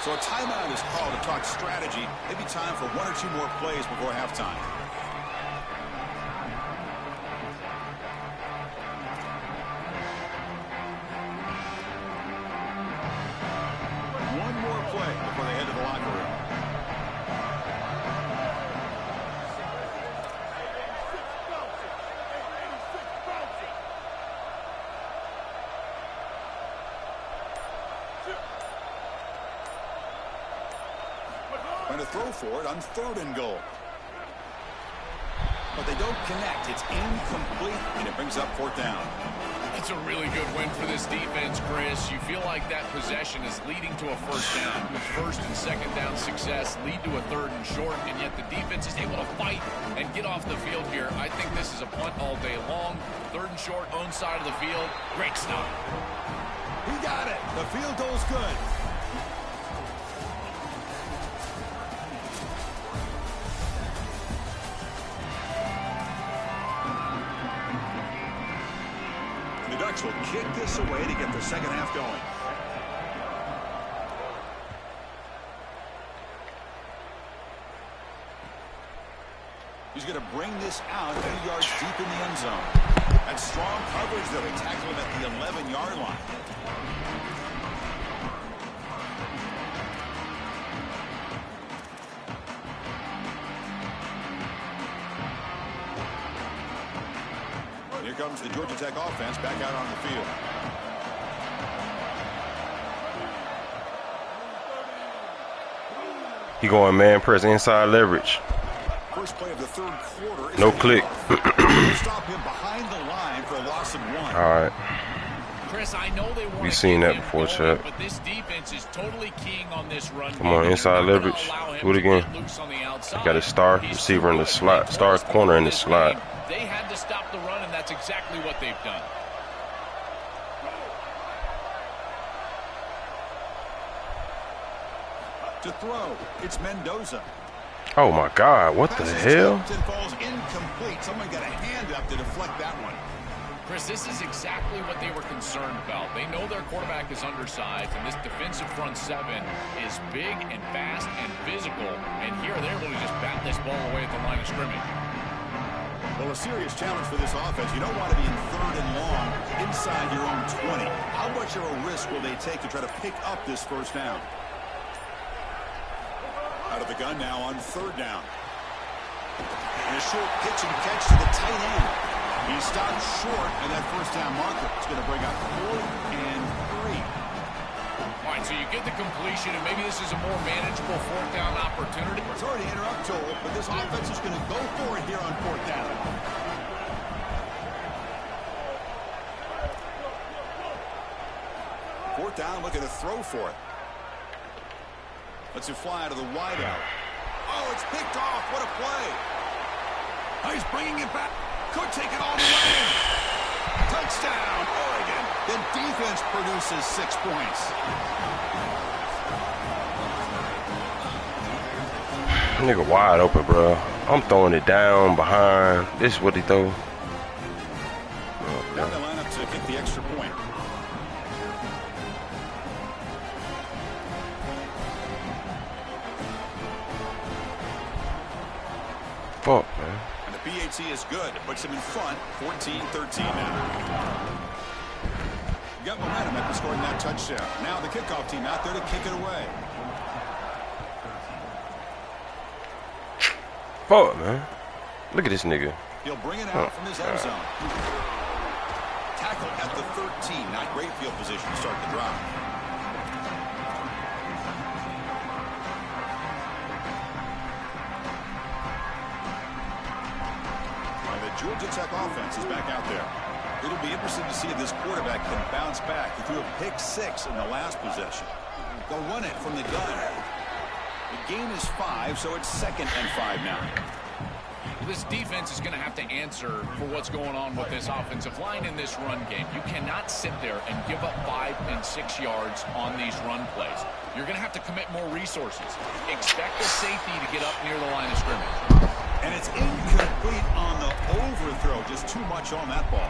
So a timeout is called to talk strategy. Maybe time for 1 or 2 more plays before halftime. One more play before they head to the locker room. Trying to throw for it on 3rd and goal. But they don't connect. It's incomplete, and it brings up 4th down. That's a really good win for this defense, Chris. You feel like that possession is leading to a 1st down. 1st and 2nd down success lead to a 3rd and short, and yet the defense is able to fight and get off the field here. I think this is a punt all day long. 3rd and short, own side of the field. Great stop. He got it. The field goal's good. The Ducks will kick this away to get the second half going. He's going to bring this out 2 yards deep in the end zone. That's strong coverage, though. They tackle him at the 11-yard line. Here comes the Georgia Tech offense back out on the field. He going man press inside leverage. First play of the 3rd quarter. No click. Stop him behind the line for a loss of 1. All right. Chris, I know they want We've seen that before, Chuck. but this defense is totally keying on this run. Come on, inside leverage. Do it again. Got his star receiver in the slot, star corner in the slot. They had to stop the run, and that's exactly what they've done. To throw, it's Mendoza. Oh my God, what the hell? It falls incomplete. Someone got a hand up to deflect that one. Chris, this is exactly what they were concerned about. They know their quarterback is undersized, and this defensive front seven is big and fast and physical. And here they're able to just bat this ball away at the line of scrimmage. Well, a serious challenge for this offense. You don't want to be in 3rd and long inside your own 20. How much of a risk will they take to try to pick up this first down? Out of the gun now on 3rd down. And a short pitch and catch to the tight end. He stopped short of that first down marker. It's going to bring up 4th and 3. All right, so you get the completion, and maybe this is a more manageable 4th down opportunity. Sorry to interrupt, Joel, but this offense is going to go for it here on 4th down. Fourth down, looking to throw for it. Lets it fly to the wideout. Oh, it's picked off. What a play. Oh, he's bringing it back. Could take it all the way. Touchdown, Oregon. The defense produces 6 points. Nigga wide open, bro. I'm throwing it down, behind. This is what he throw. Now they line up to kick the extra point. Fuck, man. And the PAT is good. It puts him in front, 14-13 now. You got momentum after scoring that touchdown. Now the kickoff team out there to kick it away. Fuck, man. Look at this nigga. He'll bring it out from his end zone. Tackle at the 13. Not great field position to start the drive. And the Georgia Tech offense is back out there. It'll be interesting to see if this quarterback can bounce back. He threw a pick 6 in the last possession. They'll run it from the gun. The game is 5, so it's 2nd and 5 now. This defense is going to have to answer for what's going on with this offensive line in this run game. You cannot sit there and give up 5 and 6 yards on these run plays. You're going to have to commit more resources. Expect the safety to get up near the line of scrimmage. And it's incomplete on the overthrow. Just too much on that ball.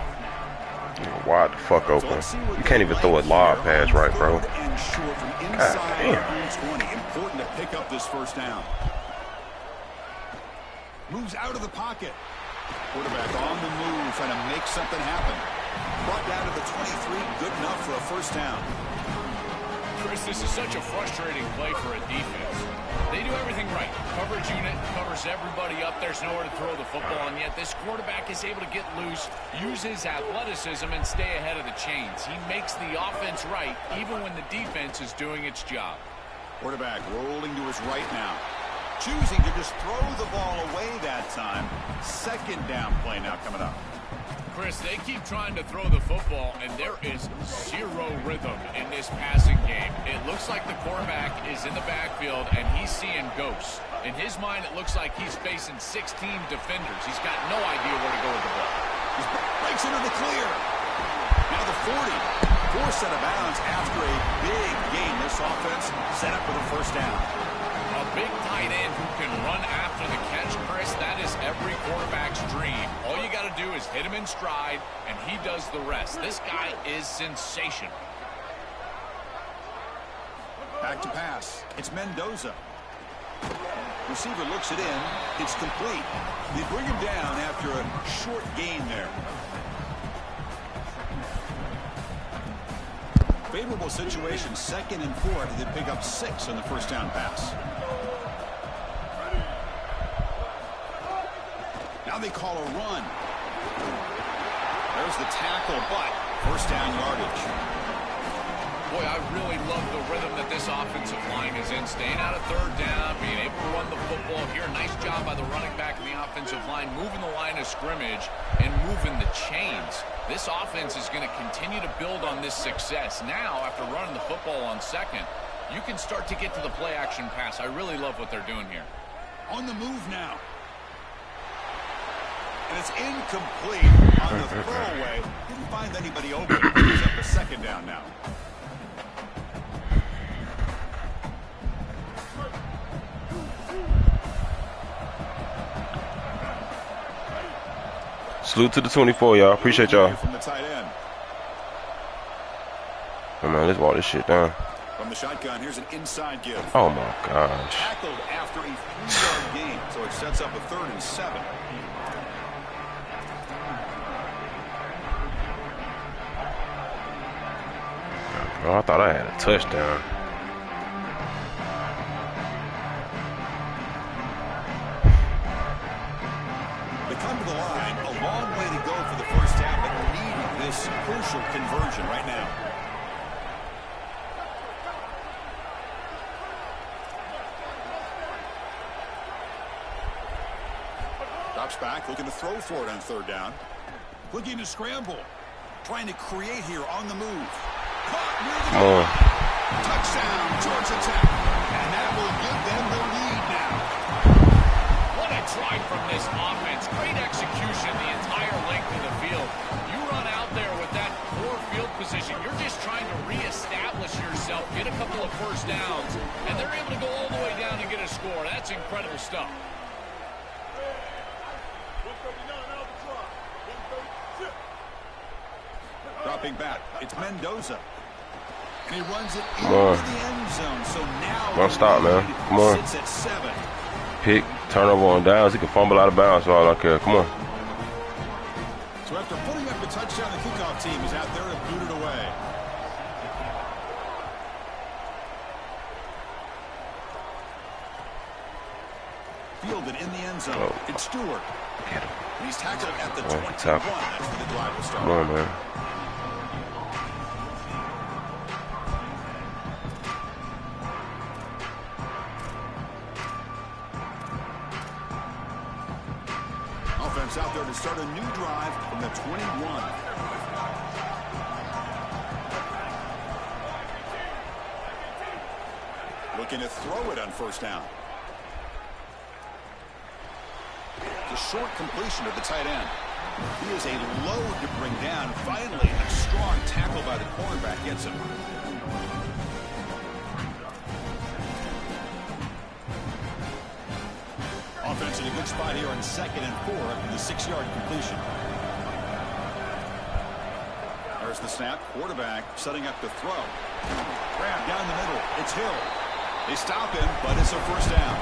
Wide the fuck open. You can't even throw a lob pass right, bro. God damn. Important to pick up this first down. Moves out of the pocket. Quarterback on the move, trying to make something happen. Brought down to the 23, good enough for a first down. Chris, this is such a frustrating play for a defense. They do everything right. Coverage unit covers everybody up. There's nowhere to throw the football, and yet this quarterback is able to get loose, use his athleticism, and stay ahead of the chains. He makes the offense right, even when the defense is doing its job. Quarterback rolling to his right now. Choosing to just throw the ball away that time. 2nd down play now coming up. Chris, they keep trying to throw the football, and there is 0 rhythm in this passing game. It looks like the quarterback is in the backfield, and he's seeing ghosts. In his mind, it looks like he's facing 16 defenders. He's got no idea where to go with the ball. He breaks into the clear. Now the 40. Forced out of bounds after a big gain. This offense set up for the first down. A big tight end who can run after the catch, Chris, that is every quarterback's dream. All you got to do is hit him in stride, and he does the rest. This guy is sensational. Back to pass. It's Mendoza. Receiver looks it in. It's complete. They bring him down after a short gain there. Favorable situation, 2nd and 4. They pick up 6 on the first down pass. Now they call a run. There's the tackle, but first down yardage. Boy, I really love the rhythm that this offensive line is in. Staying out of 3rd down, being able to run the football here. Nice job by the running back and the offensive line, moving the line of scrimmage and moving the chains. This offense is going to continue to build on this success. Now, after running the football on 2nd, you can start to get to the play-action pass. I really love what they're doing here. On the move now. And it's incomplete on the throwaway. Didn't find anybody open. He's up to 2nd down now. Salute to the 24, y'all. Appreciate y'all. From the tight end. Oh, man, let's walk this shit down. From the shotgun, here's an inside give. Oh, my gosh. Tackled after a 3-yard gain, so it sets up a 3rd and 7. Oh, I thought I had a touchdown. They come to the line, a long way to go for the first half, but needing this crucial conversion right now. Drops back, looking to throw for it on 3rd down. Looking to scramble. Trying to create here on the move. Caught near the goal. Touchdown, Georgia Tech. And that will give them the lead now. What a drive from this offense. Great execution the entire length of the field. You run out there with that poor field position. You're just trying to reestablish yourself, get a couple of first downs, and they're able to go all the way down and get a score. That's incredible stuff. Dropping back, it's Mendoza. And he runs it into the end zone. So now don't stop, man. Come on. Sits at 7. Pick, turnover on downs. He can fumble out of bounds. All I care. Come on. So after putting up the touchdown, the kickoff team is out there to boot it away. Fielded in the end zone. It's Stewart. He's tackled at the 21. That's where the drive will start. Come on, man. Offense out there to start a new drive from the 21. Looking to throw it on 1st down. The short completion of the tight end. He is a load to bring down. Finally, a strong tackle by the cornerback gets him. Offense in a good spot here on 2nd and 4 after the 6-yard completion. There's the snap. Quarterback setting up the throw. Grab down the middle. It's Hill. They stop him, but it's a 1st down.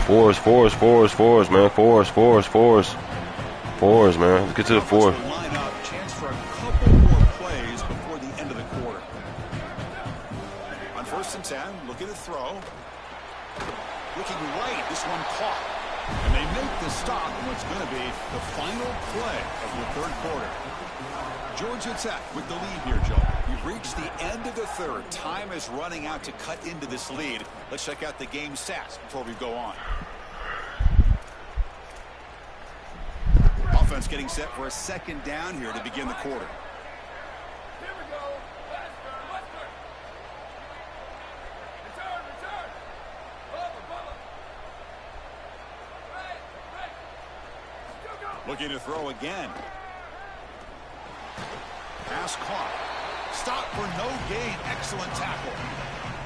Fours, man. Fours, man. Let's get to the 4. Line up. Chance for a couple more plays before the end of the quarter. On 1st and 10, looking to throw. Looking right, this one caught. And they make the stop in what's going to be the final play of the 3rd quarter. Georgia Tech with the lead here, Joe. We've reached the end of the 3rd. Time is running out to cut into this lead. Let's check out the game stats before we go on. Offense getting set for a 2nd down here to begin the quarter. Looking to throw again. Pass caught. Stop for no gain. Excellent tackle.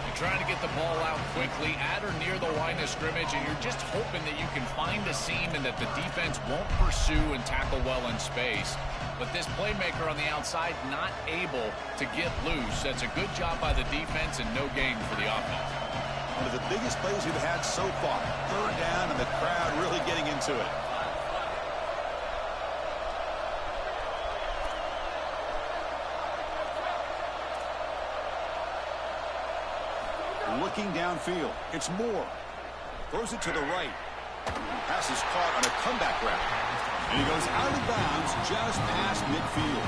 You're trying to get the ball out quickly at or near the line of scrimmage, and you're just hoping that you can find a seam and that the defense won't pursue and tackle well in space. But this playmaker on the outside not able to get loose. That's a good job by the defense and no gain for the offense. One of the biggest plays we've had so far. 3rd down and the crowd really getting into it. Looking downfield. It's Moore. Throws it to the right. Pass is caught on a comeback route. And he goes out of bounds just past midfield.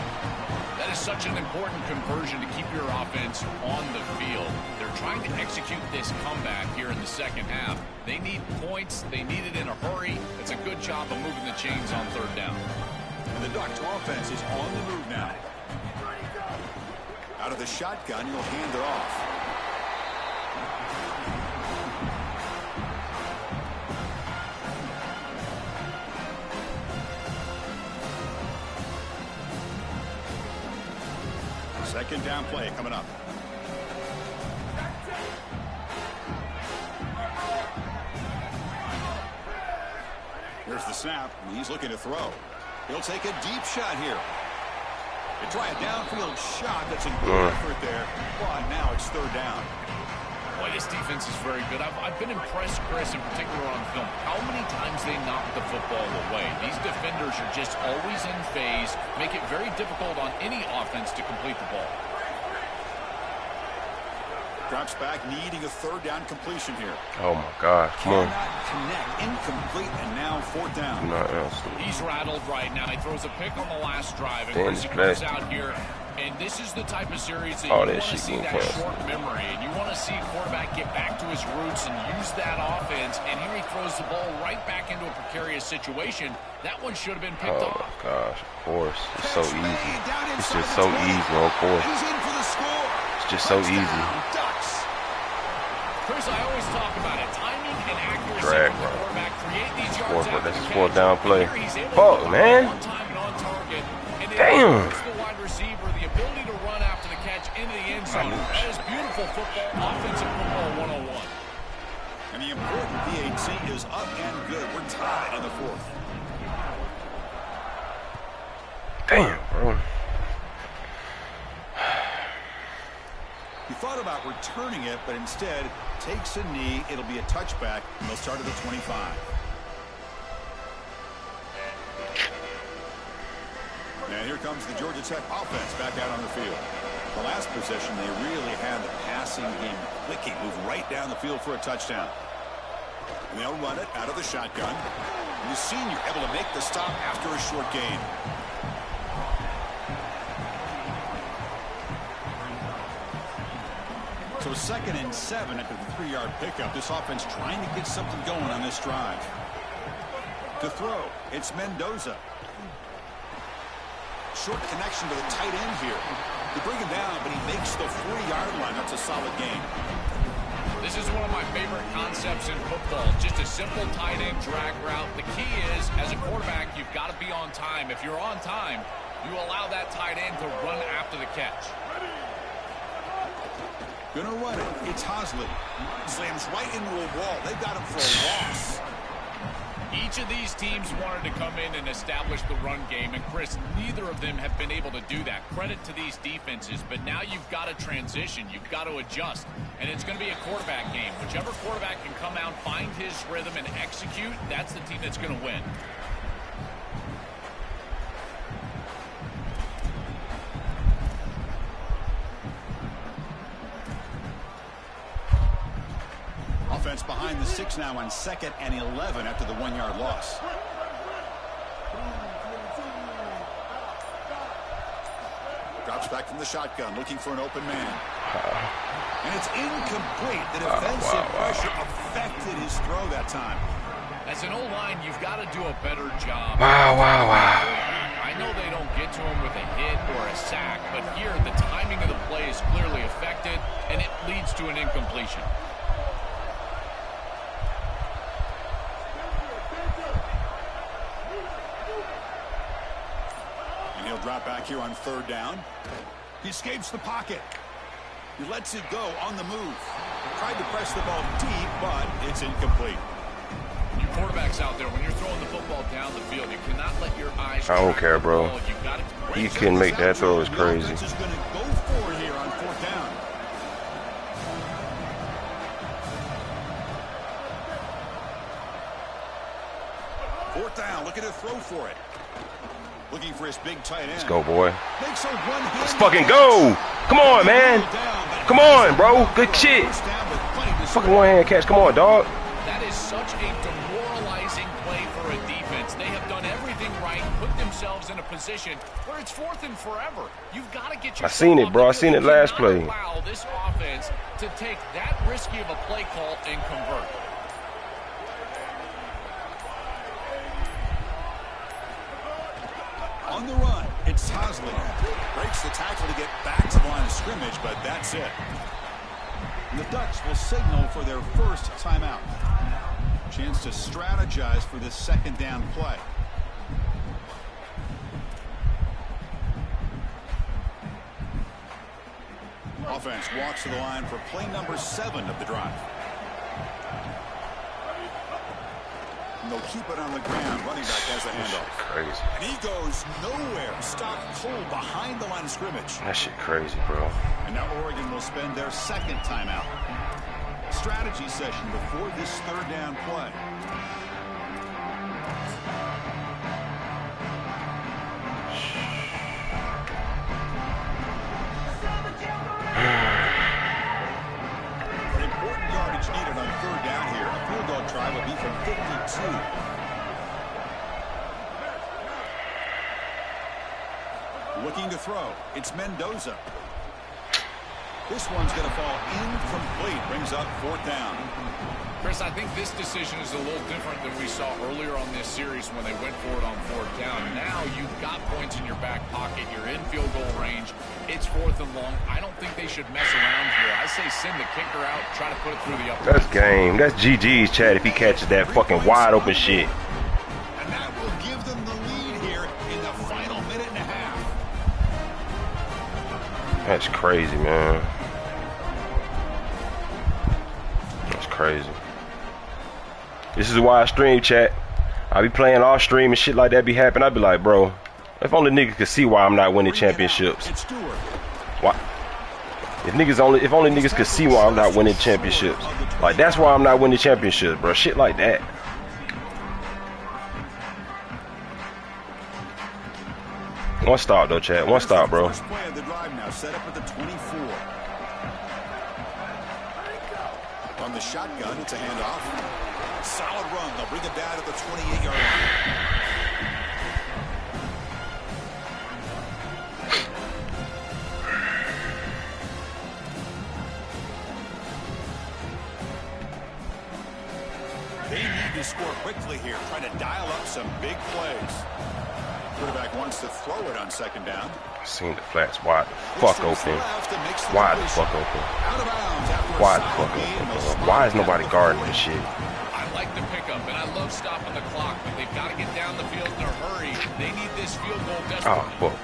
That is such an important conversion to keep your offense on the field. They're trying to execute this comeback here in the 2nd half. They need points. They need it in a hurry. It's a good job of moving the chains on 3rd down. And the Ducks offense is on the move now. Out of the shotgun, he'll hand it off. Second down play coming up. Here's the snap. He's looking to throw. He'll take a deep shot here. They try a downfield shot. That's a good effort there. But now it's third down. Boy, this defense is very good. I've been impressed, Chris, in particular on film, how many times they knock the football away. These defenders are just always in phase, make it very difficult on any offense to complete the ball. Drops back, needing a third down completion here. Oh my gosh, come on. Connect, incomplete, and now fourth down. He's rattled right now. He throws a pick on the last drive, and Chris, he comes out here, and this is the type of series that you want to see that short memory, and you want to see a quarterback get back to his roots and use that offense, and here he throws the ball right back into a precarious situation. That one should have been picked off. Oh my gosh, of course. It's so easy. It's just so easy, of course. He's in for the score. It's just so easy. Chris, I always talk about it. Timing and accuracy Drag, from the quarterback create these yards fourth, after that's the a fourth catch. down play. Oh, man. On time and on target. And Damn. the wide receiver the ability to run after the catch into the end zone. That is beautiful football, offensive football 101. And the important PAT is up and good. We're tied in the fourth. Damn, bro. He thought about returning it, but instead takes a knee. It'll be a touchback, and they'll start at the 25. And here comes the Georgia Tech offense back out on the field. The last possession, they really had the passing game clicking, move right down the field for a touchdown. And they'll run it out of the shotgun. And the senior able to make the stop after a short gain. So 2nd and 7 after the 3-yard pickup. This offense trying to get something going on this drive. To throw, it's Mendoza. Short connection to the tight end here. They bring him down, but he makes the 40-yard line. That's a solid gain. This is one of my favorite concepts in football. Just a simple tight end drag route. The key is, as a quarterback, you've got to be on time. If you're on time, you allow that tight end to run after the catch. Gonna run it. It's Hosley. Slams right into a wall. They've got him for a loss. Each of these teams wanted to come in and establish the run game, and Chris, neither of them have been able to do that. Credit to these defenses, but now you've got to transition. You've got to adjust, and it's going to be a quarterback game. Whichever quarterback can come out, find his rhythm, and execute, that's the team that's going to win. Offense behind the 6 now on 2nd and 11 after the 1-yard loss. Drops back from the shotgun, looking for an open man. And it's incomplete. The defensive pressure affected his throw that time. As an O-line, you've got to do a better job. I know they don't get to him with a hit or a sack, but here the timing of the play is clearly affected, and it leads to an incompletion. He'll drop back here on 3rd down. He escapes the pocket. He lets it go on the move. Tried to press the ball deep, but it's incomplete. You quarterbacks out there, when you're throwing the football down the field, you cannot let your eyes. I don't care, bro. You can make that throw is crazy. Is going to go for it here on 4th down. Fourth down, looking to throw for it. Looking for his big tight end. Let's go, boy. Let's fucking go. Come on, man. Come on, bro. Good shit. Fucking one-hand catch. Come on, dog. That is such a demoralizing play for a defense. They have done everything right, put themselves in a position where it's 4th and forever. You've got to get your. I seen it, bro. I seen it last play. Allow this offense to take that risky of a play call and convert. On the run, it's Hosley. Breaks the tackle to get back to the line of scrimmage, but that's it. And the Ducks will signal for their first timeout. Chance to strategize for this 2nd down play. Offense walks to the line for play number 7 of the drive. And they'll keep it on the ground. Running back has the handoff. Crazy. And he goes nowhere. Stopped cold behind the line of scrimmage. That shit crazy, bro. And now Oregon will spend their second timeout. Strategy session before this third down play. Important yardage needed on third down here. A field goal try will be from 52. Looking to throw. It's Mendoza. This one's going to fall incomplete. Brings up fourth down. Chris, I think this decision is a little different than we saw earlier on this series when they went for it on fourth down. Now you've got points in your back pocket. You're in field goal range. It's fourth and long. I don't think they should mess around here. I say send the kicker out, try to put it through the upper. That's game. That's GG's, Chad, if he catches that fucking wide open shit. And that will give them the lead here in the final minute and a half. That's crazy, man. That's crazy. This is why I stream, chat. I be playing off stream and shit like that be happening. I be like, bro, if only niggas could see why I'm not winning championships. Why? If only niggas could see why I'm not winning championships. Like, that's why I'm not winning championships, bro. Shit like that. One stop though, chat. One stop, bro. First play of the drive now, set up at the 24. On the shotgun, it's a handoff. Solid run. They'll bring it down to the 28-yard line. They need to score quickly here, trying to dial up some big plays. Quarterback wants to throw it on second down. Seen the flats wide the fuck open. Wide the fuck open. Wide the fuck open, bro. Why is nobody guarding this shit? I like the pickup, and I love stopping the clock, but they've got to get down the field in a hurry. They need this field goal desperately. Oh,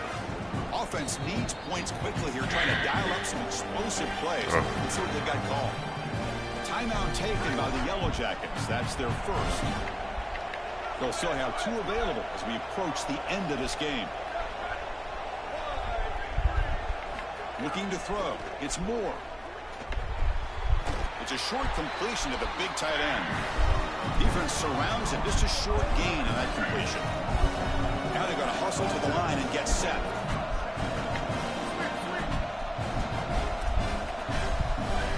fuck. Offense needs points quickly here, trying to dial up some explosive plays. Let's see what they got called. Timeout taken by the Yellow Jackets. That's their first. They'll still have two available as we approach the end of this game. Looking to throw. It's Moore. It's a short completion to the big tight end. Defense surrounds him. Just a short gain on that completion. Now they're going to hustle to the line and get set.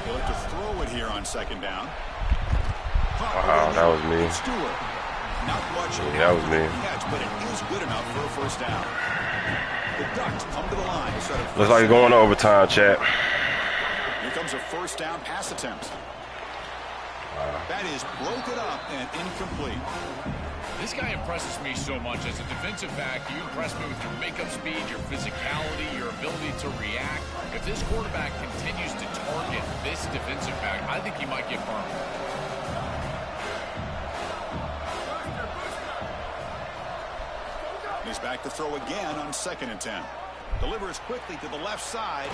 They'll have to throw it here on second down. Wow, that was me. Stewart. Not much yeah, that was me. Catch, but it is good enough for a first down. The Ducks come to the line. Looks like going to overtime, chat. Here comes a first down pass attempt. That is broken up and incomplete. This guy impresses me so much. As a defensive back, you impress me with your makeup speed, your physicality, your ability to react. If this quarterback continues to target this defensive back, I think he might get burned. He's back to throw again on 2nd and 10. Delivers quickly to the left side.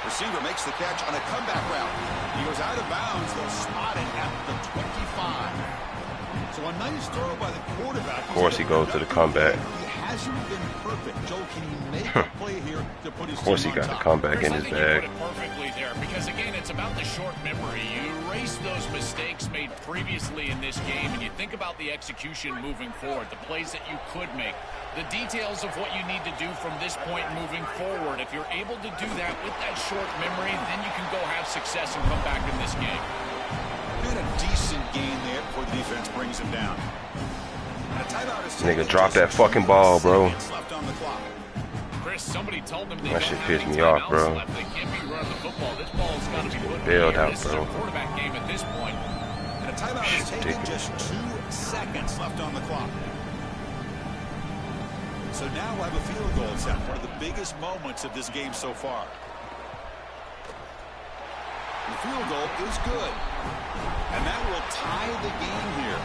Receiver makes the catch on a comeback route. He goes out of bounds. They'll spot it at the 25. So a nice throw by the quarterback. Of course he goes to the comeback. He hasn't been perfect. Joe, can he make a play here to put his Of course he got the comeback in his bag. You put it perfectly there because, again, it's about the short memory. You erase those mistakes made previously in this game, and you think about the execution moving forward, the plays that you could make, the details of what you need to do from this point moving forward. If you're able to do that with that short memory, then you can go have success and come back in this game. And a decent gain there before the defense brings him down. Nigga, drop that fucking ball, bro. Chris, somebody told them that shit pissed me off, bro. They can't be running the football. This ball's got to be put bailed out, this bro. is a quarterback game at this point. And a timeout is taken. Just 2 seconds left on the clock. So now we'll have a field goal attempt, one of the biggest moments of this game so far. The field goal is good. And that will tie the game here.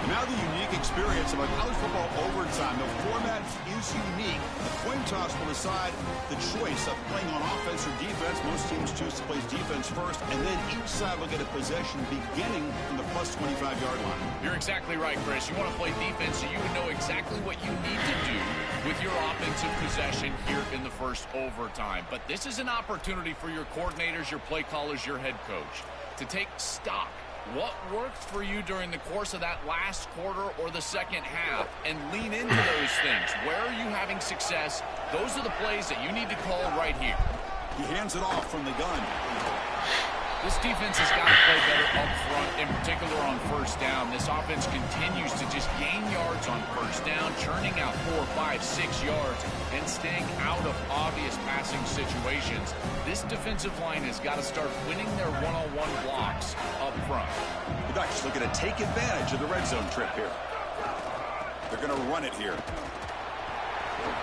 And now the unique experience of a college football overtime. The format is unique. The coin toss will decide the choice of playing on offense or defense. Most teams choose to play defense first, and then each side will get a possession beginning from the plus 25-yard line. You're exactly right, Chris. You want to play defense so you would know exactly what you need to do with your offensive possession here in the first overtime. But this is an opportunity for your coordinators, your play callers, your head coach to take stock. What worked for you during the course of that last quarter or the second half, and lean into those things. Where are you having success? Those are the plays that you need to call right here. He hands it off from the gun. This defense has got to play better up front, in particular on first down. This offense continues to just gain yards on first down, churning out 4, 5, 6 yards, and staying out of obvious passing situations. This defensive line has got to start winning their one-on-one blocks up front. The Ducks looking to take advantage of the red zone trip here. They're going to run it here.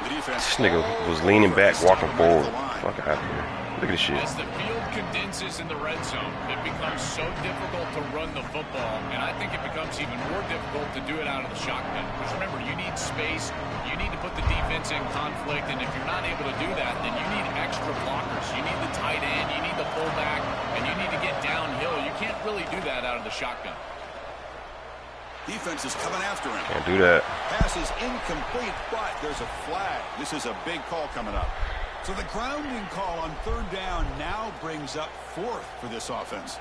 The defense. This nigga was leaning back, walking forward. Fuck out of here. Look at this shit. As the field condenses in the red zone, it becomes so difficult to run the football, and I think it becomes even more difficult to do it out of the shotgun. Because remember, you need space, you need to put the defense in conflict, and if you're not able to do that, then you need extra blockers. You need the tight end, you need the fullback, and you need to get downhill. You can't really do that out of the shotgun. Defense is coming after him. Can't do that. Pass is incomplete, but there's a flag. This is a big call coming up. So the grounding call on third down now brings up fourth for this offense.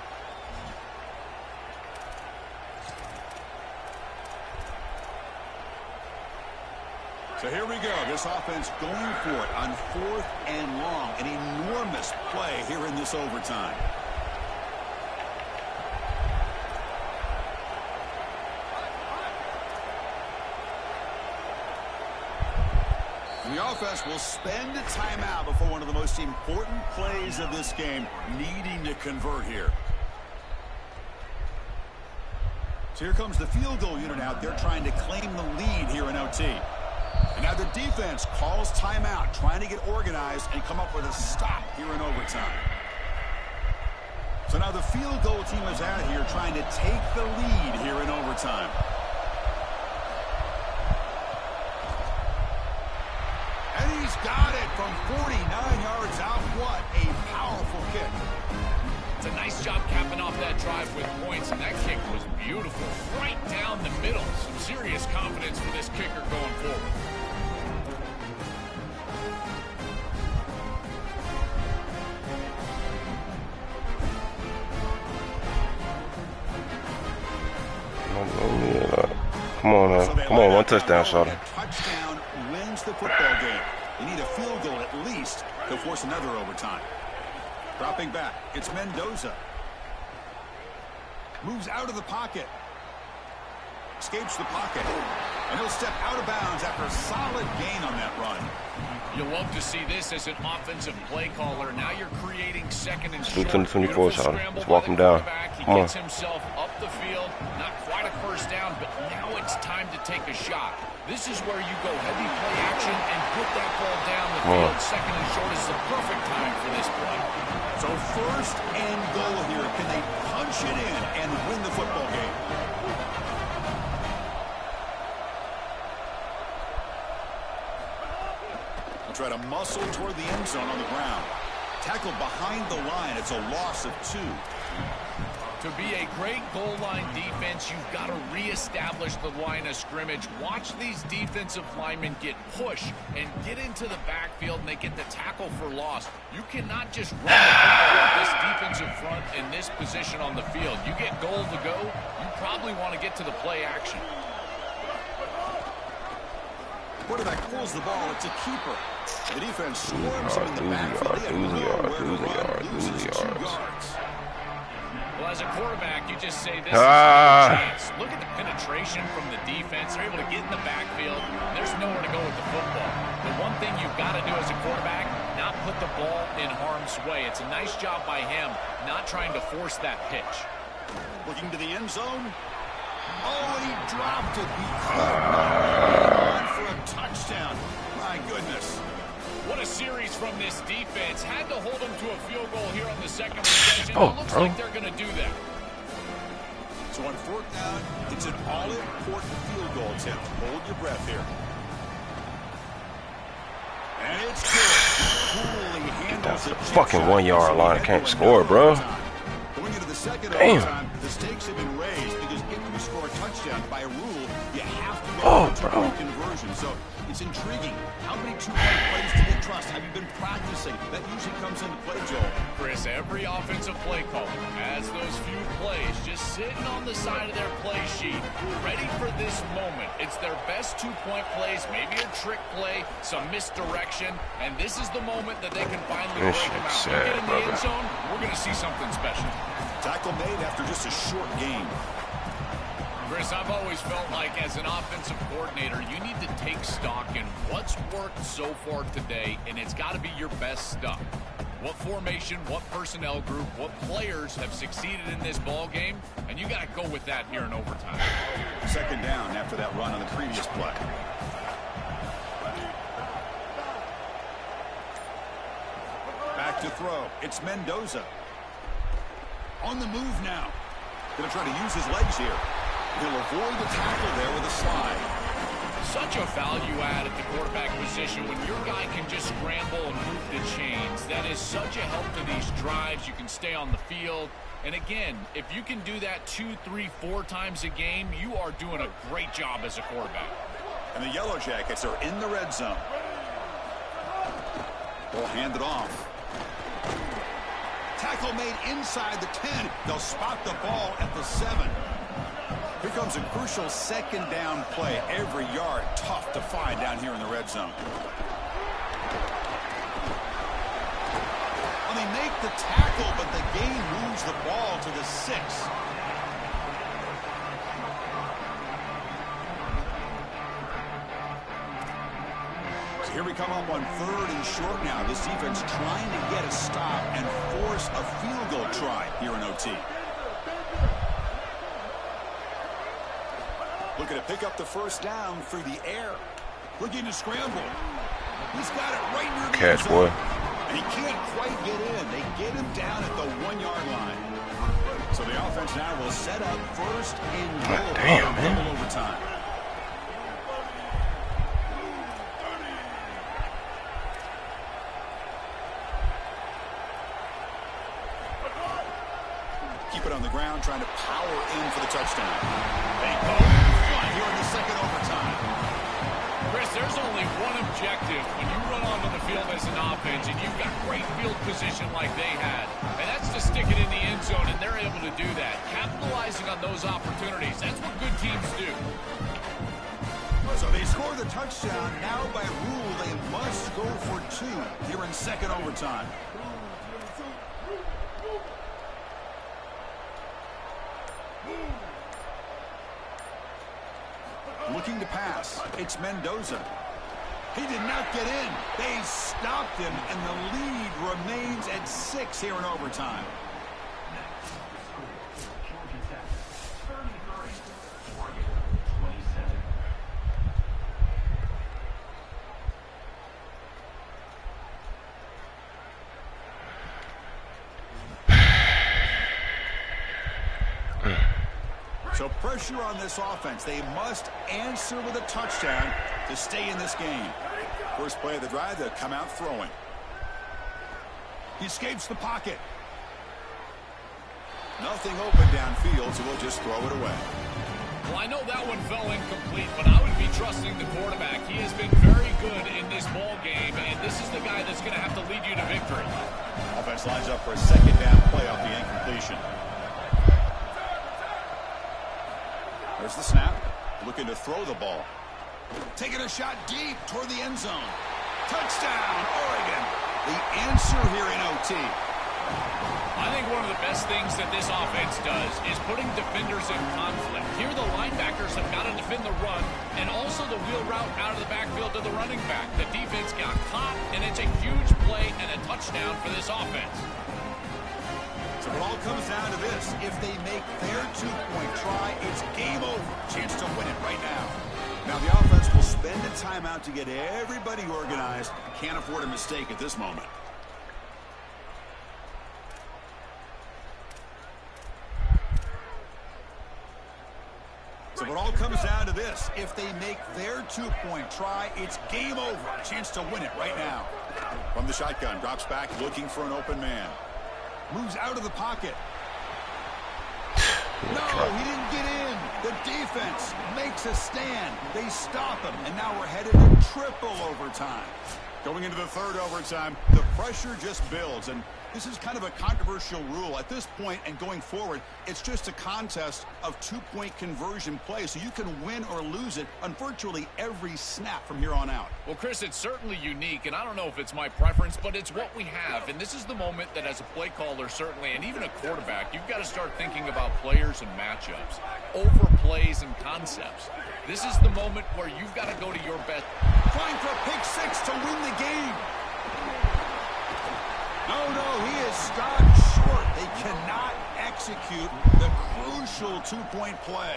So here we go. This offense going for it on 4th and long. An enormous play here in this overtime. And the offense will spend a timeout before one of the most important plays of this game, needing to convert here. So here comes the field goal unit out there trying to claim the lead here in OT. And now the defense calls timeout, trying to get organized and come up with a stop here in overtime. So now the field goal team is out here trying to take the lead here in overtime. And he's got it from 49 yards out. What a powerful kick. It's a nice job capping off that drive with points, and that kick was beautiful. Right down the middle. Some serious confidence for this kicker going forward. Come on, one touchdown, Shawty. Touchdown wins the football game. They need a field goal at least to force another overtime. Dropping back, it's Mendoza. Moves out of the pocket. Escapes the pocket. And he'll step out of bounds after a solid gain on that run. You love to see this as an offensive play caller. Now you're creating second and short. 24 shot. Let's walk him down. He Come on. gets himself up the field. Not quite a first down, but now it's time to take a shot. This is where you go heavy play action and put that ball down the field. Second and short is the perfect time for this play. So first and goal here. Can they punch it in and win the football game? Try to muscle toward the end zone on the ground. Tackled behind the line. It's a loss of 2. To be a great goal line defense, you've got to reestablish the line of scrimmage. Watch these defensive linemen get pushed and get into the backfield, and they get the tackle for loss. You cannot just run the football with this defensive front in this position on the field. You get goal to go, you probably want to get to the play action. Quarterback pulls the ball. It's a keeper. The defense swarms him in the backfield. Loses 2 yards. Well, as a quarterback, you just say this is a chance. Look at the penetration from the defense. They're able to get in the backfield. There's nowhere to go with the football. The one thing you've got to do as a quarterback, not put the ball in harm's way. It's a nice job by him, not trying to force that pitch. Looking to the end zone. Oh, and he dropped it. He caught for a touchdown. My goodness. What a series from this defense. Had to hold them to a field goal here on the second possession. It looks like they're going to do that. So on 4th down, it's an all-important field goal attempt. Hold your breath here. And Let's do it. Coolly handles That's the a fucking 1 yard line. I can't score, bro. Going into the second Damn. overtime, the stakes have been raised because if you score a touchdown by rule, you have to make Oh, a bro. two-point conversion. So it's intriguing. How many two-point plays do you trust? Have you been practicing? That usually comes into play, Joel. Chris, every offensive play caller has those few plays just sitting on the side of their play sheet, ready for this moment. It's their best two-point plays, maybe a trick play, some misdirection, and this is the moment that they can finally This break them out. shit's You get sad, in the brother. end zone, we're going to see something special. Tackle made after just a short game. Chris, I've always felt like as an offensive coordinator, you need to take stock in what's worked so far today, and it's got to be your best stuff. What formation, what personnel group, what players have succeeded in this ball game, and you got to go with that here in overtime. Second down after that run on the previous play. Back to throw. It's Mendoza. On the move now. Going to try to use his legs here. He'll avoid the tackle there with a slide. Such a value add at the quarterback position when your guy can just scramble and move the chains. That is such a help to these drives. You can stay on the field. And again, if you can do that 2, 3, 4 times a game, you are doing a great job as a quarterback. And the Yellow Jackets are in the red zone. Ball handed off. Tackle made inside the 10. They'll spot the ball at the 7. Here comes a crucial second down play. Every yard tough to find down here in the red zone. Well, they make the tackle, but the gain moves the ball to the 6. So here we come up on 3rd and short now. This defense trying to get a stop and force a field goal try here in OT. Looking to pick up the first down through the air. Looking to scramble. He's got it right near the Catch, end zone. boy. And he can't quite get in. They get him down at the 1 yard line. So the offense now will set up first and goal. Damn, man. Double overtime. Keep it on the ground, trying to power in for the touchdown. They go fly here in the second overtime. Chris, there's only one objective when you run onto the field as an offense and you've got great field position like they had, and that's to stick it in the end zone, and they're able to do that. Capitalizing on those opportunities, that's what good teams do. So they score the touchdown. Now by rule, they must go for 2 here in second overtime. Looking to pass. It's Mendoza. He did not get in. They stopped him, and the lead remains at 6 here in overtime. So pressure on this offense. They must answer with a touchdown to stay in this game. First play of the drive, they'll come out throwing. He escapes the pocket. Nothing open downfield, so we'll just throw it away. Well, I know that one fell incomplete, but I would be trusting the quarterback. He has been very good in this ball game, and this is the guy that's going to have to lead you to victory. Offense lines up for a second down play off the incompletion. There's the snap. Looking to throw the ball. Taking a shot deep toward the end zone. Touchdown, Oregon. The answer here in OT. I think one of the best things that this offense does is putting defenders in conflict. Here the linebackers have got to defend the run and also the wheel route out of the backfield to the running back. The defense got caught, and it's a huge play and a touchdown for this offense. So it all comes down to this. If they make their two-point try, it's game over. Chance to win it right now. Now the offense will spend a timeout to get everybody organized. Can't afford a mistake at this moment. So it all comes down to this. If they make their two-point try, it's game over. Chance to win it right now. From the shotgun, drops back, looking for an open man. Moves out of the pocket. No, he didn't get in. The defense makes a stand. They stop him, and now we're headed to triple overtime. Going into the third overtime, the pressure just builds, and this is kind of a controversial rule. At this point and going forward, it's just a contest of two-point conversion play, so you can win or lose it on virtually every snap from here on out. Well, Chris, it's certainly unique, and I don't know if it's my preference, but it's what we have. And this is the moment that as a play caller, certainly, and even a quarterback, you've got to start thinking about players and matchups, over plays and concepts. This is the moment where you've got to go to your best. Trying for a pick six to win the game. No, he is stopped short. They cannot execute the crucial two-point play.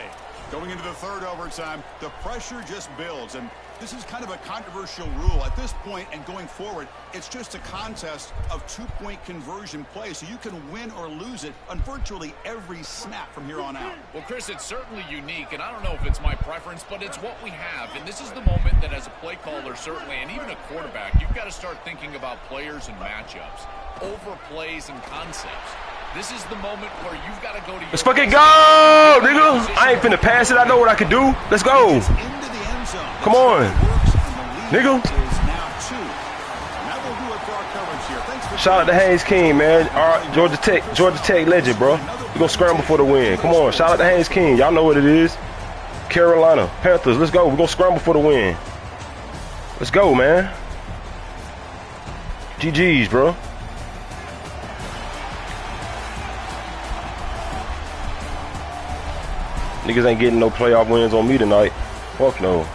Going into the third overtime, the pressure just builds, and this is kind of a controversial rule. At this point and going forward, it's just a contest of two-point conversion play, so you can win or lose it on virtually every snap from here on out. Well, Chris, it's certainly unique, and I don't know if it's my preference, but it's what we have. And this is the moment that as a play caller, certainly, and even a quarterback, you've got to start thinking about players and matchups, over plays and concepts. This is the moment where you've got to go to your... Let's fucking go, nigga. I ain't finna pass it. I know what I can do. Let's go. Come on, nigga. Shout out to Haynes King, man. All right, Georgia Tech legend, bro. We gonna scramble for the win. Come on, shout out to Haynes King. Y'all know what it is. Carolina Panthers. Let's go. We gonna scramble for the win. Let's go, man. GG's, bro. Niggas ain't getting no playoff wins on me tonight. Fuck no.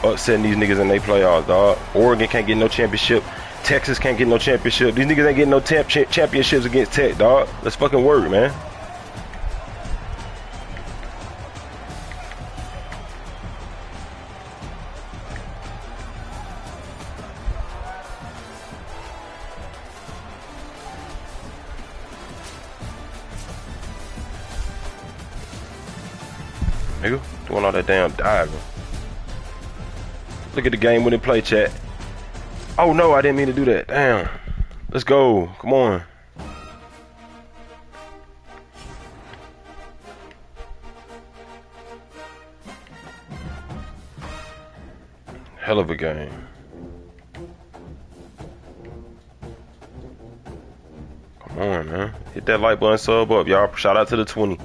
Upsetting these niggas in their playoffs, dog. Oregon can't get no championship. Texas can't get no championship. These niggas ain't getting no championships against Tech, dog. Let's fucking work, man. Nigga, doing all that damn diving. Look at the game winning play, chat. Oh no, I didn't mean to do that. Damn. Let's go. Come on. Hell of a game. Come on, man. Hit that like button, sub up, y'all. Shout out to the 20.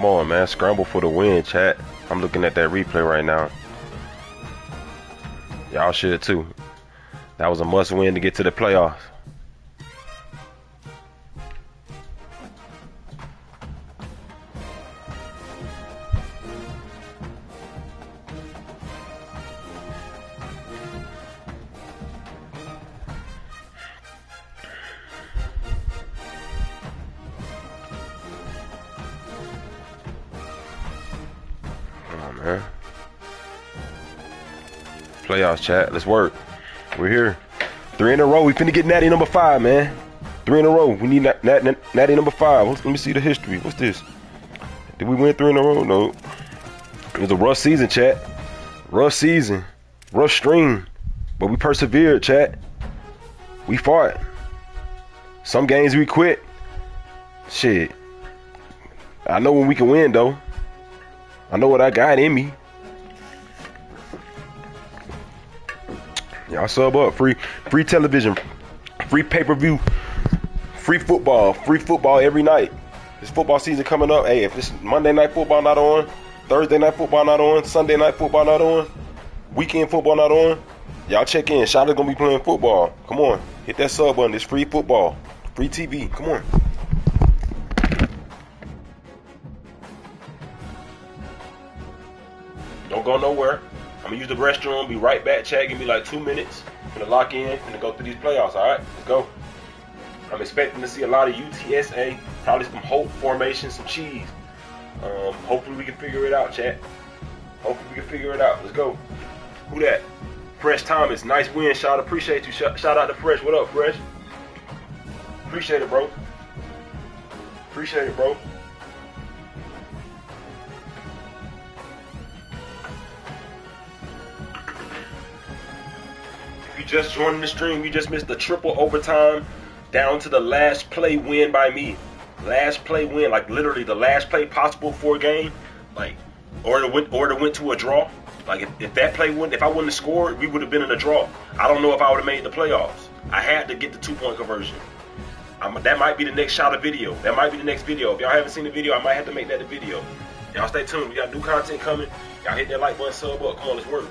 Come on, man. Scramble for the win, chat. I'm looking at that replay right now. Y'all should too. That was a must win to get to the playoffs. Man. Playoffs, chat. Let's work. We're here. 3 in a row. We finna get Natty number 5, man. 3 in a row. We need Natty number 5. Let me see the history. What's this? Did we win 3 in a row? No. It was a rough season, chat. Rough season. Rough stream. But we persevered, chat. We fought. Some games we quit. Shit. I know when we can win, though. I know what I got in me. Y'all sub up. Free television. Free pay-per-view. Free football every night. This football season coming up. Hey, if this Monday night football not on, Thursday night football not on, Sunday night football not on, weekend football not on, y'all check in. Shotter's gonna be playing football. Come on. Hit that sub button. It's free football. Free TV. Come on. Don't go nowhere. I'm gonna use the restroom. Be right back. Chat. Give me like 2 minutes. I'm gonna lock in. I'm gonna go through these playoffs. All right, let's go. I'm expecting to see a lot of UTSA. Probably some Hope formation, some cheese. Hopefully we can figure it out, chat. Hopefully we can figure it out. Let's go. Who that? Fresh Thomas. Nice win, Shot. Appreciate you. Shout out to Fresh. What up, Fresh? Appreciate it, bro. Appreciate it, bro. Just joining the stream, you just missed the triple overtime down to the last play win by me. Last play win, like literally the last play possible for a game, like or it went to a draw. Like if that play wouldn't, if I wouldn't have scored, we would have been in a draw. I don't know if I would have made the playoffs. I had to get the 2-point conversion. That might be the next shot of video. That might be the next video. If y'all haven't seen the video, I might have to make that the video. Y'all stay tuned. We got new content coming. Y'all hit that like button, sub up. Come on, let's work.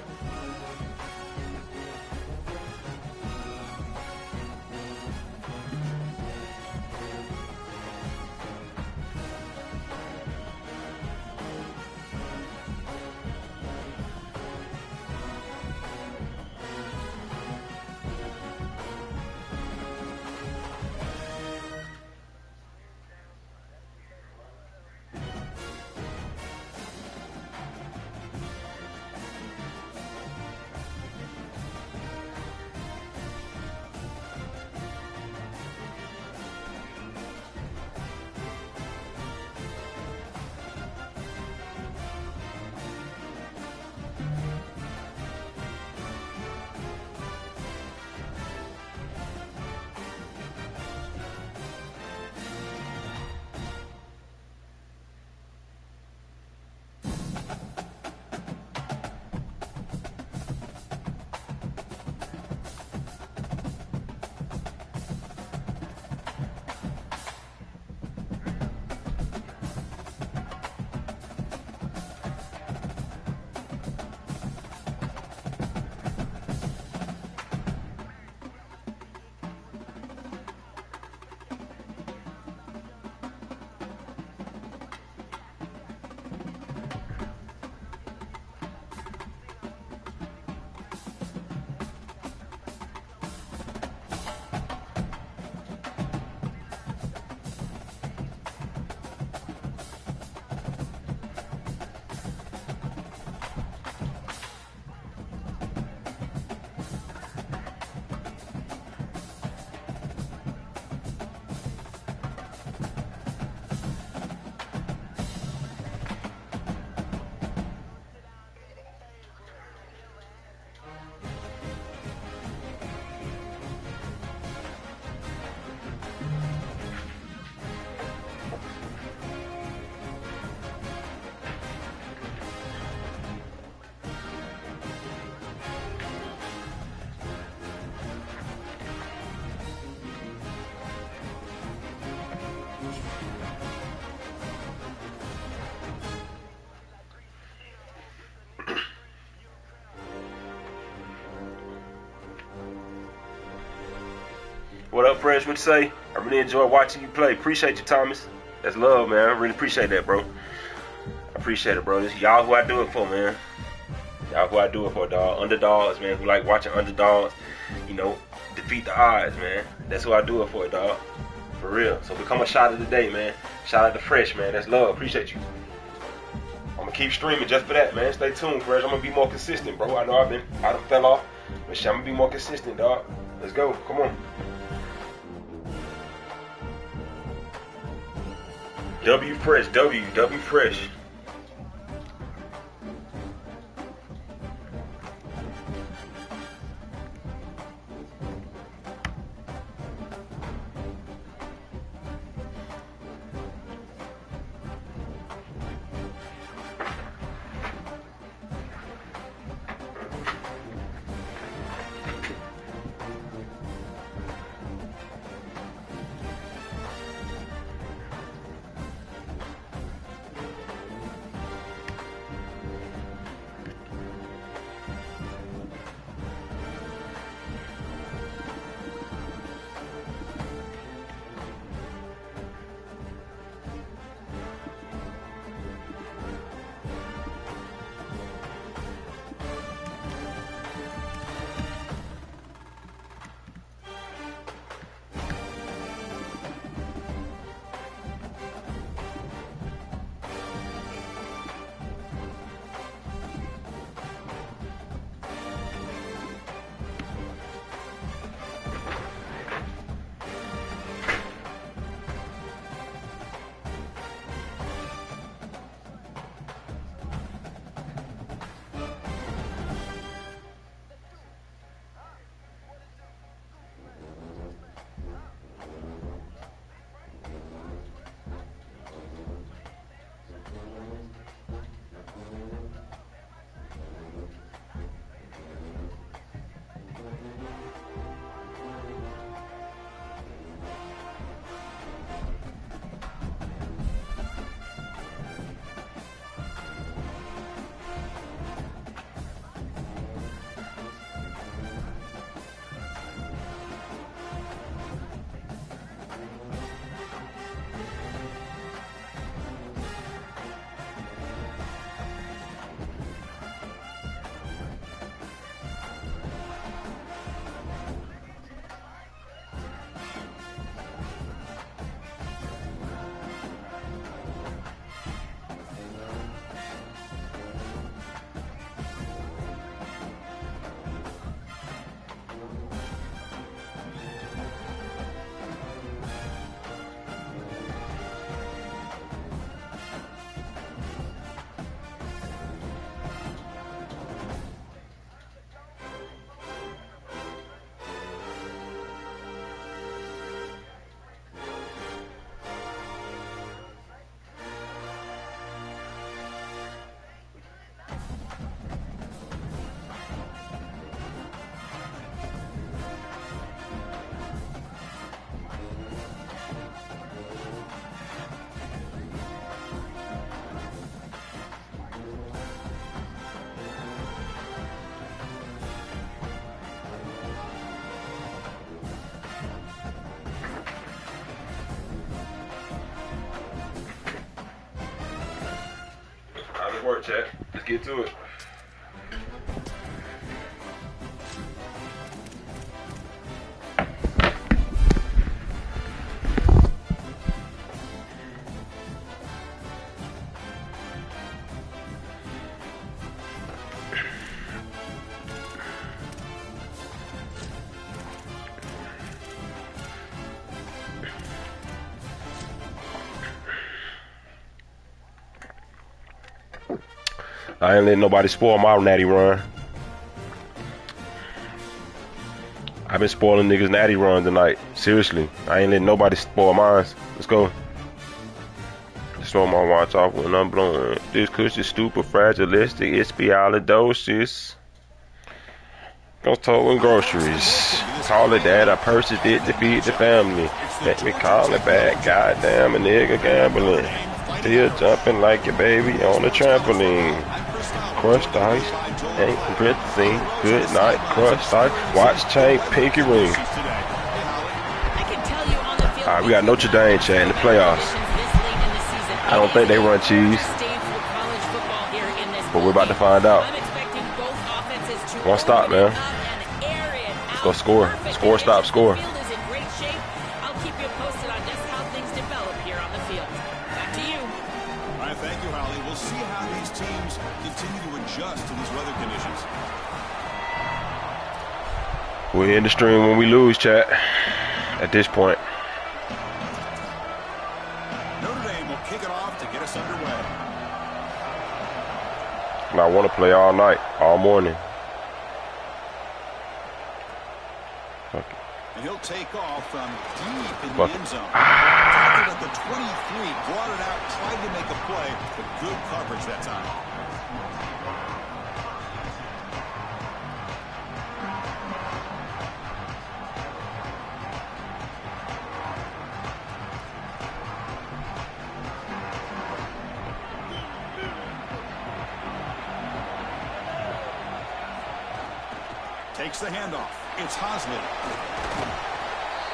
What up, Fresh? What you say? I really enjoy watching you play. Appreciate you, Thomas. That's love, man. I really appreciate that, bro. I appreciate it, bro. This y'all who I do it for, man. Y'all who I do it for, dog. Underdogs, man. Who like watching underdogs, you know, defeat the odds, man. That's who I do it for, dog. For real. So become a shot of the day, man. Shout out to Fresh, man. That's love. Appreciate you. I'm gonna keep streaming just for that, man. Stay tuned, Fresh. I'm gonna be more consistent, bro. I know I done fell off, but shit, I'm gonna be more consistent, dog. Let's go. Come on. W Fresh, W Fresh. for it, chat. Let's get to it. I ain't letting nobody spoil my natty run. I've been spoiling niggas' natty run tonight. Seriously. I ain't letting nobody spoil mine. Let's go. Just throw my watch off when I'm blowing. This kush is super fragilistic. It's spialidocious. Go towing groceries. Call it that. I purchased it to feed the family. Let me call it back. Goddamn, a nigga gambling. Still jumping like a baby on a trampoline. Crushed ice, ain't pressing. Good night, crushed ice. Watch chain, pinky ring. Alright, we got Notre Dame, chat, in the playoffs. I don't think they run cheese, but we're about to find out. One stop, man. Let's go score. Score, stop, score. We're in the stream when we lose, chat. At this point. Notre Dame will kick it off to get us underway. And I want to play all night, all morning. And he'll take off from deep in the end zone. Tackled at the 23, brought it out, tried to make a play, but good coverage that time. Takes the handoff. It's Hosley.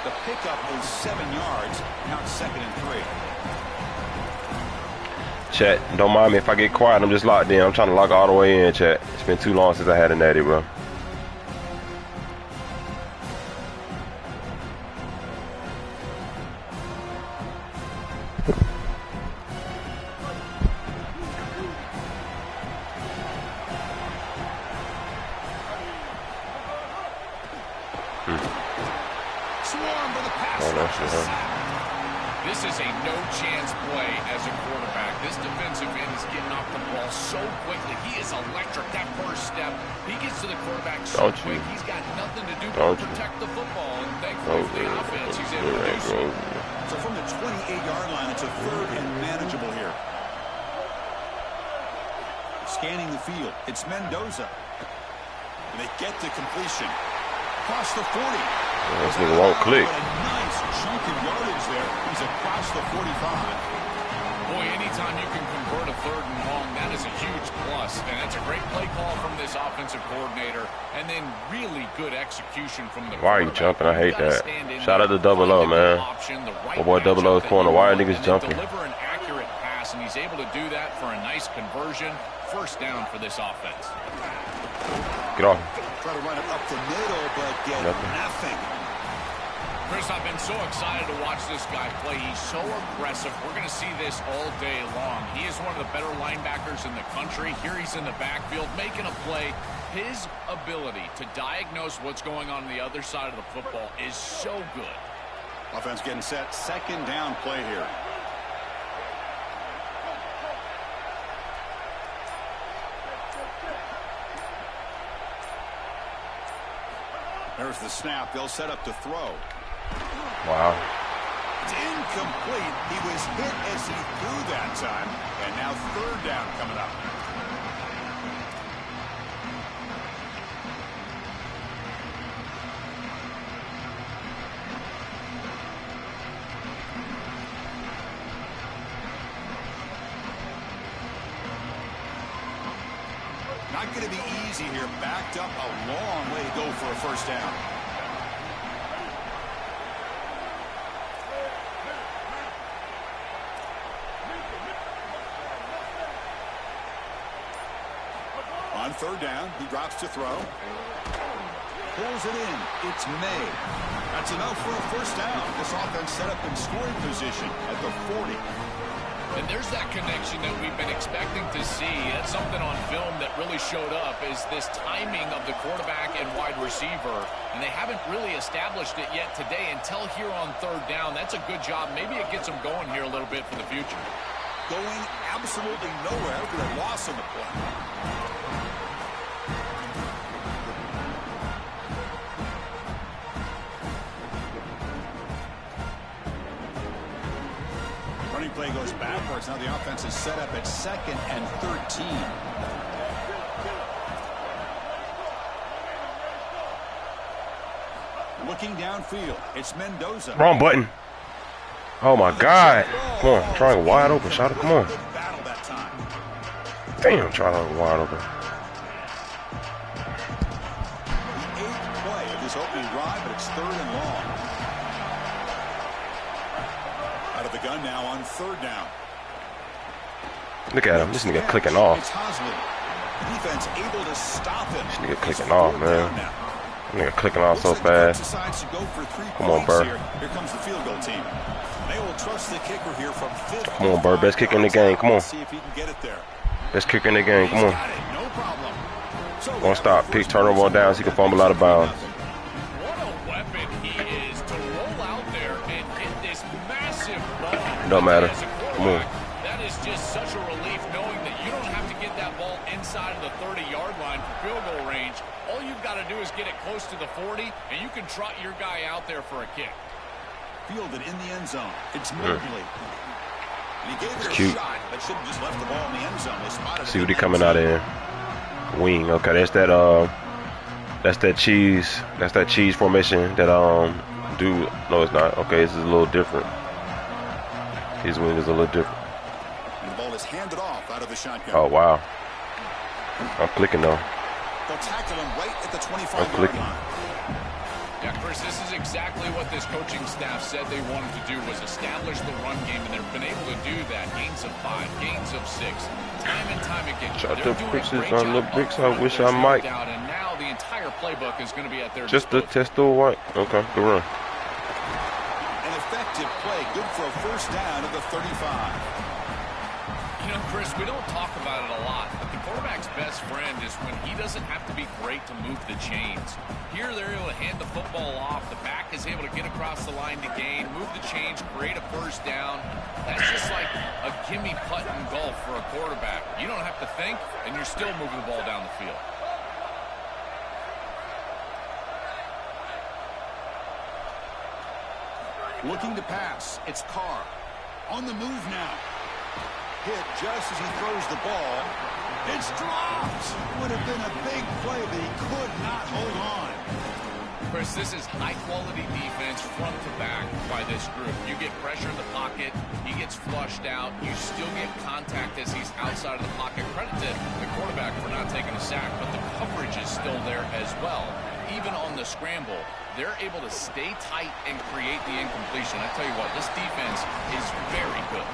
The pickup is 7 yards. Now it's 2nd and 3. Chat, don't mind me if I get quiet. I'm just locked in. I'm trying to lock all the way in, chat. It's been too long since I had a natty, bro. This is a no-chance play as a quarterback. This defensive end is getting off the ball so quickly. He is electric. That first step, he gets to the quarterback so quick. He's got nothing to do but protect the football. And thankfully for the offense, he's able to do so. So from the 28-yard line, it's a 3rd and manageable here. Scanning the field. It's Mendoza. And they get the completion. Across the 40. This nigga won't click. A nice chunk of yardage there. He's across the 45. Boy, anytime you can convert a 3rd and long, that is a huge plus. And that's a great play call from this offensive coordinator. And then really good execution from the Why are you jumping? I hate that. Shout out to Double O, man. My boy Double O's corner. Why are niggas jumping? Deliver an accurate pass, and he's able to do that for a nice conversion. 1st down for this offense. Get off. Try to run it up the middle, but get nothing. Chris, I've been so excited to watch this guy play. He's so aggressive. We're going to see this all day long. He is one of the better linebackers in the country. Here he's in the backfield making a play. His ability to diagnose what's going on the other side of the football is so good. Offense getting set. 2nd down play here. There's the snap. They'll set up to throw. Wow. It's incomplete. He was hit as he threw that time. And now 3rd down coming up. Not going to be easy here. Backed up a long way to go for a 1st down. On third down, he drops to throw. Pulls it in. It's May. That's enough for a first down. This offense set up in scoring position at the 40. And there's that connection that we've been expecting to see. That's something on film that really showed up, is this timing of the quarterback and wide receiver. And they haven't really established it yet today until here on third down. That's a good job. Maybe it gets them going here a little bit for the future. Going absolutely nowhere after a loss on the play. Running play goes backwards. Now the offense is set up at 2nd and 13. Looking downfield, it's Mendoza. Wrong button. Oh my God. Come on, trying wide open. Shot it. Come on. Damn, trying wide open. The 8th play of this opening drive, but it's 3rd and long. Out of the gun now on 3rd down. Look at him. This nigga clicking off. Defense able to stop him. This nigga clicking off, man. This nigga clicking off so fast. Come on, Burr. Here comes the field goal team. They will trust the kicker here from 5th. Come on, Burr. Best kicker in the game. Come on. See if he can get it there. Best kicker in the game. Come on. No problem. Won't stop. Pick turnover on down so he can fumble out of bounds. What a weapon he is to roll out there and hit this massive ball. Don't matter. Come on. That is just such a relief knowing that you don't have to get that ball inside of the 30-yard line for field goal range. All you've got to do is get it close to the 40, and you can trot your guy out there for a kick. Fielded in the end zone. It's Mobley. And he gave it a Cute. shot, but should have just left the ball in the end zone. They spotted See what he coming out in. Wing. Okay, that's that cheese. That's that cheese formation that do. No, it's not. Okay, this is a little different. His wing is a little different. And the ball is handed off out of the shotgun. Oh wow. I'm clicking though. They'll tackle him right at the 25-yard line. Yeah, Chris, this is exactly what this coaching staff said they wanted to do, was establish the run game, and they've been able to do that. Gains of 5, gains of 6, time and time again. Shot the bricks on the bricks. I wish I might. And now the entire playbook is going to be at their Just to test the white. Okay, good run. An effective play, good for a first down at the 35. You know, Chris, we don't talk about it a lot, but the quarterback's best friend is when he doesn't have to be great to move the chains. Here, they're able to hand the football off. The back is able to get across the line to gain, move the chains, create a first down. That's just like a gimme putt in golf for a quarterback. You don't have to think, and you're still moving the ball down the field. Looking to pass. It's Carr. On the move now. Hit just as he throws the ball. It's dropped. Would have been a big play, but he could not hold on. Chris, this is high-quality defense front to back by this group. You get pressure in the pocket. He gets flushed out. You still get contact as he's outside of the pocket. Credit to the quarterback for not taking a sack, but the coverage is still there as well. Even on the scramble, they're able to stay tight and create the incompletion. I tell you what, this defense is very good.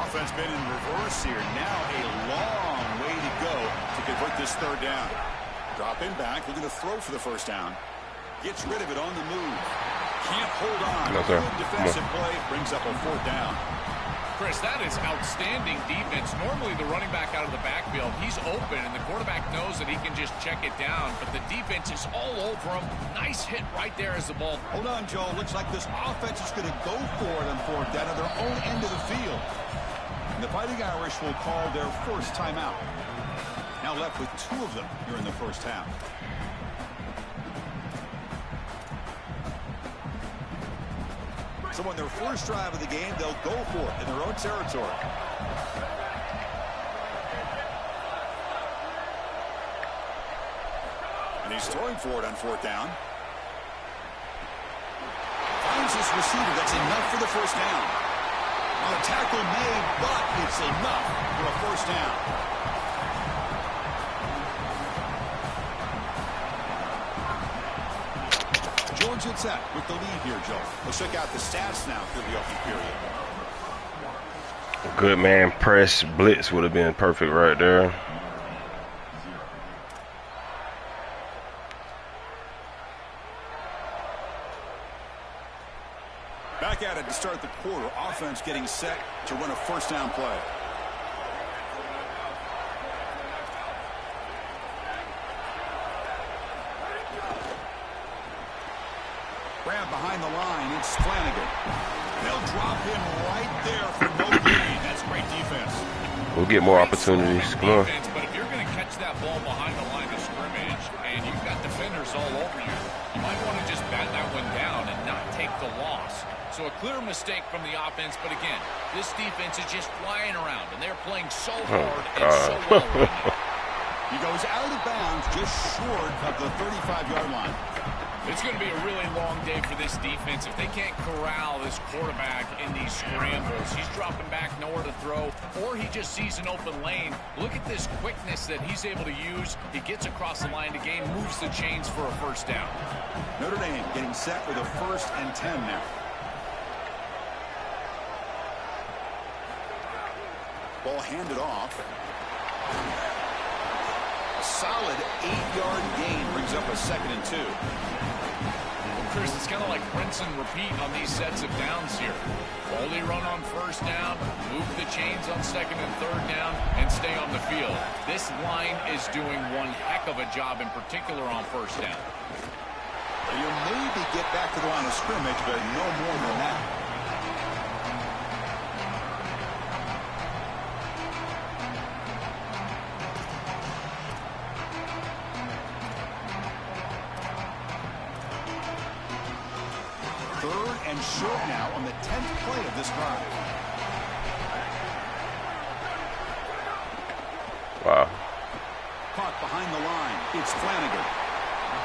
Offense been in reverse here. Now a long way to go to convert this third down. Dropping back, looking to throw for the first down. Gets rid of it on the move. Can't hold on. Good defensive play brings up a fourth down. Chris, that is outstanding defense. Normally the running back out of the backfield, he's open, and the quarterback knows that he can just check it down, but the defense is all over him. Nice hit right there as the ball. Hold on, Joe. Looks like this offense is going to go for it on fourth down at their own end of the field. And the Fighting Irish will call their first timeout. Now left with 2 of them here in the first half. So on their first drive of the game, they'll go for it in their own territory. And he's throwing for it on fourth down. Finds his receiver. That's enough for the first down. A tackle made, but it's enough for a first down. It's at with the lead here, Joe. Let's check out the stats now through the opening period. Good man press blitz would have been perfect right there. Back at it to start the quarter. Offense getting set to run a first down play. Grab behind the line. It's Flanagan. They'll drop him right there for no gain. That's great defense. We'll get more opportunities. Come on. But if you're going to catch that ball behind the line of scrimmage and you've got defenders all over you, you might want to just bat that one down and not take the loss. So a clear mistake from the offense, but again, this defense is just flying around, and they're playing so hard and so well right now. He goes out of bounds just short of the 35-yard line. It's going to be a really long day for this defense if they can't corral this quarterback in these scrambles. He's dropping back, nowhere to throw, or he just sees an open lane. Look at this quickness that he's able to use. He gets across the line to gain, moves the chains for a first down. Notre Dame getting set with a 1st and 10 now. Ball handed off. A solid 8-yard gain brings up a 2nd and 2. Well, Chris, it's kind of like rinse and repeat on these sets of downs here. Only run on first down, move the chains on 2nd and 3rd down, and stay on the field. This line is doing one heck of a job, in particular on first down. You'll maybe get back to the line of scrimmage, but no more than that. And short now on the 10th play of this drive. Wow. Caught behind the line. It's Flanagan.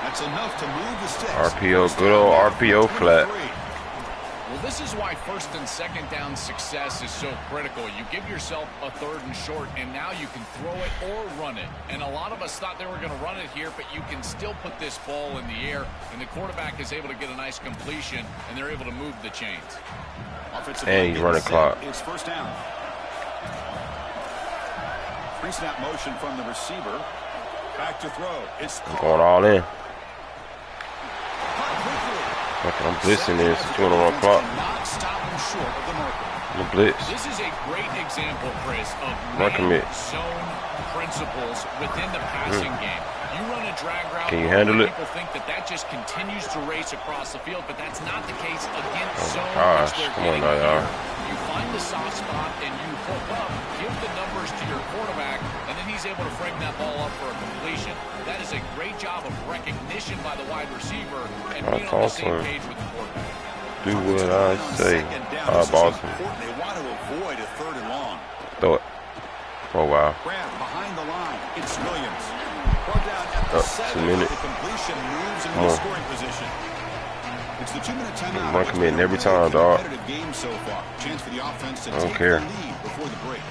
That's enough to move the sticks. RPO, good old RPO flat. Well, this is why 1st and 2nd down success is so critical. You give yourself a 3rd and short, and now you can throw it or run it. And a lot of us thought they were going to run it here, but you can still put this ball in the air, and the quarterback is able to get a nice completion, and they're able to move the chains. And you run a clock. It's first down. Pre-snap motion from the receiver. Back to throw. It's going all in. Okay, I'm blitzing this. It's going on clock. The blitz. This is a great example, Chris, of zone principles within the passing game. You run a drag route. Can you handle it? People think that just continues to race across the field, but that's not the case against zone. Gosh, come on now, y'all. You find the soft spot and you hook up, give the numbers to your quarterback, and then he's able to frame that ball up for a completion. That is a great job of recognition by the wide receiver and being on the same page with the quarterback. Do what I say. Boston. They want to avoid a 3rd and long. Throw it. Oh, wow. Grab behind the line. It's Williams. Brought down at the 7. The completion moves into the scoring position. It's the 2-minute timeout. Run committing every time, dog. Game so far. Chance for the offense to take care. the lead before the break.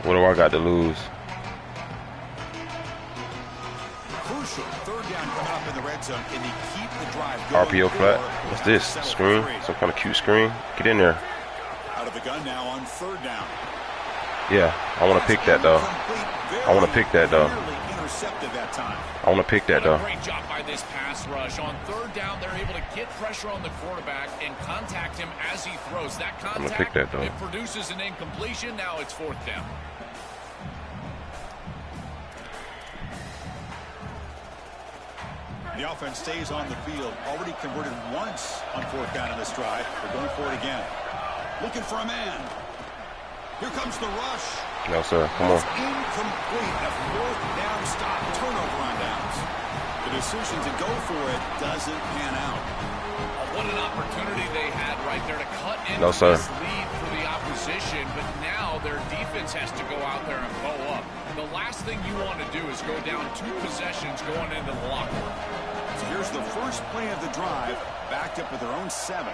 What do I got to lose? Crucial 3rd down coming up in the red zone. Can they keep the drive going? RPO flat. What's this? Screen? Some kind of cute screen? Get in there. Out of the gun now on 3rd down. Yeah, I want to pick that though. I want to pick that though. I want to pick that though. Great job by this pass rush. On 3rd down, they're able to get pressure on the quarterback and contact him as he throws. That contact, I'm gonna pick that though. It produces an incompletion. Now it's 4th down. The offense stays on the field. Already converted once on 4th down in this drive. They're going for it again. Looking for a man. Here comes the rush. No, sir. Come on. Incomplete. A 4th down stop. Turnover on downs. The decision to go for it doesn't pan out. What an opportunity they had right there to cut into this lead for the opposition, but now their defense has to go out there and bow up. The last thing you want to do is go down 2 possessions going into the locker room. So here's the first play of the drive, backed up with their own 7.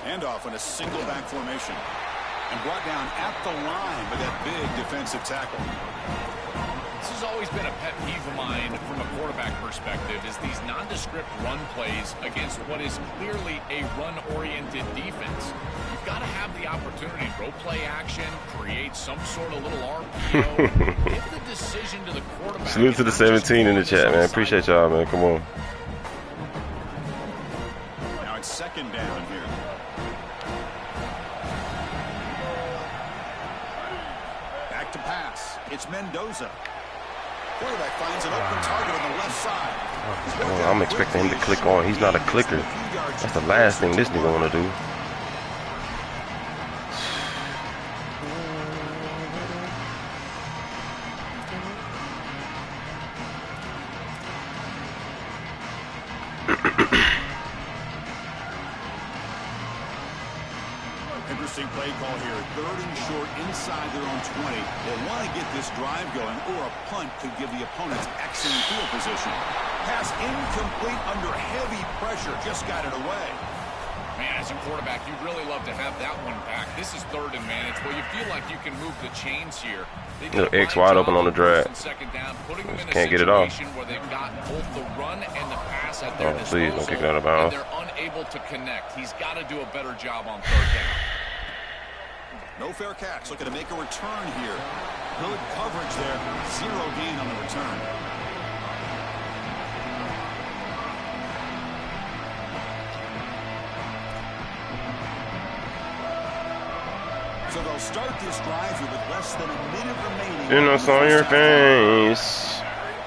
Handoff in a single back formation. And brought down at the line by that big defensive tackle. This has always been a pet peeve of mine from a quarterback perspective, is these nondescript run plays against what is clearly a run-oriented defense. You've got to have the opportunity to go play action, create some sort of little RPO, give the decision to the quarterback. Salute to the 17 in the chat, man. Appreciate y'all, man. Come on. Now it's second down here. Back to pass. It's Mendoza. Quarterback finds an open target on the left side. Oh, I'm expecting him to click on. He's not a clicker. That's the last thing this nigga want to do. Interesting play call here. 3rd and short inside their own 20. They want to get this drive going, or a punt could give the opponents excellent field position. Pass incomplete under heavy pressure. Just got it away. Man, as a quarterback, you'd really love to have that one back. This is 3rd and managed. Well, you feel like you can move the chains here. X wide open on the drag. Down, can't get it off. Where they've got both the run and the pass at their disposal, please don't kick it out of bounds. And they're unable to connect. He's got to do a better job on 3rd down. No fair catch. Looking to make a return here. Good coverage there. 0 gain on the return. So they'll start this drive here with less than a minute remaining. You know, on your face.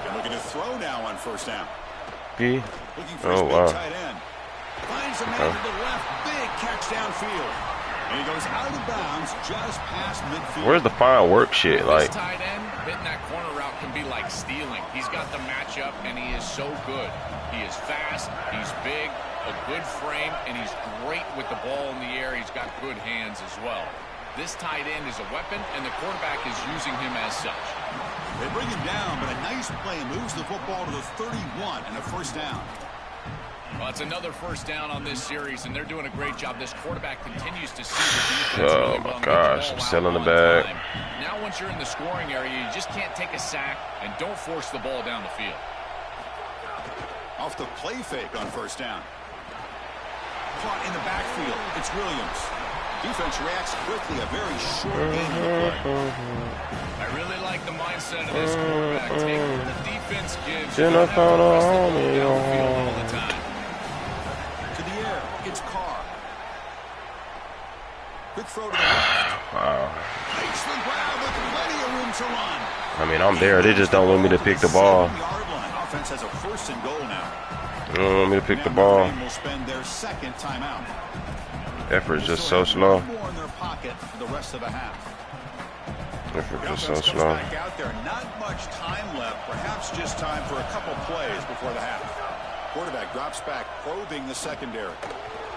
They're looking to throw now on 1st down. B. Looking for his big tight end. Finds a man to the left. Big catch downfield. And he goes out of bounds just past midfield. Where's the fine work shit? Like, this tight end hitting that corner route can be like stealing. He's got the matchup, and he is so good. He is fast. He's big, a good frame, and he's great with the ball in the air. He's got good hands as well. This tight end is a weapon, and the quarterback is using him as such. They bring him down, but a nice play moves the football to the 31 and a 1st down. Well, it's another 1st down on this series, and they're doing a great job. This quarterback continues to see the defense. Oh my gosh, I'm still in the bag. Now, once you're in the scoring area, you just can't take a sack, and don't force the ball down the field. Off the play fake on 1st down. Caught in the backfield. It's Williams. Defense reacts quickly. A very short game of play. I really like the mindset of this quarterback. Take what the defense gives. All the time. To the air. It's Carr. Quick throw to the left. Wow. Makes the grab with plenty of room to run. I mean, I'm there. They just don't want me to pick the ball. Offense has a 1st and goal now. They don't want me to pick the ball. Will spend their 2nd timeout. Effort is just so slow. More in their pocket for the rest of the half. Effort just so slow. Back out there. Not much time left. Perhaps just time for a couple plays before the half. Quarterback drops back, probing the secondary.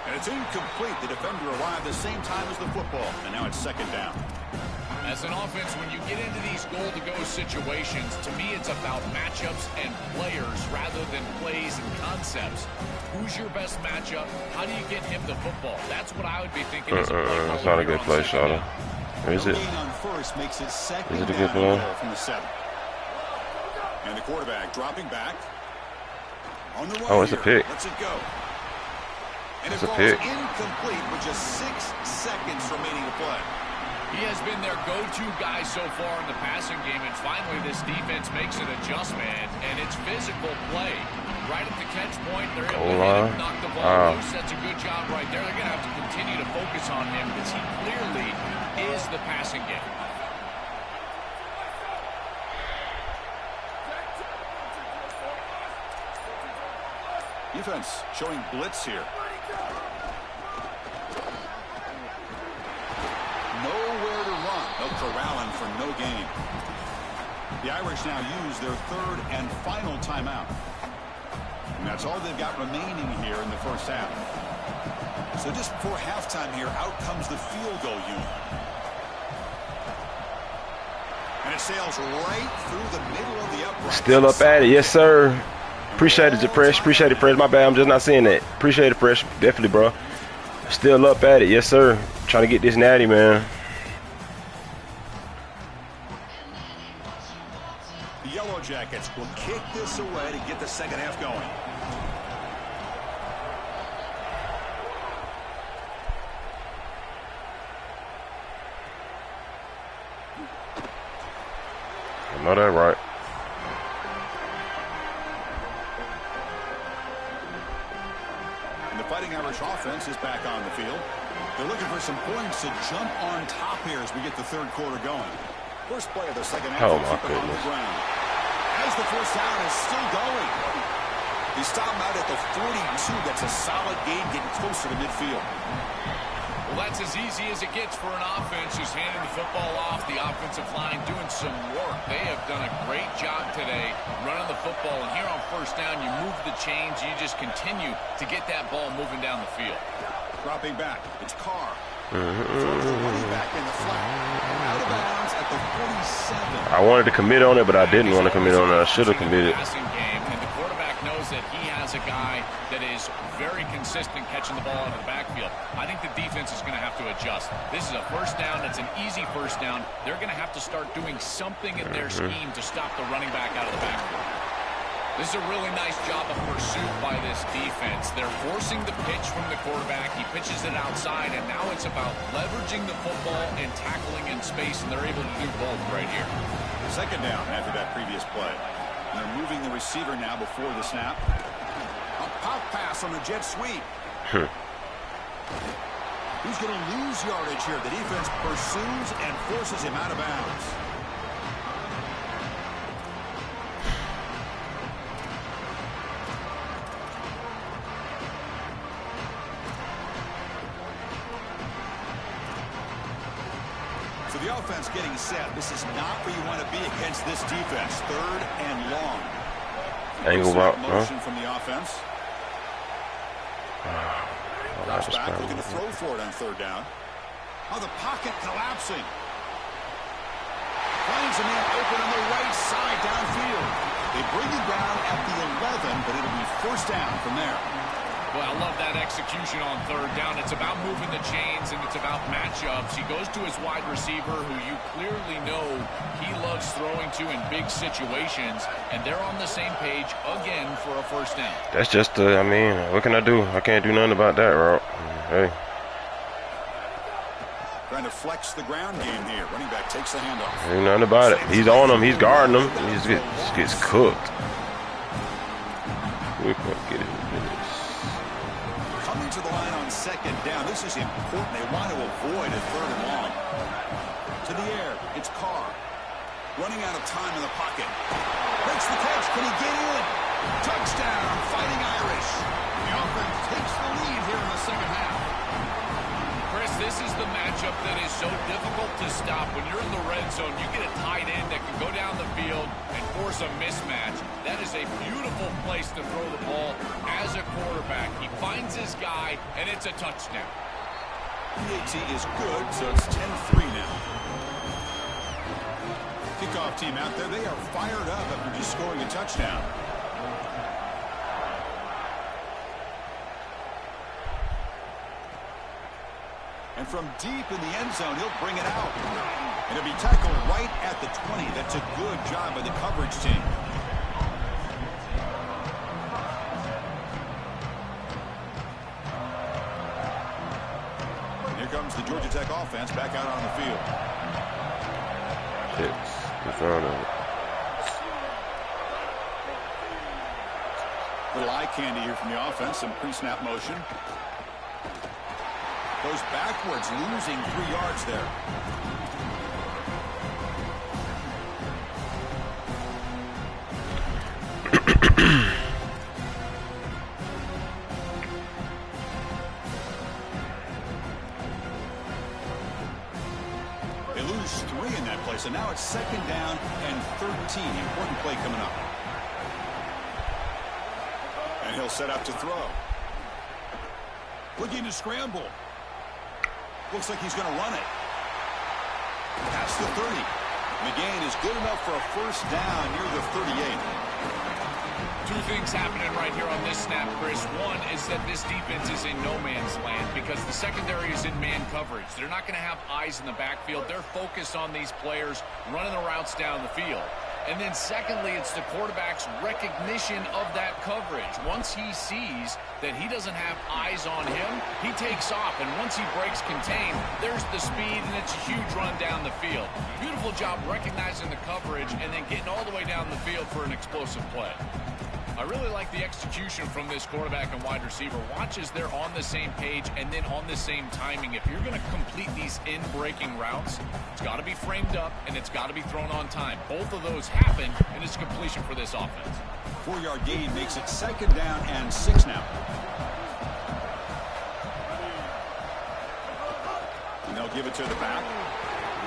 And it's incomplete. The defender arrived the same time as the football. And now it's 2nd down. As an offense, when you get into these goal-to-go situations, to me it's about matchups and players rather than plays and concepts. Who's your best matchup? How do you get him the football? That's what I would be thinking. That's not a good play, Shawty. Is it? Is it a good play? From the 7. And the quarterback dropping back. On the Oh, it's a pick. Let's it go. And it's it a pick. Incomplete with just 6 seconds remaining to play. He has been their go-to guy so far in the passing game, and finally this defense makes an adjustment, and it's physical play. Right at the catch point, they're able to hit him, knock the ball loose. That's a good job right there. They're going to have to continue to focus on him because he clearly is the passing game. Defense showing blitz here. Nowhere to run. They'll corral him for no gain. The Irish now use their 3rd and final timeout. And that's all they've got remaining here in the 1st half. So just before halftime here, out comes the field goal unit. And it sails right through the middle of the upright. Still up at it. Yes, sir. Appreciate it, Fresh. Appreciate it, Fresh. My bad. I'm just not seeing that. Appreciate it, Fresh. Definitely, bro. Still up at it. Yes, sir. Trying to get this natty, man. The Yellow Jackets will kick this away to get the second half going. I know that right. And the Fighting Irish offense is back on the field. They're looking for some points to jump on top here as we get the third quarter going. First play of the second half. Oh my goodness. As the first down is still going. He stopped out at the 42. That's a solid gain, getting closer to midfield. Well, that's as easy as it gets for an offense who's handing the football off. The offensive line doing some work. They have done a great job today running the football. And here on first down, you move the chains. You just continue to get that ball moving down the field. Dropping back, it's Carr. Throws the running back in the flat. Out of bounds at the 47. I wanted to commit on it, but I didn't want to commit on it. I should have committed. Game, and the quarterback knows that he has a guy that is very consistent catching the ball out of the backfield. I think the defense is going to have to adjust. This is a first down. It's an easy first down. They're going to have to start doing something in their scheme to stop the running back out of the backfield. This is a really nice job of pursuit by this defense. They're forcing the pitch from the quarterback. He pitches it outside, and now it's about leveraging the football and tackling in space, and they're able to do both right here. Second down after that previous play. And they're moving the receiver now before the snap. A pop pass on the jet sweep. Who's going to lose yardage here? The defense pursues and forces him out of bounds. So the offense getting set. This is not where you want to be against this defense. Third and long. Angle route, motion from the offense. Drops back, looking to throw for it on third down. Oh, the pocket collapsing. Finds a man open on the right side downfield. They bring him down at the 11, but it'll be first down from there. Well, I love that execution on third down. It's about moving the chains, and it's about matchups. He goes to his wide receiver, who you clearly know he loves throwing to in big situations, and they're on the same page again for a first down. That's just, I mean, what can I do? I can't do nothing about that, route. Hey. Trying to flex the ground game here. Running back takes the handoff. Ain't nothing about it. He's on him. He's guarding him. He just gets cooked. We can get it. Coming to the line on second down. This is important. They want to avoid a third and long. To the air. It's Carr. Running out of time in the pocket. Breaks the catch. Can he get in? Touchdown. Fighting Irish. The offense takes the lead here in the second half. Chris, this is the matchup that is so difficult to stop. When you're in the red zone, you get a tight end that can go down the field and force a mismatch. That is a beautiful place to throw the ball as a quarterback. He finds his guy, and it's a touchdown. PAT is good, so it's 10-3 now. Kickoff team out there. They are fired up after just scoring a touchdown. And from deep in the end zone, he'll bring it out. And it'll be tackled right at the 20. That's a good job by the coverage team. Here comes the Georgia Tech offense back out on the field. In front of it. Little eye candy here from the offense. Some pre-snap motion. Goes backwards, losing 3 yards there. They lose 3 in that play, so now it's second down and 13. Important play coming up. And he'll set up to throw. Looking to scramble. Looks like he's going to run it. Past the 30. McGain is good enough for a first down near the 38. 2 things happening right here on this snap, Chris. One is that this defense is in no man's land because the secondary is in man coverage. They're not going to have eyes in the backfield. They're focused on these players running the routes down the field. And then secondly, it's the quarterback's recognition of that coverage. Once he sees that he doesn't have eyes on him, he takes off. And once he breaks contain, there's the speed, and it's a huge run down the field. Beautiful job recognizing the coverage and then getting all the way down the field for an explosive play. I really like the execution from this quarterback and wide receiver. Watch as they're on the same page and then on the same timing. If you're going to complete these in-breaking routes, it's got to be framed up and it's got to be thrown on time. Both of those happen, and it's completion for this offense. 4-yard gain makes it 2nd down and 6 now. And they'll give it to the back.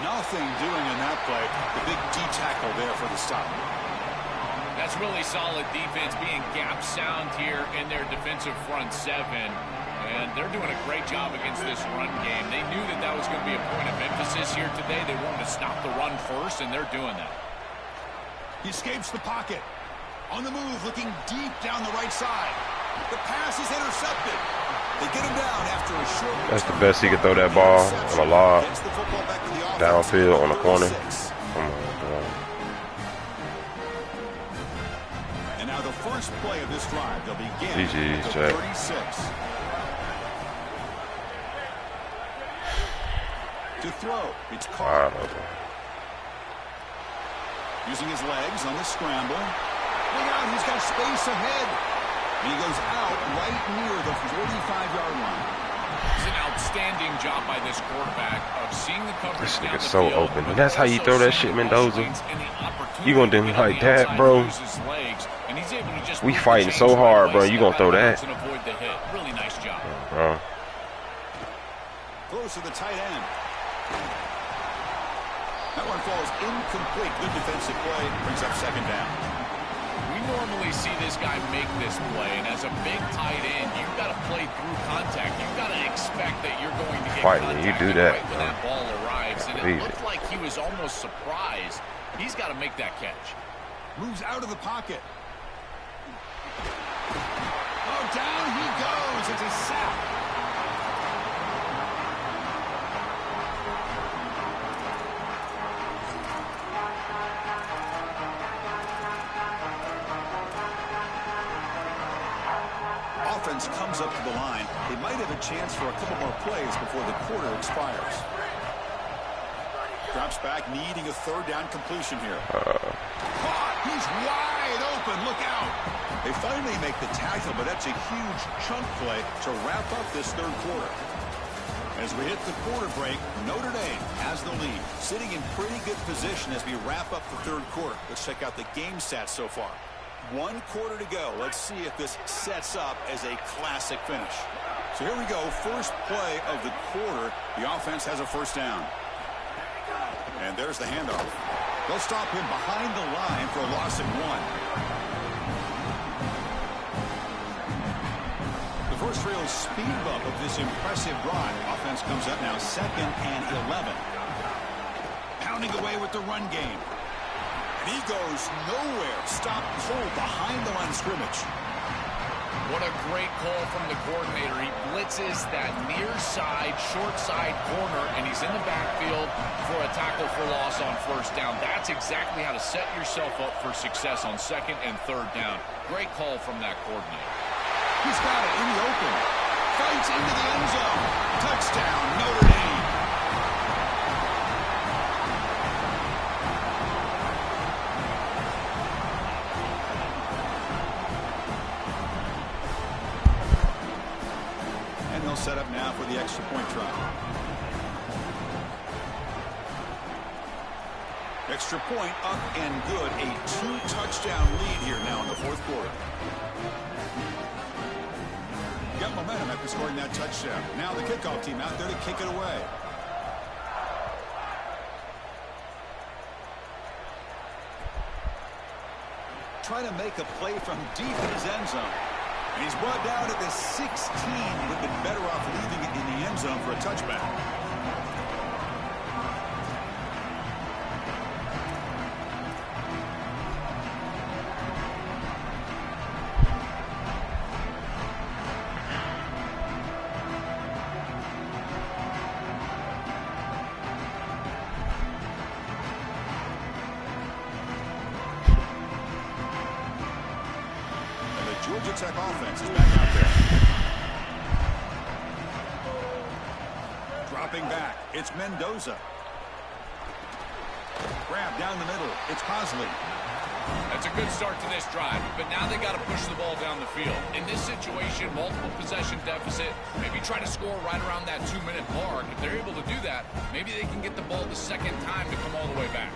Nothing doing in that play. The big D tackle there for the stop. That's really solid defense, being gap sound here in their defensive front 7. And they're doing a great job against this run game. They knew that that was going to be a point of emphasis here today. They wanted to stop the run first, and they're doing that. He escapes the pocket. On the move, looking deep down the right side. The pass is intercepted. They get him down after a short. That's the best he could throw that ball on a lob, downfield on the corner. Oh my God. And now the first play of this drive, they'll begin GG's, at Jack. 36. To throw, it's caught. Using his legs on the scramble. Look out, he's got space ahead. And he goes out right near the 45-yard line. It's an outstanding job by this quarterback of seeing the coverage. This nigga's so open. And that's how you throw that shit, Mendoza. You gonna do like that, bro? We fighting so hard, bro. You gonna throw that? Really nice job. Bro. Throws to the tight end. That one falls incomplete. Good defensive play. Brings up 2nd down. We normally see this guy make this play, and as a big tight end, you've got to play through contact. You've got to expect that you're going to get contact You do that, right when that ball arrives. And it looked like he was almost surprised. He's got to make that catch. Moves out of the pocket. Oh, down he goes. It's a sack. Offense comes up to the line. They might have a chance for a couple more plays before the quarter expires. Drops back, needing a 3rd down completion here. Caught! He's wide open. Look out! They finally make the tackle, but that's a huge chunk play to wrap up this 3rd quarter. As we hit the quarter break, Notre Dame has the lead, sitting in pretty good position as we wrap up the 3rd quarter. Let's check out the game stats so far. 1 quarter to go. Let's see if this sets up as a classic finish. So here we go. First play of the quarter. The offense has a 1st down. And there's the handoff. They'll stop him behind the line for a loss of 1. The first real speed bump of this impressive drive. Offense comes up now 2nd and 11. Pounding away with the run game. He goes nowhere. Stop cold behind the line of scrimmage. What a great call from the coordinator. He blitzes that near side, short side corner, and he's in the backfield for a tackle for loss on 1st down. That's exactly how to set yourself up for success on 2nd and 3rd down. Great call from that coordinator. He's got it in the open. Fights into the end zone. Touchdown, Notre Dame. Set up now for the extra point try. Extra point up and good. A 2-touchdown lead here now in the 4th quarter. Got momentum after scoring that touchdown. Now the kickoff team out there to kick it away. Trying to make a play from deep in his end zone. And he's brought down at the 16. Would have been better off leaving it in the end zone for a touchback. Georgia Tech offense is back out there. Dropping back, it's Mendoza. Grab down the middle, it's Bosley. That's a good start to this drive, but now they got to push the ball down the field. In this situation, multiple possession deficit, maybe try to score right around that 2-minute mark. If they're able to do that, maybe they can get the ball the second time to come all the way back.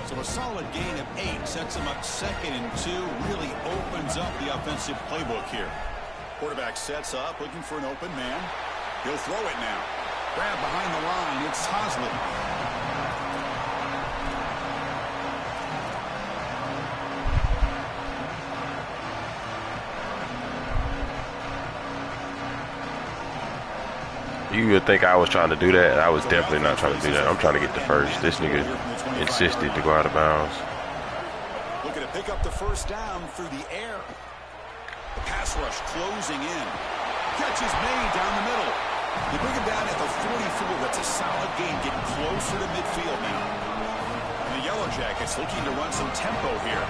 So a solid gain of 8 sets them up 2nd and 2, really opens up the offensive playbook here. Quarterback sets up, looking for an open man. He'll throw it now. Grab behind the line, it's Bosley. You would think I was trying to do that. I was definitely not trying to do that. I'm trying to get the first. This nigga insisted to go out of bounds. Looking to pick up the first down through the air. The pass rush closing in. Catch is made down the middle. They bring him down at the 44. That's a solid gain, getting closer to midfield now. And the Yellow Jackets looking to run some tempo here.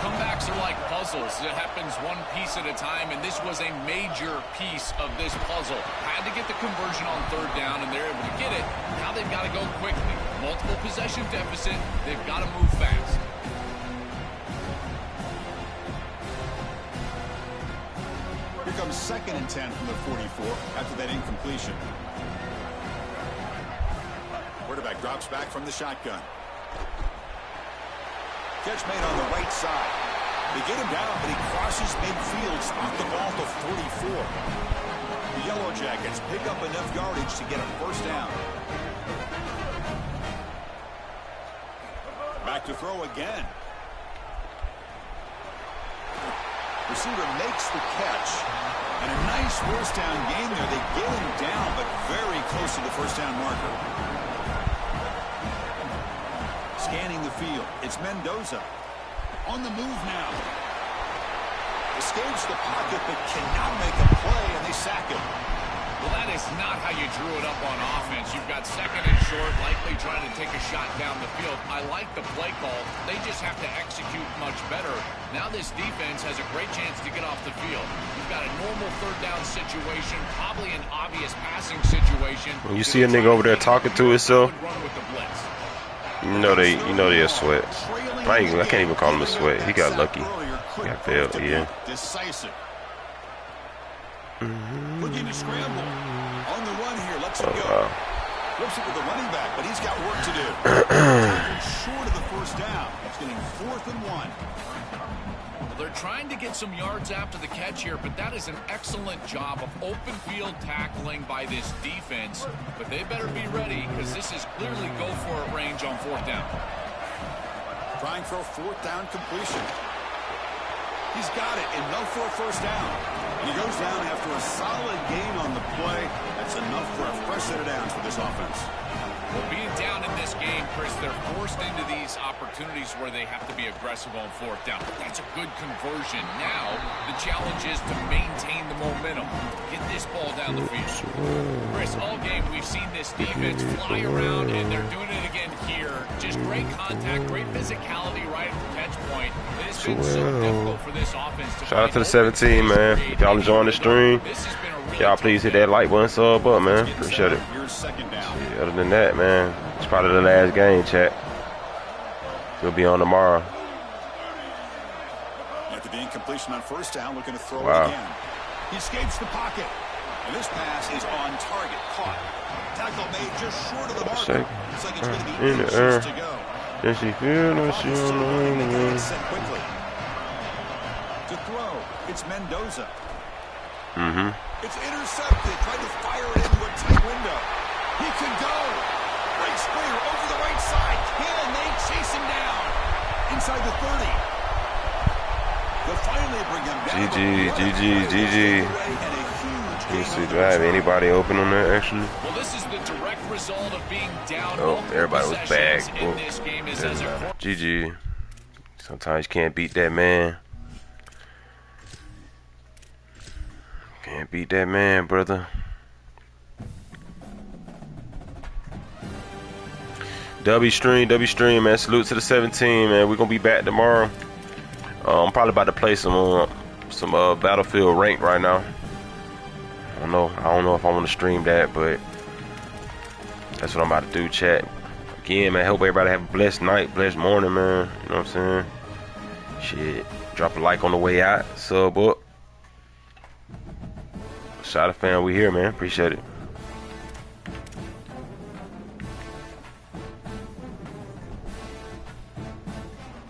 Comebacks are like puzzles. It happens one piece at a time, and this was a major piece of this puzzle. Had to get the conversion on 3rd down, and they're able to get it. Now they've got to go quickly. Multiple possession deficit. They've got to move fast. Here comes 2nd and 10 from the 44 after that incompletion. Quarterback drops back from the shotgun. Catch made on the right side. They get him down, but he crosses midfield, spot the ball to 44. The Yellow Jackets pick up enough yardage to get a first down. Back to throw again. Receiver makes the catch. And a nice first down gain there. They get him down, but very close to the first down marker. Scanning the field, it's Mendoza. On the move now. Escapes the pocket, but cannot make a play, and they sack him. Well, that is not how you drew it up on offense. You've got 2nd and short, likely trying to take a shot down the field. I like the play call. They just have to execute much better. Now this defense has a great chance to get off the field. You've got a normal 3rd down situation, probably an obvious passing situation. When you see a nigga over there talking to himself, you know they a sweat. I can't even call him a sweat. He got lucky. He got failed, yeah. Decisive. Looking to scramble. On the run here, lets it go. Wow. Flips it with the running back, but he's got work to do. Short of the first down. He's getting 4th and 1. Well, they're trying to get some yards after the catch here, but that is an excellent job of open field tackling by this defense. But they better be ready, because this is clearly go-for-it range on 4th down. Trying for a 4th down completion. He's got it, enough for a first down. And he goes down after a solid gain on the play. That's enough for a fresh set of downs for this offense. Well, being down in this game, Chris, they're forced into these opportunities where they have to be aggressive on 4th down. That's a good conversion. Now, the challenge is to maintain the momentum. Get this ball down the field. Chris, all game we've seen this defense fly around, and they're doing it again here. Just great contact, great physicality right at the catch point. It has been so difficult for this offense to shout out to the 17, man. If y'all enjoying the stream, y'all please hit that like button, sub up, man. Appreciate it. Yeah, other than that, man, it's probably the last game, chat. He'll be on tomorrow. After the incompletion on 1st down, looking to throw wow. it again. He escapes the pocket. And this pass is on target. Caught. Tackle made just short of the marker. Looks like it's going to be inches to go. Does she feel that she on set quickly. To throw, it's Mendoza. It's intercepted. Tried to fire it into a tight window. He can go. Breaks clear over the right side. Can they chase him down? Inside the 30. They'll finally bring him down. GG. Let me see, do I have anybody open on that, actually? Well, this is the direct result of being down. Oh, everybody was back. GG. Sometimes you can't beat that man. Can't beat that man, brother. W stream, man. Salute to the 17, man. We're gonna be back tomorrow. I'm probably about to play some Battlefield ranked right now. I don't know if I want to stream that, but that's what I'm about to do, chat. Again, man, hope everybody have a blessed night, blessed morning, man. You know what I'm saying? Shit. Drop a like on the way out. Sub up. Shout out, fam. We here, man. Appreciate it.